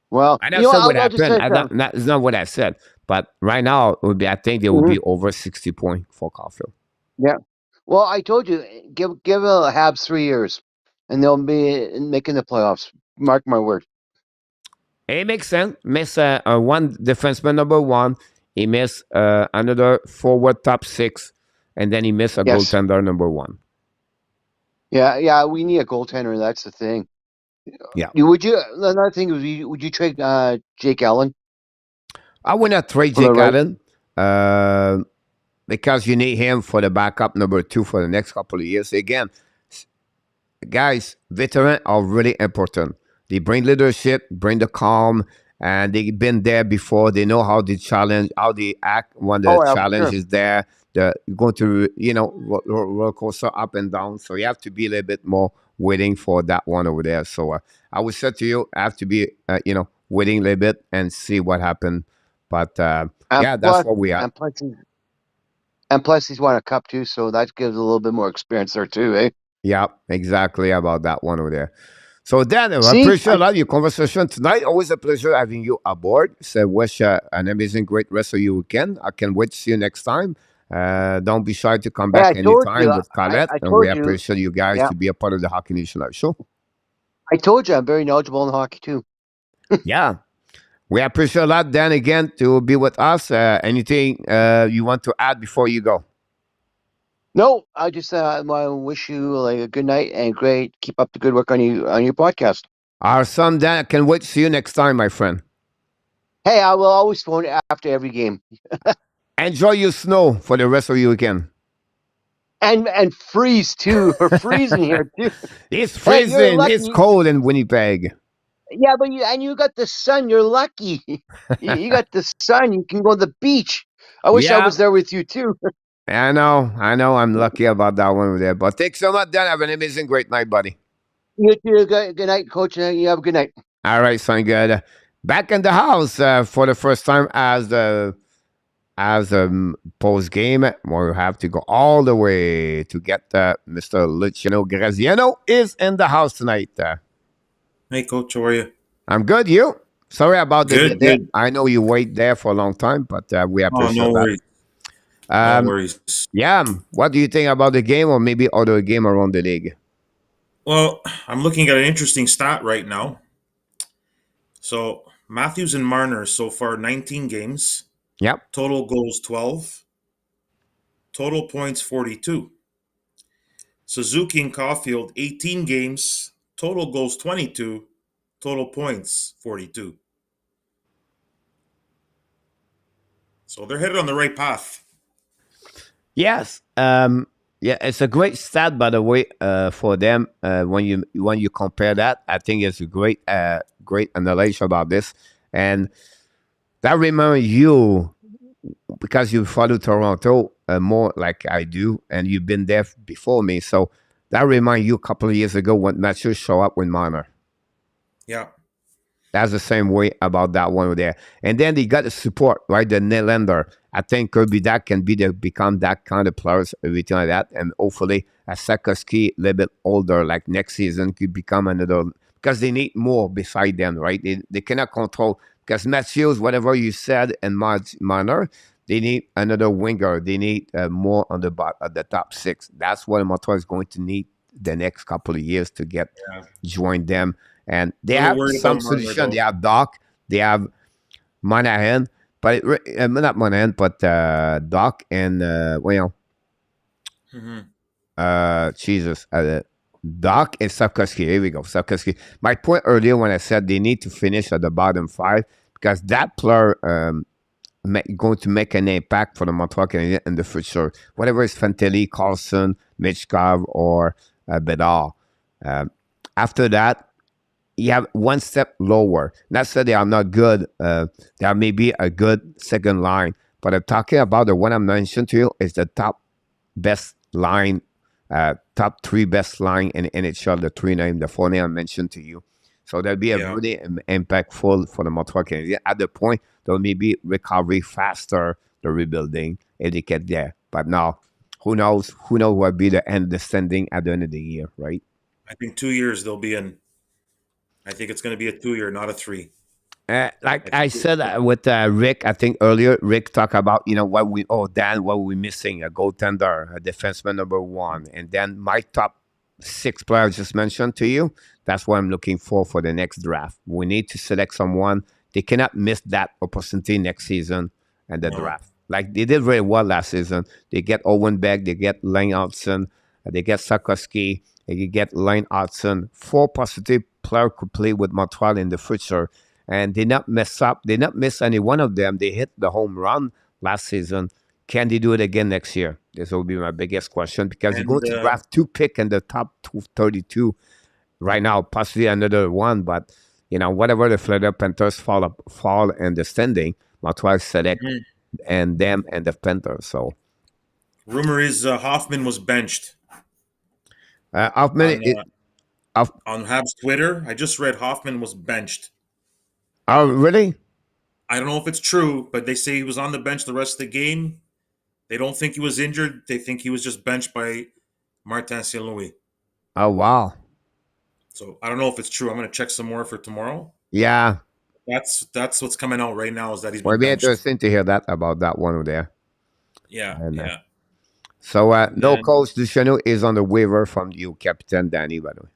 Speaker 8: Well,
Speaker 1: I never said what happened. It's not what I said. But right now, I think they will be over 60 points for Caulfield.
Speaker 8: Yeah. Well, I told you, give a Habs 3 years, and they'll be making the playoffs. Mark my word.
Speaker 1: It makes sense. Miss one defenseman number 1. He missed another forward top 6. And then he missed a goaltender number 1.
Speaker 8: Yeah, we need a goaltender. That's the thing.
Speaker 1: Yeah.
Speaker 8: Another thing is, would you trade Jake Allen?
Speaker 1: I would not trade Jake Allen because you need him for the backup number 2 for the next couple of years. Again, guys, veterans are really important. They bring leadership, bring the calm, and they've been there before. They know how they act when the challenge is there. You're going to, roller coaster up and down. So you have to be a little bit more waiting for that one over there. So I would say to you, I have to be, waiting a little bit and see what happened. But that's what we are.
Speaker 8: And plus, he's won a cup too, so that gives a little bit more experience there too, eh?
Speaker 1: Yeah, exactly about that one over there. So, Dan, I appreciate a lot of your conversation tonight. Always a pleasure having you aboard. So, wish an amazing, great rest of your weekend. I can wait to see you next time. Don't be shy to come back anytime with Colette. And we appreciate you guys to be a part of the Hockey Nation Live show.
Speaker 8: I told you I'm very knowledgeable in hockey too.
Speaker 1: Yeah. We appreciate a lot, Dan, again, to be with us. Anything you want to add before you go?
Speaker 8: No, I just want to wish you a good night and keep up the good work on your podcast.
Speaker 1: Our son, Dan, I can wait to see you next time, my friend.
Speaker 8: Hey, I will always phone after every game.
Speaker 1: Enjoy your snow for the rest of your weekend.
Speaker 8: And freeze too. We're freezing here too.
Speaker 1: It's freezing. Hey, it's cold in Winnipeg.
Speaker 8: Yeah, but you got the sun. You're lucky. You got the sun. You can go to the beach. I wish I was there with you too.
Speaker 1: I know. I'm lucky about that one over there. But thanks so much, Dan. Have an amazing, great night, buddy.
Speaker 8: You too. Good night, Coach. You have a good night.
Speaker 1: All right, son. Good. Back in the house for the first time as a post game. We'll have to go all the way to get Mr. Luciano Graziano is in the house tonight.
Speaker 9: Hey, Coach, how are you?
Speaker 1: I'm good. You? Sorry about the
Speaker 9: Good,
Speaker 1: delay.
Speaker 9: good.
Speaker 1: I know you wait there for a long time, but we
Speaker 9: Oh,
Speaker 1: appreciate
Speaker 9: no
Speaker 1: that.
Speaker 9: worries. No
Speaker 1: Um,
Speaker 9: worries.
Speaker 1: yeah. What do you think about the game, or maybe other game around the league?
Speaker 9: Well, I'm looking at an interesting stat right now. So, Matthews and Marner so far 19 games,
Speaker 1: Yep.
Speaker 9: total goals 12, total points 42. Suzuki and Caulfield 18 games, total goals 22, total points 42. So they're headed on the right path.
Speaker 1: Yes. Yeah, it's a great stat, by the way, for them. When you compare that, I think it's a great analysis about this, and that remember you because you follow Toronto more like I do, and you've been there before me. So that remind you a couple of years ago when Matthews show up with Marner.
Speaker 9: Yeah.
Speaker 1: That's the same way about that one there. And then they got the support, right? The Nylander. I think Kirby that can become that kind of players, everything like that. And hopefully a Sakoski a little bit older, like next season, could become another because they need more beside them, right? They cannot control because Matthews, whatever you said, and Marner, they need another winger. They need more on the top six. That's what Montreal is going to need the next couple of years to get join them. And they
Speaker 9: A little
Speaker 1: have
Speaker 9: worried
Speaker 1: some
Speaker 9: about Marner,
Speaker 1: solution.
Speaker 9: though.
Speaker 1: They have Doc. They have Monahan, but not Monahan, but Doc and Jesus, Doc and Sapkowski. Here we go, Sapkowski. My point earlier when I said they need to finish at the bottom five because that player going to make an impact for the Montreal Canadiens in the future. Whatever is Fantilli, Carlson, Michkov, or Bedard. After that, you have one step lower. Not that they are not good. They are maybe a good second line. But I'm talking about the one I mentioned to you is the top best line, top three best line in NHL, the three name, the four name I mentioned to you. So that'll be a really impactful for the Montreal Canadiens. At the point, they'll maybe recovery faster, the rebuilding, if they get there. But now, who knows? Who knows what will be the end, the standing at the end of the year, right?
Speaker 9: I think 2 years they'll be in. I think it's going to be a 2 year, not a 3.
Speaker 1: Like I said with Rick, I think earlier, Rick talked about, Dan, what we missing? A goaltender, a defenseman number one. And then my top 6 players just mentioned to you, that's what I'm looking for the next draft. We need to select someone. They cannot miss that opportunity next season and the draft. Like they did very well last season. They get Owen Beck, they get Lane Hudson, they get Sakoski, they get Lane Hudson. 4 positive players could play with Montreal in the future. And they not mess up. They not miss any one of them. They hit the home run last season. Can they do it again next year? This will be my biggest question because you're going to draft 2 picks in the top 32 right now, possibly another one. But whatever the Florida Panthers fall in the standing, Montreal select and them and the Panthers. So
Speaker 9: rumor is Hoffman was benched.
Speaker 1: Hoffman
Speaker 9: on Habs Twitter. I just read Hoffman was benched.
Speaker 1: Oh, really?
Speaker 9: I don't know if it's true, but they say he was on the bench the rest of the game. They don't think he was injured. They think he was just benched by Martin St. Louis.
Speaker 1: Oh, wow.
Speaker 9: So I don't know if it's true. I'm going to check some more for tomorrow.
Speaker 1: Yeah.
Speaker 9: That's what's coming out right now is that he's been
Speaker 1: It'll be
Speaker 9: benched.
Speaker 1: interesting to hear that about that one there.
Speaker 9: Yeah,
Speaker 1: And, So no coach Luciano is on the waiver from you, Captain Danny, by the way.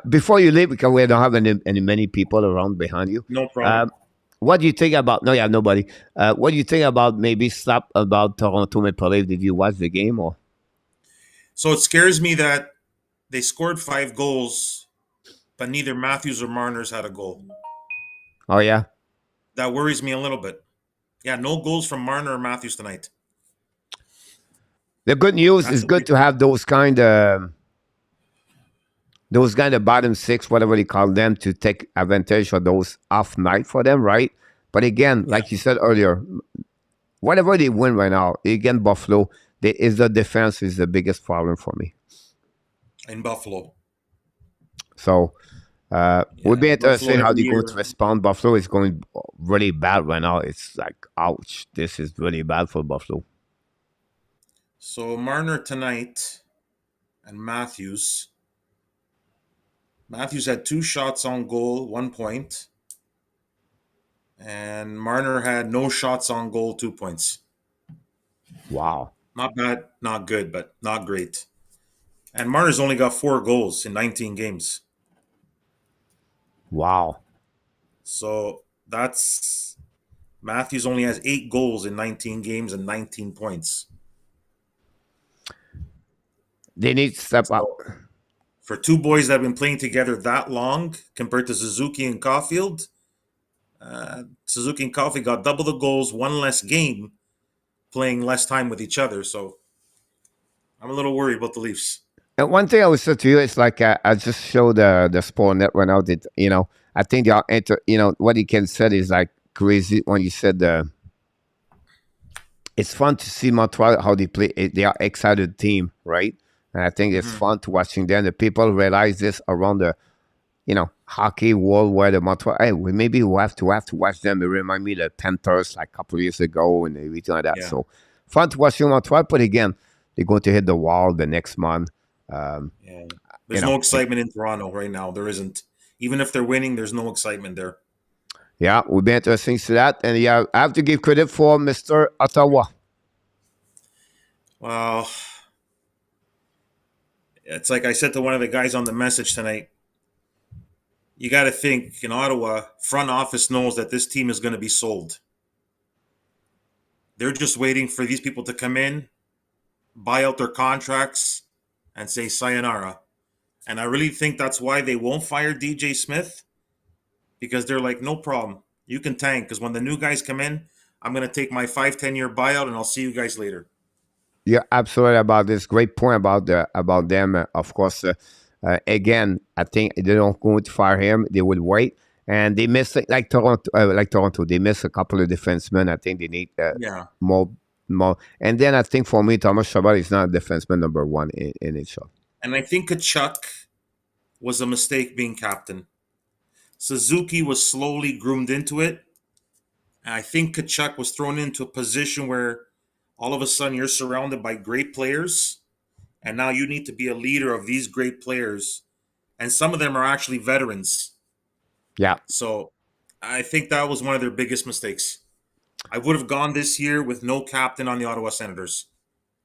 Speaker 1: Before you leave, because we don't have any many people around behind you.
Speaker 9: No problem.
Speaker 1: What do you think about? No, yeah, nobody. What do you think about maybe slap about Toronto Maple Leafs? Did you watch the game or?
Speaker 9: So it scares me that they scored 5 goals, but neither Matthews or Marner's had a goal.
Speaker 1: Oh yeah.
Speaker 9: That worries me a little bit. Yeah, no goals from Marner or Matthews tonight.
Speaker 1: The good news is good to have those kind of bottom 6, whatever they call them, to take advantage of those off night for them, right? But again, like you said earlier, whatever they win right now, again Buffalo, the defense is the biggest problem for me.
Speaker 9: In Buffalo.
Speaker 1: So Would be
Speaker 9: Buffalo
Speaker 1: interesting how
Speaker 9: every
Speaker 1: they're going
Speaker 9: year.
Speaker 1: to respond. Buffalo is going really bad right now. It's like, ouch, this is really bad for Buffalo.
Speaker 9: So Marner tonight and Matthews. Matthews had 2 shots on goal, 1 point. And Marner had no shots on goal, 2 points.
Speaker 1: Wow.
Speaker 9: Not bad, not good, but not great. And Marner's only got 4 goals in 19 games.
Speaker 1: Wow.
Speaker 9: So that's Matthews only has 8 goals in 19 games and 19 points.
Speaker 1: They need to step up.
Speaker 9: For 2 boys that have been playing together that long, compared to Suzuki and Caulfield, Suzuki and Caulfield got double the goals, 1 less game, playing less time with each other. So I'm a little worried about the Leafs.
Speaker 1: And one thing I would say to you is like I just showed the sport net right now. That I think they are what you can say is like crazy when you said it's fun to see Montreal how they play. They are excited team, right? And I think it's fun to watching them. The people realize this around the hockey world where the Montreal. Hey, maybe we have to watch them. It remind me of the Panthers like a couple of years ago and everything like that.
Speaker 9: Yeah.
Speaker 1: So fun to watch Montreal, but again, they're going to hit the wall the next month.
Speaker 9: There's no excitement in Toronto right now. There isn't. Even if they're winning, there's no excitement there.
Speaker 1: Yeah, we'll be interesting to that. And yeah, I have to give credit for Mr. Ottawa.
Speaker 9: Well, it's like I said to one of the guys on the message tonight. You got to think in Ottawa, front office knows that this team is going to be sold. They're just waiting for these people to come in, buy out their contracts, and say sayonara. And I really think that's why they won't fire DJ Smith, because they're like, no problem. You can tank, because when the new guys come in, I'm going to take my 5-10 year buyout, and I'll see you guys later.
Speaker 1: Yeah, absolutely about this. Great point about them. Of course, again, I think they don't go to fire him. They will wait. And they miss like Toronto. They miss a couple of defensemen. I think they need more. And then I think for me, Thomas Chabot is not defenseman number 1 in NHL.
Speaker 9: And I think Kachuk was a mistake being captain. Suzuki was slowly groomed into it. And I think Kachuk was thrown into a position where all of a sudden you're surrounded by great players. And now you need to be a leader of these great players. And some of them are actually veterans.
Speaker 1: Yeah.
Speaker 9: So I think that was one of their biggest mistakes. I would have gone this year with no captain on the Ottawa Senators.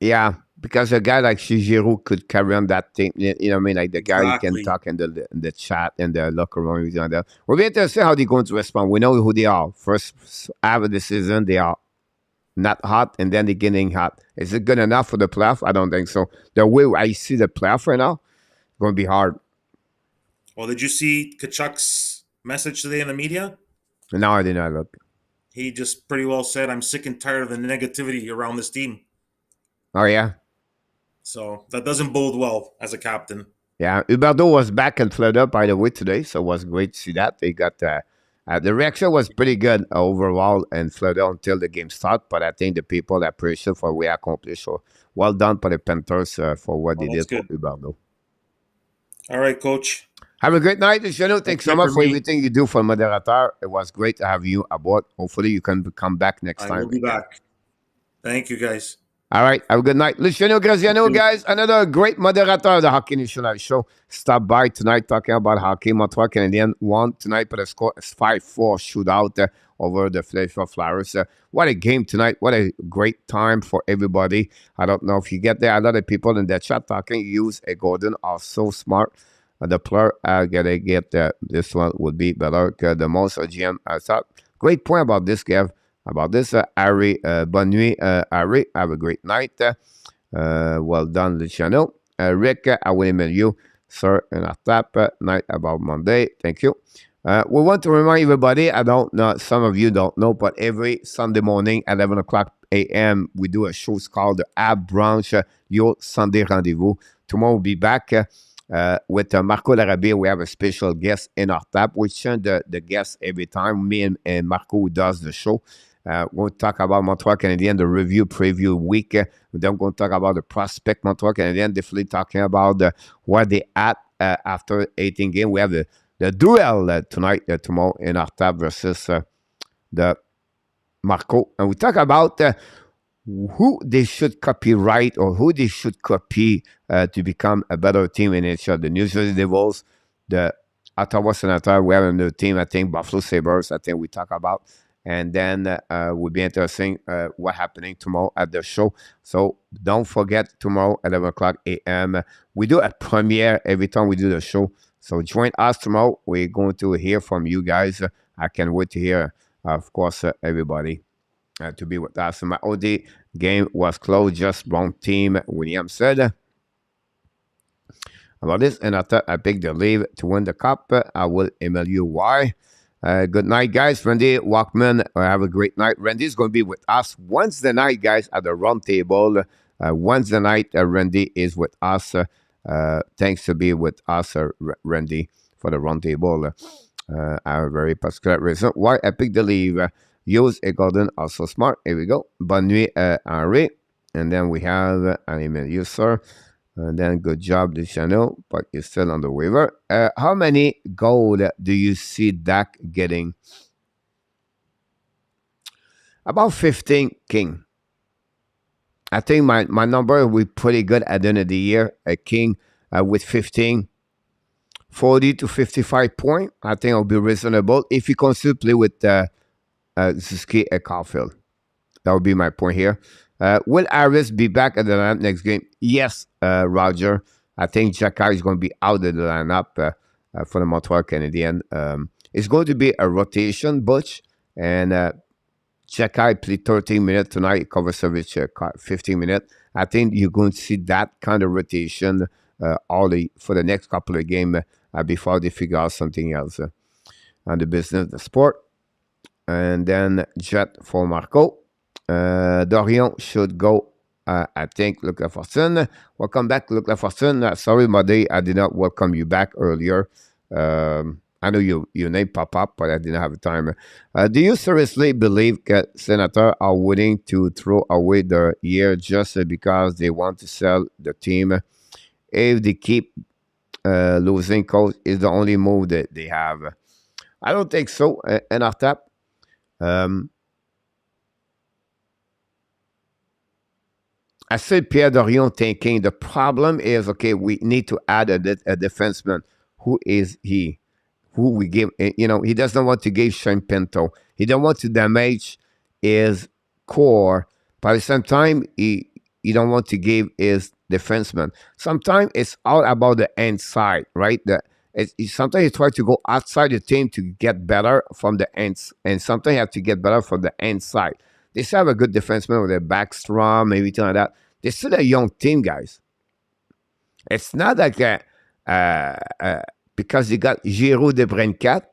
Speaker 1: Yeah, because a guy like Shigeru could carry on that thing. You know what I mean? Like the guy who can talk in the chat and the locker room. Everything like that. We'll be interested to see how they're going to respond. We know who they are. First half of the season, they are not hot, and then they're getting hot. Is it good enough for the playoff? I don't think so. The way I see the playoff right now, it's going to be hard.
Speaker 9: Well, did you see Kachuk's message today in the media?
Speaker 1: No, I did not look.
Speaker 9: He just pretty well said, I'm sick and tired of the negativity around this team.
Speaker 1: Oh, yeah?
Speaker 9: So that doesn't bode well as a captain.
Speaker 1: Yeah, Huberdeau was back in Florida, by the way, today, so it was great to see that. They got the reaction was pretty good overall in Florida until the game started, but I think the people appreciate for what we accomplished. So well done for the Panthers for what they did for Huberdeau.
Speaker 9: All right, Coach.
Speaker 1: Have a great night, Luciano. Thanks so much for everything you do for Moderator. It was great to have you aboard. Hopefully, you can come back next time.
Speaker 9: I will be back. Thank you, guys.
Speaker 1: All right. Have a good night. Luciano Graziano, guys. Another great moderator of the Hockey National Show. Stop by tonight talking about hockey. Montreal Canadiens won tonight, but the score is 5-4 shootout over the Philadelphia Flyers. What a game tonight. What a great time for everybody. I don't know if you get there. A lot of people in the chat talking. Hughes and Gordon are so smart. The player gotta get this one would be better. The most GM I thought. Great point about this, Kev. About this, Harry. Bonne nuit, Harry. Have a great night. Well done, Luciano. Rick, I will email you, sir, and a tap night about Monday. Thank you. We want to remind everybody, I don't know, some of you don't know, but every Sunday morning at 11 o'clock a.m., we do a show called the Ab Branch, Your Sunday Rendezvous. Tomorrow we'll be back with Marco Larabie. We have a special guest in our tap. We change the guest every time. Me and Marco, who does the show. We'll talk about Montreal Canadiens, the review preview week. Then we're going to talk about the prospect Montreal Canadiens, definitely talking about where they at after 18 games. We have the duel tonight, tomorrow in our tab versus the Marco. And we talk about who they should copyright or who they should copy to become a better team in NHL. The New Jersey Devils, the Ottawa Senators, we have another team, I think, Buffalo Sabres, I think we talk about. And then will be interesting what happening tomorrow at the show. So don't forget tomorrow at 11 o'clock a.m. We do a premiere every time we do the show. So join us tomorrow. We're going to hear from you guys. I can't wait to hear, of course, everybody to be with us. My OD game was closed, just wrong team, William said. About this, and I thought I picked the lead to win the cup. I will email you why. Good night, guys. Randy Walkman, have a great night. Randy's going to be with us Wednesday night, guys, at the round table. Wednesday night, Randy is with us. Thanks to be with us, Randy, for the round table. I have a very particular reason why I picked the leave. Use a golden, also smart. Here we go. Bonne nuit, Henri. And then we have an email you, sir. And then good job, Luciano, but you're still on the waiver. How many gold do you see Dak getting? About 15, King. I think my number will be pretty good at the end of the year. A King with 15, 40 to 55 points. I think it'll be reasonable if you consider play with Suzuki and Caulfield. That would be my point here. Will Harris be back at the lineup next game? Yes, Roger. I think Jacky is going to be out of the lineup for the Montreal Canadiens. It's going to be a rotation, Butch. And Jacky played 13 minutes tonight. Kovacevic 15 minutes. I think you're going to see that kind of rotation for the next couple of games before they figure out something else on the business, the sport. And then Jet for Marco. Dorion should go, I think, Luc Lafortune. Welcome back, Luc Lafortune. Sorry, Muddy, I did not welcome you back earlier. I know your name pop up, but I didn't have time. Do you seriously believe that Senators are willing to throw away their year just because they want to sell the team? If they keep losing coach, is the only move that they have. I don't think so, and after that, I said Pierre Dorion thinking the problem is, okay, we need to add a defenseman. Who is he? Who we give? He doesn't want to give Shane Pinto. He don't want to damage his core. But at the same time, he don't want to give his defenseman. Sometimes it's all about the inside, right? Sometimes you try to go outside the team to get better from the ends, and sometimes you have to get better from the inside. They still have a good defenseman with their Backstrom, everything like that. They're still a young team, guys. It's not like because they got Giroux de Brincat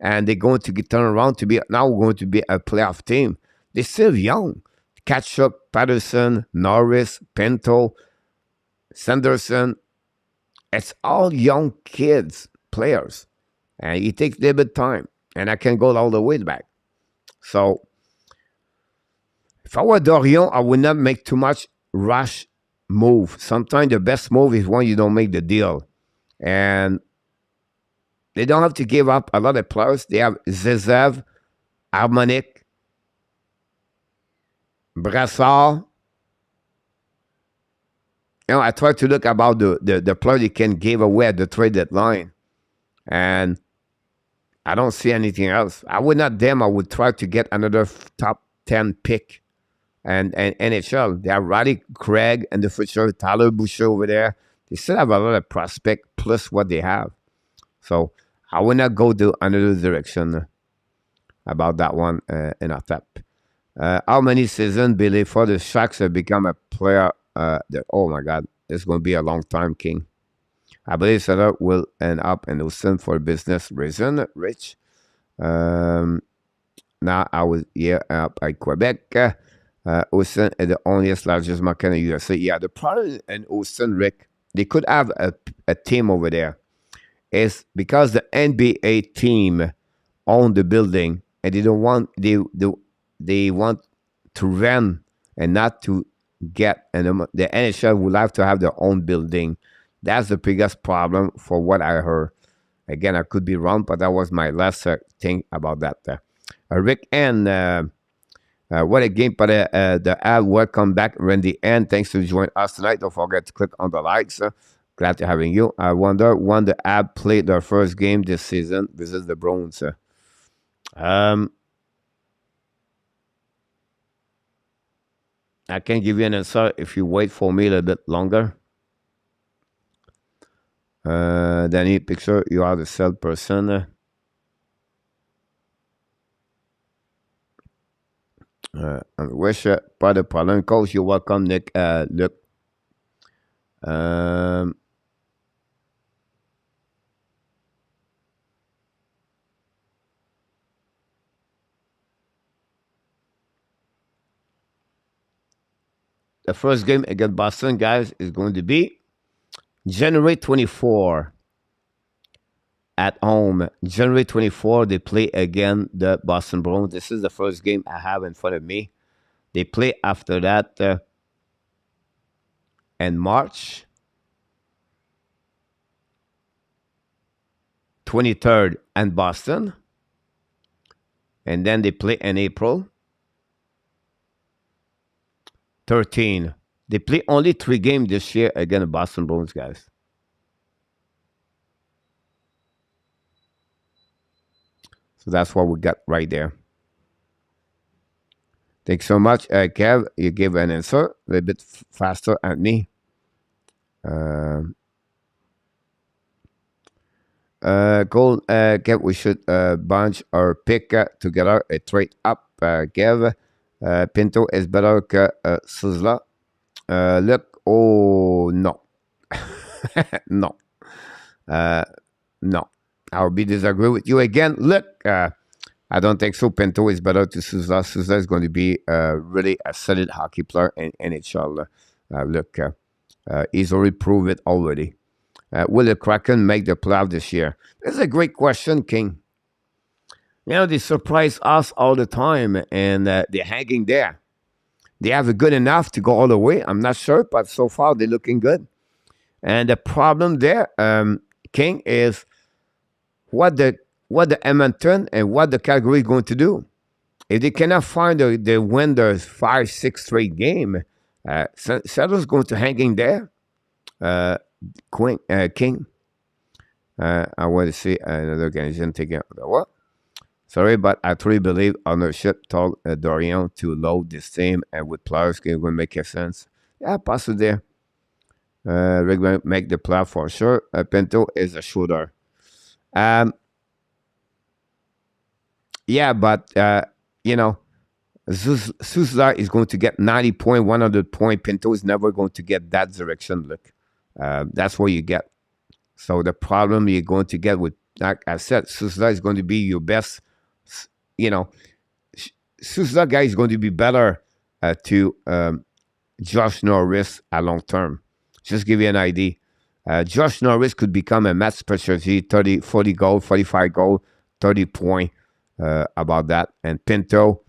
Speaker 1: and they're going to turn around to be now going to be a playoff team. They're still young. Ketchup, Patterson, Norris, Pinto, Sanderson. It's all young kids, players. And it takes a little bit of time. And I can go all the way back. So, if I were Dorion, I would not make too much rush move. Sometimes the best move is when you don't make the deal. And they don't have to give up a lot of players. They have Zezev, Harmonic, Brassard. I try to look about the player they can give away at the trade deadline. And I don't see anything else. I would not them. I would try to get another top 10 pick. And NHL, they have Roddy Craig and the future, Tyler Boucher over there. They still have a lot of prospect plus what they have. So I will not go to another direction about that one in our top. How many seasons before the Sharks have become a player? Oh my God, it's going to be a long time, King. I believe Sutter will end up in Houston for business reason, Rich. Now I was here up at Quebec. Houston is the only largest market in the USA. Yeah, the problem in Houston, Rick, they could have a team over there. It's because the NBA team own the building and they don't want they want to rent and not to get. And the NHL would have to have their own building. That's the biggest problem for what I heard. Again, I could be wrong, but that was my last thing about that. Rick and what a game, but the ad. Welcome back, Randy. And thanks for joining us tonight. Don't forget to click on the likes. Glad to having you. I wonder when the AB played their first game this season. This is the Browns. I can give you an answer if you wait for me a little bit longer. Danny, picture, you are the sales person. I wish pas de problème. Coach, you're welcome, Nick. Luc. The first game against Boston, guys, is going to be January 24 at home. January 24, they play again the Boston Bruins. This is the first game I have in front of me. They play after that in March 23rd in Boston. And then they play in April 13. They play only 3 games this year against the Boston Bruins, guys. So that's what we got right there. Thanks so much, Kev. You gave an answer a little bit faster at me. Gold, Kev, we should bunch or pick together a trade up, Kev. Pinto is better que Sizzla. Look, oh, no. No. No. I'll be disagree with you again. Look, I don't think so. Pinto is better to Sizzla. Sizzla is going to be really a solid hockey player in NHL. Look, he's already proved it already. Will the Kraken make the playoff this year? That's a great question, King. You know, they surprise us all the time, and they're hanging there. They have it good enough to go all the way. I'm not sure, but so far they're looking good. And the problem there, King, is what the Edmonton and what the Calgary is going to do. If they cannot find the winners 5-6 straight game, Seattle's going to hang in there. King. I want to see another organization taking what? Sorry, but I truly believe ownership told Dorian to load this team and with players it will make sense. Yeah, pass it there. We're going to make the playoff for sure. Pinto is a shooter. Yeah, but you know, Sizzla is going to get 90 point, 100 point. Pinto is never going to get that direction. Look, that's what you get. So the problem you're going to get with, like I said, Sizzla is going to be your best. You know, Sizzla guy is going to be better to Josh Norris at long term. Just give you an idea. Josh Norris could become a match specialty, 30, 40 goal, 45 goal, 30 point about that. And Pinto,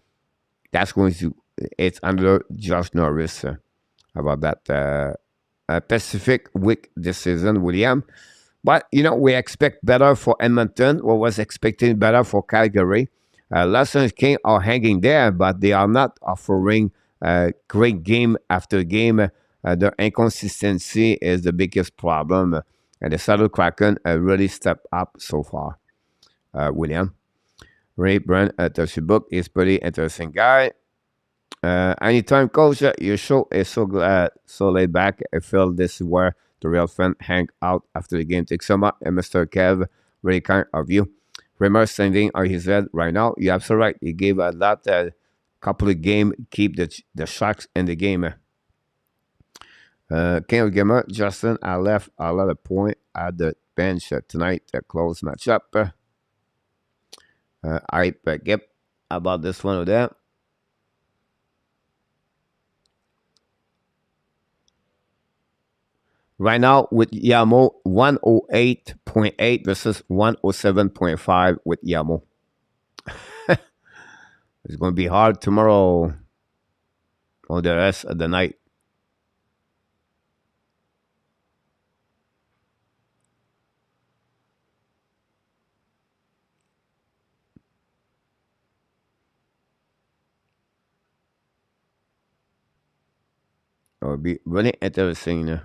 Speaker 1: that's going to, it's under Josh Norris about that. Pacific week this season, William. But, you know, we expect better for Edmonton. What was expecting better for Calgary. Lessons King are hanging there, but they are not offering great game after game. Their inconsistency is the biggest problem. And the Seattle Kraken really stepped up so far. William. Ray Brand at the book is pretty interesting guy. Anytime, coach, your show is so laid back. I feel this is where the real fan hang out after the game. Thanks so much, Mr. Kev. Really kind of you. Remember standing on his head right now. You're absolutely right. He gave a lot, couple of game, keep the Sharks in the game. King of Gamer, Justin, I left a lot of point at the bench tonight. Close matchup. I yep, about this one or that. Right now with Yamo, 108.8 versus 107.5 with Yamo. It's going to be hard tomorrow or the rest of the night. Ça va be really interesting, là.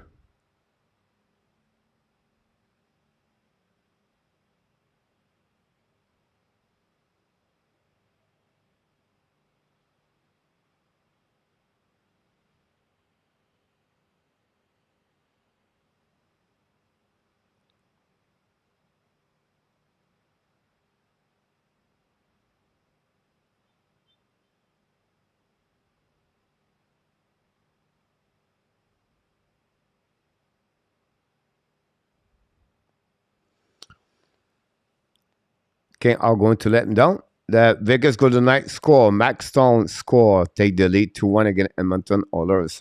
Speaker 1: Okay, I'm going to let him down. The Vegas Golden Knights score. Max Stone score. Take the lead 2-1 against Edmonton Oilers.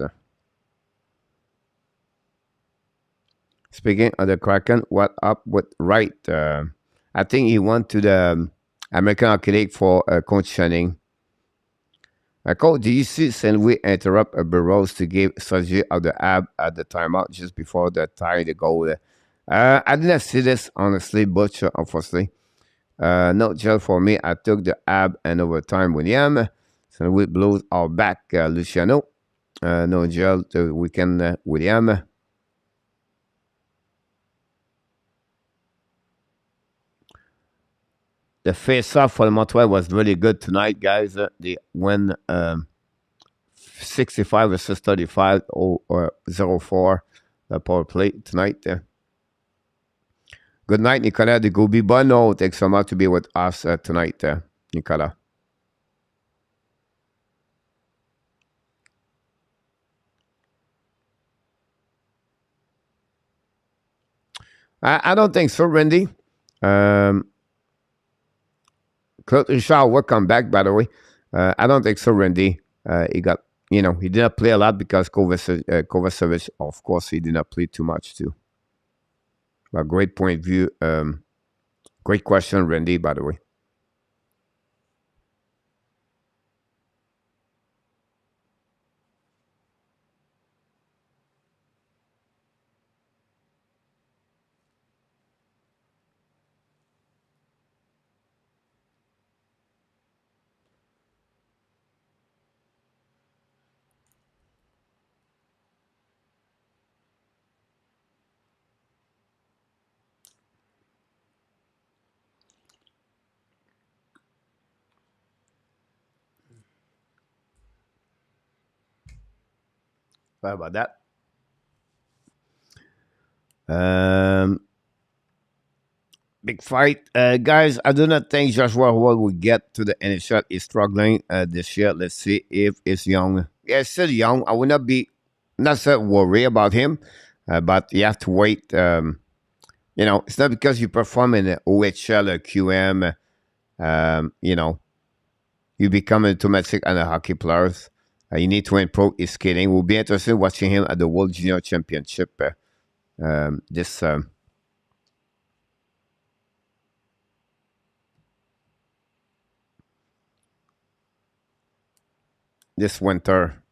Speaker 1: Speaking of the Kraken, what up with Wright? I think he went to the American Hockey League for conditioning. Coach, do you see St. Louis interrupt Burroughs to give strategy of the ab at the timeout just before the tie the goal? I didn't see this, honestly, Butch, unfortunately. No gel for me. I took the ab and overtime William. St. Louis blows our back, Luciano. No gel the weekend, William. The face-off for Montreal was really good tonight, guys. They win 65 versus 35 or 0-4 the power play tonight. Good night, Nicolas de Gobi Bono. Thanks so much to be with us tonight, Nicolas. I don't think so, Randy. Claude Richard will come back, by the way. I don't think so, Randy. He got, he did not play a lot because Kovacevic, of course, he did not play too much too. But great point of view. Great question, Randy, by the way. Sorry about that. Big fight. Guys, I do not think Joshua Ward will get to the NHL. He's struggling this year. Let's see if he's young. Yeah, he's still young. I would not be so worried about him, but you have to wait. It's not because you perform in the OHL or QM, you become automatic and a hockey player. You need to improve his skating. We'll be interested in watching him at the World Junior Championship this winter.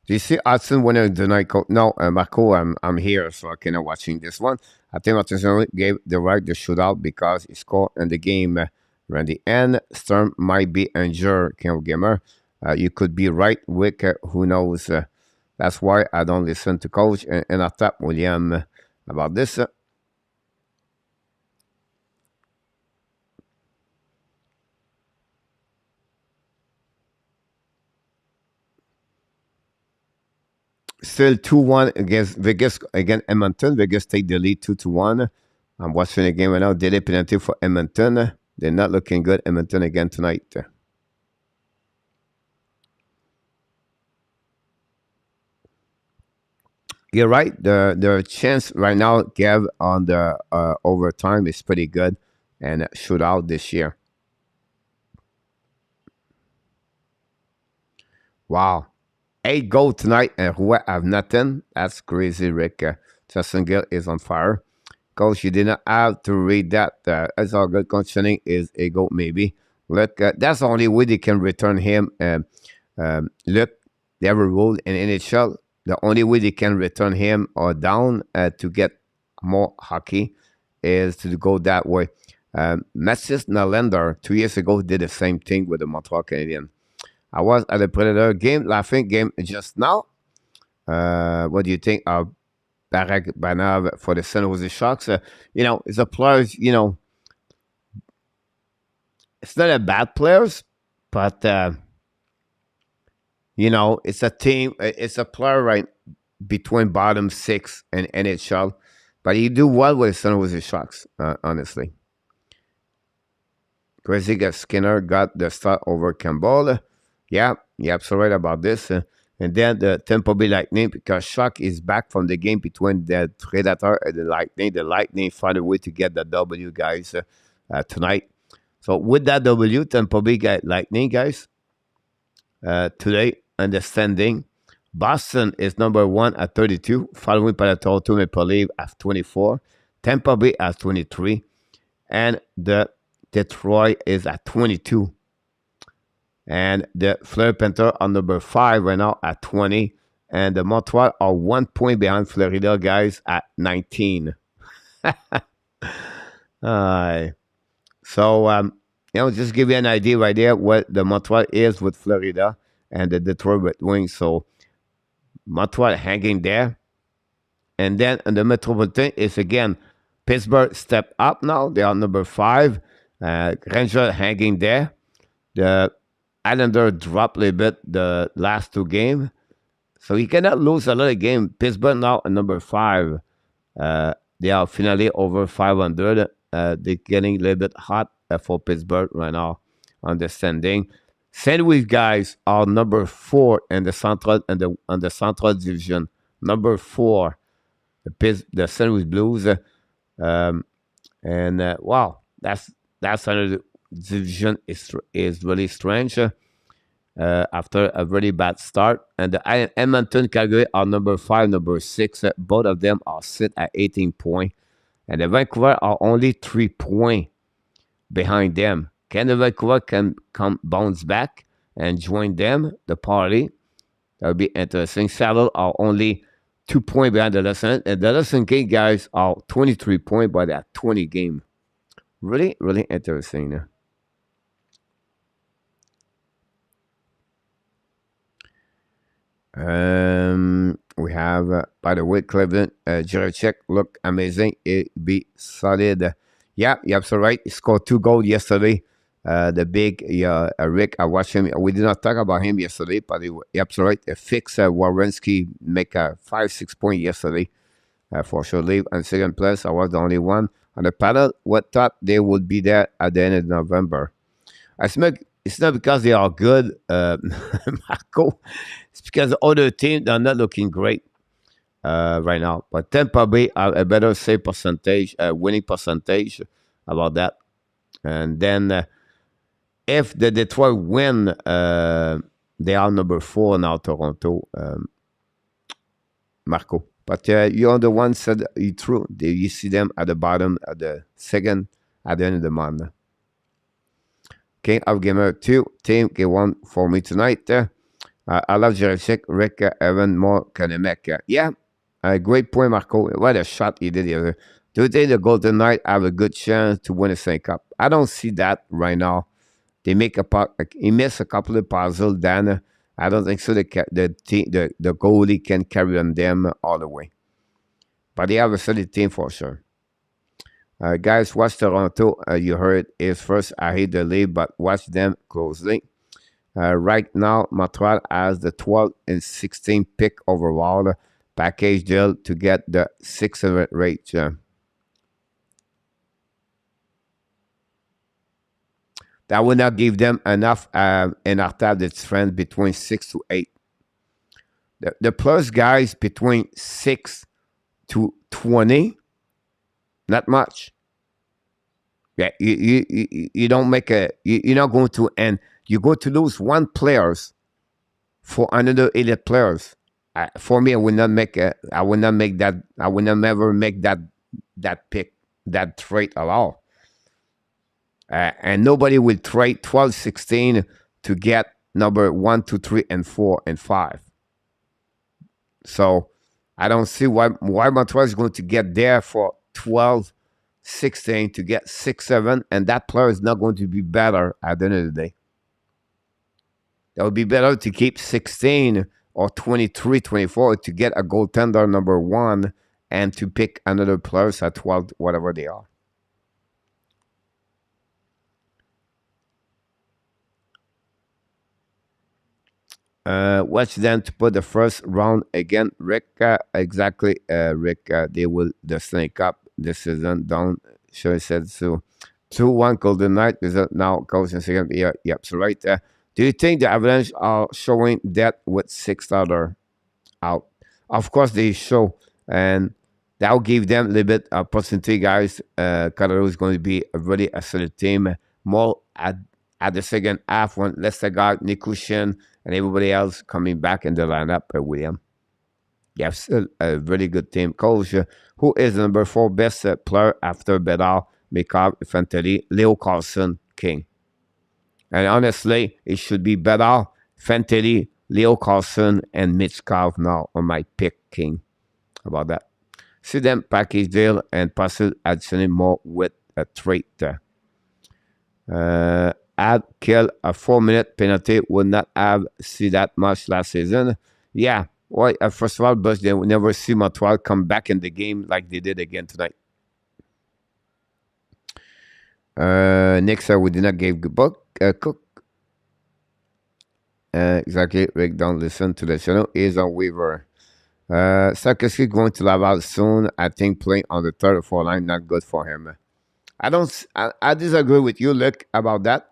Speaker 1: Do you see Hudson winning the night? No, Marco, I'm here, so I cannot watching this one. I think Hudson gave the right to shootout because he scored in the game. Randy and Sturm might be injured, King of Gamer. You could be right, Wick. Who knows? That's why I don't listen to coach and I tap William about this. Still 2-1 against Vegas, against Edmonton. Vegas take the lead 2-1. I'm watching the game right now. Delay penalty for Edmonton. They're not looking good. Edmonton again tonight. You're right. The chance right now, Gav, on the overtime is pretty good and shootout this year. Wow. 8 goals tonight and Roy have nothing. That's crazy, Rick. Justin Gill is on fire. Coach, you did not have to read that. That's all good. Conditioning is a goal, maybe. Look, that's the only way they can return him. Look, they have a rule in NHL. The only way they can return him or down to get more hockey is to go that way. Matsis Nylander 2 years ago did the same thing with the Montreal Canadiens. I was at the Predator game, laughing game just now. What do you think of Barack Banav for the San Jose Sharks? It's a players, it's not a bad players, but it's a team. It's a player right between bottom six and NHL, but he do well with San Jose Sharks. Honestly, Crazy Skinner got the start over Campbell. Yeah, you're absolutely right about this. And then the Tampa Bay Lightning, because Shark is back from the game between the Predator and the Lightning. The Lightning found a way to get the W, guys, tonight. So with that W, Tampa Bay Lightning, guys, today in the standing, Boston is number 1 at 32, following by the Toronto Maple Leafs at 24, Tampa Bay at 23, and the Detroit is at 22. And the Florida Panthers are number 5 right now at 20. And the Montreal are 1 point behind Florida, guys, at 19. So, just give you an idea right there what the Montreal is with Florida and the Detroit Red Wings. So, Montreal hanging there. And then in the Metropolitan is again, Pittsburgh step up now. They are number 5. Rangers hanging there. The Islander dropped a little bit the last 2 games. So you cannot lose a lot of games. Pittsburgh now at number 5. They are finally over 500. They're getting a little bit hot for Pittsburgh right now on the standing. St. Louis guys are number 4 in the Central on the Central Division. Number 4, the St. Louis Blues. Wow, that's another division is really strange after a really bad start. And the Edmonton Calgary are number 5, number 6. Both of them are sit at 18 points. And the Vancouver are only 3 points behind them. Can the Vancouver can come bounce back and join them, the party? That would be interesting. Seattle are only 2 points behind the Los and the Los Angeles guys are 23 points by that 20 game. Really, really interesting. We have, by the way, Cleveland, Jiricek look amazing. It be solid. Yeah, you're absolutely right. He scored 2 goals yesterday. The big Rick, I watched him. We did not talk about him yesterday, but you're absolutely right. Fix Warrenski make a 5-6 point yesterday for sure. Leave on second place. I was the only one on the panel. What thought they would be there at the end of November? It's not because they are good, Marco. It's because the other teams are not looking great right now. But Tampa Bay have a better save percentage, winning percentage about that. And then if the Detroit win, they are number 4 now, Toronto, Marco. But you're the one said it's true. You see them at the bottom, at the second, at the end of the month. King of Gamer 2, Team K1 for me tonight. I love Jiricek, Rick, Evan, more Kanemek. Yeah, great point, Marco. What a shot he did the other. Do you think the Golden Knights have a good chance to win a Stanley Cup? I don't see that right now. They make he missed a couple of puzzles. Then I don't think so. The goalie can carry on them all the way. But they have a solid team for sure. Guys, watch Toronto. You heard is first. I hate the lead, but watch them closely. Right now, Montreal has the 12th and 16th pick overall. Package deal to get the 6th rate. That would not give them enough in our tab that's trend between 6 to 8. The plus guys between 6 to 20. Not much. Yeah, you don't make you're not going to end. You're going to lose 1 players for another 8 players. For me, I would not make that. I would not never make that pick, that trade at all. And nobody will trade 12, 16 to get number 1, 2, 3, and 4, and 5. So I don't see why Montreal is going to get there for 12, 16 to get 6, 7, and that player is not going to be better at the end of the day. that would be better to keep 16 or 23, 24 to get a goaltender number 1 and to pick another players at 12, whatever they are. Watch them to put the first round again. Rick, exactly, Rick, they will the Stanley Cup this season. Don't sure said so. 2-1 Golden Knight is now goes in second. Yeah, yep. So right there. Do you think the Avalanche are showing that with 6 starter out? Of course they show, and that'll give them a little bit of opportunity, guys. Colorado is going to be a really a solid team. More at the second half when Lestergaard, Nikushin, and everybody else coming back in the lineup, William. You have still a really good team. Coach, who is the number 4 best player after Bedard, Mikhail, Fantilli, Leo Carlson, King? And honestly, it should be Bedard, Fantilli, Leo Carlson, and Mitch Carv now on my pick, King. How about that? See them package deal and possibly additionally more with a trade. Add kill a 4-minute penalty would not have see that much last season. Yeah, well, first of all, but they will never see Montreal come back in the game like they did again tonight. Next, we did not give book Cook. Exactly, Rick. Don't listen to the channel. Is on Weaver. Sarkowski going to Laval soon. I think playing on the 3rd or 4th line not good for him. I disagree with you, Luke, about that.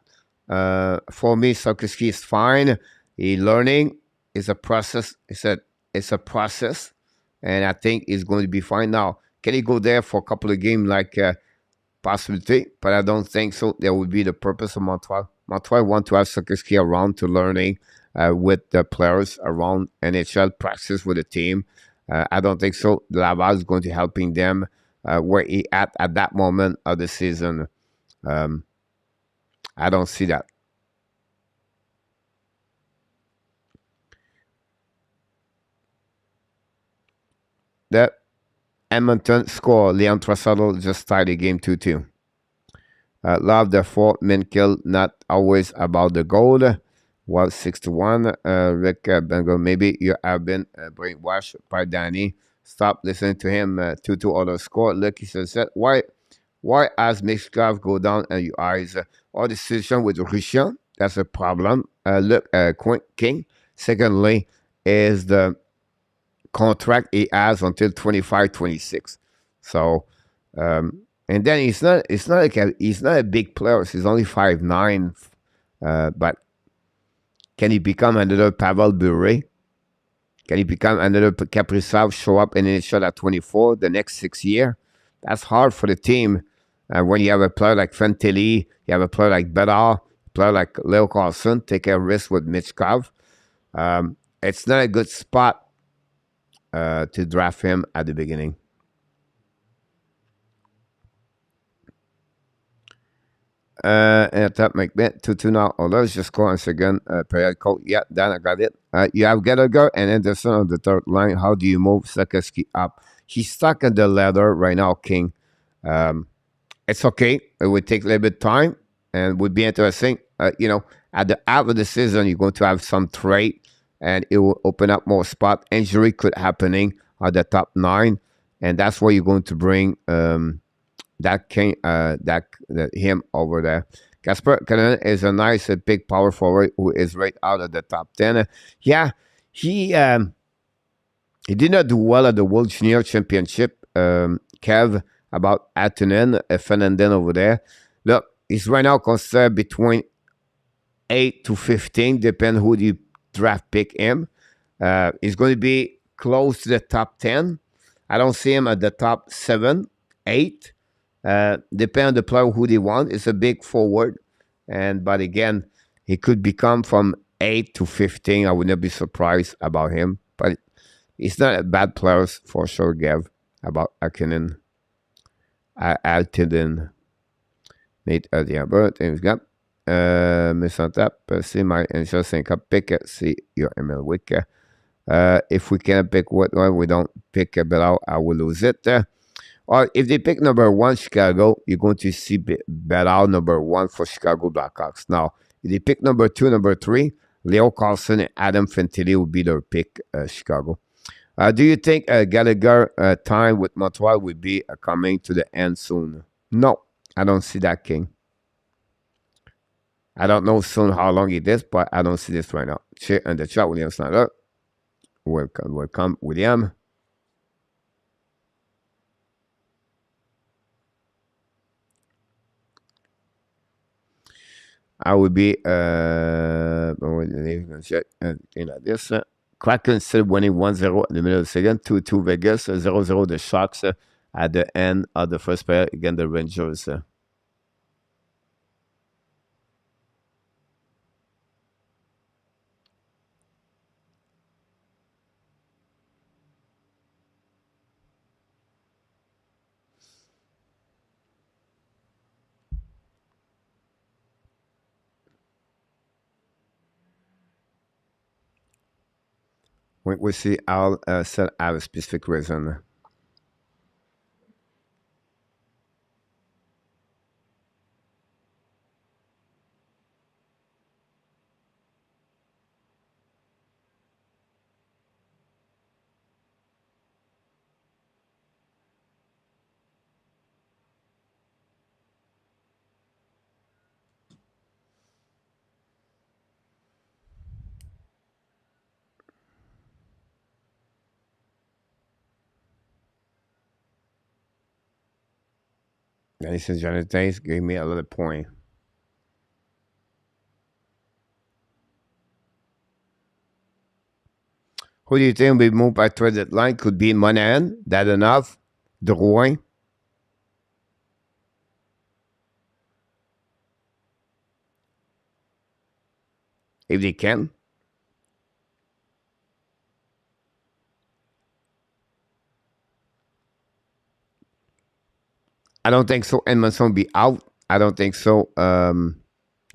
Speaker 1: For me, Sarkowski is fine. He's learning. It's a process. It's a process, and I think he's going to be fine now. Can he go there for a couple of games like possibility? But I don't think so. That would be the purpose of Montreal. Montreal want to have Sarkowski around to learning with the players around NHL practice with the team. I don't think so. Laval is going to helping them where he at that moment of the season. I don't see that. The Edmonton score. Leon Draisaitl just tied the game 2-2. Love the 4-man kill, not always about the goal. Was 6-1. Rick Bengal, maybe you have been brainwashed by Danny. Stop listening to him. 2-2 other score. Look, he says, why as Mixcraft go down and your eyes? Or the situation with Lucien, that's a problem. Look, King. Secondly, is the contract he has until 25-26. So, and then he's not a big player. He's only 5'9", but can he become another Pavel Bure? Can he become another Kaprizov? Show up in NHL at 24 the next 6 years? That's hard for the team. When you have a player like Fantilli, you have a player like Bedard, a player like Leo Carlson, take a risk with Mitch Kav. It's not a good spot to draft him at the beginning. And top McBeth 2-2 now. Oh, let's just go on second. Period code. Yeah, Dan, I got it. You have Gallagher and Anderson on the 3rd line. How do you move Sarkowski up? He's stuck in the ladder right now, King. It's okay. It would take a little bit of time and would be interesting. At the end of the season, you're going to have some trade and it will open up more spot. Injury could happening at the top 9, and that's where you're going to bring him over there. Casper Cannon is a nice big power forward who is right out of the top 10. Yeah, he did not do well at the World Junior Championship. Kev, about Atunen, Fernandez over there. Look, he's right now considered between 8 to 15, depending who you draft pick him. He's going to be close to the top 10. I don't see him at the top 7, 8. Depending on the player who they want. It's a big forward. But again, he could become from 8 to 15. I would not be surprised about him. But he's not a bad player for sure, Gav, about Akinen. Altiden. Nate Adiabert. James Gap. Miss on tap. See my interesting cup pick. See your email week. If we can't pick what one, we don't pick a below, I will lose it. Or if they pick number 1, Chicago, you're going to see better number 1 for Chicago Blackhawks. Now, if they pick number 2, number 3, Leo Carlson and Adam Fantilli will be their pick, Chicago. Do you think Gallagher time with Montreal will be coming to the end soon? No, I don't see that, King. I don't know soon how long it is, but I don't see this right now. In the chat, William Snyder. Welcome, William. I will be this. Kraken still winning 1-0 in the middle of the second, 2-2 Vegas, 0-0 the Sharks at the end of the first period against the Rangers. We see Al said I have a specific reason. Dennis and Jonathan gave me a little point. Who do you think will be moved by trade deadline? Could be Monahan, that enough? Drouin? If they can. I don't think so. Edmondson will be out. I don't think so.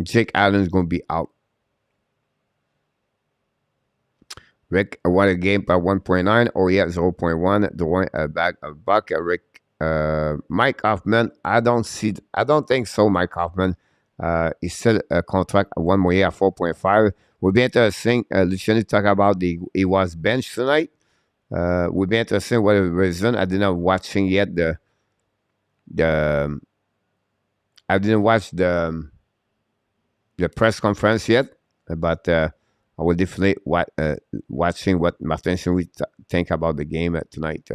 Speaker 1: Jake Allen is going to be out. Rick, what a game by 1.9. Oh, yeah, 0.1. Drouin back a buck. Rick, Mike Hoffman. I don't think so. Mike Hoffman. He's still a contract 1 more year at 4.5. Would be interesting. Luciano talk about he was benched tonight. Would be interesting what the reason. I did not watching yet I didn't watch the press conference yet, but I will definitely watching what Martin will think about the game tonight.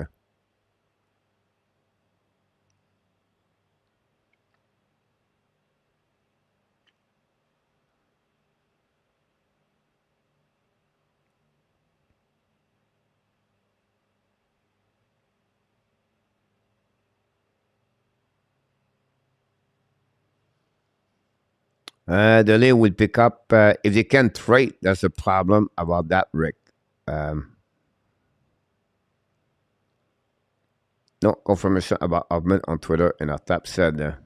Speaker 1: The league will pick up if they can trade. That's a problem about that, Rick. No confirmation about Hoffman on Twitter, and our tap said.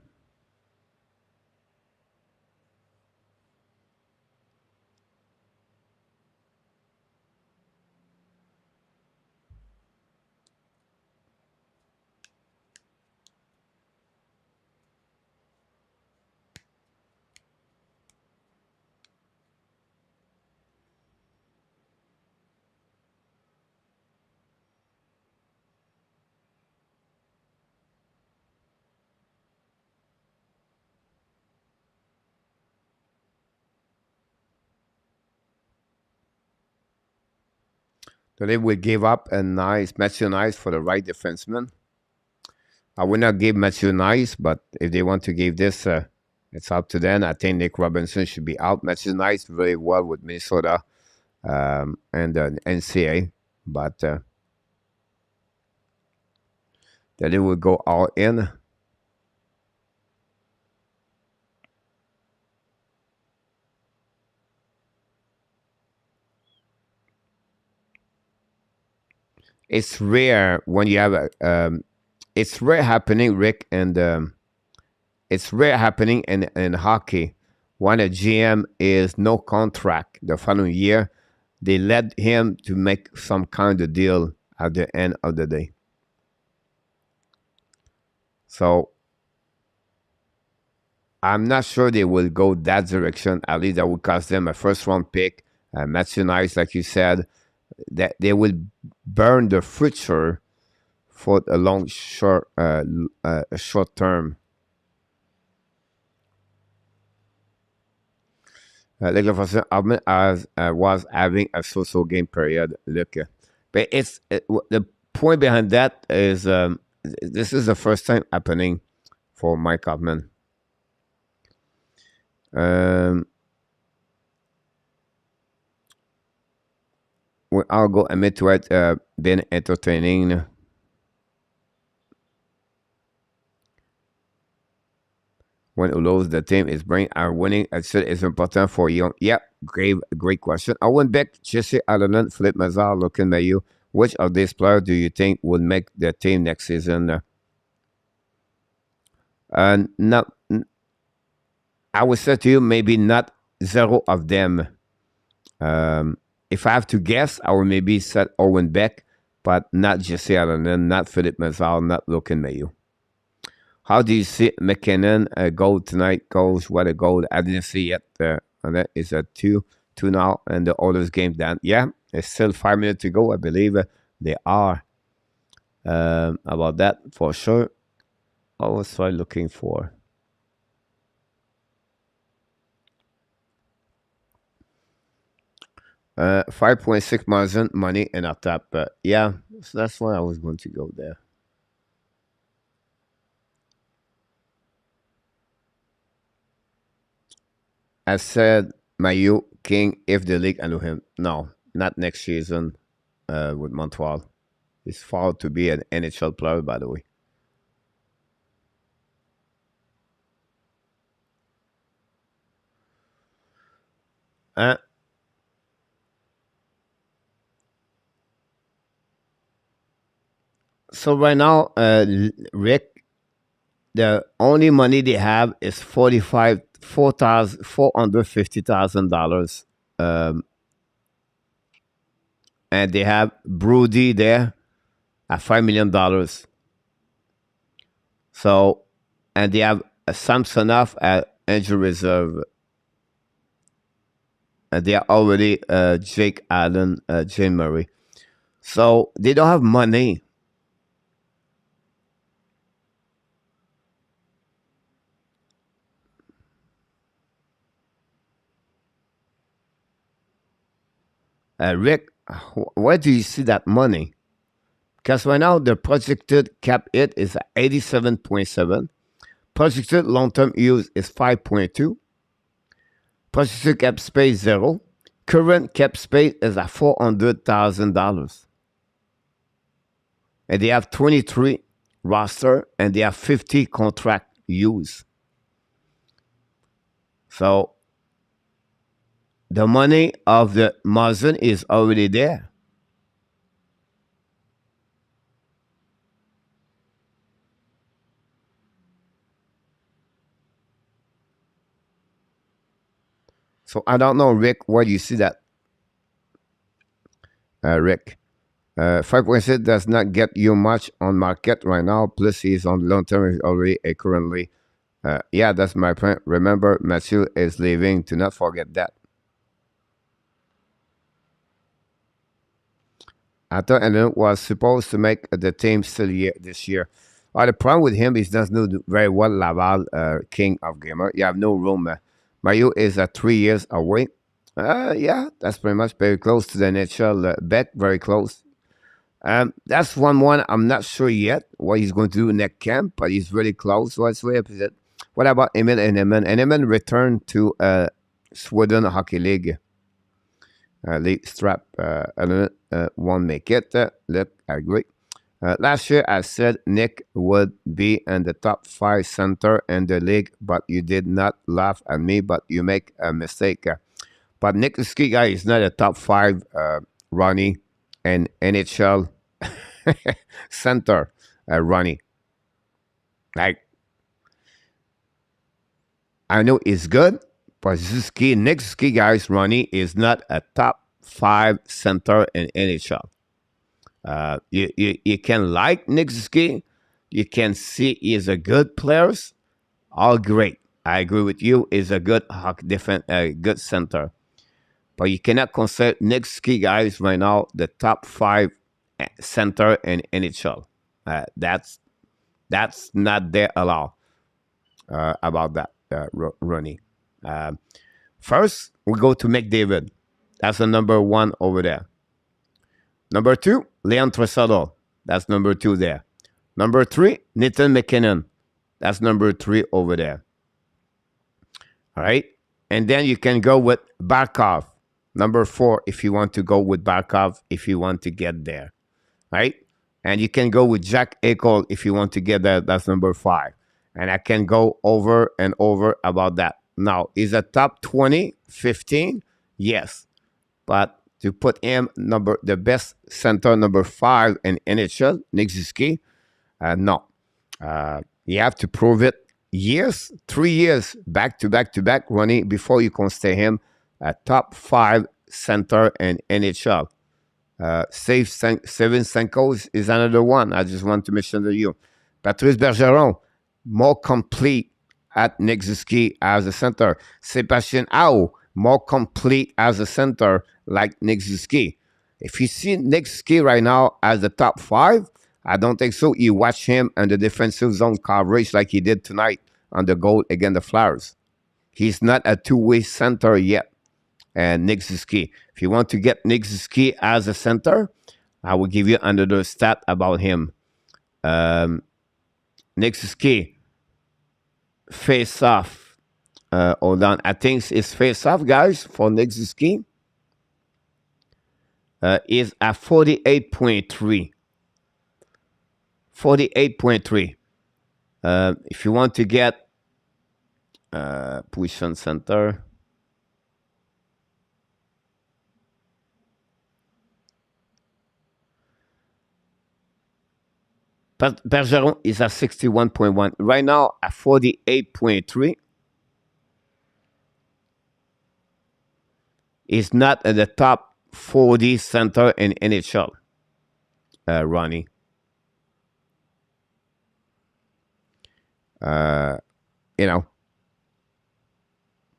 Speaker 1: So they will give up a Matthew Nice for the right defenseman. I would not give Matthew Nice, but if they want to give this, it's up to them. I think Nick Robinson should be out. Matthew Nice very well with Minnesota and NCA, but then they will go all in. It's rare when you have it's rare happening, Rick, and it's rare happening in hockey when a GM is no contract the following year. They let him to make some kind of deal at the end of the day. So I'm not sure they will go that direction. At least that would cost them a first round pick Matthew Nice, like you said, that they will burn the future for a long, short term. Like was having a so-so game period. Look, but the point behind that is this is the first time happening for Mike Hoffman. I'll go admit to it, been entertaining. When Ulos, the team is winning, it's important for you. Yeah, great question. Owen Beck, Jesse Allen, Philippe Mazar, Logan Mailloux. Which of these players do you think would make the team next season? Not, I would say to you, maybe not zero of them. If I have to guess, I would maybe set Owen Beck, but not Jesse Allen, not Philippe Mazar, not Logan Mailloux. How do you see McKinnon goal tonight? Goals, what a goal. I didn't see yet. And that is a 2 now, and the Oilers game done. Yeah, it's still 5 minutes to go. I believe they are about that for sure. I was try looking for. $5.6 million money in a tap. Yeah, so that's why I was going to go there. I said Mailloux, King, if the league allow him. No, not next season with Montreal. He's far to be an NHL player, by the way. So right now, Rick, the only money they have is $450,000, and they have Brody there at $5 million. So, and they have Samsonov at injury reserve. And they are already Jake Allen, Jane Murray. So they don't have money. Rick, where do you see that money? Because right now the projected cap hit is at 87.7. Projected long-term use is 5.2. Projected cap space 0. Current cap space is at $400,000. And they have 23 roster and they have 50 contract use. So the money of the Mazen is already there. So I don't know, Rick, where do you see that? Rick, 5.6 does not get you much on market right now. Plus, he's on long term already currently. Yeah, that's my point. Remember, Matthew is leaving. Do not forget that. I thought Allen was supposed to make the team still this year. The problem with him is he doesn't do very well. Laval, king of gamer. You have no room. Mailloux is 3 years away. Yeah, that's pretty much very close to the NHL. Bet very close. That's one I'm not sure yet what he's going to do next camp, but he's really close. So it's way opposite. What about Emil Henneman? Henneman returned to Sweden Hockey League. League strap element won't make it. Look, I agree. Last year, I said Nick would be in the top 5 center in the league, but you did not laugh at me, but you make a mistake. But Nick the ski guy is not a top 5 Ronnie and NHL center Ronnie. Like, I know it's good, but Nick ski guys Ronnie is not a top 5 center in NHL. You can like Nick Ski. You can see he is a good player. All great. I agree with you. He's a good good center. but you cannot consider Nick guys right now the top 5 center in NHL. That's not there allowed about that, Ronnie. First, we go to McDavid. That's the number 1 over there. Number 2, Leon Draisaitl. That's number 2 there. Number 3, Nathan McKinnon. That's number 3 over there. All right. And then you can go with Barkov. Number 4, if you want to go with Barkov, if you want to get there. Right? And you can go with Jack Eichel if you want to get there. That's number 5. And I can go over and over about that. Now, is a top 20, 15? Yes. But to put him the best center, number 5 in NHL, Nick Suzuki, no. You have to prove it 3 years, back to back, Ronnie, before you can stay him a top 5 center in NHL. Steven Stamkos is another one. I just want to mention to you. Patrice Bergeron, more complete at Nick Suzuki as a center. Sebastian Aho, more complete as a center like Nick Suzuki. If you see Nick Suzuki right now as the top 5, I don't think so. You watch him in the defensive zone coverage like he did tonight on the goal against the Flyers. He's not a two-way center yet. And Nick Suzuki. If you want to get Nick Suzuki as a center, I will give you another stat about him. Nick Suzuki, face off. Hold on. I think it's face off, guys, for Nick Suzuki. Is at 48.3. 48.3. If you want to get position center, Bergeron is at 61.1. Right now, at 48.3. Is not at the top 40 center in NHL, Ronnie. You know,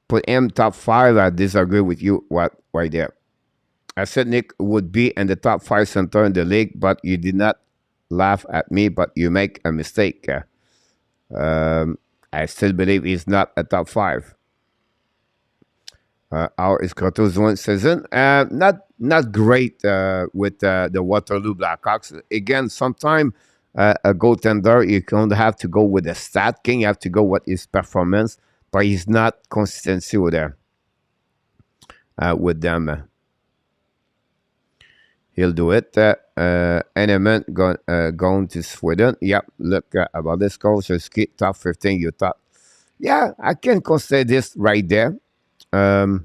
Speaker 1: put him top 5. I disagree with you right there. I said Nick would be in the top 5 center in the league, but you did not laugh at me, but you make a mistake. I still believe he's not a top 5. How is Crotto's one season? Not great with the Waterloo Blackhawks. Again, sometimes a goaltender, you don't have to go with the stat king. You have to go with his performance, but he's not consistency with there with them. He'll do it. Element going to Sweden. Yep, look about this goal. So top 15, you thought. Yeah, I can consider this right there. You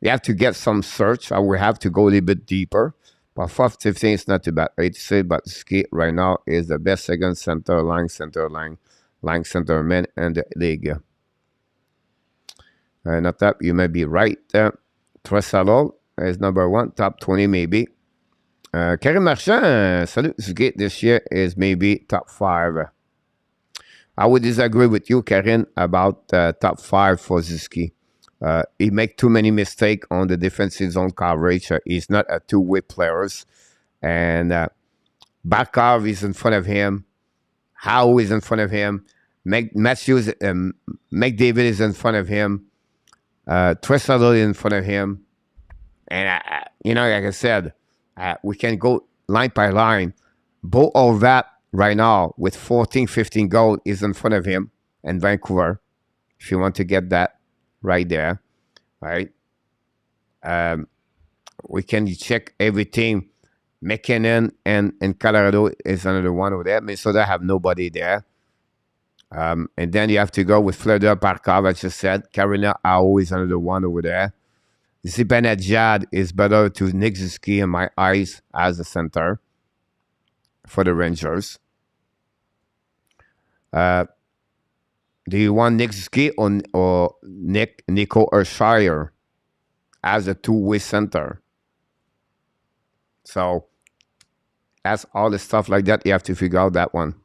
Speaker 1: have to get some search. I will have to go a little bit deeper. But 15 is not too bad. Right to say, but Ski right now is the best second center line man in the league. Not that you may be right. Draisaitl is number 1, top 20 maybe. Karim Marchand, salut, Ski this year is maybe top 5. I would disagree with you, Karin, about top 5 for Suzuki. He make too many mistakes on the defensive zone coverage. He's not a two-way player. And Barkov is in front of him. Howe is in front of him. McDavid is in front of him. Draisaitl is in front of him. And, like I said, we can go line by line. Both of that right now with 14, 15 goals is in front of him in Vancouver. If you want to get that. Right there, right? We can check everything. McKinnon and Colorado is another one over there. Minnesota have nobody there. And then you have to go with Florida, Barkov, as I said. Carolina, Aho is another one over there. Zibanejad is better to Nick Suzuki in my eyes as a center for the Rangers. Do you want Nick Suzuki or Nico Urshire as a two-way center? So that's all the stuff like that. You have to figure out that one.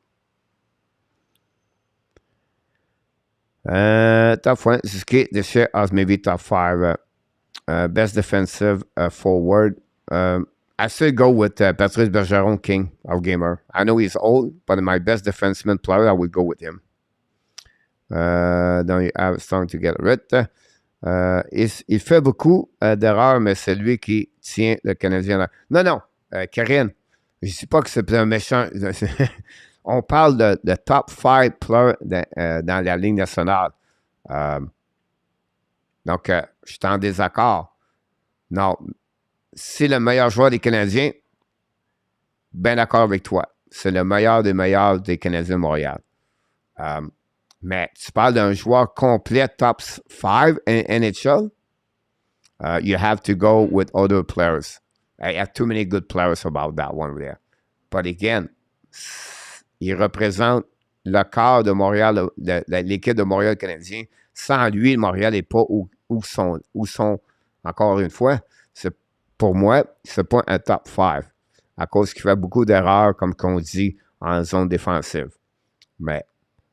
Speaker 1: Top 1, Suzuki, the share as maybe top 5. Best defensive forward. I still go with Patrice Bergeron, King, our gamer. I know he's old, but my best defenseman player, I would go with him. Donc, I'm starting to get rid. Il fait beaucoup d'erreurs, mais c'est lui qui tient le Canadien. Non, Karine, je ne dis pas que c'est un méchant. On parle de top 5 players dans la Ligue nationale. Donc, je suis en désaccord. Non, c'est le meilleur joueur des Canadiens. Bien d'accord avec toi. C'est le meilleur des Canadiens de Montréal. Mais tu parles d'un joueur complet top 5 in NHL. You have to go with other players. I have too many good players about that one there. But again, il représente le quart de Montréal, l'équipe de Montréal canadien. Sans lui, Montréal n'est pas où sont. Encore une fois, pour moi, c'est pas un top 5. À cause qu'il fait beaucoup d'erreurs, comme qu'on dit, en zone défensive. Mais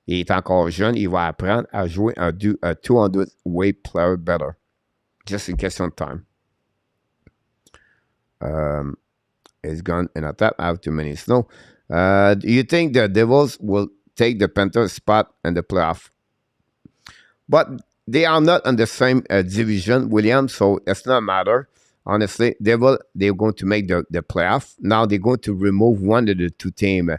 Speaker 1: il est encore jeune, il va apprendre à jouer un 200-way player better. Just une question de time. It's gone in a tap. I have too many snow. Do you think the Devils will take the Panthers spot in the playoff? But they are not in the same division, William, so it's not a matter. Honestly, they're going to make the playoff. Now they're going to remove one of the two teams,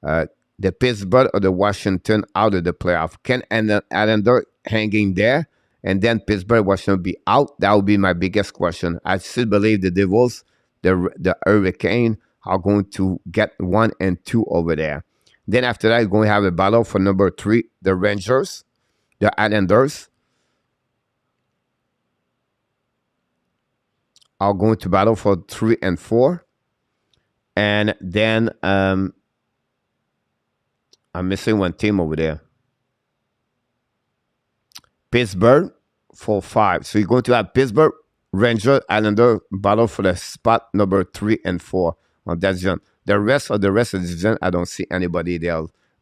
Speaker 1: the Pittsburgh or the Washington, out of the playoff. Can Islander hanging there, and then Pittsburgh, Washington be out? That would be my biggest question. I still believe the Devils, the Hurricane, are going to get 1 and 2 over there. Then after that, you're going to have a battle for number 3, the Rangers, the Islanders are going to battle for 3 and 4. And then I'm missing one team over there. Pittsburgh for 5. So you're going to have Pittsburgh, Rangers, Islander battle for the spot number 3 and 4 on that zone. The rest of the division, I don't see anybody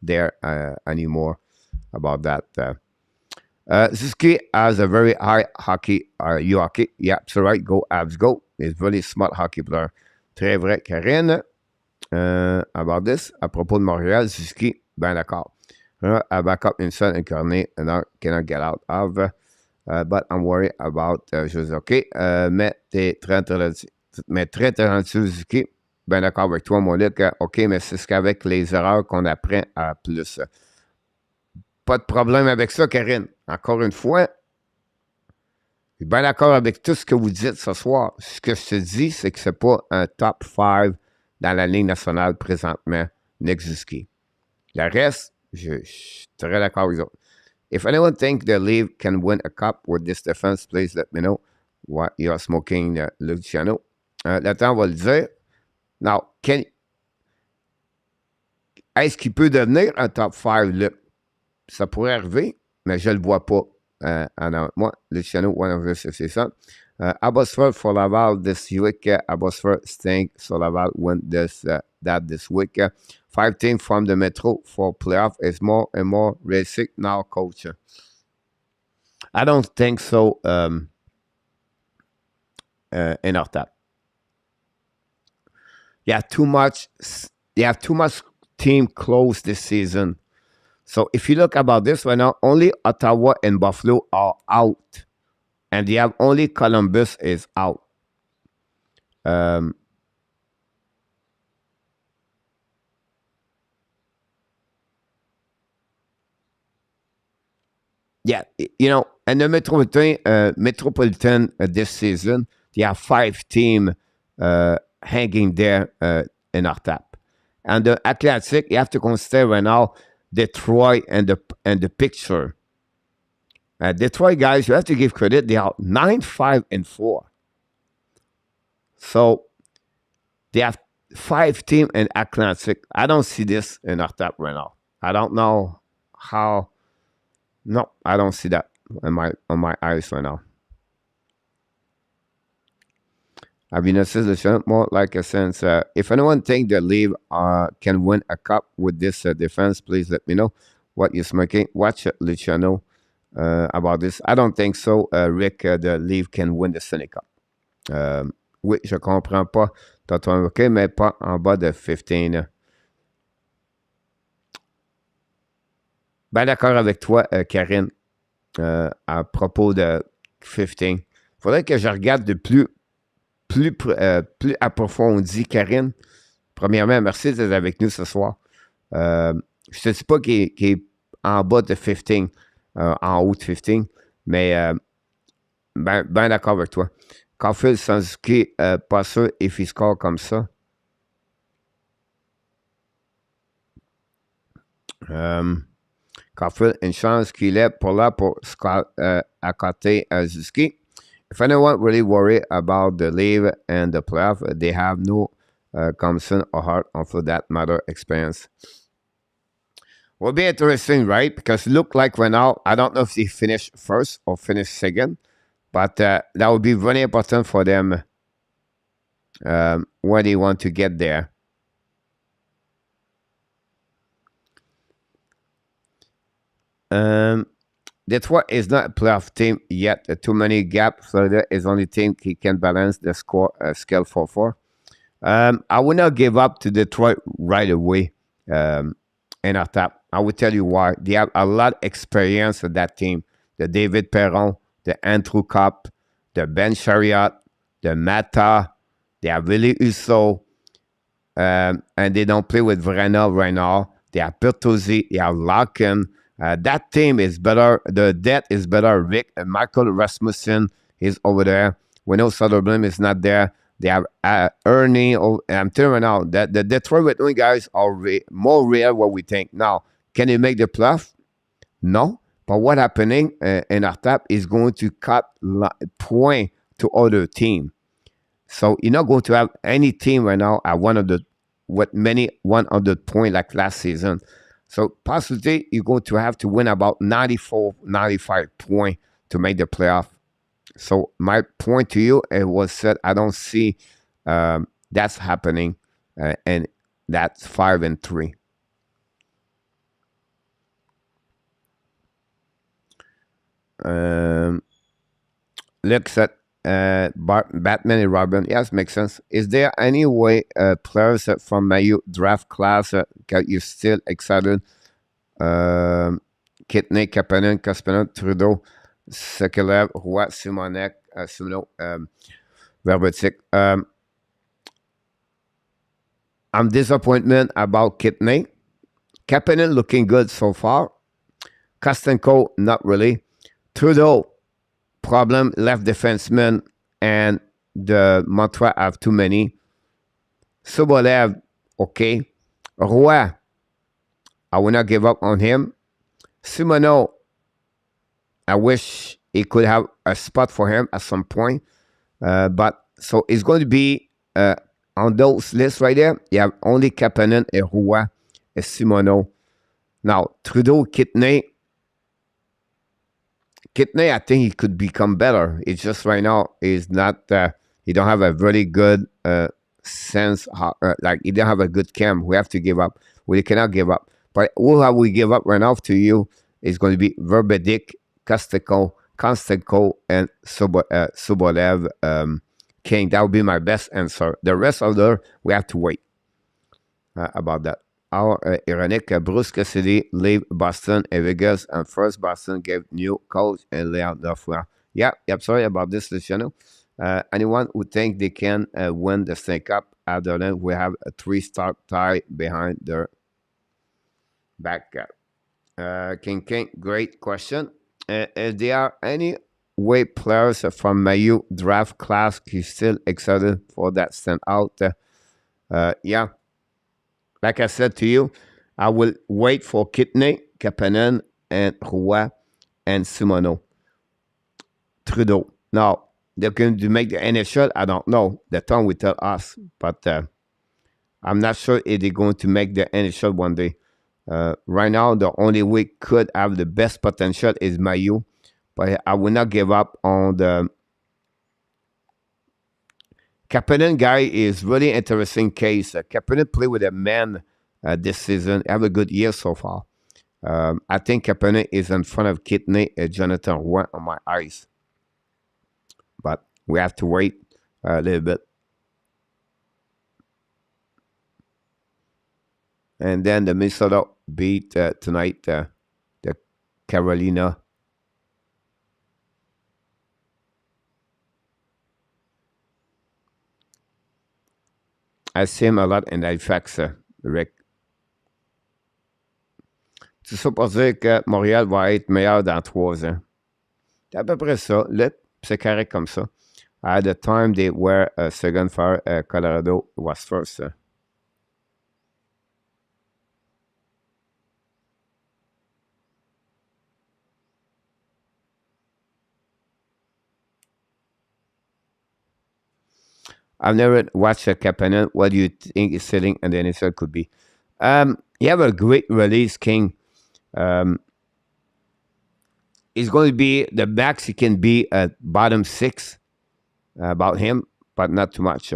Speaker 1: there anymore about that. Suzuki has a very high hockey hockey. Yeah, that's right. Go Abs, go. He's a really smart hockey player. Très vrai, Karine. About this, à propos de Montréal, Suzuki, ben d'accord. I back up inside and Cornet and I cannot get out of. But I'm worried about choses. OK. Mais très talentueux, Suzuki. Ben d'accord avec toi, mon Luc. OK, mais c'est ce qu'avec les erreurs qu'on apprend à plus. Pas de problème avec ça, Karine. Encore une fois, je suis bien d'accord avec tout ce que vous dites ce soir. Ce que je te dis, c'est que c'est pas un top 5 dans la Ligue nationale présentement, Nick Suzuki. Le reste, je suis très d'accord avec vous. If anyone thinks the league can win a cup with this defense, please let me know what you're smoking, Luciano. Le temps va le dire. Now, est-ce qu'il peut devenir un top 5, Luc? Ça pourrait arriver, mais je ne le vois pas. Moi, Luciano, one of us, c'est ça. Abbotsford for Laval this week. Abbotsford staying so Laval win this week. 5 teams from the Metro for playoff is more and more realistic now, coach. I don't think so in our top. You have too much team close this season. So if you look about this right now, only Ottawa and Buffalo are out. And you have only Columbus is out. Yeah, you know, and the Metropolitan this season, you have 5 teams hanging there in our top. And the Atlantic, you have to consider right now Detroit and the picture. Detroit guys, you have to give credit. They are 9-5-4. So they have 5 teams in Atlantic. I don't see this in our top right now. I don't know how. No, I don't see that on my eyes right now. I've been assistant more like a sense. If anyone think the league can win a cup with this defense, please let me know what you're smoking. Watch it, Luciano. about this. I don't think so, Rick, the Leaf can win the Stanley Cup. Oui, je comprends pas. T'as OK, mais pas en bas de 15. Ben d'accord avec toi, Karine, à propos de 15. Faudrait que je regarde de plus approfondi, Karine. Premièrement, merci d'être avec nous ce soir. Je ne te dis pas qu'il est en bas de 15, en haut de 15, mais ben d'accord avec toi. Caulfield, Suzuki, pas sûr, if il score comme ça. Caulfield, une chance qu'il est pour là pour à côté Suzuki. If anyone really worry about the league and the playoff, they have no concern or heart on for that matter experience. Will be interesting, right? Because it look like right now, I don't know if they finish first or finish second, but that would be very important for them when they want to get there. Detroit is not a playoff team yet. Too many gaps. Florida is only team he can balance the score scale 4-4. I would not give up to Detroit right away in our top. I will tell you why. They have a lot of experience of that team. The David Perron, the Andrew Kopp, the Ben Chariot, the Mata. They have Willie Uso. And they don't play with Vrana right now. They have Bertozzi. They have Larkin. That team is better. The depth is better. Rick and Michael Rasmussen is over there. We know Soderblom is not there. They have Ernie. I'm telling you now that the Detroit Red Wings guys are more real what we think. Now, can they make the playoff? No. But what happening in our top is going to cut point to other team. So you're not going to have any team right now at one of the point like last season. So possibly you're going to have to win about 94, 95 points to make the playoff. So my point to you, it was said, I don't see that's happening, and that's 5-3. Looks at Batman and Robin. Yes, makes sense. Is there any way players from my draft class that you still excited? Kitney, Kapanen, Kaspanen, Trudeau, Sekelev, Roy, Simonek, Simono, Verbetic. I'm disappointed about Kitney. Kapanen looking good so far. Kostenko, not really. Trudeau, problem, left defenseman, and the Montreal have too many. Sobolev, okay. Roy, I will not give up on him. Simoneau, I wish he could have a spot for him at some point. But so it's going to be on those lists right there. You have only Kapanen and Roy and Simoneau. Now, Trudeau, Kitney, I think he could become better. It's just right now is not. He don't have a very good sense. Like he don't have a good camp. We have to give up. We cannot give up. But who have we give up right now to you is going to be Verbedik, Kostenko, and Sobolev King. That would be my best answer. The rest of the we have to wait about that. Our ironic, Bruce Cassidy leave Boston and Vegas, and first Boston gave new coach and layout Lafleur. Yeah, sorry about this, Luciano. Anyone who think they can win the Stanley Cup, other than we have a 3-star tie behind their back cap. King, great question. If there are any way players from Mayu draft class you still excited for that stand out? Yeah. Like I said to you, I will wait for Kitney, Kapanen, and Roy, and Simoneau. Trudeau. Now, they're going to make the NHL. I don't know. The time will tell us. But I'm not sure if they're going to make the NHL one day. Right now, the only way could have the best potential is Mayu. But I will not give up on the Kapanen guy is really interesting case. Kapanen played with a man this season. Have a good year so far. I think Kapanen is in front of Kidney and Jonathan Roy on my eyes. But we have to wait a little bit. And then the Minnesota beat tonight the Carolina. I see him a lot in Halifax, Rick. C'est ça pour dire que Montréal va être meilleur dans 3 ans. C'est à peu près ça. Là, c'est correct comme ça. At the time they were second for Colorado was first. I've never watched a Kapanen. What do you think his ceiling and the NHL could be? You have a great release, King. He's going to be the max he can be at bottom 6 about him, but not too much.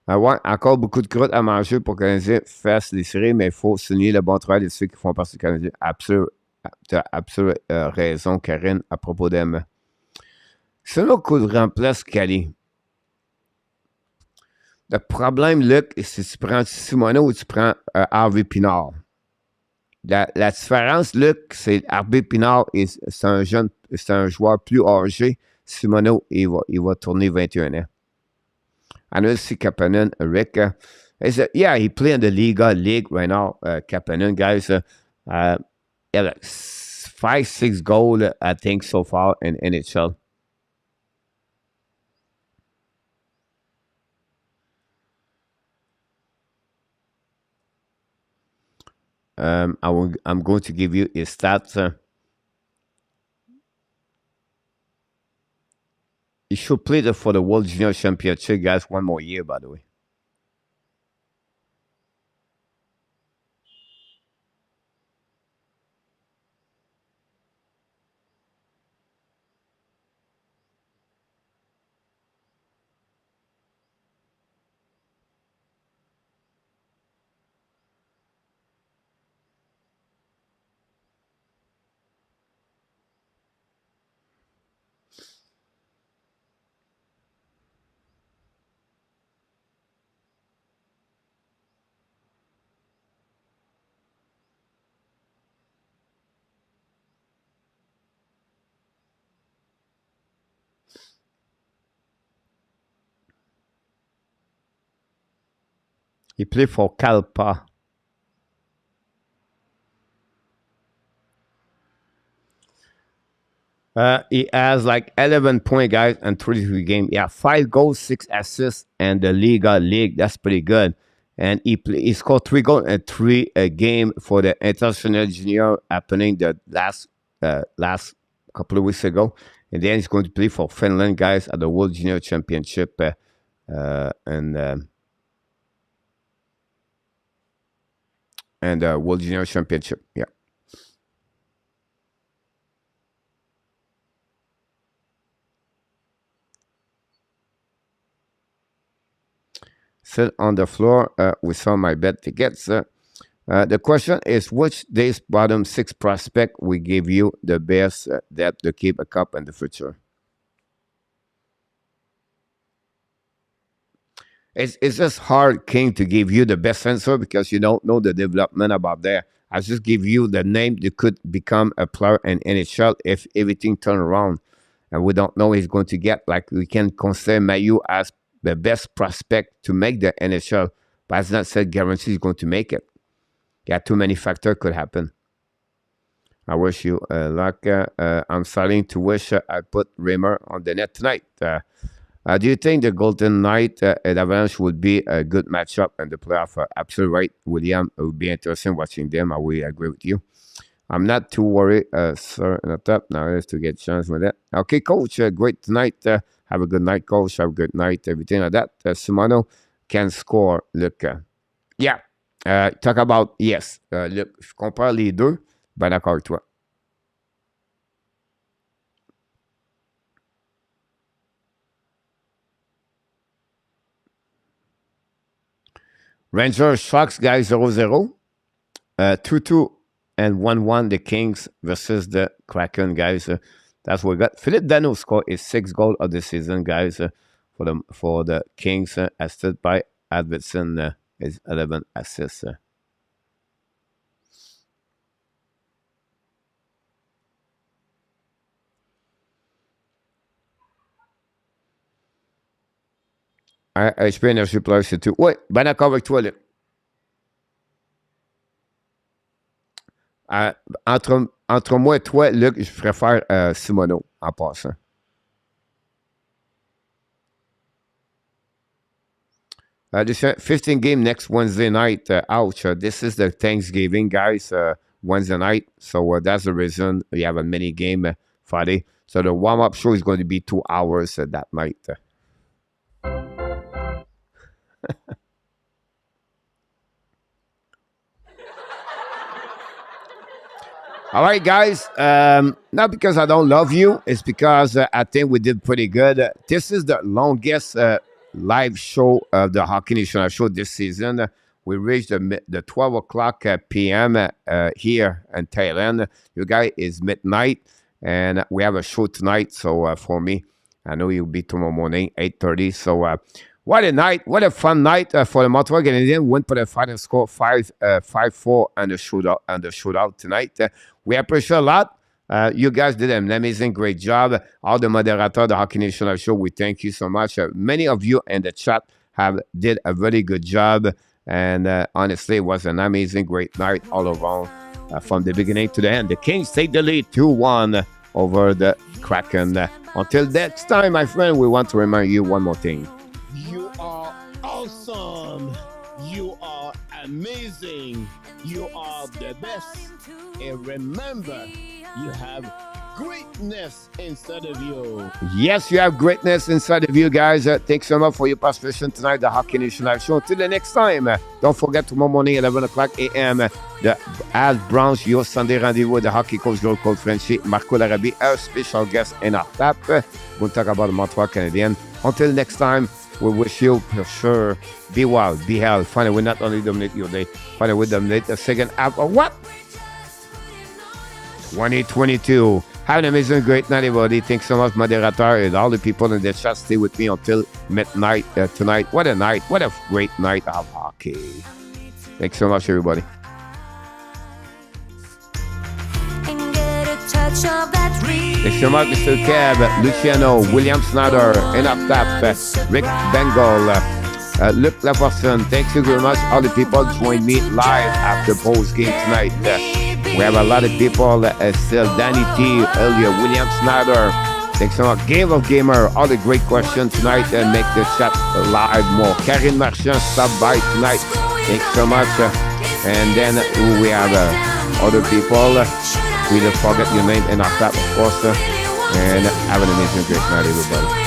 Speaker 1: Ouais, encore beaucoup de croûtes à manger pour que les Canadiens fassent les séries, mais il faut souligner le bon travail de ceux qui font partie du Canadien. Tu as absolument raison, Karine, à propos d'Emma. C'est là qu'on remplace Cali. Le problème, Luc, c'est si tu prends Simoneau ou tu prends Harvey Pinard. La différence, Luc, c'est Harvey Pinard, c'est un joueur plus âgé. Simoneau, il va tourner 21 ans. I know see Kapanen, Rick. Yeah, he play in the league right now. Kapanen, guys, yeah, like 5-6 goals, I think, so far in NHL. I'm going to give you his stats. He should play for the World Junior Championship, guys, one more year, by the way. He played for Kalpa. He has like 11 point, guys, and 33 games. Yeah, 5 goals, 6 assists, and the league. That's pretty good. And he scored 3 goals and 3 game for the International Junior happening the last couple of weeks ago. And then he's going to play for Finland, guys, at the World Junior Championship. And World Junior Championship. Yeah. Sit on the floor with some of my bet tickets. The question is, which day's bottom 6 prospect will give you the best depth to keep a cup in the future? It's just hard, King, to give you the best answer because you don't know the development about there. I just give you the name that could become a player in NHL if everything turn around. And we don't know he's going to get. Like, we can consider Mailloux as the best prospect to make the NHL, but it's not said guarantee he's going to make it. Yeah, too many factors could happen. I wish you luck. I'm starting to wish I put Reimer on the net tonight. Do you think the Golden Knight and Avalanche would be a good matchup in the playoff? Absolutely right, William. It would be interesting watching them. I will agree with you. I'm not too worried, sir. Not up now. Let's to get a chance with that. Okay, coach. Great tonight. Have a good night, coach. Have a good night. Everything like that. Simano can score. Look, yeah. Talk about yes. Look, je compare les deux. Ben d'accord avec toi. Rangers Sharks, guys, 0-0. 2-2 and 1-1 the Kings versus the Kraken, guys. That's what we got. Philippe Dano scored his 6th goal of the season, guys, for the Kings, assisted by Adverson, his 11 assists. HP Energy Plus, c'est tout. Oui, ben d'accord avec toi, Luc. Entre moi et toi, Luc, je préfère Simoneau, en passant. This 15 game next Wednesday night. Ouch. This is the Thanksgiving, guys, Wednesday night. So that's the reason we have a mini game Friday. So the warm-up show is going to be 2 hours that night. All right, guys. Not because I don't love you. It's because I think we did pretty good. This is the longest live show of the Hockey National Show this season. We reached the 12 o'clock p.m. Here in Thailand. You guys, is midnight, and we have a show tonight. So for me, I know you'll be tomorrow morning, 8:30. So what a night. What a fun night for the Montreal Canadiens. Went for the final score 5-4 and the shootout tonight. We appreciate a lot. You guys did an amazing, great job. All the moderators, the Hockey National Show, we thank you so much. Many of you in the chat did a very good job. And honestly, it was an amazing, great night all around from the beginning to the end. The Kings take the lead 2-1 over the Kraken. Until next time, my friend, we want to remind you one more thing.
Speaker 10: You are awesome. You are amazing. You are the best. And remember, you have greatness inside of you.
Speaker 1: Yes, you have greatness inside of you, guys. Thanks so much for your participation tonight, the Hockey Nation Live Show. Until the next time, don't forget tomorrow morning, 11 o'clock a.m., the As Branch, your Sunday rendezvous with the hockey coach, girl called Frenchy, Marco Larabie, our special guest in our tap. We'll talk about the Montreal Canadiens. Until next time, we wish you, for sure, be well, be healthy. Find a way not only dominate your day, find a way to dominate the second half of what? 2022. Have an amazing, great night, everybody. Thanks so much, moderator, and all the people in the chat. Stay with me until midnight tonight. What a night. What a great night of hockey. Thanks so much, everybody. Thanks so much, Mr. Cab, Luciano, William Snyder, and up top, Rick Bengal, Luc Laforson. Thank you very much. All the people join me live after post game tonight. We have a lot of people, still Danny T, earlier, William Snyder. Thanks so much. Game of Gamer, all the great questions tonight and make the chat live more. Karine Marchand stopped by tonight. Thanks so much. And then we have other people. We don't forget your name in our chat, of course. And have an amazing, great night, everybody.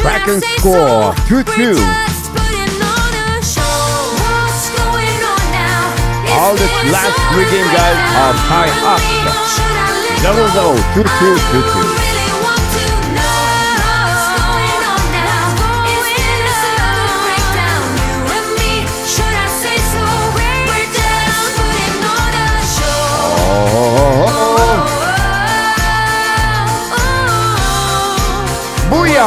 Speaker 1: Kraken score 2-2. All the last 3 game guys are tied up. 0-0, 2-2, 2-2.